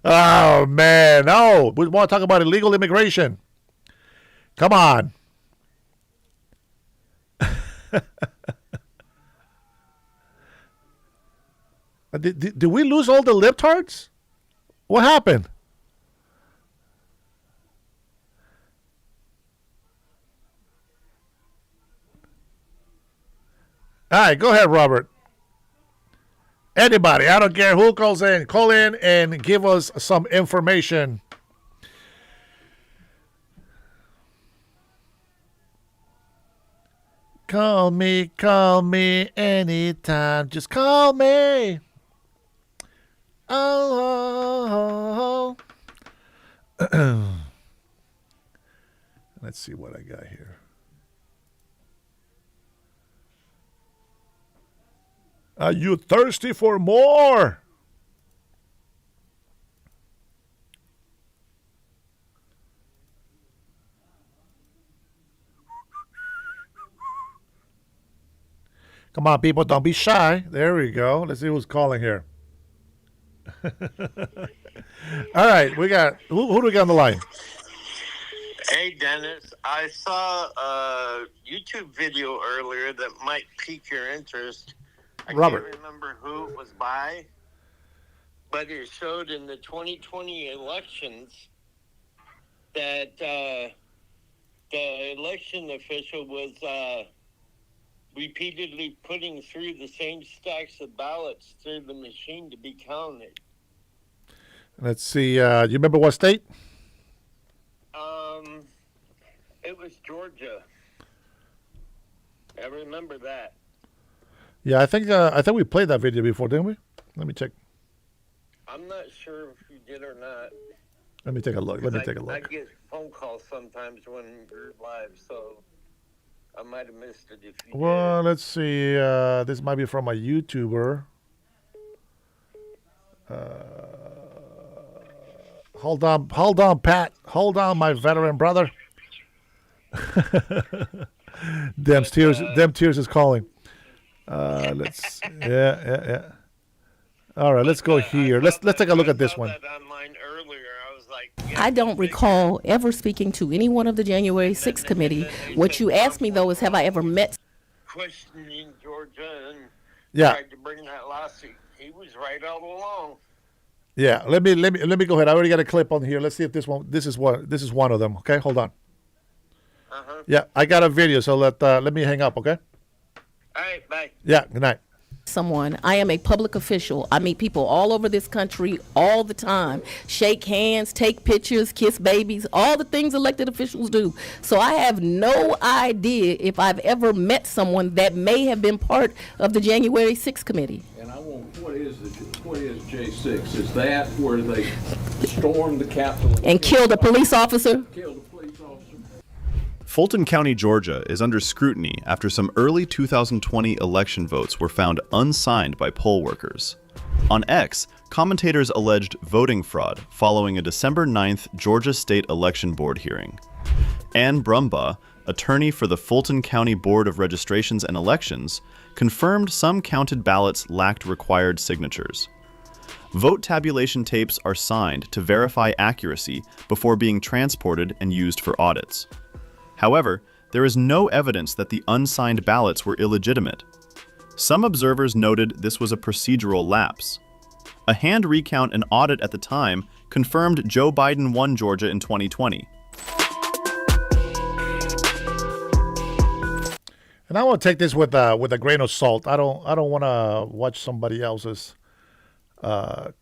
[SPEAKER 1] Oh, man. Oh, we want to talk about illegal immigration. Come on. Did we lose all the libtards? What happened? All right, go ahead, Robert. Anybody, I don't care who calls in. Call in and give us some information. Call me anytime. Just call me. Oh. Let's see what I got here. Are you thirsty for more? Come on, people, don't be shy. There we go. Let's see who's calling here. All right, we got who do we got on the line?
[SPEAKER 8] Hey, Dennis. I saw a YouTube video earlier that might pique your interest. I
[SPEAKER 1] Robert.
[SPEAKER 8] can't remember who it was by, but it showed in the 2020 elections that the election official was repeatedly putting through the same stacks of ballots through the machine to be counted.
[SPEAKER 1] Let's see. You remember what state?
[SPEAKER 8] It was Georgia. I remember that.
[SPEAKER 1] Yeah, I think we played that video before, didn't we? Let me check.
[SPEAKER 8] I'm not sure if you did or not.
[SPEAKER 1] Let me take a look.
[SPEAKER 8] I get phone calls sometimes when you're live, so I might have missed it if you
[SPEAKER 1] Well, let's see. This might be from a YouTuber. Hold on, Pat. Hold on, my veteran brother. Them tears is calling. Let's. Yeah. All right, let's go here. Let's take a look at this one.
[SPEAKER 14] I don't recall ever speaking to any one of the January 6th committee. What you asked me, though, is have I ever met...
[SPEAKER 8] Questioning Georgia and
[SPEAKER 1] Yeah.
[SPEAKER 8] tried to bring that lawsuit. He was right all along.
[SPEAKER 1] Yeah, let me go ahead. I already got a clip on here. Let's see if this is one of them. Okay, hold on. Yeah, I got a video, so let me hang up, okay?
[SPEAKER 8] All right, bye.
[SPEAKER 1] Yeah, good night.
[SPEAKER 14] Someone. I am a public official. I meet people all over this country all the time. Shake hands, take pictures, kiss babies, all the things elected officials do. So I have no idea if I've ever met someone that may have been part of the January 6th committee.
[SPEAKER 16] And I want, what is J6? Is that where they stormed the Capitol
[SPEAKER 14] And killed a police officer?
[SPEAKER 17] Fulton County, Georgia is under scrutiny after some early 2020 election votes were found unsigned by poll workers. On X, commentators alleged voting fraud following a December 9th Georgia State Election Board hearing. Ann Brumbaugh, attorney for the Fulton County Board of Registrations and Elections, confirmed some counted ballots lacked required signatures. Vote tabulation tapes are signed to verify accuracy before being transported and used for audits. However, there is no evidence that the unsigned ballots were illegitimate. Some observers noted this was a procedural lapse. A hand recount and audit at the time confirmed Joe Biden won Georgia in 2020.
[SPEAKER 1] And I want to take this with a grain of salt. I don't want to watch somebody else's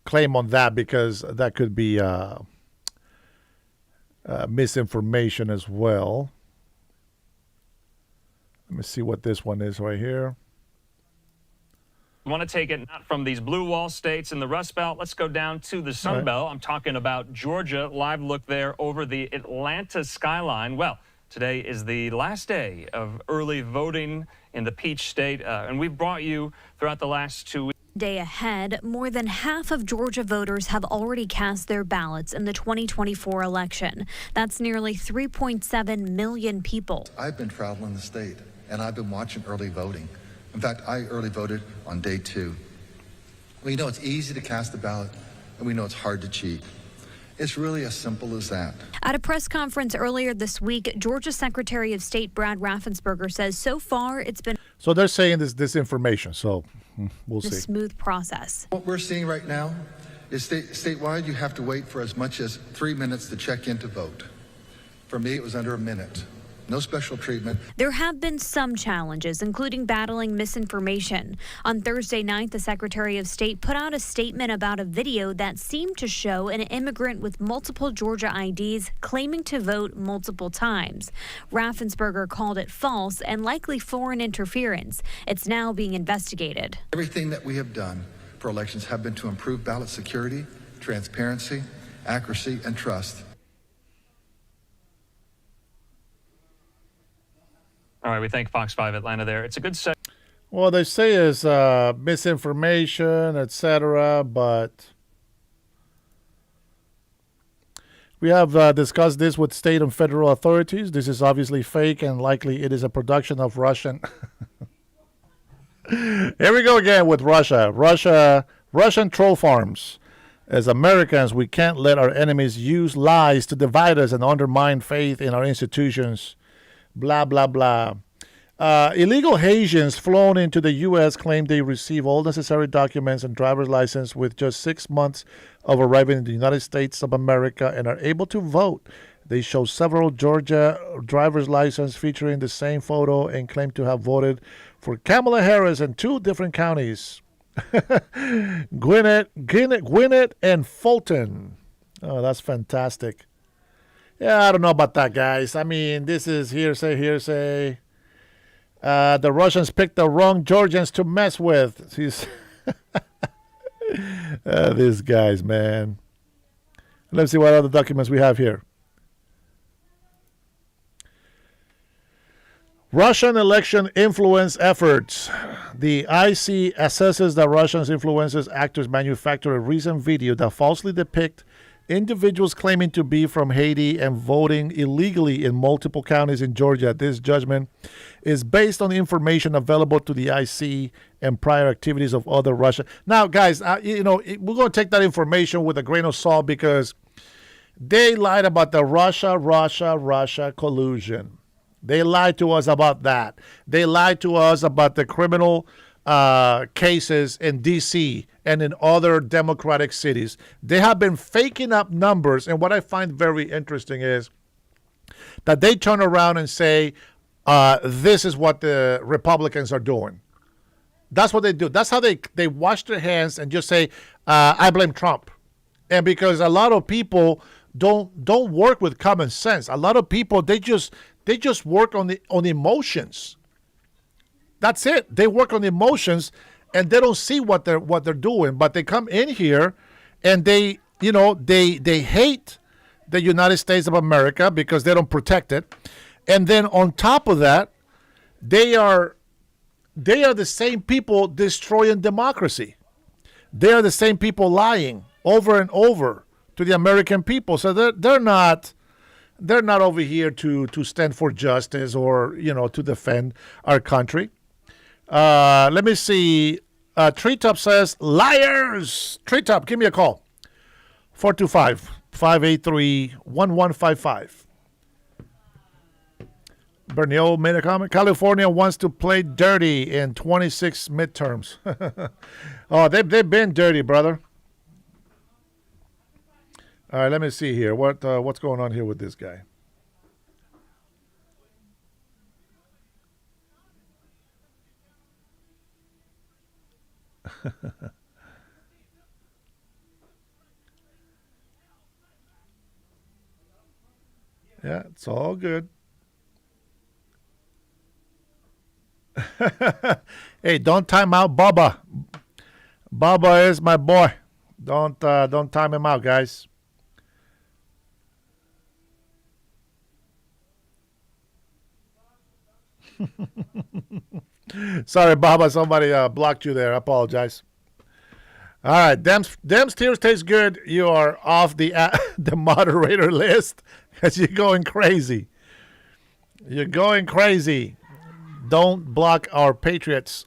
[SPEAKER 1] claim on that, because that could be misinformation as well. Let me see what this one is right here.
[SPEAKER 25] We want to take it not from these blue wall states in the Rust Belt. Let's go down to the Sun Belt. I'm talking about Georgia. Live look there over the Atlanta skyline. Well, today is the last day of early voting in the Peach State, and we've brought you throughout the last 2 weeks.
[SPEAKER 26] Day ahead, more than half of Georgia voters have already cast their ballots in the 2024 election. That's nearly 3.7 million people.
[SPEAKER 27] I've been traveling the state, and I've been watching early voting. In fact, I early voted on day 2. We know it's easy to cast a ballot, and we know it's hard to cheat. It's really as simple as that.
[SPEAKER 26] At a press conference earlier this week, Georgia Secretary of State Brad Raffensperger says so far it's been
[SPEAKER 1] So they're saying this disinformation, so we'll see.
[SPEAKER 26] a smooth process.
[SPEAKER 27] What we're seeing right now is statewide, you have to wait for as much as 3 minutes to check in to vote. For me, it was under a minute. No special treatment.
[SPEAKER 26] There have been some challenges, including battling misinformation. On Thursday night, the Secretary of State put out a statement about a video that seemed to show an immigrant with multiple Georgia IDs claiming to vote multiple times. Raffensperger called it false and likely foreign interference. It's now being investigated.
[SPEAKER 27] Everything that we have done for elections have been to improve ballot security, transparency, accuracy, and trust.
[SPEAKER 25] All right, we thank Fox 5 Atlanta there. It's a good set.
[SPEAKER 1] Well, they say it's misinformation, etc., but we have discussed this with state and federal authorities. This is obviously fake, and likely it is a production of Russian Here we go again with Russia. Russian troll farms. As Americans, we can't let our enemies use lies to divide us and undermine faith in our institutions. Blah, blah, blah. Illegal Haitians flown into the U.S. claim they receive all necessary documents and driver's license with just 6 months of arriving in the United States of America and are able to vote. They show several Georgia driver's license featuring the same photo and claim to have voted for Kamala Harris in 2 different counties. Gwinnett and Fulton. Oh, that's fantastic. Yeah, I don't know about that, guys. I mean, this is hearsay. The Russians picked the wrong Georgians to mess with. These guys, man. Let's see what other documents we have here. Russian election influence efforts. The IC assesses that Russia's influencers actors manufactured a recent video that falsely depict individuals claiming to be from Haiti and voting illegally in multiple counties in Georgia. This judgment is based on information available to the IC and prior activities of other Russian. Now, guys, we're going to take that information with a grain of salt because they lied about the Russia collusion. They lied to us about that. They lied to us about the criminal cases in D.C. and in other democratic cities. They have been faking up numbers. And what I find very interesting is that they turn around and say, this is what the Republicans are doing. That's what they do. That's how they wash their hands and just say, I blame Trump. And because a lot of people don't work with common sense. A lot of people, they just work on emotions. That's it. They work on emotions, and they don't see what they're doing. But they come in here, and they hate the United States of America because they don't protect it. And then on top of that, they are the same people destroying democracy. They are the same people lying over and over to the American people. So they're not over here to stand for justice or to defend our country. Let me see. Treetop says liars. Treetop, give me a call. 425-583-1155. Bernio made a comment. California wants to play dirty in 26 midterms. Oh, they've been dirty, brother. All right, let me see here. What's going on here with this guy? Yeah, it's all good. Hey, don't time out Bubba. Bubba is my boy. Don't time him out, guys. Sorry, Baba. Somebody blocked you there. I apologize. All right, Dem's tears taste good. You are off the moderator list because you're going crazy. You're going crazy. Don't block our patriots.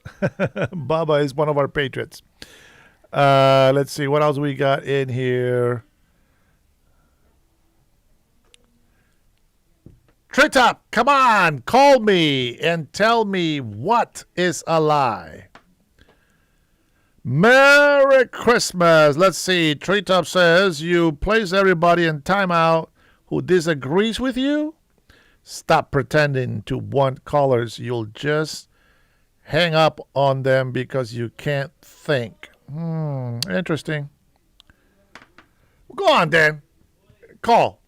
[SPEAKER 1] Baba is one of our patriots. Let's see what else we got in here. Treetop, come on, call me and tell me what is a lie. Merry Christmas. Let's see. Treetop says you place everybody in timeout who disagrees with you. Stop pretending to want callers. You'll just hang up on them because you can't think. Interesting. Go on, Dan. Call.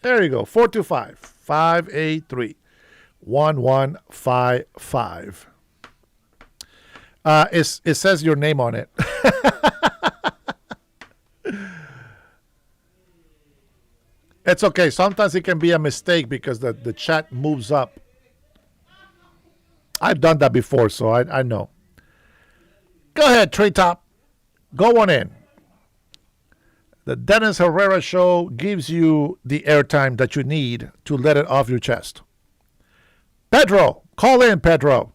[SPEAKER 1] There you go. 425-583-1155. It says your name on it. It's okay. Sometimes it can be a mistake because the chat moves up. I've done that before, so I know. Go ahead, Treetop. Go on in. The Dennis Herrera Show gives you the airtime that you need to let it off your chest. Pedro, call in, Pedro.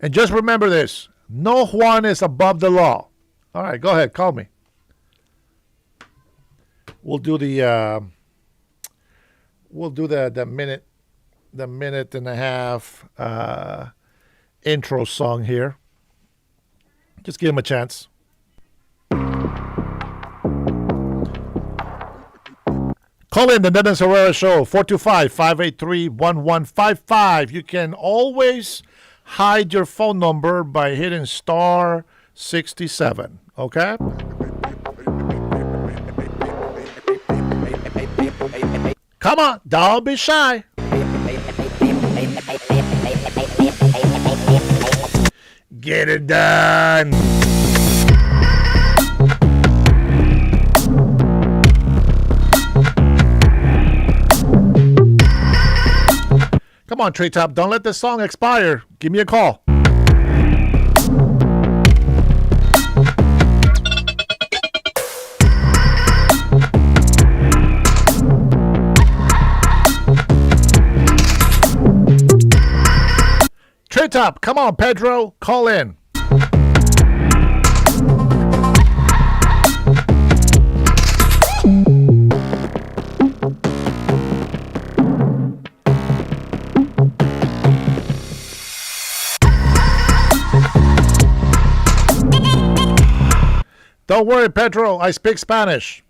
[SPEAKER 1] And just remember this. No Juan is above the law. All right, go ahead. Call me. We'll do the minute and a half intro song here. Just give him a chance. Call in the Dennis Herrera Show, 425-583-1155. You can always hide your phone number by hitting star 67, okay? Come on, don't be shy. Get it done. Come on, Treetop. Don't let this song expire. Give me a call. Treetop, come on, Pedro. Call in. Don't worry, Pedro. I speak Spanish.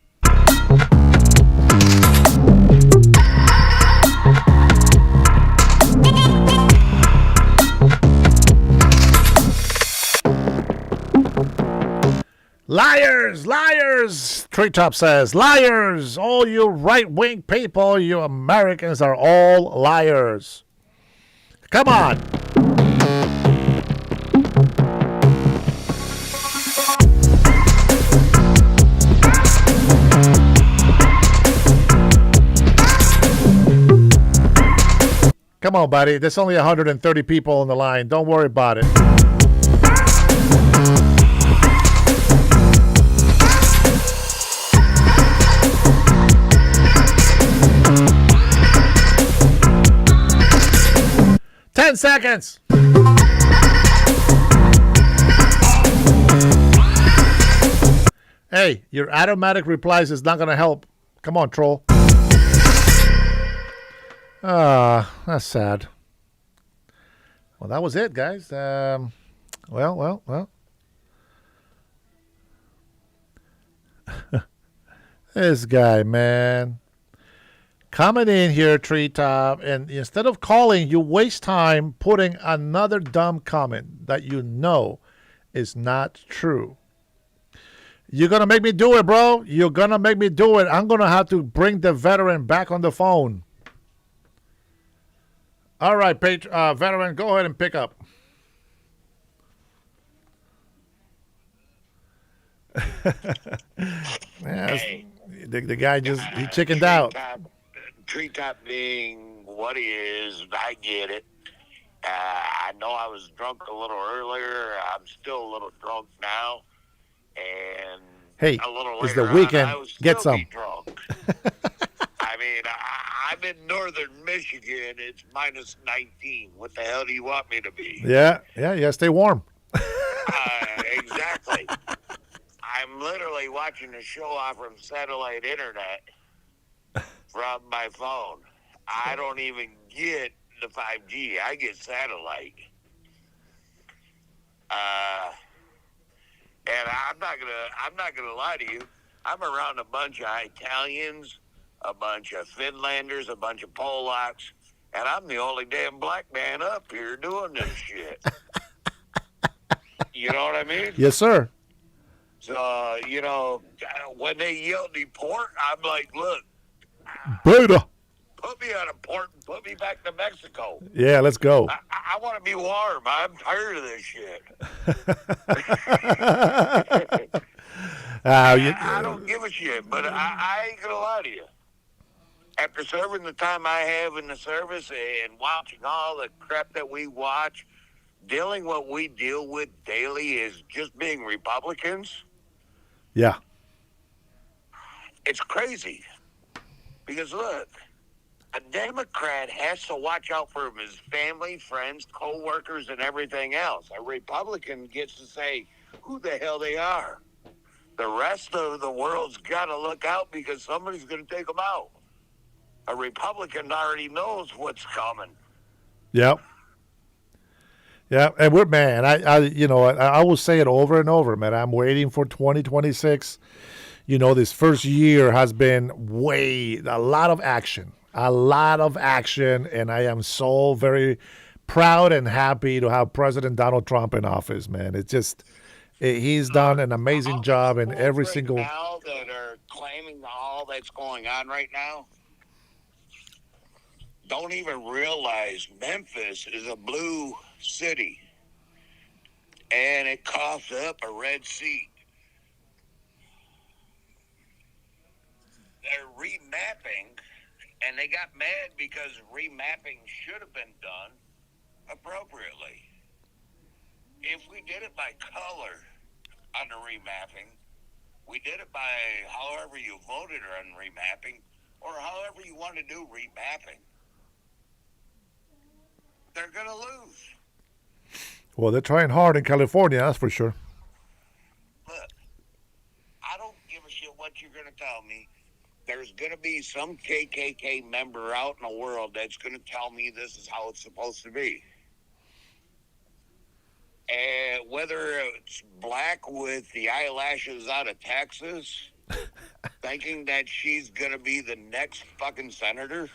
[SPEAKER 1] Liars, liars, Treetop says. Liars. All you right-wing people, you Americans are all liars. Come on. Come on, buddy. There's only 130 people on the line. Don't worry about it. Ten seconds. Hey, your automatic replies is not going to help. Come on, troll. That's sad. Well, that was it, guys. Well. This guy, man. Coming in here, Treetop, and instead of calling, you waste time putting another dumb comment that you know is not true. You're going to make me do it, bro. You're going to make me do it. I'm going to have to bring the veteran back on the phone. All right, veteran, go ahead and pick up. Yeah,
[SPEAKER 6] hey,
[SPEAKER 1] the guy just he chickened out.
[SPEAKER 6] Treetop being what he is, I get it. I know I was drunk a little earlier. I'm still a little drunk now. And
[SPEAKER 1] hey,
[SPEAKER 6] a little
[SPEAKER 1] it's
[SPEAKER 6] later
[SPEAKER 1] the weekend.
[SPEAKER 6] on, I was
[SPEAKER 1] Get
[SPEAKER 6] still
[SPEAKER 1] some.
[SPEAKER 6] be drunk. I mean, I'm in northern Michigan. It's minus 19. What the hell do you want me to be?
[SPEAKER 1] Yeah, stay warm.
[SPEAKER 6] Exactly. I'm literally watching a show off from satellite internet from my phone. I don't even get the 5G. I get satellite. And I'm not gonna lie to you. I'm around a bunch of Italians, a bunch of Finlanders, a bunch of Polacks, and I'm the only damn black man up here doing this shit. You know what I mean?
[SPEAKER 1] Yes, sir.
[SPEAKER 6] So, when they yell deport, I'm like, look,
[SPEAKER 1] Beta.
[SPEAKER 6] put me on a port and put me back to Mexico.
[SPEAKER 1] Yeah, let's go.
[SPEAKER 6] I want to be warm. I'm tired of this shit. I don't give a shit, but I ain't going to lie to you. After serving the time I have in the service and watching all the crap that we watch, dealing what we deal with daily is just being Republicans.
[SPEAKER 1] Yeah.
[SPEAKER 6] It's crazy. Because look, A Democrat has to watch out for his family, friends, co-workers, and everything else. A Republican gets to say who the hell they are. The rest of the world's got to look out because somebody's going to take them out. A Republican already knows what's coming.
[SPEAKER 1] Yep. Yeah, and we're man. I will say it over and over, man. I'm waiting for 2026. This first year has been a lot of action, and I am so very proud and happy to have President Donald Trump in office, man. He's done an amazing job in every single.
[SPEAKER 6] Now that are claiming all that's going on right now don't even realize Memphis is a blue city, and it coughs up a red seat. They're remapping, and they got mad because remapping should have been done appropriately. If we did it by color on the remapping, we did it by however you voted on remapping, or however you want to do remapping, they're going to lose.
[SPEAKER 1] Well, they're trying hard in California, that's for sure.
[SPEAKER 6] Look, I don't give a shit what you're going to tell me. There's going to be some KKK member out in the world that's going to tell me this is how it's supposed to be. And whether it's black with the eyelashes out of Texas, thinking that she's going to be the next fucking senator,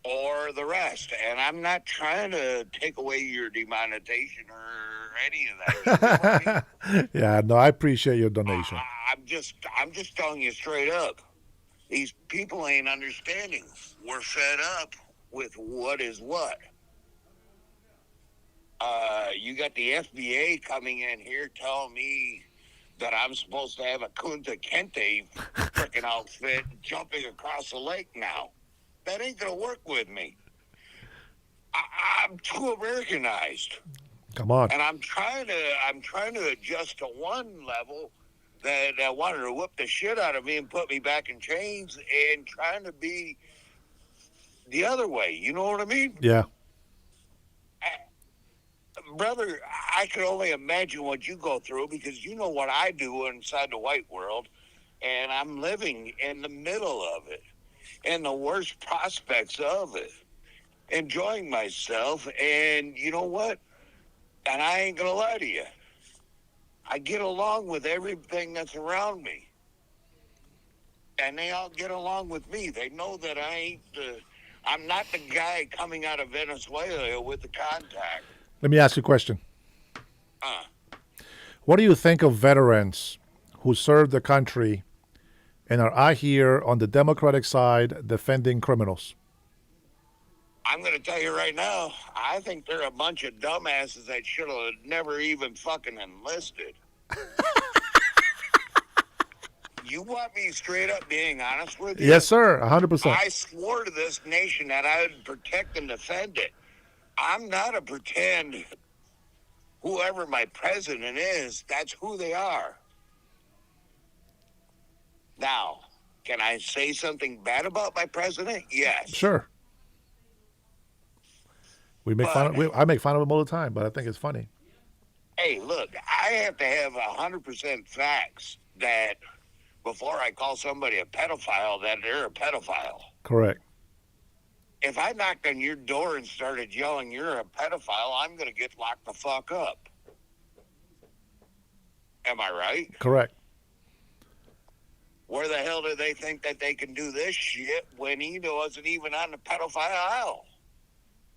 [SPEAKER 6] or the rest. And I'm not trying to take away your demonetization or any of that. You know what I mean?
[SPEAKER 1] Yeah, no, I appreciate your donation.
[SPEAKER 6] I'm just telling you straight up. These people ain't understanding. We're fed up with what is what. You got the FBA coming in here telling me that I'm supposed to have a Kunta Kinte freaking outfit jumping across the lake now. That ain't gonna work with me. I'm too Americanized.
[SPEAKER 1] Come on.
[SPEAKER 6] And I'm trying to adjust to one level that wanted to whip the shit out of me and put me back in chains, and trying to be the other way. You know what I mean?
[SPEAKER 1] Yeah.
[SPEAKER 6] Brother, I can only imagine what you go through, because you know what I do inside the white world, and I'm living in the middle of it, and the worst prospects of it, enjoying myself. And you know what? And I ain't gonna lie to you, I get along with everything that's around me, and they all get along with me. They know that I'm not the guy coming out of Venezuela with the contact.
[SPEAKER 1] Let me ask you a question. What do you think of veterans who served the country and are out here on the Democratic side defending criminals?
[SPEAKER 6] I'm going to tell you right now, I think they're a bunch of dumbasses that should have never even fucking enlisted. You want me straight up being honest with you?
[SPEAKER 1] Yes, sir, 100%.
[SPEAKER 6] I swore to this nation that I would protect and defend it. I'm not a pretend. Whoever my president is, that's who they are. Now, can I say something bad about my president? Yes.
[SPEAKER 1] Sure. I make fun of him all the time, but I think it's funny.
[SPEAKER 6] Hey, look, I have to have 100% facts that before I call somebody a pedophile, that they're a pedophile.
[SPEAKER 1] Correct.
[SPEAKER 6] If I knocked on your door and started yelling, "You're a pedophile," I'm going to get locked the fuck up. Am I right?
[SPEAKER 1] Correct.
[SPEAKER 6] Where the hell do they think that they can do this shit when he wasn't even on the pedophile aisle?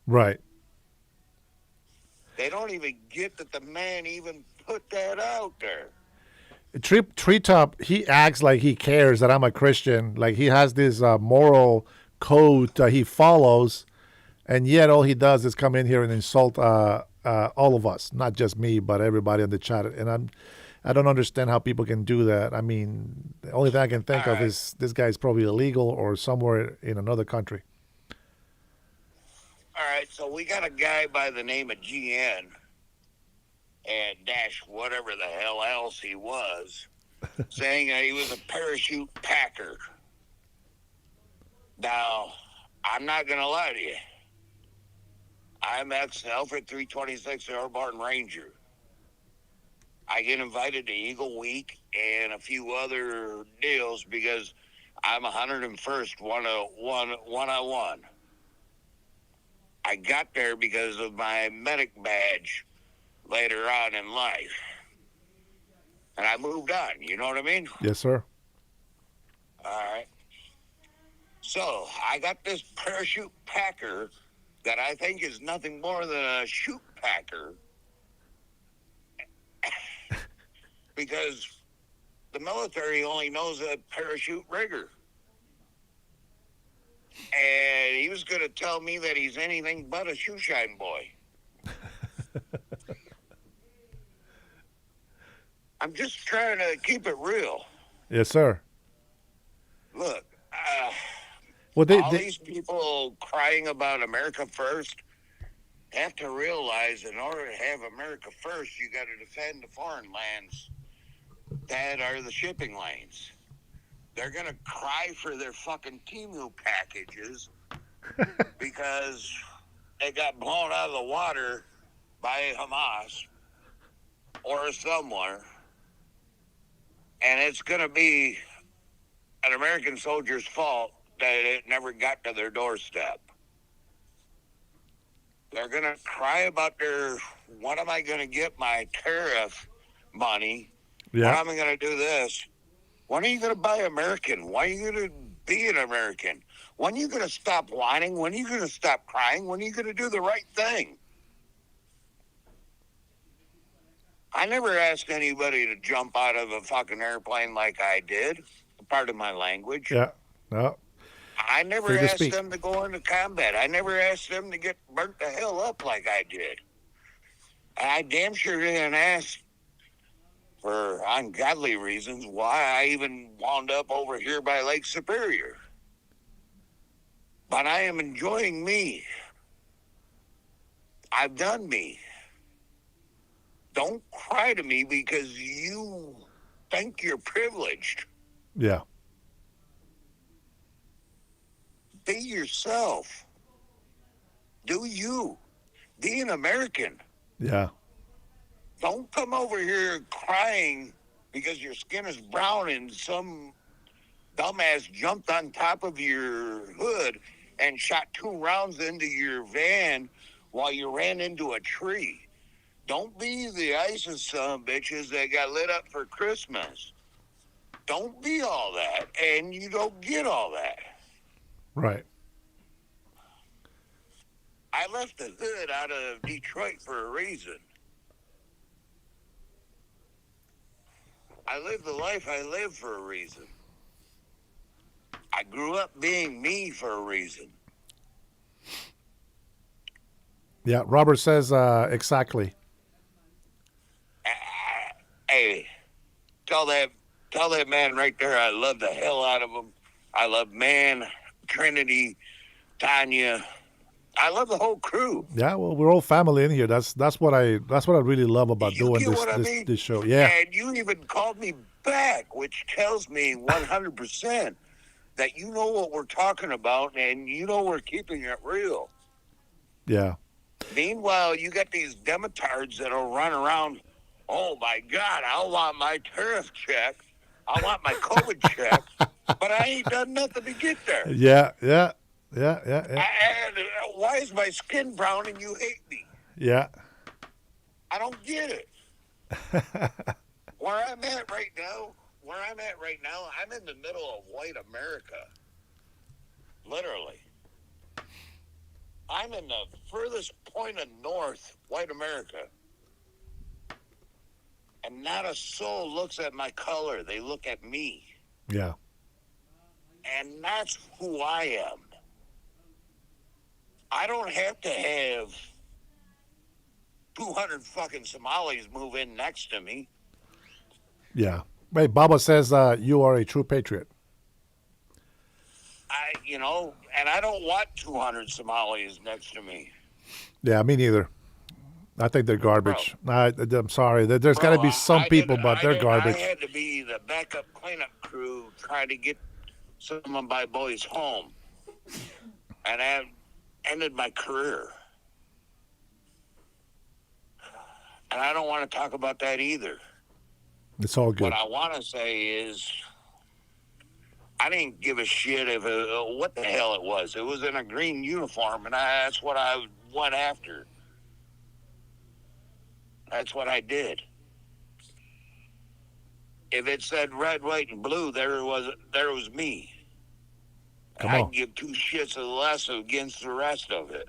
[SPEAKER 1] Right.
[SPEAKER 6] They don't even get that the man even put that out there.
[SPEAKER 1] Treetop, he acts like he cares that I'm a Christian. Like he has this moral code he follows, and yet all he does is come in here and insult all of us, not just me, but everybody on the chat. And I don't understand how people can do that. I mean, the only thing I can think of is this guy's probably illegal or somewhere in another country.
[SPEAKER 6] All right, so we got a guy by the name of GN and dash whatever the hell else he was, saying that he was a parachute packer. Now, I'm not going to lie to you. I'm ex-Alfred 326 Airborne Ranger. I get invited to Eagle Week and a few other deals because I'm 101st 101. I got there because of my medic badge later on in life. And I moved on, you know what I mean?
[SPEAKER 1] Yes, sir.
[SPEAKER 6] All right. So I got this parachute packer that I think is nothing more than a chute packer because the military only knows a parachute rigger. And he was going to tell me that he's anything but a shoeshine boy. I'm just trying to keep it real.
[SPEAKER 1] Yes, sir.
[SPEAKER 6] Look,
[SPEAKER 1] Well,
[SPEAKER 6] all these people crying about America first have to realize in order to have America first, you got to defend the foreign lands that are the shipping lanes. They're going to cry for their fucking Temu packages because they got blown out of the water by Hamas or somewhere. And it's going to be an American soldier's fault that it never got to their doorstep. They're going to cry about when am I going to get my tariff money?
[SPEAKER 1] Yeah.
[SPEAKER 6] When am I going to do this? When are you going to buy American? When are you going to be an American? When are you going to stop whining? When are you going to stop crying? When are you going to do the right thing? I never asked anybody to jump out of a fucking airplane like I did. Part of my language.
[SPEAKER 1] Yeah. No.
[SPEAKER 6] I never
[SPEAKER 1] Free to
[SPEAKER 6] asked
[SPEAKER 1] speak.
[SPEAKER 6] them to go into combat. I never asked them to get burnt the hell up like I did. I damn sure didn't ask, for ungodly reasons, why I even wound up over here by Lake Superior. But I am enjoying me. I've done me. Don't cry to me because you think you're privileged.
[SPEAKER 1] Yeah.
[SPEAKER 6] Be yourself. Do you. Be an American.
[SPEAKER 1] Yeah.
[SPEAKER 6] Don't come over here crying because your skin is brown and some dumbass jumped on top of your hood and shot 2 rounds into your van while you ran into a tree. Don't be the ISIS son of bitches that got lit up for Christmas. Don't be all that, and you don't get all that.
[SPEAKER 1] Right.
[SPEAKER 6] I left the hood out of Detroit for a reason. I live the life I live for a reason. I grew up being me for a reason.
[SPEAKER 1] Yeah. Robert says exactly.
[SPEAKER 6] Hey, tell that man right there I love the hell out of him. I love Man, Trinity, Tanya. I love the whole crew.
[SPEAKER 1] Yeah. Well, we're all family in here. That's what I really love about doing
[SPEAKER 6] get what I
[SPEAKER 1] this
[SPEAKER 6] mean?
[SPEAKER 1] this show. Yeah.
[SPEAKER 6] And you even called me back, which tells me 100% that you know what we're talking about and you know we're keeping it real.
[SPEAKER 1] Yeah.
[SPEAKER 6] Meanwhile, you got these dematards that'll run around, oh my God, I want my tariff check. I want my COVID check. But I ain't done nothing to get there.
[SPEAKER 1] Yeah. Yeah.
[SPEAKER 6] And why is my skin brown and you hate me?
[SPEAKER 1] Yeah.
[SPEAKER 6] I don't get it. Where I'm at right now, I'm in the middle of white America. Literally. I'm in the furthest point of north, white America. And not a soul looks at my color. They look at me.
[SPEAKER 1] Yeah.
[SPEAKER 6] And that's who I am. I don't have to have 200 fucking Somalis move in next to me.
[SPEAKER 1] Yeah. Wait, Baba says you are a true patriot.
[SPEAKER 6] And I don't want 200 Somalis next to me.
[SPEAKER 1] Yeah, me neither. I think they're garbage. I'm sorry. There's got to be some people, but they're garbage.
[SPEAKER 6] I had to be the backup cleanup crew trying to get some of my boys home. And that ended my career. And I don't want to talk about that either.
[SPEAKER 1] It's all good.
[SPEAKER 6] What I want to say is, I didn't give a shit if what the hell it was. It was in a green uniform, and that's what I went after. That's what I did. If it said red, white, and blue, there was me.
[SPEAKER 1] Come
[SPEAKER 6] I'd
[SPEAKER 1] on.
[SPEAKER 6] give two shits less against the rest of it.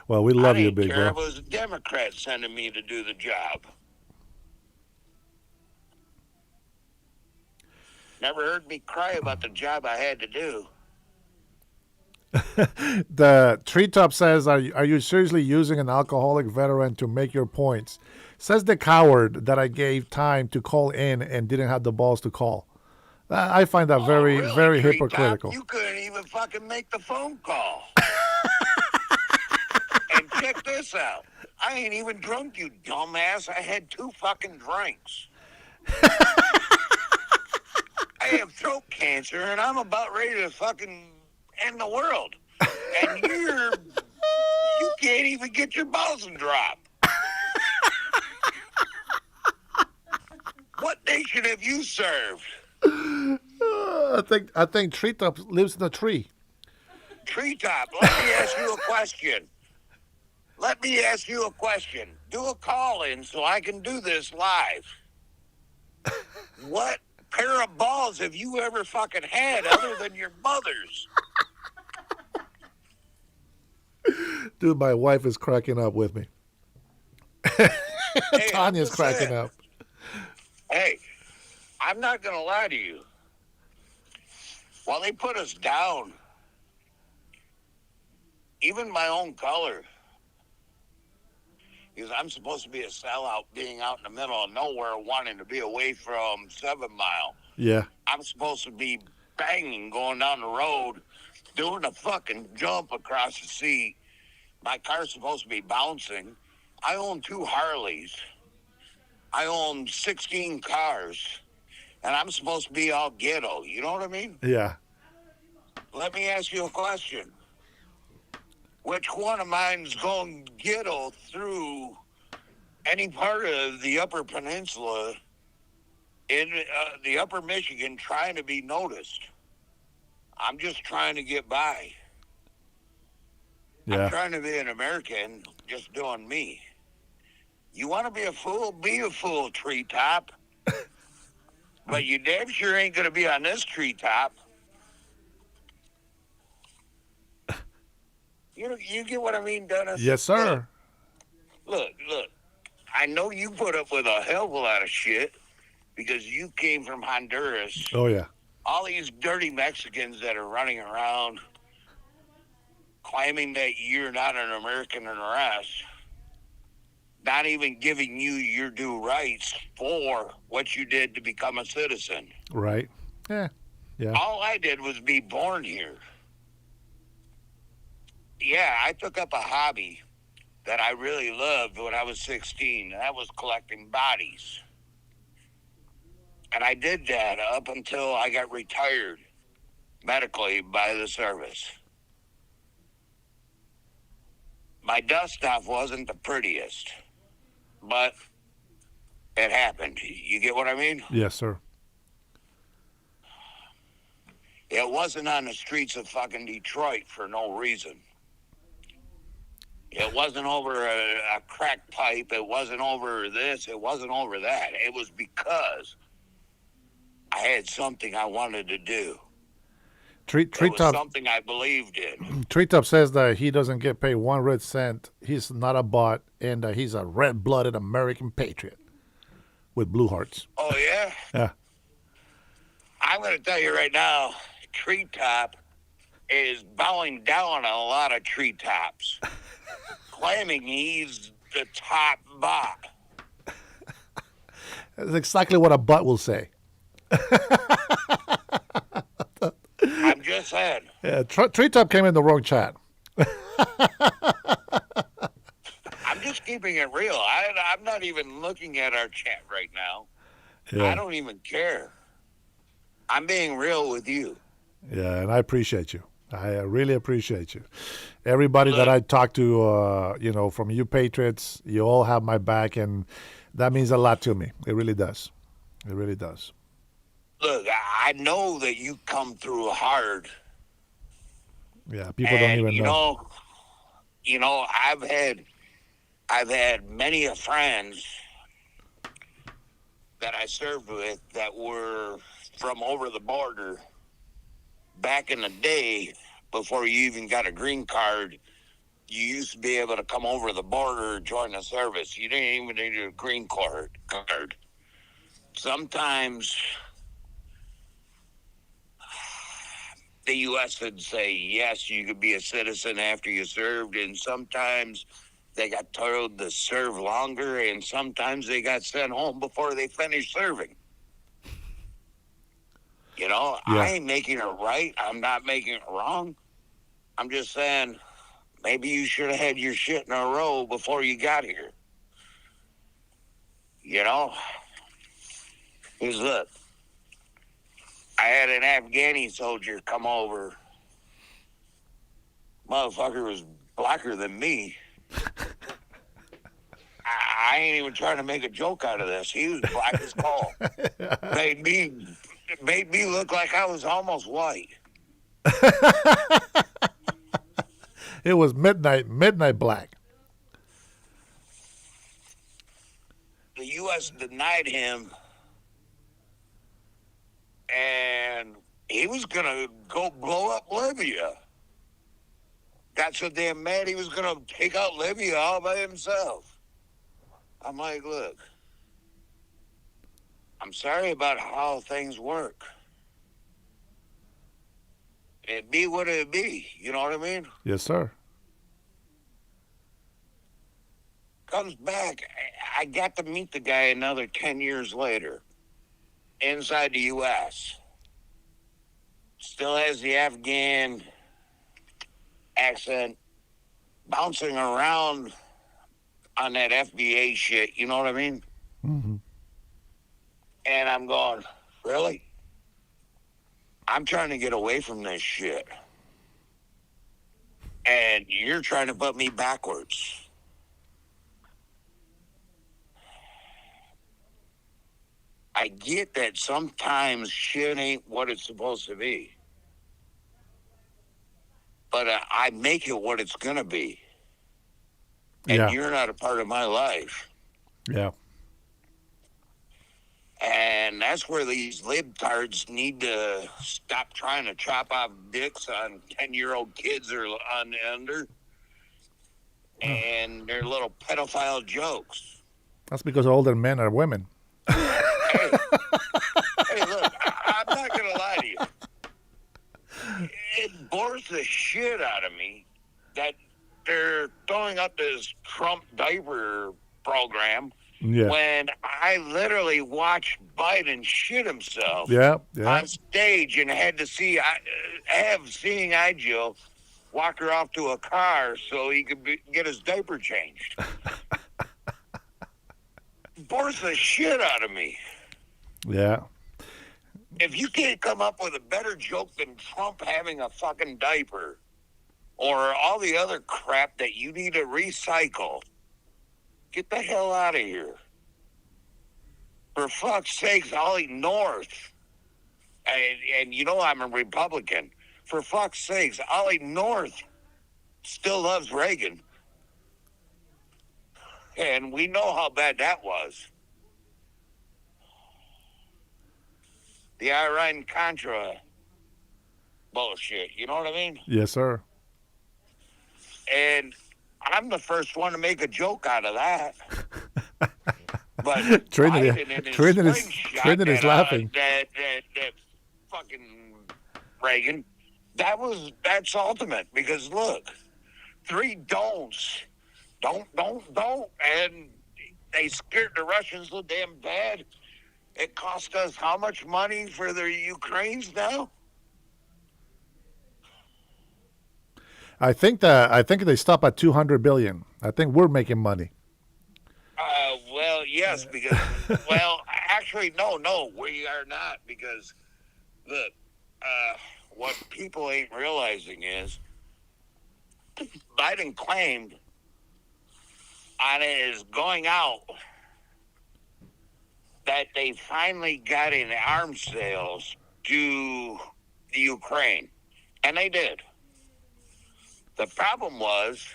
[SPEAKER 1] Well, we love
[SPEAKER 6] I
[SPEAKER 1] you,
[SPEAKER 6] didn't
[SPEAKER 1] big
[SPEAKER 6] care if
[SPEAKER 1] bro.
[SPEAKER 6] it was a Democrat sending me to do the job. Never heard me cry about the job I had to do.
[SPEAKER 1] The Treetop says, are you seriously using an alcoholic veteran to make your points? Says the coward that I gave time to call in and didn't have the balls to call. I find that very,
[SPEAKER 6] Really,
[SPEAKER 1] very
[SPEAKER 6] Treetop?
[SPEAKER 1] hypocritical.
[SPEAKER 6] You couldn't even fucking make the phone call. And check this out. I ain't even drunk, you dumbass. I had 2 fucking drinks. I have throat cancer, and I'm about ready to fucking end the world. And you can't even get your balls and drop. What nation have you served?
[SPEAKER 1] I think Treetop lives in a tree.
[SPEAKER 6] Treetop, let me ask you a question. Do a call-in so I can do this live. What pair of balls have you ever fucking had other than your mother's?
[SPEAKER 1] Dude, my wife is cracking up with me.
[SPEAKER 6] Hey,
[SPEAKER 1] Tanya's
[SPEAKER 6] I'm just
[SPEAKER 1] cracking
[SPEAKER 6] saying.
[SPEAKER 1] up.
[SPEAKER 6] Hey, I'm not going to lie to you. While they put us down, even my own color, because I'm supposed to be a sellout being out in the middle of nowhere wanting to be away from 7 Mile.
[SPEAKER 1] Yeah.
[SPEAKER 6] I'm supposed to be banging going down the road, doing a fucking jump across the seat. My car's supposed to be bouncing. I own 2 Harleys. I own 16 cars. And I'm supposed to be all ghetto. You know what I mean?
[SPEAKER 1] Yeah.
[SPEAKER 6] Let me ask you a question. Which one of mine's going ghetto through any part of the Upper Peninsula in the Upper Michigan trying to be noticed? I'm just trying to get by.
[SPEAKER 1] Yeah.
[SPEAKER 6] I'm trying to be an American, just doing me. You want to be a fool? Be a fool, Treetop. But you damn sure ain't going to be on this treetop. You get what I mean, Dennis?
[SPEAKER 1] Yes, sir.
[SPEAKER 6] Look. I know you put up with a hell of a lot of shit because you came from Honduras.
[SPEAKER 1] Oh, yeah.
[SPEAKER 6] All these dirty Mexicans that are running around claiming that you're not an American and the rest, not even giving you your due rights for what you did to become a citizen.
[SPEAKER 1] Right. Yeah. Yeah.
[SPEAKER 6] All I did was be born here. Yeah, I took up a hobby that I really loved when I was 16, and that was collecting bodies. And I did that up until I got retired medically by the service. My dust off wasn't the prettiest, but it happened. You get what I mean?
[SPEAKER 1] Yes, sir.
[SPEAKER 6] It wasn't on the streets of fucking Detroit for no reason. It wasn't over a crack pipe. It wasn't over this. It wasn't over that. It was because I had something I wanted to do. It was
[SPEAKER 1] Treetop
[SPEAKER 6] something I believed in.
[SPEAKER 1] Treetop says that he doesn't get paid 1 red cent. He's not a bot, and he's a red-blooded American patriot with blue hearts.
[SPEAKER 6] Oh, yeah?
[SPEAKER 1] Yeah.
[SPEAKER 6] I'm going to tell you right now, Treetop is bowing down on a lot of treetops, claiming he's the top bot.
[SPEAKER 1] That's exactly what a butt will say.
[SPEAKER 6] I'm just saying.
[SPEAKER 1] Yeah, Treetop came in the wrong chat.
[SPEAKER 6] I'm just keeping it real. I'm not even looking at our chat right now.
[SPEAKER 1] Yeah.
[SPEAKER 6] I don't even care. I'm being real with you.
[SPEAKER 1] Yeah, and I appreciate you. I really appreciate you. Everybody that I talk to, from you Patriots, you all have my back, and that means a lot to me. It really does. It really does.
[SPEAKER 6] Look, I know that you come through hard.
[SPEAKER 1] Yeah, people don't even know.
[SPEAKER 6] I've had many of friends that I served with that were from over the border back in the day before you even got a green card. You used to be able to come over the border and join the service. You didn't even need a green card. Sometimes the U.S. would say, yes, you could be a citizen after you served, and sometimes they got told to serve longer, and sometimes they got sent home before they finished serving. I ain't making it right. I'm not making it wrong. I'm just saying, maybe you should have had your shit in a row before you got here. Because look, I had an Afghani soldier come over. Motherfucker was blacker than me. I ain't even trying to make a joke out of this. He was black as coal. Made me look like I was almost white.
[SPEAKER 1] It was midnight black.
[SPEAKER 6] The U.S. denied him, and he was going to go blow up Libya. Got so damn mad he was going to take out Libya all by himself. I'm like, look, I'm sorry about how things work. It be what it be, you know what I mean?
[SPEAKER 1] Yes, sir.
[SPEAKER 6] Comes back, I got to meet the guy another 10 years later inside the U.S. Still has the Afghan accent, bouncing around on that FBA shit, you know what I mean?
[SPEAKER 1] Mm-hmm.
[SPEAKER 6] And I'm going, really? I'm trying to get away from this shit. And you're trying to put me backwards. I get that sometimes shit ain't what it's supposed to be. But I make it what it's going to be. And you're not a part of my life.
[SPEAKER 1] Yeah.
[SPEAKER 6] And that's where these libtards need to stop trying to chop off dicks on 10-year-old kids or on under. And their little pedophile jokes.
[SPEAKER 1] That's because older men are women.
[SPEAKER 6] Hey, look, I'm not going to lie to you. It bores the shit out of me that they're throwing up this Trump diaper program when I literally watched Biden shit himself on stage and had to have seeing eye Jill walk her off to a car so he could get his diaper changed. Bores the shit out of me.
[SPEAKER 1] Yeah.
[SPEAKER 6] If you can't come up with a better joke than Trump having a fucking diaper or all the other crap that you need to recycle, get the hell out of here. For fuck's sakes, Ollie North, and you know I'm a Republican. For fuck's sakes, Ollie North still loves Reagan. And we know how bad that was. The Iran-Contra bullshit, you know what I mean?
[SPEAKER 1] Yes, sir.
[SPEAKER 6] And I'm the first one to make a joke out of that. But
[SPEAKER 1] Trinity's laughing.
[SPEAKER 6] That fucking Reagan, that's ultimate. Because look, 3 don'ts. Don't. And they scared the Russians so damn bad. It cost us how much money for the Ukrainians now?
[SPEAKER 1] I think they stop at 200 billion. I think we're making money.
[SPEAKER 6] Well, yes, because actually, no, we are not, because look, what people ain't realizing is Biden claimed on his going out that they finally got in arms sales to the Ukraine. And they did. The problem was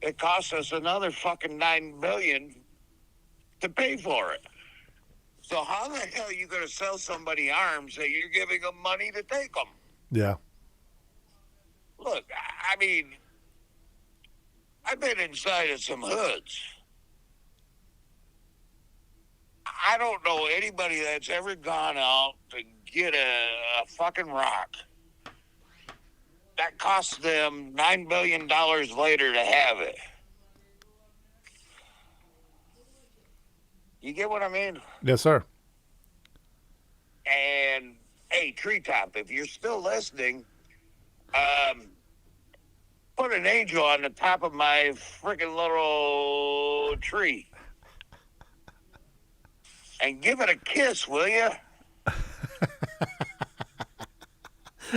[SPEAKER 6] it cost us another fucking $9 billion to pay for it. So how the hell are you going to sell somebody arms that you're giving them money to take them?
[SPEAKER 1] Yeah.
[SPEAKER 6] Look, I mean, I've been inside of some hoods. I don't know anybody that's ever gone out to get a fucking rock that cost them $9 billion later to have it. You get what I mean?
[SPEAKER 1] Yes, sir.
[SPEAKER 6] And hey, Treetop, if you're still listening, put an angel on the top of my freaking little tree and give it a kiss, will you?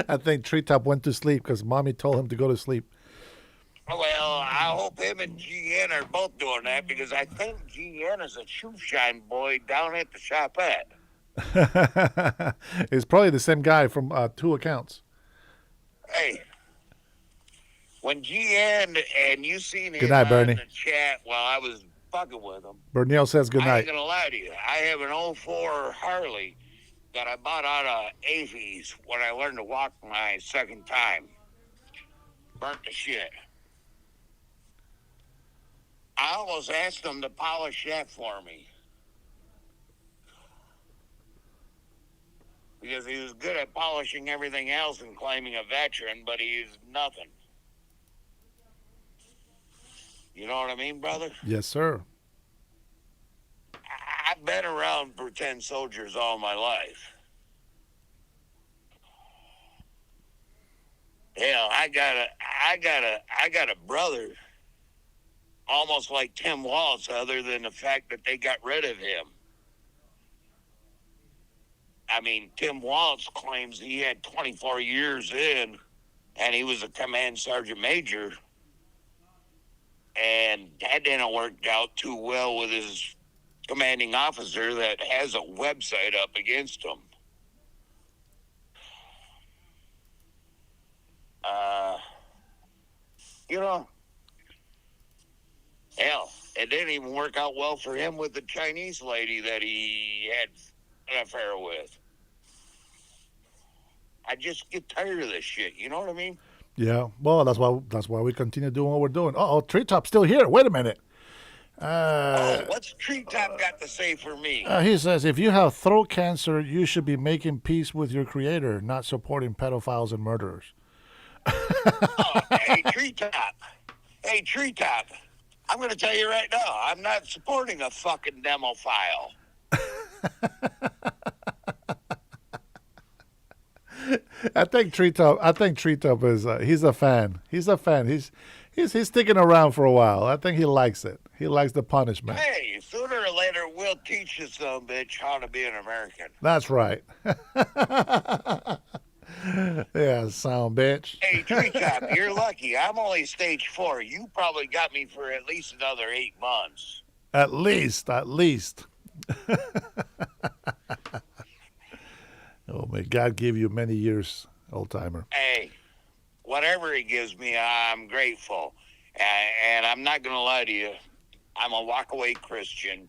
[SPEAKER 1] I think Treetop went to sleep because Mommy told him to go to sleep.
[SPEAKER 6] Well, I hope him and GN are both doing that because I think GN is a shoe shine boy down at the shopette.
[SPEAKER 1] It's probably the same guy from 2 accounts.
[SPEAKER 6] Hey, when GN and you seen him
[SPEAKER 1] Good night,
[SPEAKER 6] on
[SPEAKER 1] Bernie.
[SPEAKER 6] the chat while I was fucking with him,
[SPEAKER 1] Bernil says good
[SPEAKER 6] I
[SPEAKER 1] night.
[SPEAKER 6] ain't gonna lie to you. I have an 04 Harley that I bought out of Avies when I learned to walk my second time. Burnt to shit. I almost asked him to polish that for me. Because he was good at polishing everything else and claiming a veteran, but he's nothing. You know what I mean, brother?
[SPEAKER 1] Yes, sir.
[SPEAKER 6] I've been around pretend soldiers all my life. Hell, I got a brother almost like Tim Waltz, other than the fact that they got rid of him. I mean, Tim Waltz claims he had 24 years in, and he was a command sergeant major, and that didn't work out too well with his commanding officer that has a website up against him. You know, hell, it didn't even work out well for him with the Chinese lady that he had an affair with. I just get tired of this shit. You know what I mean?
[SPEAKER 1] Yeah. Well, that's why we continue doing what we're doing. Oh, Treetop's still here. Wait a minute.
[SPEAKER 6] What's Treetop got to say for me?
[SPEAKER 1] He says, if you have throat cancer, you should be making peace with your creator, not supporting pedophiles and murderers.
[SPEAKER 6] Hey, Treetop. Hey, Treetop. I'm going to tell you right now, I'm not supporting a fucking demophile.
[SPEAKER 1] I think Treetop is he's a fan. He's a fan. He's sticking around for a while. I think he likes it. He likes the punishment.
[SPEAKER 6] Hey, sooner or later, we'll teach you some bitch how to be an American.
[SPEAKER 1] That's right. Yeah, sound bitch.
[SPEAKER 6] Hey, Treetop, you're lucky. I'm only stage 4. You probably got me for at least another 8 months.
[SPEAKER 1] At least. Oh, may God give you many years, old timer.
[SPEAKER 6] Hey, whatever he gives me, I'm grateful. And I'm not going to lie to you. I'm a walk-away Christian.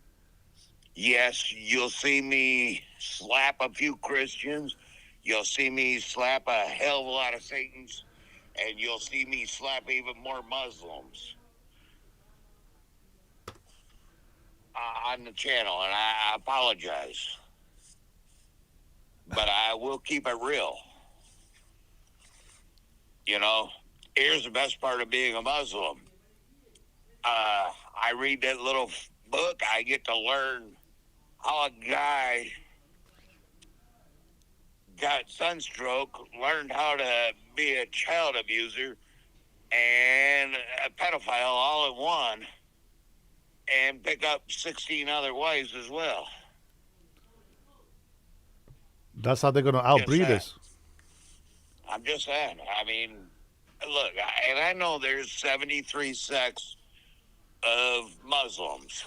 [SPEAKER 6] Yes, you'll see me slap a few Christians. You'll see me slap a hell of a lot of Satans. And you'll see me slap even more Muslims on the channel. And I apologize. But I will keep it real. You know, here's the best part of being a Muslim. I read that little book. I get to learn how a guy got sunstroke, learned how to be a child abuser and a pedophile all in one, and pick up 16 other wives as well.
[SPEAKER 1] That's how they're going to outbreed us.
[SPEAKER 6] I'm just saying. I mean, look, and I know there's 73 sects of Muslims.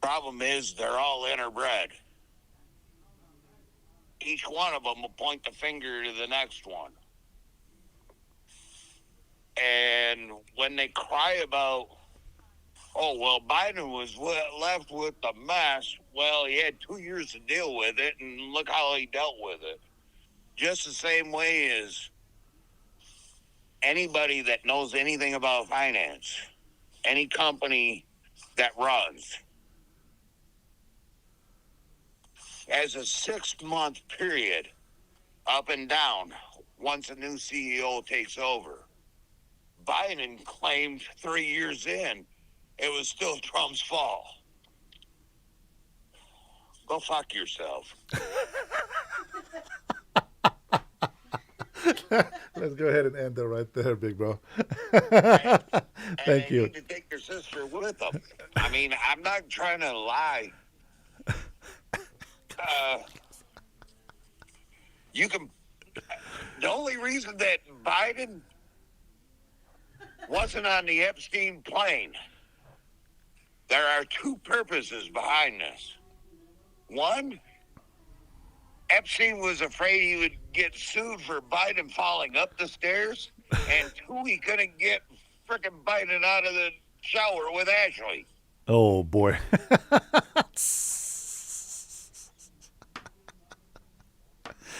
[SPEAKER 6] Problem is, they're all interbred. Each one of them will point the finger to the next one. And when they cry about, oh, well, Biden was left with the mess, well, he had 2 years to deal with it, and look how he dealt with it. Just the same way as anybody that knows anything about finance, any company that runs, as a 6-month period, up and down, once a new CEO takes over. Biden claimed 3 years in, it was still Trump's fault. Go fuck yourself.
[SPEAKER 1] Let's go ahead and end it right there, big bro. Thank you.
[SPEAKER 6] Need to take your sister with them. I mean, I'm not trying to lie. You can. The only reason that Biden wasn't on the Epstein plane, there are 2 purposes behind this. One, Epstein was afraid he would get sued for Biden falling up the stairs, and 2, he couldn't get frickin' Biden out of the shower with Ashley.
[SPEAKER 1] Oh boy.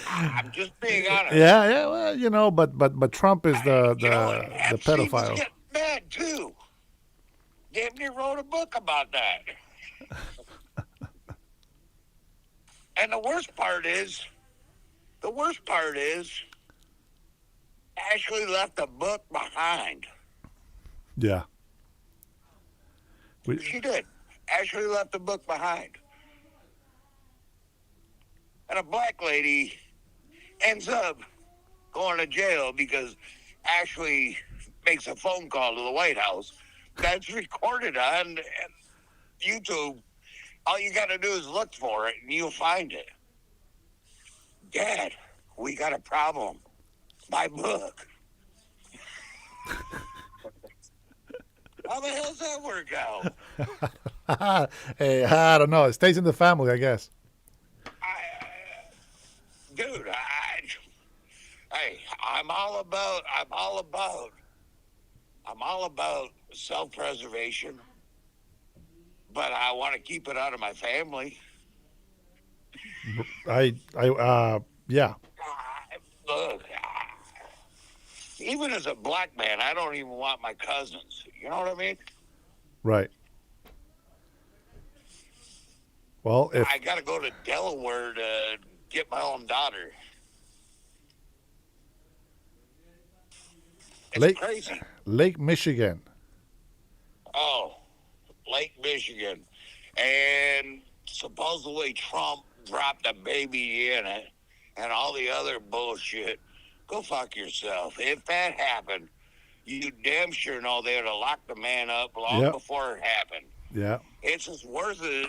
[SPEAKER 6] I'm just being honest.
[SPEAKER 1] Yeah. Well, but Trump is the
[SPEAKER 6] Epstein was
[SPEAKER 1] pedophile.
[SPEAKER 6] getting mad too. Damn near wrote a book about that. And the worst part is, Ashley left a book behind.
[SPEAKER 1] Yeah.
[SPEAKER 6] She did. Ashley left a book behind. And a black lady ends up going to jail because Ashley makes a phone call to the White House that's recorded on YouTube. All you got to do is look for it and you'll find it. Dad, we got a problem. My book. How the hell's that work out?
[SPEAKER 1] Hey, I don't know. It stays in the family, I guess.
[SPEAKER 6] Dude, I'm all about self-preservation, but I want to keep it out of my family.
[SPEAKER 1] Yeah.
[SPEAKER 6] Look, even as a black man, I don't even want my cousins. You know what I mean?
[SPEAKER 1] Right. Well, if
[SPEAKER 6] I got to go to Delaware to get my own daughter. It's crazy.
[SPEAKER 1] Lake Michigan.
[SPEAKER 6] Oh, Lake Michigan. And supposedly Trump dropped a baby in it and all the other bullshit. Go fuck yourself. If that happened, you damn sure know they would have locked the man up long before it happened.
[SPEAKER 1] Yeah.
[SPEAKER 6] It's as worth it.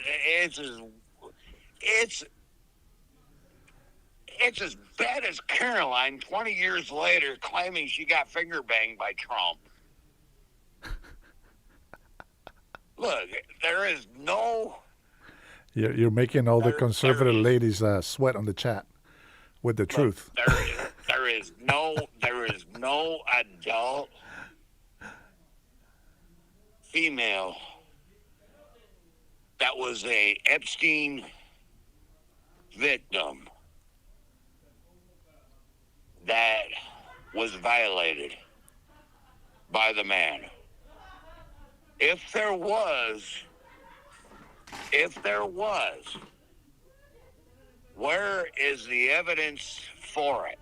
[SPEAKER 6] It's as bad as Caroline 20 years later claiming she got finger banged by Trump. Look, there is no...
[SPEAKER 1] You're making all the conservative ladies sweat on the chat with the truth.
[SPEAKER 6] There is no adult female that was a Epstein victim that was violated by the man. If there was, where is the evidence for it?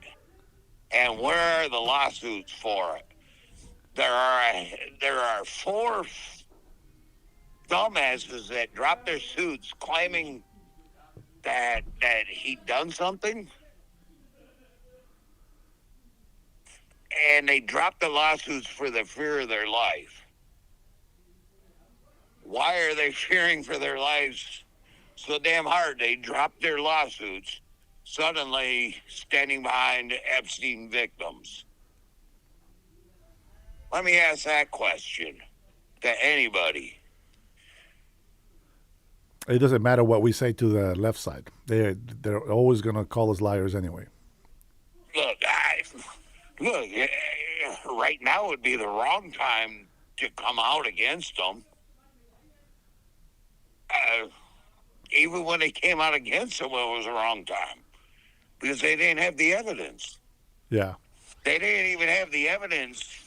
[SPEAKER 6] And where are the lawsuits for it? There are 4 dumbasses that dropped their suits claiming that he done something. And they dropped the lawsuits for the fear of their life. Why are they fearing for their lives so damn hard? They dropped their lawsuits suddenly standing behind Epstein victims? Let me ask that question to anybody.
[SPEAKER 1] It doesn't matter what we say to the left side. They're always going to call us liars anyway.
[SPEAKER 6] Look, right now would be the wrong time to come out against them. Even when they came out against them, it was the wrong time because they didn't have the evidence.
[SPEAKER 1] Yeah.
[SPEAKER 6] They didn't even have the evidence.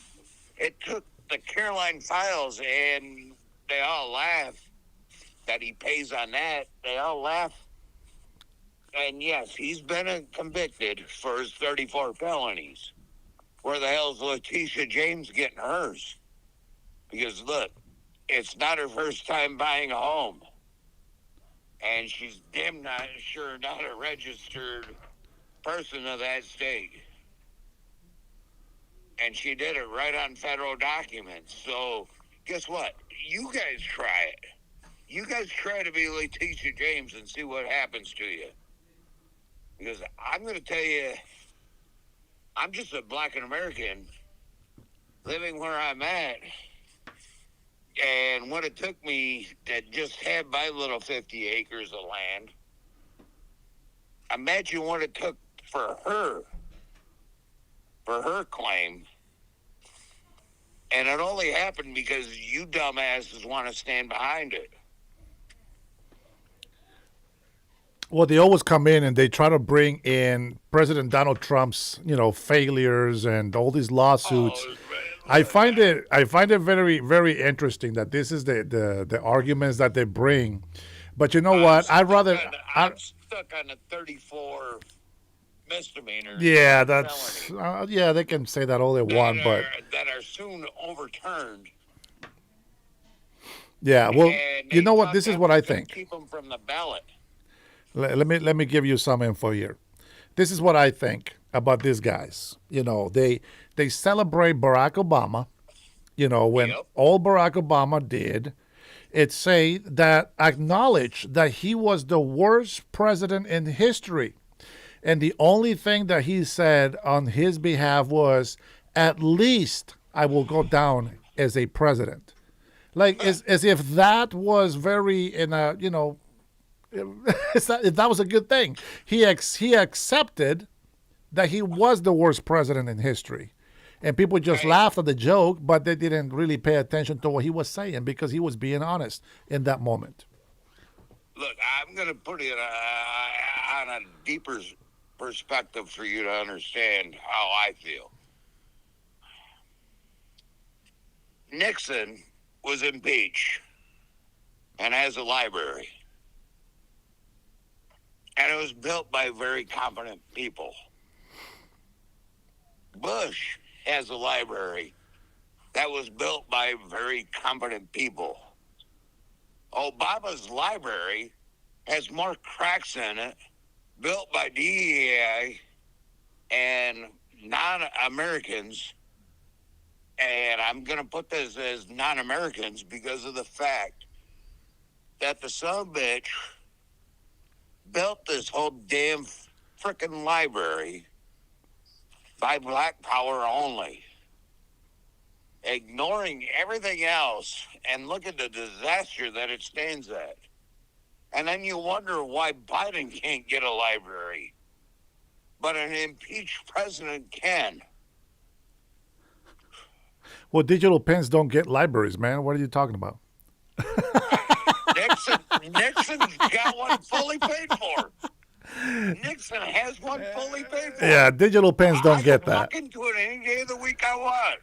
[SPEAKER 6] It took the Caroline files, and they all laugh that he pays on that. They all laugh. And yes, he's been convicted for his 34 felonies. Where the hell's Letitia James getting hers? Because look, it's not her first time buying a home. And she's damn not sure not a registered person of that state. And she did it right on federal documents. So guess what? You guys try it. You guys try to be Letitia James and see what happens to you. Because I'm going to tell you, I'm just a black American living where I'm at. And what it took me to just have my little 50 acres of land, imagine what it took for her claim. And it only happened because you dumbasses want to stand behind it.
[SPEAKER 1] Well, they always come in and they try to bring in President Donald Trump's, failures and all these lawsuits. I find it very, very interesting that this is the arguments that they bring. But you know what? I'm
[SPEAKER 6] stuck on a 34 misdemeanor.
[SPEAKER 1] Yeah, that's they can say that all they want, but
[SPEAKER 6] that are soon overturned.
[SPEAKER 1] Yeah, well,
[SPEAKER 6] And
[SPEAKER 1] you know
[SPEAKER 6] they
[SPEAKER 1] what?
[SPEAKER 6] thought
[SPEAKER 1] This is
[SPEAKER 6] that
[SPEAKER 1] what I
[SPEAKER 6] was gonna
[SPEAKER 1] think.
[SPEAKER 6] Keep them from the ballot.
[SPEAKER 1] Let me give you some info here. This is what I think about these guys. They celebrate Barack Obama. When all Barack Obama did, it say that acknowledge that he was the worst president in history. And the only thing that he said on his behalf was, at least I will go down as a president. Like, as if that was very, that was a good thing. He accepted that he was the worst president in history. And people just laughed at the joke, but they didn't really pay attention to what he was saying because he was being honest in that moment.
[SPEAKER 6] Look, I'm going to put it on a deeper perspective for you to understand how I feel. Nixon was impeached and has a library. And it was built by very competent people. Bush has a library that was built by very competent people. Obama's library has more cracks in it, built by DEI and non-Americans. And I'm going to put this as non-Americans because of the fact that the son of a bitch built this whole damn frickin' library by black power only, ignoring everything else, and look at the disaster that it stands at. And then you wonder why Biden can't get a library, but an impeached president can.
[SPEAKER 1] Well, digital pens don't get libraries, man. What are you talking about?
[SPEAKER 6] Nixon's got one fully paid for. Nixon has one fully paid for.
[SPEAKER 1] Yeah, digital pens don't get
[SPEAKER 6] I can
[SPEAKER 1] that.
[SPEAKER 6] walk into it any day of the week I want.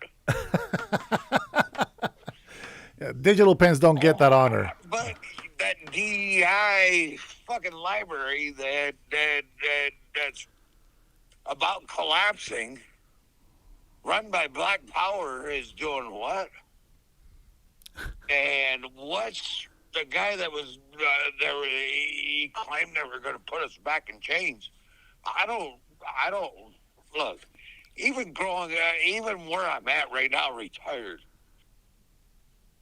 [SPEAKER 1] Yeah, digital pens don't get that honor.
[SPEAKER 6] But that DEI fucking library that's about collapsing, run by Black Power, is doing what? And what's the guy that was he claimed they were going to put us back in chains? I don't look. Even where I'm at right now, retired,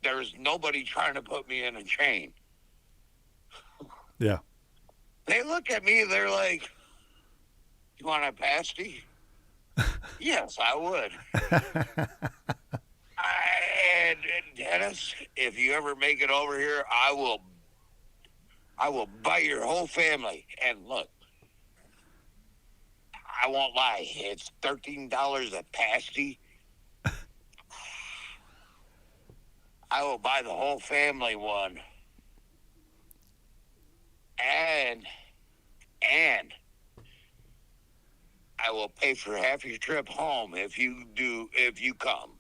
[SPEAKER 6] there's nobody trying to put me in a chain.
[SPEAKER 1] Yeah.
[SPEAKER 6] They look at me, they're like, You want a pasty? Yes, I would. And Dennis, if you ever make it over here, I will buy your whole family. And look, I won't lie, it's $13 a pasty. I will buy the whole family one. And I will pay for half your trip home if you come.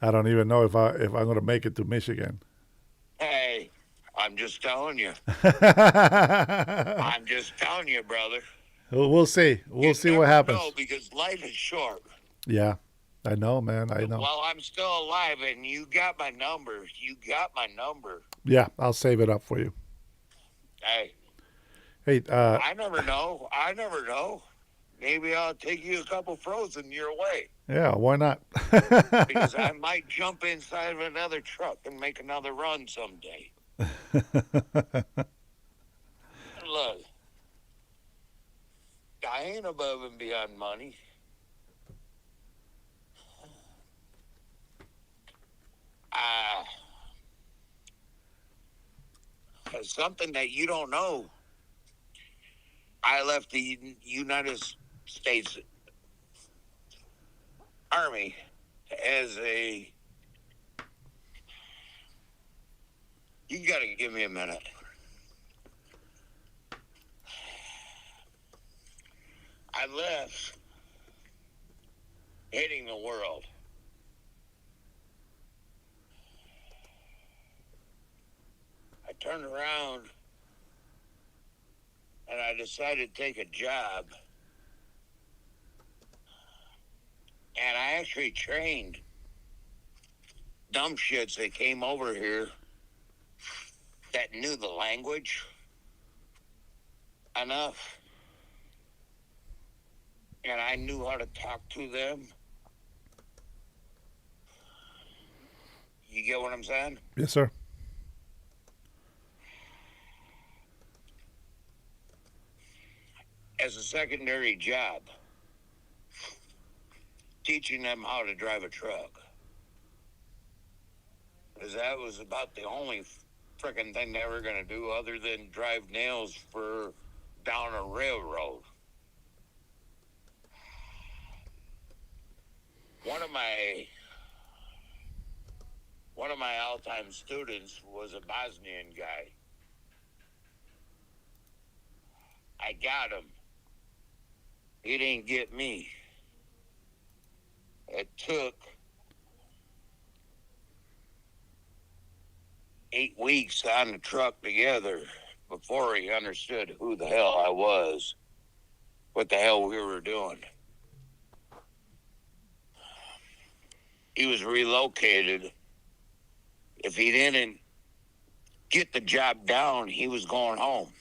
[SPEAKER 1] I don't even know if I'm gonna make it to Michigan.
[SPEAKER 6] Hey, I'm just telling you. I'm just telling you, brother.
[SPEAKER 1] We'll see. We'll see what happens.
[SPEAKER 6] No, because life is short.
[SPEAKER 1] Yeah, I know, man. I know.
[SPEAKER 6] While I'm still alive, and you got my number.
[SPEAKER 1] Yeah, I'll save it up for you.
[SPEAKER 6] Hey.
[SPEAKER 1] Hey.
[SPEAKER 6] I never know. Maybe I'll take you a couple frozen your way.
[SPEAKER 1] Yeah, why not?
[SPEAKER 6] Because I might jump inside of another truck and make another run someday. Look, I ain't above and beyond money. Something that you don't know. I left the United States Army as a... You gotta give me a minute. I left hitting the world. I turned around and I decided to take a job. And I actually trained dumb shits that came over here that knew the language enough. And I knew how to talk to them. You get what I'm saying?
[SPEAKER 1] Yes, sir.
[SPEAKER 6] As a secondary job, teaching them how to drive a truck. Because that was about the only frickin' thing they were going to do other than drive nails for down a railroad. One of my all-time students was a Bosnian guy. I got him. He didn't get me. It took 8 weeks on the truck together before he understood who the hell I was, what the hell we were doing. He was relocated. If he didn't get the job down, he was going home.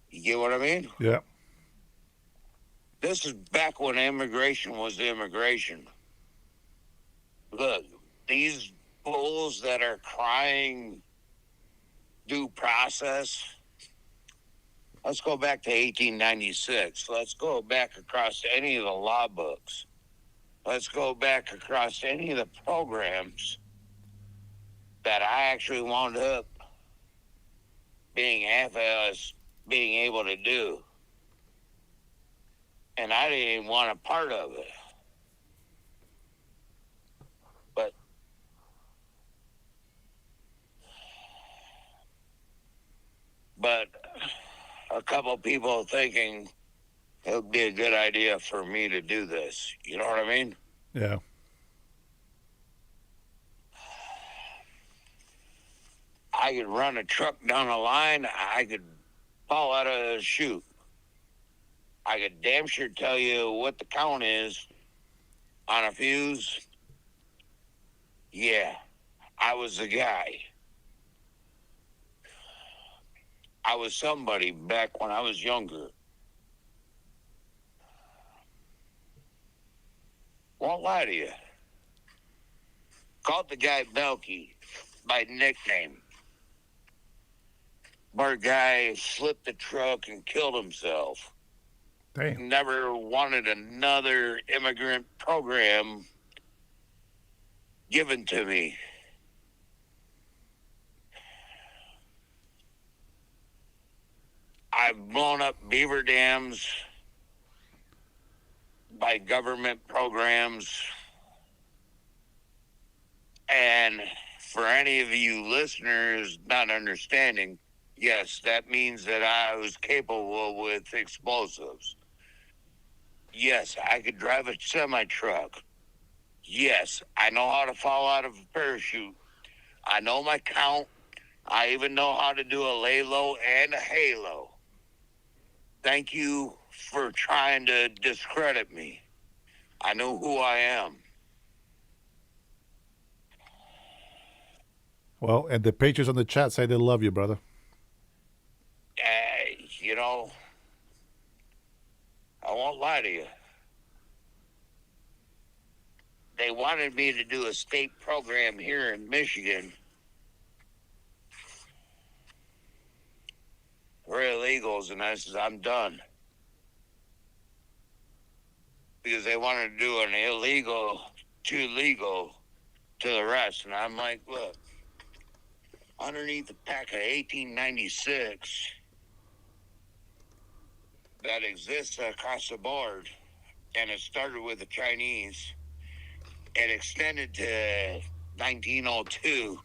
[SPEAKER 6] You get what I mean?
[SPEAKER 1] Yeah.
[SPEAKER 6] This is back when immigration was immigration. Look, these fools that are crying due process, let's go back to 1896. Let's go back across any of the law books. Let's go back across any of the programs that I actually wound up being half-assed, being able to do. And I didn't even want a part of it. But a couple people thinking it would be a good idea for me to do this. You know what I mean?
[SPEAKER 1] Yeah.
[SPEAKER 6] I could run a truck down a line. I could fall out of a chute. I could damn sure tell you what the count is on a fuse. Yeah, I was the guy. I was somebody back when I was younger. Won't lie to you. Called the guy Belky by nickname. Our guy flipped the truck and killed himself.
[SPEAKER 1] Damn.
[SPEAKER 6] never wanted another immigrant program given to me. I've blown up beaver dams by government programs. And for any of you listeners not understanding, yes, that means that I was capable with explosives. Yes, I could drive a semi-truck. Yes, I know how to fall out of a parachute. I know my count. I even know how to do a lay low and a halo. Thank you for trying to discredit me. I know who I am.
[SPEAKER 1] Well, and the patrons on the chat say they love you, brother.
[SPEAKER 6] You know, I won't lie to you. They wanted me to do a state program here in Michigan for illegals, and I said, I'm done. Because they wanted to do an illegal to legal to the rest. And I'm like, look, underneath the pack of 1896 that exists across the board, and it started with the Chinese, it extended to 1902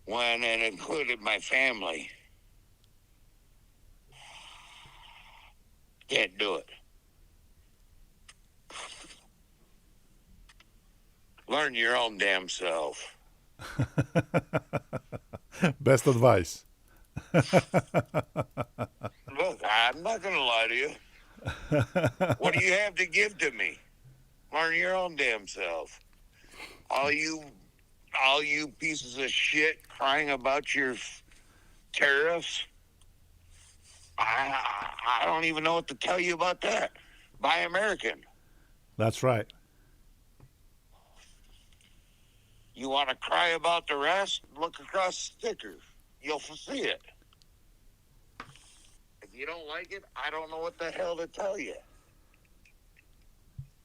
[SPEAKER 6] when it included my family. Can't do it. Learn your own damn self.
[SPEAKER 1] Best advice.
[SPEAKER 6] Look, I'm not going to lie to you. What do you have to give to me? Learn your own damn self. All you pieces of shit crying about your tariffs, I don't even know what to tell you about that. Buy American.
[SPEAKER 1] That's right.
[SPEAKER 6] You want to cry about the rest? Look across the sticker. You'll see it. If you don't like it, I don't know what the hell to tell you.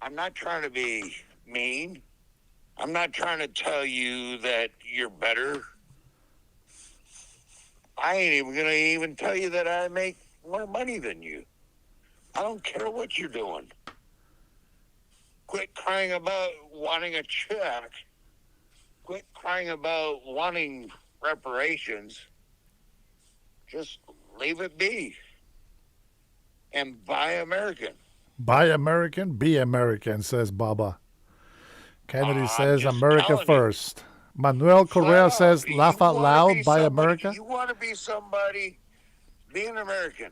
[SPEAKER 6] I'm not trying to be mean. I'm not trying to tell you that you're better. I ain't even going to even tell you that I make more money than you. I don't care what you're doing. Quit crying about wanting a check. Quit crying about wanting reparations. Just leave it be. And buy American.
[SPEAKER 1] Buy American, be American, says Baba. Kennedy says
[SPEAKER 6] just
[SPEAKER 1] America
[SPEAKER 6] telling you.
[SPEAKER 1] first. Manuel Correa says laugh out loud, buy America.
[SPEAKER 6] You want to be somebody, be an American.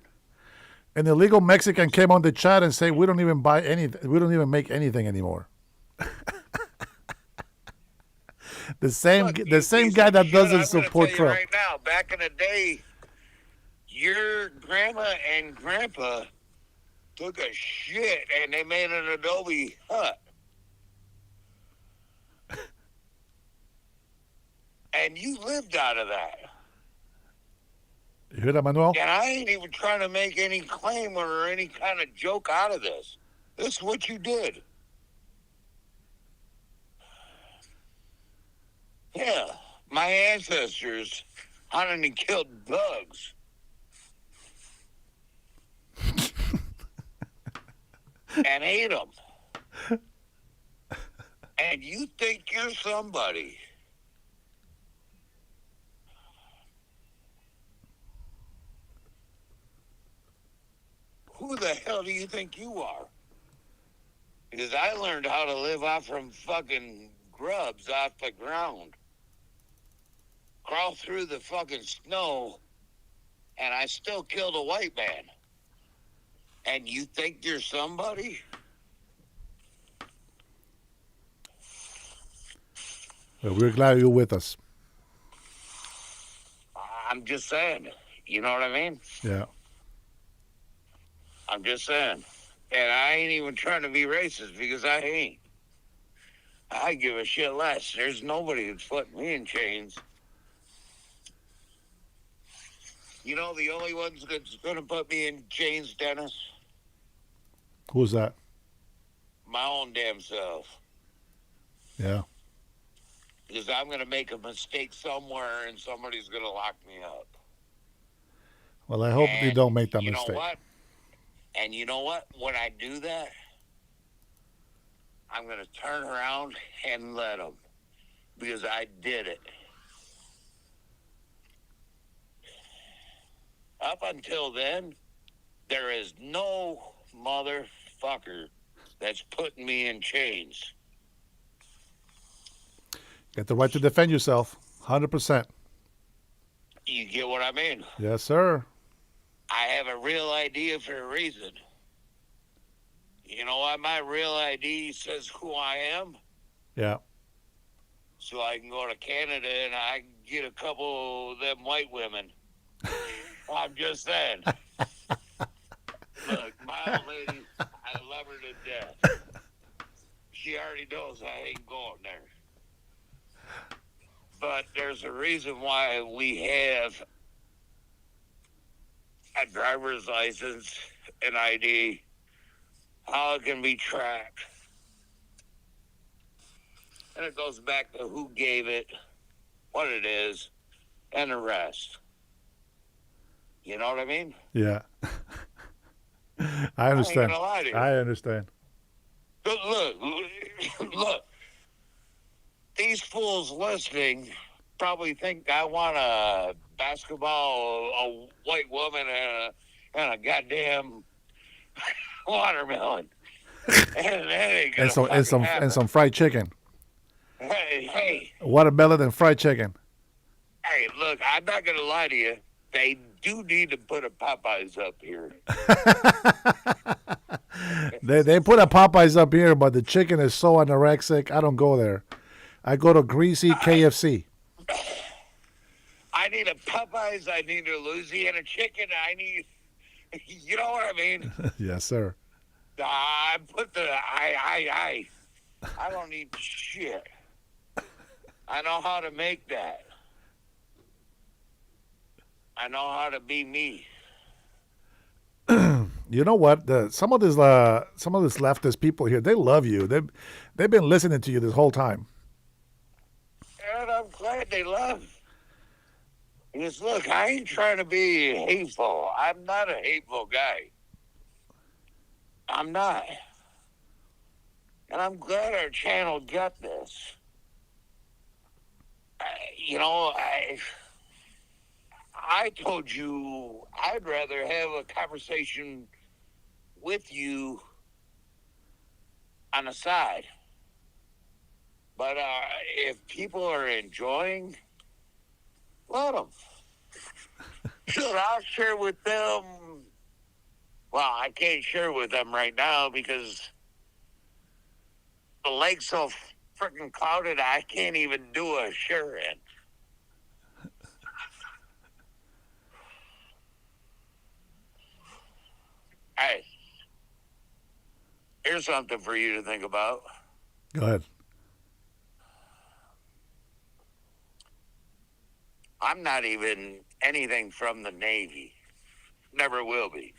[SPEAKER 1] An illegal Mexican came on the chat and say we don't even buy anything. We don't even make anything anymore. the same guy that doesn't support
[SPEAKER 6] I'm
[SPEAKER 1] Trump.
[SPEAKER 6] right now, back in the day, your grandma and grandpa took a shit and they made an adobe hut. And you lived out of that.
[SPEAKER 1] You hear that, Manuel?
[SPEAKER 6] And I ain't even trying to make any claim or any kind of joke out of this. This is what you did. Yeah, my ancestors hunted and killed bugs. And ate them. And you think you're somebody. Who the hell do you think you are? Because I learned how to live off from fucking grubs off the ground. Crawl through the fucking snow, and I still killed a white man. And you think you're somebody?
[SPEAKER 1] Well, we're glad you're with us.
[SPEAKER 6] I'm just saying. You know what I mean?
[SPEAKER 1] Yeah.
[SPEAKER 6] I'm just saying. And I ain't even trying to be racist because I ain't. I give a shit less. There's nobody that's putting me in chains. You know the only ones that's going to put me in chains, Dennis?
[SPEAKER 1] Who's that?
[SPEAKER 6] My own damn self.
[SPEAKER 1] Yeah.
[SPEAKER 6] Because I'm going to make a mistake somewhere and somebody's going to lock me up.
[SPEAKER 1] Well, I hope you don't make that
[SPEAKER 6] You
[SPEAKER 1] mistake.
[SPEAKER 6] know what? And you know what? When I do that, I'm going to turn around and let them. Because I did it. Up until then, there is no motherfucker that's putting me in chains.
[SPEAKER 1] You got the right to defend yourself. 100%.
[SPEAKER 6] You get what I mean?
[SPEAKER 1] Yes, sir.
[SPEAKER 6] I have a real ID for a reason. You know why my real ID says who I am?
[SPEAKER 1] Yeah.
[SPEAKER 6] So I can go to Canada and I can get a couple of them white women. I'm just saying. Look, my old lady, I love her to death. She already knows I ain't going there. But there's a reason why we have a driver's license, an ID, how it can be tracked. And it goes back to who gave it, what it is, and the rest. You know what I mean?
[SPEAKER 1] Yeah. I understand.
[SPEAKER 6] gonna lie to you.
[SPEAKER 1] I understand.
[SPEAKER 6] But look. These fools listening probably think I want a basketball, a white woman, and a goddamn watermelon. And that ain't gonna fucking happen.
[SPEAKER 1] And some fried chicken.
[SPEAKER 6] Hey,
[SPEAKER 1] Watermelon and fried chicken.
[SPEAKER 6] hey, look, I'm not gonna lie to you. They do need to put a Popeyes up here.
[SPEAKER 1] They put a Popeyes up here, but the chicken is so anorexic. I don't go there. I go to greasy KFC.
[SPEAKER 6] I need a Popeyes. I need a Louisiana chicken. I need, you know what I mean?
[SPEAKER 1] Yes, sir.
[SPEAKER 6] I don't need shit. I know how to make that. I know how to be me.
[SPEAKER 1] You know what? Some of this leftist people here, they love you. They've been listening to you this whole time.
[SPEAKER 6] And I'm glad they love. Because look, I ain't trying to be hateful. I'm not a hateful guy. I'm not. And I'm glad our channel got this. I told you I'd rather have a conversation with you on the side. But if people are enjoying, let them. Sure, I'll share with them. Well, I can't share with them right now because the lake's so freaking clouded I can't even do a share in. Hey, here's something for you to think about.
[SPEAKER 1] Go ahead.
[SPEAKER 6] I'm not even anything from the Navy. Never will be.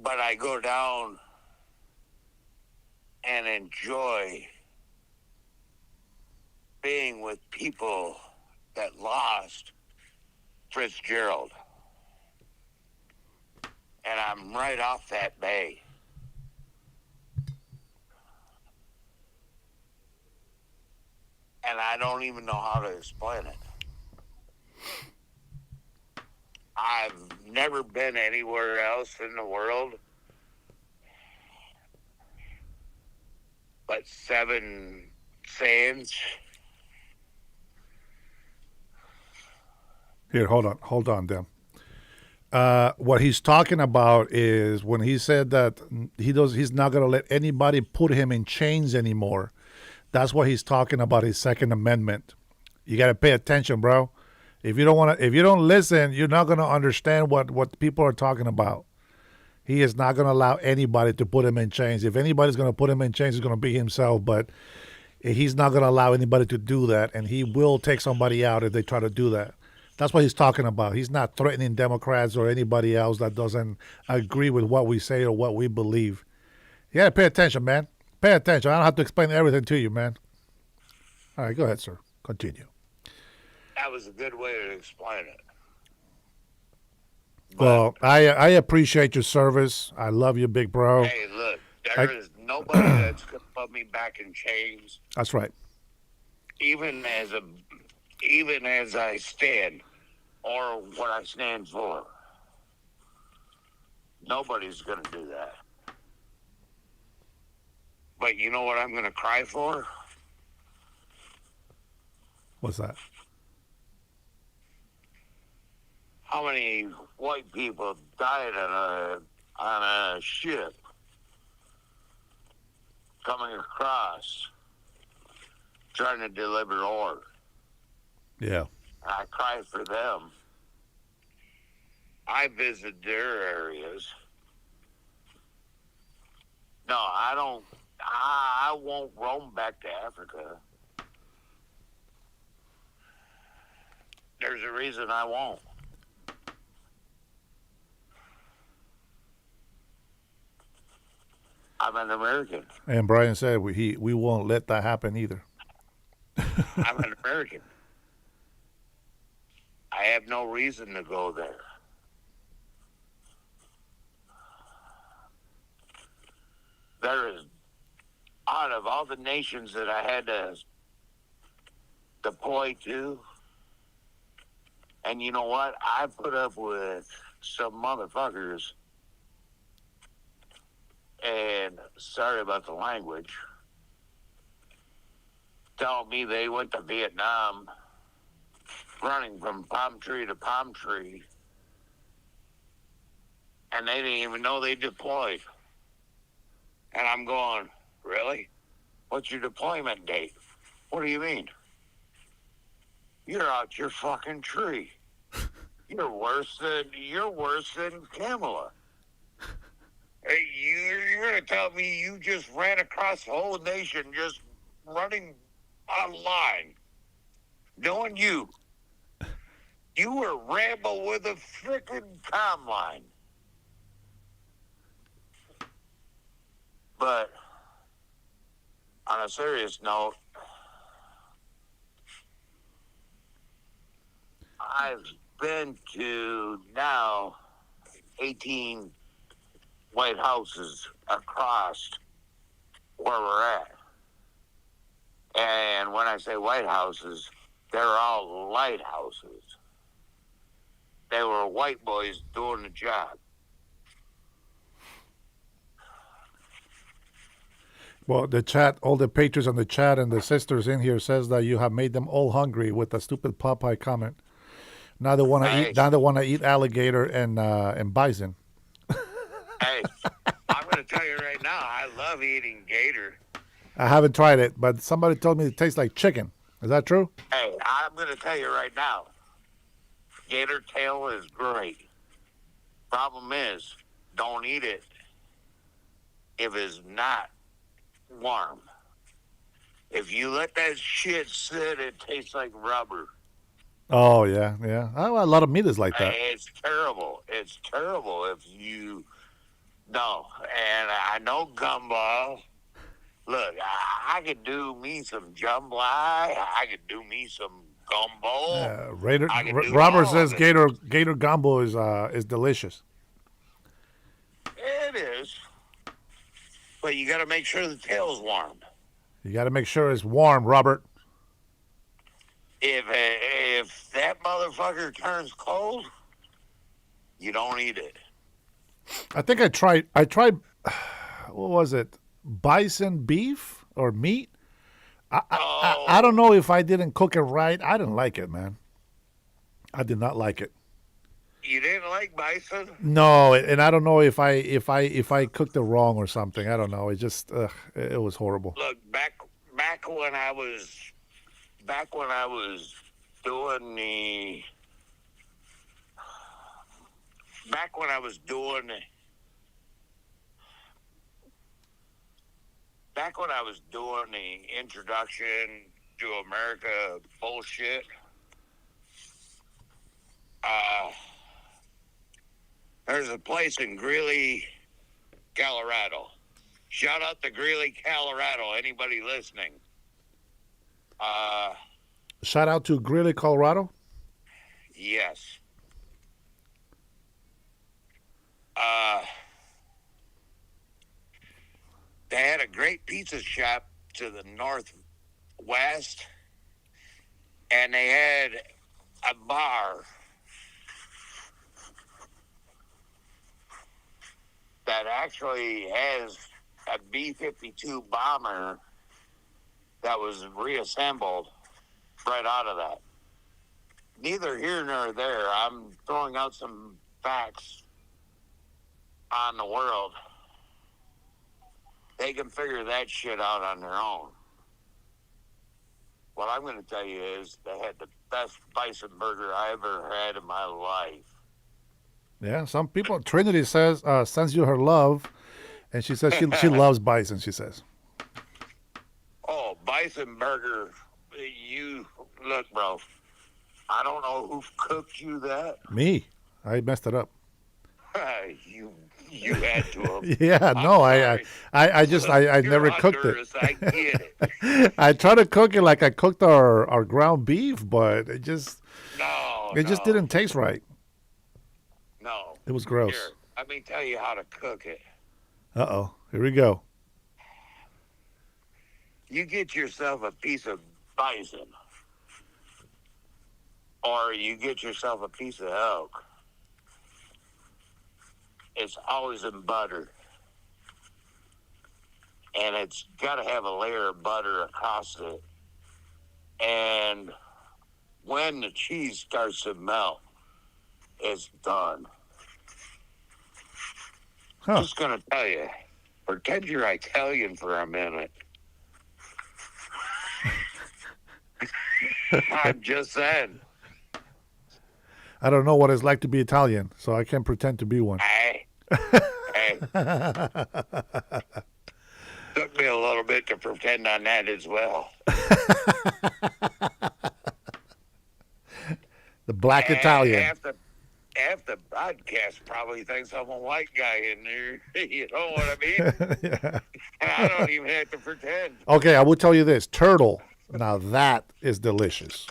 [SPEAKER 6] But I go down and enjoy being with people that lost Fitzgerald. And I'm right off that bay. And I don't even know how to explain it. I've never been anywhere else in the world but 7 sands.
[SPEAKER 1] Here, hold on, Dem. What he's talking about is when he said that he's not going to let anybody put him in chains anymore. That's what he's talking about, his Second Amendment. You got to pay attention, bro. If you don't listen, you're not going to understand what people are talking about. He is not going to allow anybody to put him in chains. If anybody's going to put him in chains, it's going to be himself, but he's not going to allow anybody to do that, and he will take somebody out if they try to do that. That's what he's talking about. He's not threatening Democrats or anybody else that doesn't agree with what we say or what we believe. You got to pay attention, man. Pay attention. I don't have to explain everything to you, man. All right, go ahead, sir. Continue.
[SPEAKER 6] That was a good way to explain it.
[SPEAKER 1] Well, I appreciate your service. I love you, big bro.
[SPEAKER 6] Hey, look, there is nobody that's gonna put me back in chains.
[SPEAKER 1] That's right.
[SPEAKER 6] Even as I stand, or what I stand for. Nobody's gonna do that. But you know what I'm gonna cry for?
[SPEAKER 1] What's that?
[SPEAKER 6] How many white people died on a ship coming across trying to deliver ore?
[SPEAKER 1] Yeah.
[SPEAKER 6] I cry for them. I visit their areas. No, I don't. I won't roam back to Africa. There's a reason I won't. I'm an American.
[SPEAKER 1] And Brian said we won't let that happen either.
[SPEAKER 6] I'm an American. I have no reason to go there. There is, out of all the nations that I had to deploy to, and you know what? I put up with some motherfuckers, and sorry about the language, telling me they went to Vietnam running from palm tree to palm tree, and they didn't even know they deployed. And I'm going, really? What's your deployment date? What do you mean? You're out your fucking tree. You're worse than Kamala. Hey, you're gonna tell me you just ran across the whole nation just running online, knowing you were Rambo with a frickin' combine. But on a serious note, I've been to now 18 White Houses across where we're at. And when I say White Houses, they're all lighthouses. They were white boys doing the job.
[SPEAKER 1] Well, the chat, all the patrons on the chat and the sisters in here says that you have made them all hungry with a stupid Popeye comment. Now they want to eat. Now they want to eat alligator and bison.
[SPEAKER 6] Hey, I'm going to tell you right now, I love eating gator.
[SPEAKER 1] I haven't tried it, but somebody told me it tastes like chicken. Is that true?
[SPEAKER 6] Hey, I'm going to tell you right now, gator tail is great. Problem is, don't eat it if it's not warm. If you let that shit sit, it tastes like rubber.
[SPEAKER 1] Oh yeah, yeah. Oh, a lot of meat is like that.
[SPEAKER 6] It's terrible. It's terrible if you no. And I know gumball. Look, I could do me some jambalaya. I could do me some gumbo.
[SPEAKER 1] Robert says gator gumbo is delicious.
[SPEAKER 6] It is, but you got to make sure the tail's warm.
[SPEAKER 1] You got to make sure it's warm, Robert.
[SPEAKER 6] If that motherfucker turns cold, you don't eat it.
[SPEAKER 1] I think I tried. What was it? Bison beef or meat? I don't know if I didn't cook it right. I didn't like it, man. I did not like it.
[SPEAKER 6] You didn't like bison?
[SPEAKER 1] No, and I don't know if I cooked it wrong or something. I don't know. It just it was horrible.
[SPEAKER 6] Look, back when I was doing the introduction to America bullshit, There's a place in Greeley, Colorado. Shout out to Greeley, Colorado. Anybody listening?
[SPEAKER 1] Shout out to Greeley, Colorado.
[SPEAKER 6] Yes. They had a great pizza shop to the northwest, and they had a bar that actually has a B-52 bomber that was reassembled right out of that. Neither here nor there. I'm throwing out some facts on the world. They can figure that shit out on their own. What I'm going to tell you is they had the best bison burger I ever had in my life.
[SPEAKER 1] Yeah, some people. Trinity says sends you her love, and she says she loves bison. She says.
[SPEAKER 6] Oh, bison burger! You look, bro. I don't know who cooked you that.
[SPEAKER 1] Me, I messed it up.
[SPEAKER 6] You had to have.
[SPEAKER 1] Yeah, no, I never cooked it.
[SPEAKER 6] I get it.
[SPEAKER 1] I try to cook it like I cooked our ground beef, but it just didn't taste right.
[SPEAKER 6] No.
[SPEAKER 1] It was gross.
[SPEAKER 6] Here, let me tell you how to cook it.
[SPEAKER 1] Uh-oh. Here we go.
[SPEAKER 6] You get yourself a piece of bison, or you get yourself a piece of elk. It's always in butter, and it's got to have a layer of butter across it. And when the cheese starts to melt, it's done. Just gonna tell you, pretend you're Italian for a minute. I'm just saying.
[SPEAKER 1] I don't know what it's like to be Italian, so I can't pretend to be one.
[SPEAKER 6] Hey. Took me a little bit to pretend on that as well.
[SPEAKER 1] The black Italian.
[SPEAKER 6] Half the broadcast probably thinks I'm a white guy in there. You know what I mean?
[SPEAKER 1] Yeah.
[SPEAKER 6] I don't even have to pretend.
[SPEAKER 1] Okay, I will tell you this. Turtle. Now that is delicious.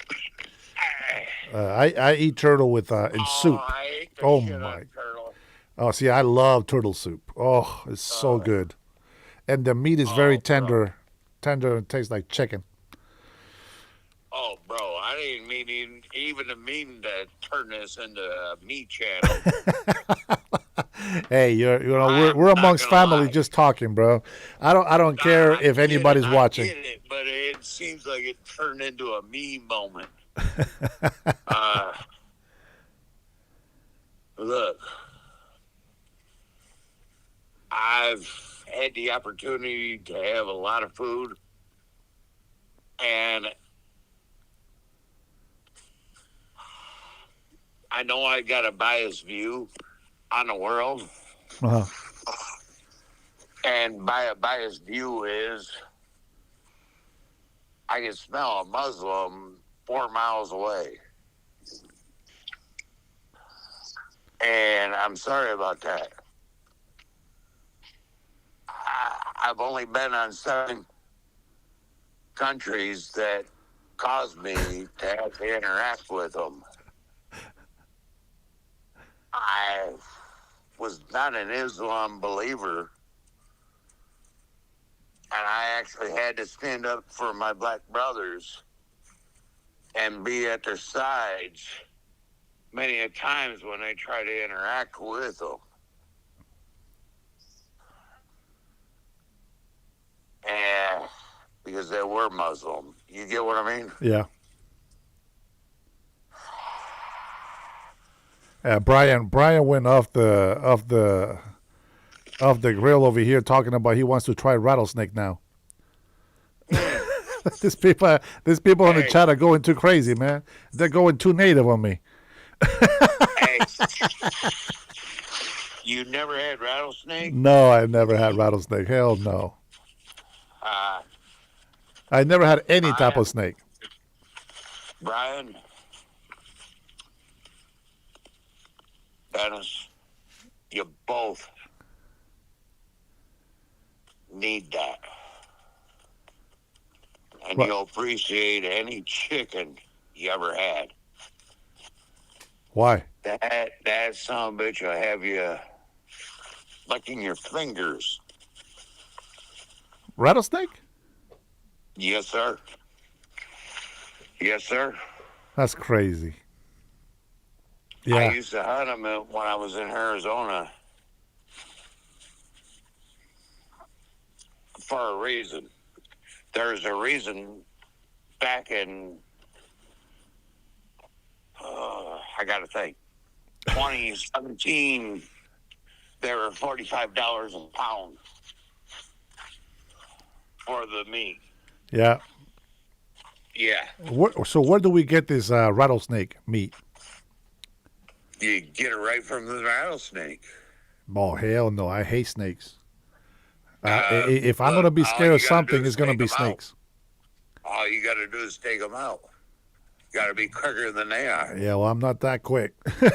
[SPEAKER 1] I eat turtle with in soup.
[SPEAKER 6] I ate the
[SPEAKER 1] Oh
[SPEAKER 6] shit
[SPEAKER 1] my!
[SPEAKER 6] out of turtle.
[SPEAKER 1] Oh, see, I love turtle soup. Oh, it's so good, and the meat is very tender, tender and tastes like chicken.
[SPEAKER 6] Oh, bro, I didn't mean even to mean to turn this into a meat channel.
[SPEAKER 1] Hey, we're amongst family, just talking, bro. I don't care if anybody's watching.
[SPEAKER 6] I get it, but it seems like it turned into a me moment. Look, I've had the opportunity to have a lot of food, and I know I got a biased view on the world.
[SPEAKER 1] Uh-huh.
[SPEAKER 6] And by a biased view is I can smell a Muslim 4 miles away. And I'm sorry about that. I've only been on 7 countries that caused me to have to interact with them. I was not an Islam believer, and I actually had to stand up for my black brothers and be at their sides many a times when they try to interact with them. And because they were Muslim. You get what I mean?
[SPEAKER 1] Yeah. Brian went off the grill over here talking about he wants to try rattlesnake now. These people on the chat are going too crazy, man. They're going too native on me.
[SPEAKER 6] Hey, you never had rattlesnake?
[SPEAKER 1] No, I never had rattlesnake. Hell no. I never had any type of snake.
[SPEAKER 6] Brian, Dennis, you both need that. And
[SPEAKER 1] What?
[SPEAKER 6] you'll appreciate any chicken you ever had.
[SPEAKER 1] Why?
[SPEAKER 6] That son of a bitch will have you licking your fingers.
[SPEAKER 1] Rattlesnake?
[SPEAKER 6] Yes, sir. Yes, sir.
[SPEAKER 1] That's crazy.
[SPEAKER 6] I
[SPEAKER 1] Yeah.
[SPEAKER 6] used to hunt them when I was in Arizona for a reason. There's a reason back in, I got to think, 2017, they were $45 a pound for the meat.
[SPEAKER 1] Yeah.
[SPEAKER 6] Yeah.
[SPEAKER 1] So where do we get this rattlesnake meat?
[SPEAKER 6] You get it right from the rattlesnake.
[SPEAKER 1] Oh, hell no. I hate snakes. If I'm going to be scared of something, it's going to be snakes.
[SPEAKER 6] All you got to do is take them out. You got to be quicker than they are.
[SPEAKER 1] Yeah, well, I'm not that quick.
[SPEAKER 6] I'm going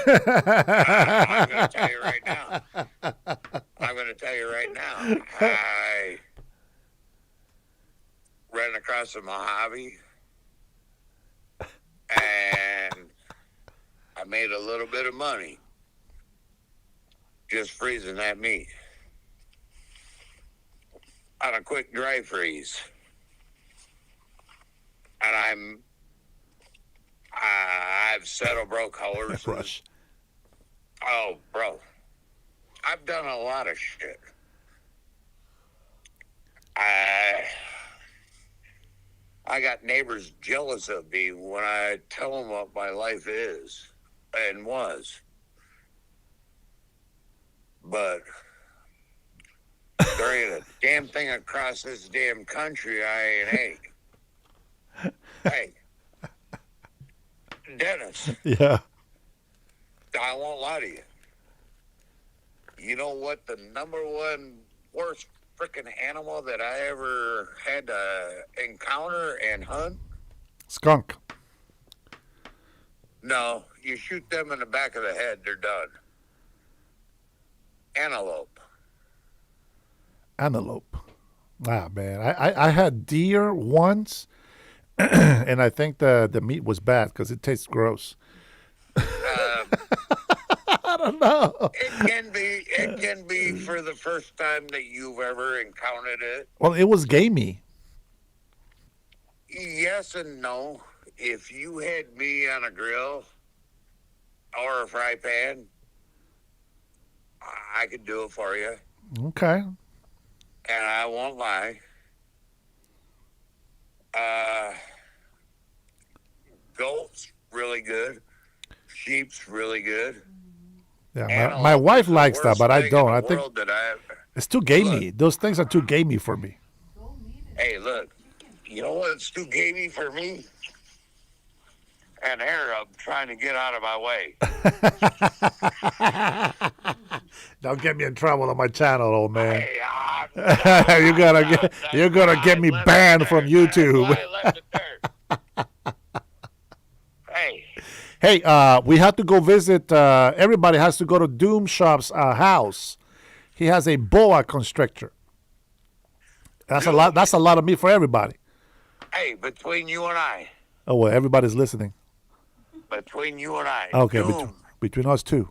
[SPEAKER 6] to tell you right now. I ran across a Mojave, and I made a little bit of money just freezing that meat on a quick dry freeze. And I've settled broke horses.
[SPEAKER 1] Rush.
[SPEAKER 6] Oh, bro. I've done a lot of shit. I got neighbors jealous of me when I tell them what my life is and was. But there ain't a damn thing across this damn country I ain't ate. Hey, Dennis.
[SPEAKER 1] Yeah.
[SPEAKER 6] I won't lie to you. You know what the number one worst freaking animal that I ever had to encounter and hunt?
[SPEAKER 1] Skunk.
[SPEAKER 6] No, you shoot them in the back of the head, they're done. Antelope.
[SPEAKER 1] Antelope. Ah, man. I had deer once, and I think the meat was bad because it tastes gross. I don't know.
[SPEAKER 6] It can be for the first time that you've ever encountered it.
[SPEAKER 1] Well, it was gamey.
[SPEAKER 6] Yes and no. If you had me on a grill or a fry pan, I could do it for you.
[SPEAKER 1] Okay.
[SPEAKER 6] And I won't lie. Goat's really good. Sheep's really good.
[SPEAKER 1] Yeah, my wife likes that, but I don't. I think
[SPEAKER 6] that
[SPEAKER 1] it's too gamey. Those things are too gamey for me.
[SPEAKER 6] Hey, look, you know what's too gamey for me? An Arab trying to get out of my way.
[SPEAKER 1] Don't get me in trouble on my channel, old man. Hey, you're gonna get me banned from YouTube. Hey, we have to go visit. Everybody has to go to Doom Shop's house. He has a boa constrictor. That's a lot. That's a lot of meat for everybody.
[SPEAKER 6] Hey, between you and I.
[SPEAKER 1] Oh well, everybody's listening.
[SPEAKER 6] Between you and I.
[SPEAKER 1] Okay,
[SPEAKER 6] Doom.
[SPEAKER 1] between us two.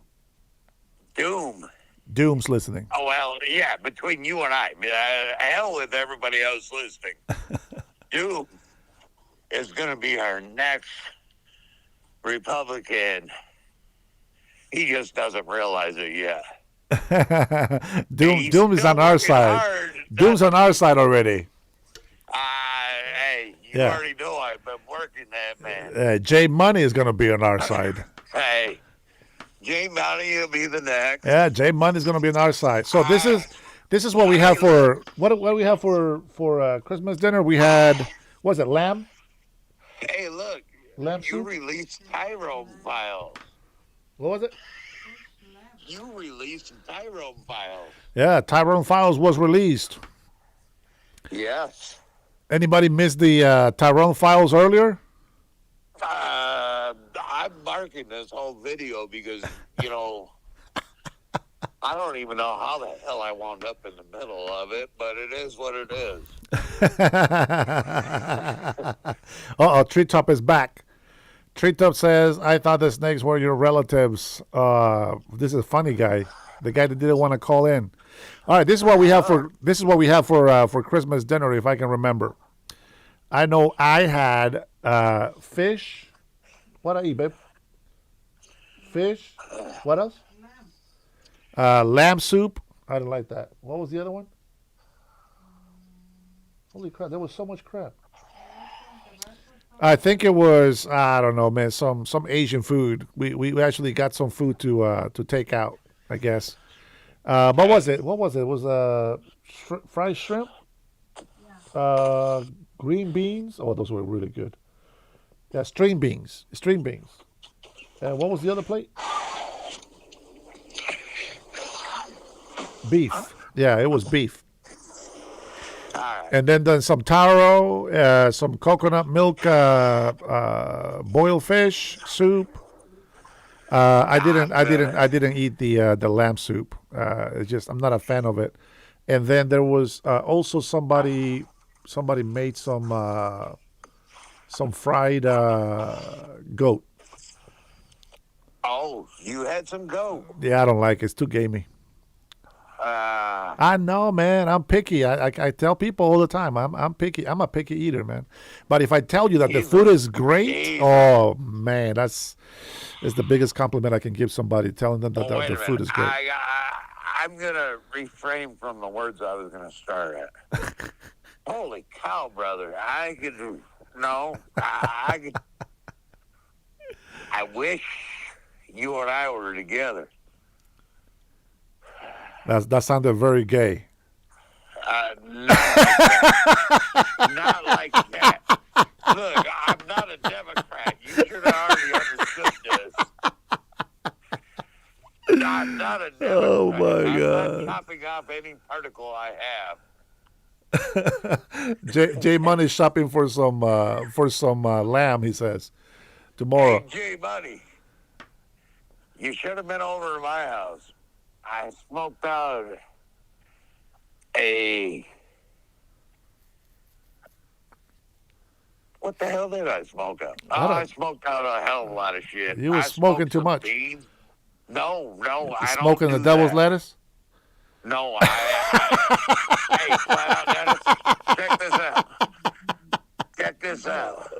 [SPEAKER 6] Doom.
[SPEAKER 1] Doom's listening.
[SPEAKER 6] Oh well, yeah. Between you and I. Hell with everybody else listening. Doom is going to be our next Republican. He just doesn't realize it yet.
[SPEAKER 1] Doom is on our side. Doom's on our side already.
[SPEAKER 6] Hey, you already know I've been working that, man.
[SPEAKER 1] Jay Money is going to be on our side.
[SPEAKER 6] Hey, Jay Money will be the next.
[SPEAKER 1] Yeah, Jay Money is going to be on our side. So this is what we have for what do we have for Christmas dinner? We had what was it, lamb?
[SPEAKER 6] Hey, look,
[SPEAKER 1] lamb
[SPEAKER 6] you
[SPEAKER 1] soup?
[SPEAKER 6] released Tyrone files.
[SPEAKER 1] What was it?
[SPEAKER 6] You released Tyrone files.
[SPEAKER 1] Yeah, Tyrone Files was released.
[SPEAKER 6] Yes.
[SPEAKER 1] Anybody missed the Tyrone Files earlier?
[SPEAKER 6] I'm marking this whole video because, you know, I don't even know how the hell I wound up in the middle of it, but it is what it is.
[SPEAKER 1] Uh-oh, Treetop is back. Treetop says, I thought the snakes were your relatives. This is a funny guy. The guy that didn't want to call in. All right, this is what we have for Christmas dinner, if I can remember. I know I had fish. What I eat, babe? Fish. What else? Lamb soup. I didn't like that. What was the other one? Holy crap! There was so much crap. I think it was, I don't know, man, some Asian food. We actually got some food to take out, I guess. What was it? What was it? It was fried shrimp, green beans. Oh, those were really good. Yeah, string beans. And what was the other plate? Beef. Yeah, it was beef. And then some taro, some coconut milk, boiled fish soup. I didn't eat the lamb soup. It's just I'm not a fan of it. And then there was also somebody made some fried goat.
[SPEAKER 6] Oh, you had some goat.
[SPEAKER 1] Yeah, I don't like it. It's too gamey. I know, man. I'm picky. I tell people all the time. I'm picky. I'm a picky eater, man. But if I tell you that the food is great, oh man, it's the biggest compliment I can give somebody, telling them that the food is great.
[SPEAKER 6] I'm gonna refrain from the words I was gonna start at. Holy cow, brother! I wish you and I were together.
[SPEAKER 1] That sounded very gay.
[SPEAKER 6] Not like that. Look, I'm not a Democrat. You should have already understood this. I'm not a Democrat.
[SPEAKER 1] Oh my God!
[SPEAKER 6] I'm not chopping off any particle I have.
[SPEAKER 1] Jay Money's shopping for some lamb. He says tomorrow.
[SPEAKER 6] Hey, Jay Money, you should have been over at my house. I smoked out what the hell did I smoke out? I smoked out a hell of a lot of shit.
[SPEAKER 1] You were smoking too much.
[SPEAKER 6] Beans. No, I don't.
[SPEAKER 1] Smoking the devil's lettuce?
[SPEAKER 6] No, hey, flat out, Dennis, check this out.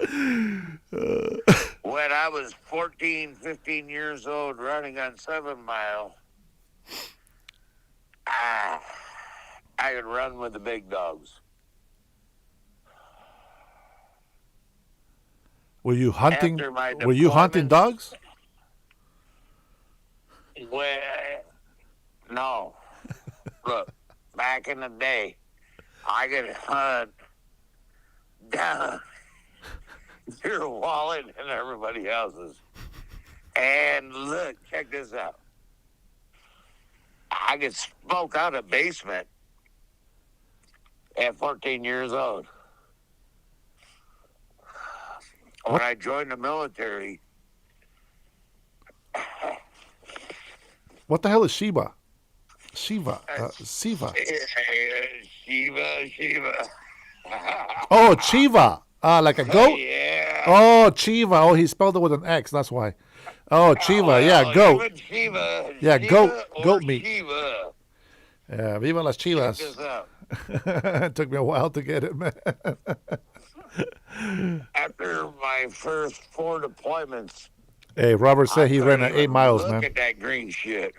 [SPEAKER 6] When I was 14, 15 years old, running on 7 Mile, I could run with the big dogs.
[SPEAKER 1] Were you hunting?
[SPEAKER 6] After
[SPEAKER 1] Were you hunting dogs?
[SPEAKER 6] Well, no. Look, back in the day, I could hunt down your wallet and everybody else's. And look, check this out. I could smoke out a basement at 14 years old. When I joined the military.
[SPEAKER 1] What the hell is Shiva? Siva.
[SPEAKER 6] Shiva.
[SPEAKER 1] Oh, Chiva. Like a goat?
[SPEAKER 6] Yeah.
[SPEAKER 1] Oh, Chiva. Oh, he spelled it with an X. That's why. Oh, Chiva. Yeah, goat. Yeah, goat meat.
[SPEAKER 6] Shiva.
[SPEAKER 1] Yeah, viva las chivas.
[SPEAKER 6] Check this out.
[SPEAKER 1] It took me a while to get it, man.
[SPEAKER 6] After my first 4 deployments.
[SPEAKER 1] Hey, Robert said he ran 8 miles, man.
[SPEAKER 6] Look at that green shit.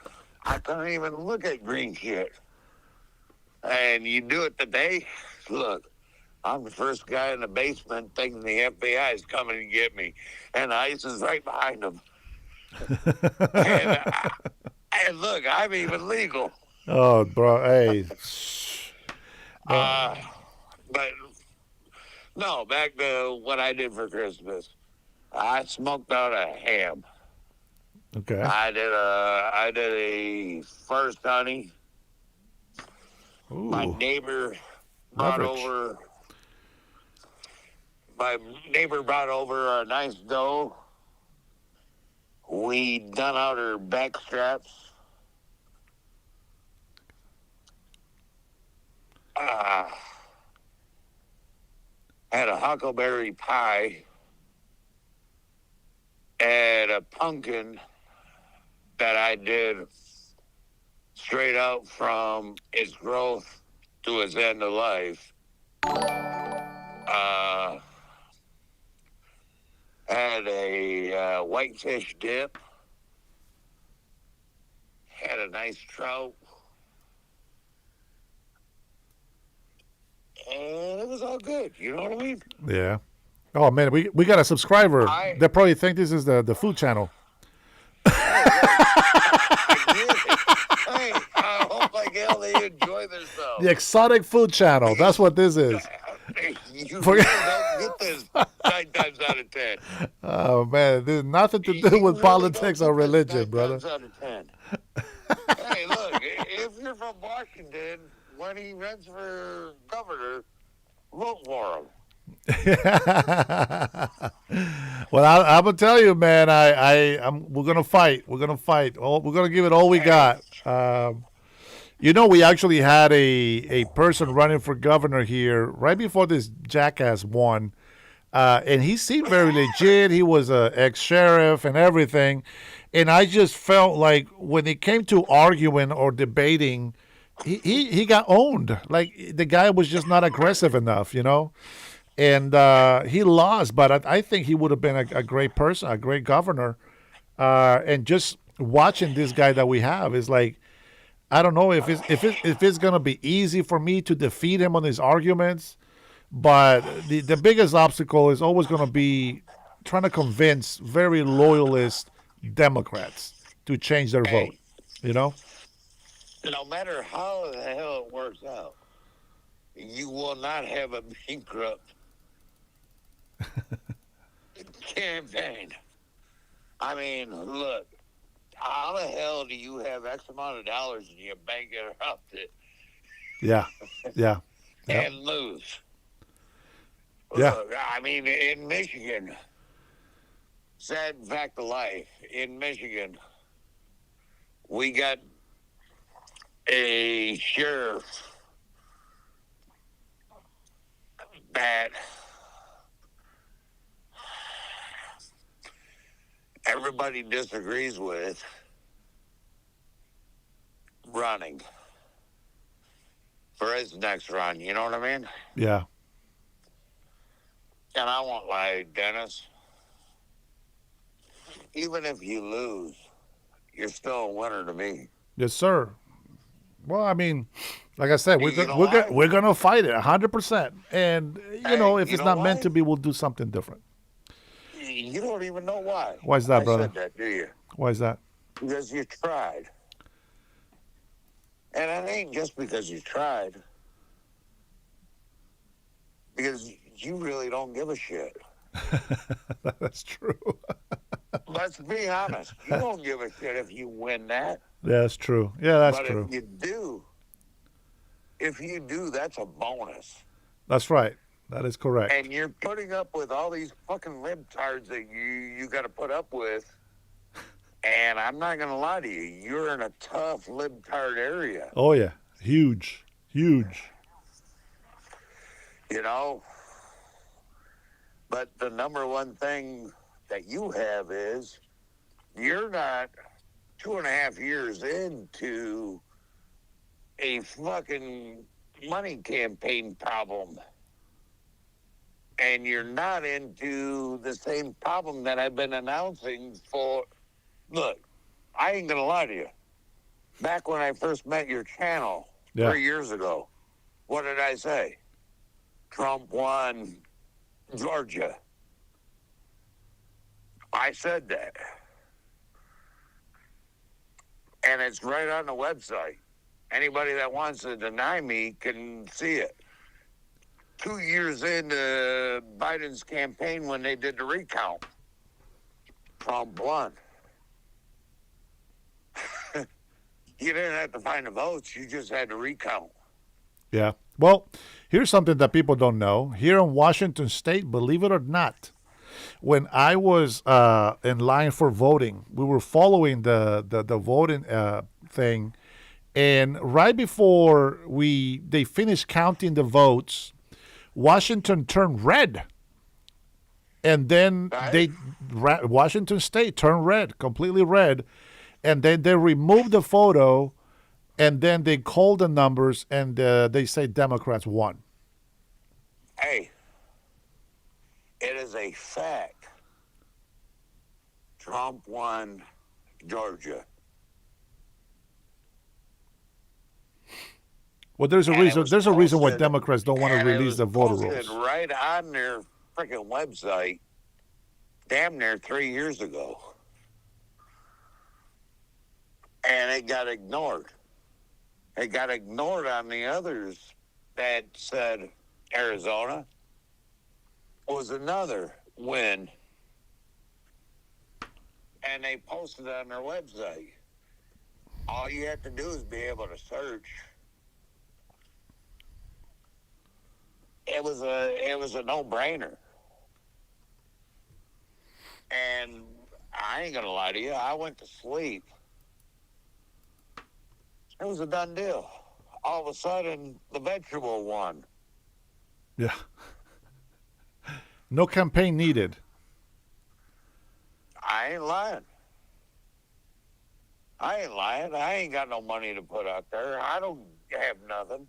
[SPEAKER 6] I couldn't even look at green shit. And you do it today? Look, I'm the first guy in the basement thinking the FBI is coming to get me. And ICE is right behind them. and look, I'm even legal.
[SPEAKER 1] Oh, bro, hey.
[SPEAKER 6] But, no, back to what I did for Christmas. I smoked out a ham.
[SPEAKER 1] Okay.
[SPEAKER 6] I did a first honey.
[SPEAKER 1] Ooh.
[SPEAKER 6] My neighbor brought over a nice doe. We done out her back straps. huckleberry pie and a pumpkin that I did straight out from its growth to its end of life. Had a whitefish dip. Had a nice trout. And it was all good. You know what I mean?
[SPEAKER 1] Yeah. Oh man, we got a subscriber. They probably think this is the food channel.
[SPEAKER 6] Hey, I hope like hell they enjoy themselves.
[SPEAKER 1] The exotic food channel. That's what this is.
[SPEAKER 6] You really don't get this 9 times out of 10.
[SPEAKER 1] Oh man, there's nothing to do with politics or religion, brother.
[SPEAKER 6] 9 times out of 10. Hey, look, if you're from Washington, when he runs for governor, vote for him.
[SPEAKER 1] Well, I'm gonna tell you, man. We're gonna fight. We're gonna fight. We're gonna give it all we got. We actually had a person running for governor here right before this jackass won, and he seemed very legit. He was a ex-sheriff and everything, and I just felt like when it came to arguing or debating, he got owned. Like the guy was just not aggressive enough, and he lost. But I think he would have been a great person, a great governor. And just watching this guy that we have is like, I don't know if it's gonna be easy for me to defeat him on his arguments, but the biggest obstacle is always gonna be trying to convince very loyalist Democrats to change their vote.
[SPEAKER 6] No matter how the hell it works out, you will not have a bankrupt campaign. I mean, look, how the hell do you have X amount of dollars and you bank it up
[SPEAKER 1] Yeah.
[SPEAKER 6] and lose?
[SPEAKER 1] Yeah.
[SPEAKER 6] Look, I mean, in Michigan, sad fact of life, in Michigan, we got a sheriff that everybody disagrees with running for his next run. You know what I mean?
[SPEAKER 1] Yeah.
[SPEAKER 6] And I won't lie, Dennis. Even if you lose, you're still a winner to me.
[SPEAKER 1] Yes, sir. Well, I mean, like I said, we're gonna fight it 100%. And if it's not meant to be, we'll do something different.
[SPEAKER 6] You don't even know why.
[SPEAKER 1] Why is that, brother?
[SPEAKER 6] I said that, do you?
[SPEAKER 1] Why is that?
[SPEAKER 6] Because you tried. And it ain't just because you tried. Because you really don't give a shit.
[SPEAKER 1] That's true.
[SPEAKER 6] Let's be honest. You don't give a shit if you win that.
[SPEAKER 1] Yeah, that's true. Yeah, that's
[SPEAKER 6] but
[SPEAKER 1] true.
[SPEAKER 6] If you do, that's a bonus.
[SPEAKER 1] That's right. That is correct.
[SPEAKER 6] And you're putting up with all these fucking libtards that you got to put up with. And I'm not going to lie to you. You're in a tough libtard area.
[SPEAKER 1] Oh, yeah. Huge.
[SPEAKER 6] But the number one thing that you have is you're not 2.5 years into a fucking money campaign problem. And you're not into the same problem that I've been announcing for. Look, I ain't going to lie to you. Back when I first met your channel 3 years ago, what did I say? Trump won Georgia. I said that. And it's right on the website. Anybody that wants to deny me can see it. 2 years into Biden's campaign when they did the recount, Trump won. You didn't have to find the votes. You just had to recount.
[SPEAKER 1] Yeah. Well, here's something that people don't know. Here in Washington State, believe it or not, when I was in line for voting, we were following the voting thing. And right before they finished counting the votes, Washington turned red. And then Washington State turned red, completely red. And then they removed the photo, and then they called the numbers, and they say Democrats won.
[SPEAKER 6] Hey, it is a fact. Trump won Georgia.
[SPEAKER 1] Well, there's a reason. There's a reason why Democrats don't want to release the voter rolls.
[SPEAKER 6] Right on their freaking website, damn near 3 years ago, and it got ignored. It got ignored on the others that said Arizona was another win, and they posted on their website. All you have to do is be able to search. It was a no-brainer. And I ain't gonna lie to you, I went to sleep. It was a done deal. All of a sudden, the vegetable won.
[SPEAKER 1] Yeah. No campaign needed.
[SPEAKER 6] I ain't lying. I ain't got no money to put out there. I don't have nothing.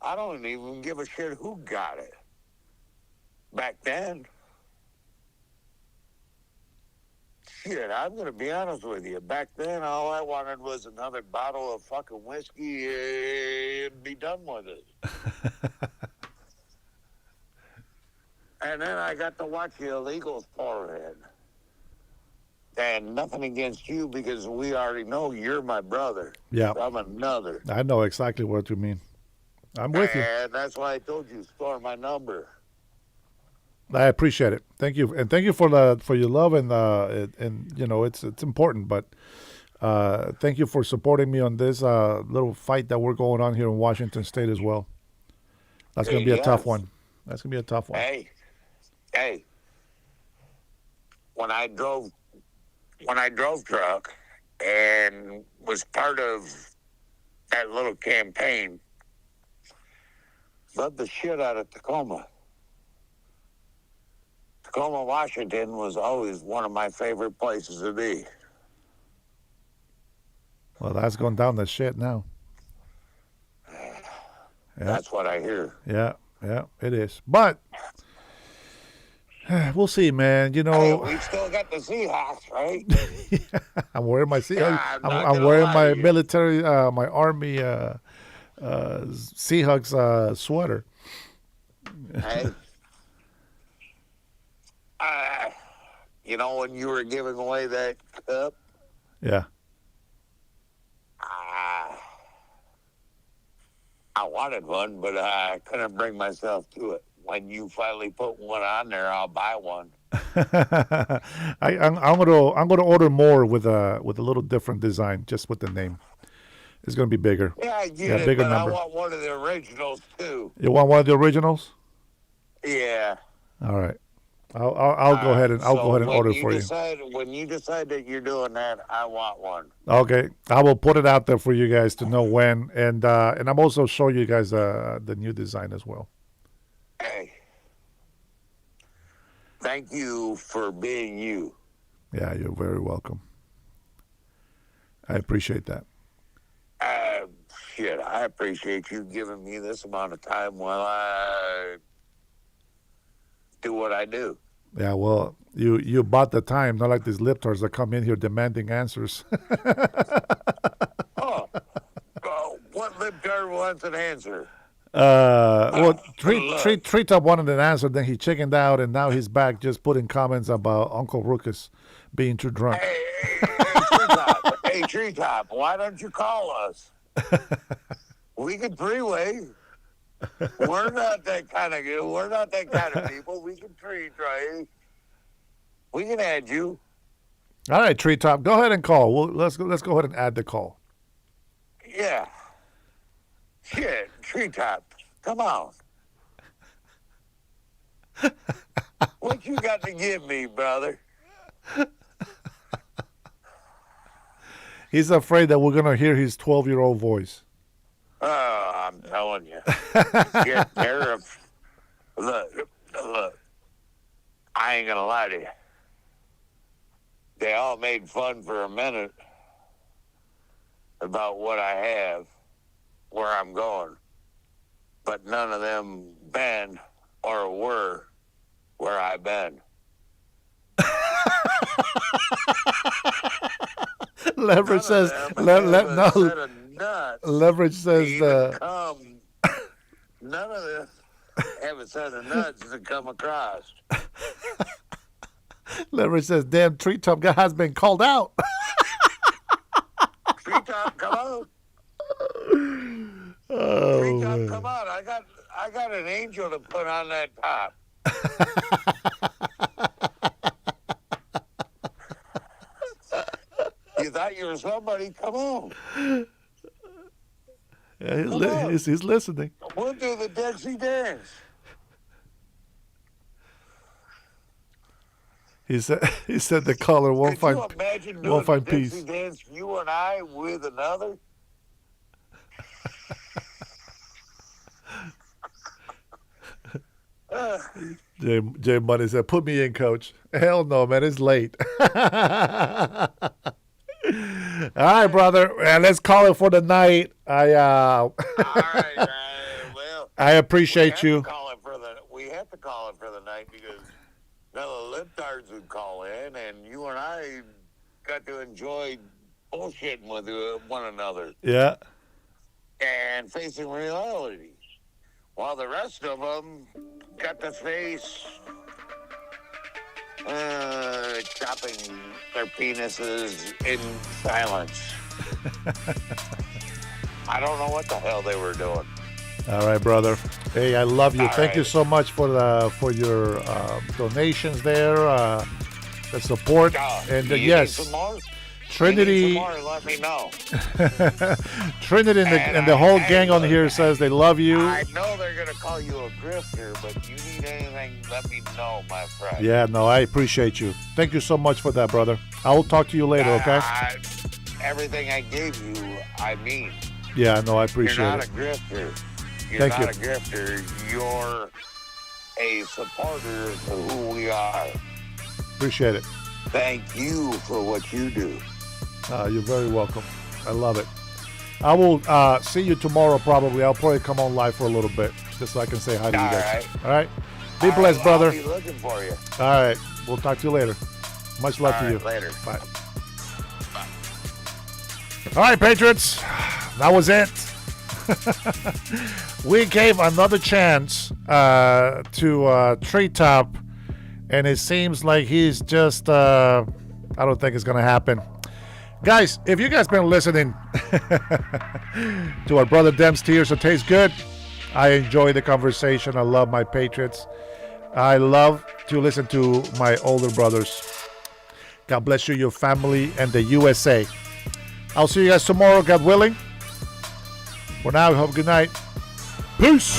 [SPEAKER 6] I don't even give a shit who got it. Back then. Shit, I'm going to be honest with you. Back then, all I wanted was another bottle of fucking whiskey and be done with it. And then I got to watch the illegals pour in. And nothing against you because we already know you're my brother.
[SPEAKER 1] Yeah.
[SPEAKER 6] I'm another.
[SPEAKER 1] I know exactly what you mean. I'm with you.
[SPEAKER 6] And that's why I told you, store my number.
[SPEAKER 1] I appreciate it. Thank you, and thank you for your love and you know it's important. But thank you for supporting me on this little fight that we're going on here in Washington State as well. That's going to be a tough one. That's going to be a tough one.
[SPEAKER 6] Hey. When I drove truck and was part of that little campaign. Loved the shit out of Tacoma. Tacoma, Washington was always one of my favorite places to be.
[SPEAKER 1] Well, that's going down the shit now.
[SPEAKER 6] Yeah. That's what I hear.
[SPEAKER 1] Yeah, it is. But we'll see, man. You know,
[SPEAKER 6] hey, we've still got the Seahawks, right?
[SPEAKER 1] I'm wearing my Seahawks.
[SPEAKER 6] Yeah,
[SPEAKER 1] I'm wearing my military, my Army Seahawks sweater.
[SPEAKER 6] Hey, you know when you were giving away that cup?
[SPEAKER 1] Yeah.
[SPEAKER 6] I wanted one, but I couldn't bring myself to it. When you finally put one on there, I'll buy one.
[SPEAKER 1] I'm gonna order more with a little different design, just with the name. It's gonna be bigger.
[SPEAKER 6] Yeah, I get it,
[SPEAKER 1] bigger
[SPEAKER 6] but
[SPEAKER 1] number.
[SPEAKER 6] I want one of the originals too.
[SPEAKER 1] You want one of the originals?
[SPEAKER 6] Yeah.
[SPEAKER 1] All right. I'll go ahead and order for you.
[SPEAKER 6] When you decide that you're doing that, I want one.
[SPEAKER 1] Okay, I will put it out there for you guys to know when, and I'm also showing you guys the new design as well.
[SPEAKER 6] Hey, thank you for being you.
[SPEAKER 1] Yeah, you're very welcome. I appreciate that.
[SPEAKER 6] Shit, I appreciate you giving me this amount of time while I do what I do.
[SPEAKER 1] Yeah, well, you bought the time, not like these liptards that come in here demanding answers.
[SPEAKER 6] What libtard wants an answer?
[SPEAKER 1] Well, Treetop wanted an answer, then he chickened out, and now he's back just putting comments about Uncle Ruckus being too drunk.
[SPEAKER 6] Hey, Treetop, why don't you call us? We can three-way. We're not that kind of people. We can try. We can add you.
[SPEAKER 1] All right, Treetop, go ahead and call. Let's go ahead and add the call.
[SPEAKER 6] Yeah. Shit, Treetop, come on. What you got to give me, brother?
[SPEAKER 1] He's afraid that we're gonna hear his 12-year-old voice.
[SPEAKER 6] Oh, I'm telling you. Shit, Look, I ain't gonna lie to you. They all made fun for a minute about what I have, where I'm going, but none of them been or were where I've been.
[SPEAKER 1] Leverage says, Leverage says,
[SPEAKER 6] none of them have a set of nuts to come across.
[SPEAKER 1] Leverage says, damn, Treetop guy has been called out.
[SPEAKER 6] Treetop, come on.
[SPEAKER 1] Oh,
[SPEAKER 6] Treetop,
[SPEAKER 1] man.
[SPEAKER 6] come on. I got an angel to put on that top. You thought you were somebody? Come on.
[SPEAKER 1] Yeah, he's listening.
[SPEAKER 6] We'll do the Dixie dance.
[SPEAKER 1] He said the caller won't
[SPEAKER 6] Could you
[SPEAKER 1] find
[SPEAKER 6] imagine
[SPEAKER 1] won't
[SPEAKER 6] doing
[SPEAKER 1] find
[SPEAKER 6] the
[SPEAKER 1] peace.
[SPEAKER 6] Dixie dance, you and I with another?
[SPEAKER 1] Jay Money said, "Put me in, coach." Hell no, man. It's late. All right, brother. Let's call it for the night.
[SPEAKER 6] All right, well,
[SPEAKER 1] I appreciate you.
[SPEAKER 6] We have to call it for the night because none of the libtards would call in, and you and I got to enjoy bullshitting with one another.
[SPEAKER 1] Yeah.
[SPEAKER 6] And facing reality. While the rest of them got to face chopping their penises in silence. I don't know what the hell they were doing.
[SPEAKER 1] All right, brother. Hey, I love you.
[SPEAKER 6] All
[SPEAKER 1] Thank you
[SPEAKER 6] right.
[SPEAKER 1] so much for your donations there, the support, and
[SPEAKER 6] You
[SPEAKER 1] yes,
[SPEAKER 6] need some more?
[SPEAKER 1] Trinity.
[SPEAKER 6] You need some more, let me know.
[SPEAKER 1] Trinity and the whole gang on here says they love you.
[SPEAKER 6] I know they're going to call you a grifter, but you need anything, let me know, my friend.
[SPEAKER 1] Yeah, no, I appreciate you. Thank you so much for that, brother. I will talk to you later, okay?
[SPEAKER 6] Everything I gave you, I mean.
[SPEAKER 1] Yeah, no, I appreciate
[SPEAKER 6] You're not
[SPEAKER 1] it.
[SPEAKER 6] a grifter. You're
[SPEAKER 1] Thank
[SPEAKER 6] not
[SPEAKER 1] you.
[SPEAKER 6] a grifter. You're a supporter of who we are.
[SPEAKER 1] Appreciate it.
[SPEAKER 6] Thank you for what you do.
[SPEAKER 1] You're very welcome. I love it. I will see you tomorrow probably. I'll probably come on live for a little bit just so I can say hi to you guys.
[SPEAKER 6] right.
[SPEAKER 1] All right? Be blessed, brother.
[SPEAKER 6] I'll be looking for you.
[SPEAKER 1] All right. We'll talk to you later. Much love
[SPEAKER 6] All
[SPEAKER 1] to you.
[SPEAKER 6] right, later.
[SPEAKER 1] Bye. All right, Patriots. That was it. We gave another chance to Treetop, and it seems like he's just, I don't think it's going to happen. Guys, if you guys been listening to our brother Dem's Tears That Taste Good, I enjoy the conversation. I love my Patriots. I love to listen to my older brothers. God bless you, your family, and the USA. I'll see you guys tomorrow, God willing. For now, have a good night. Peace.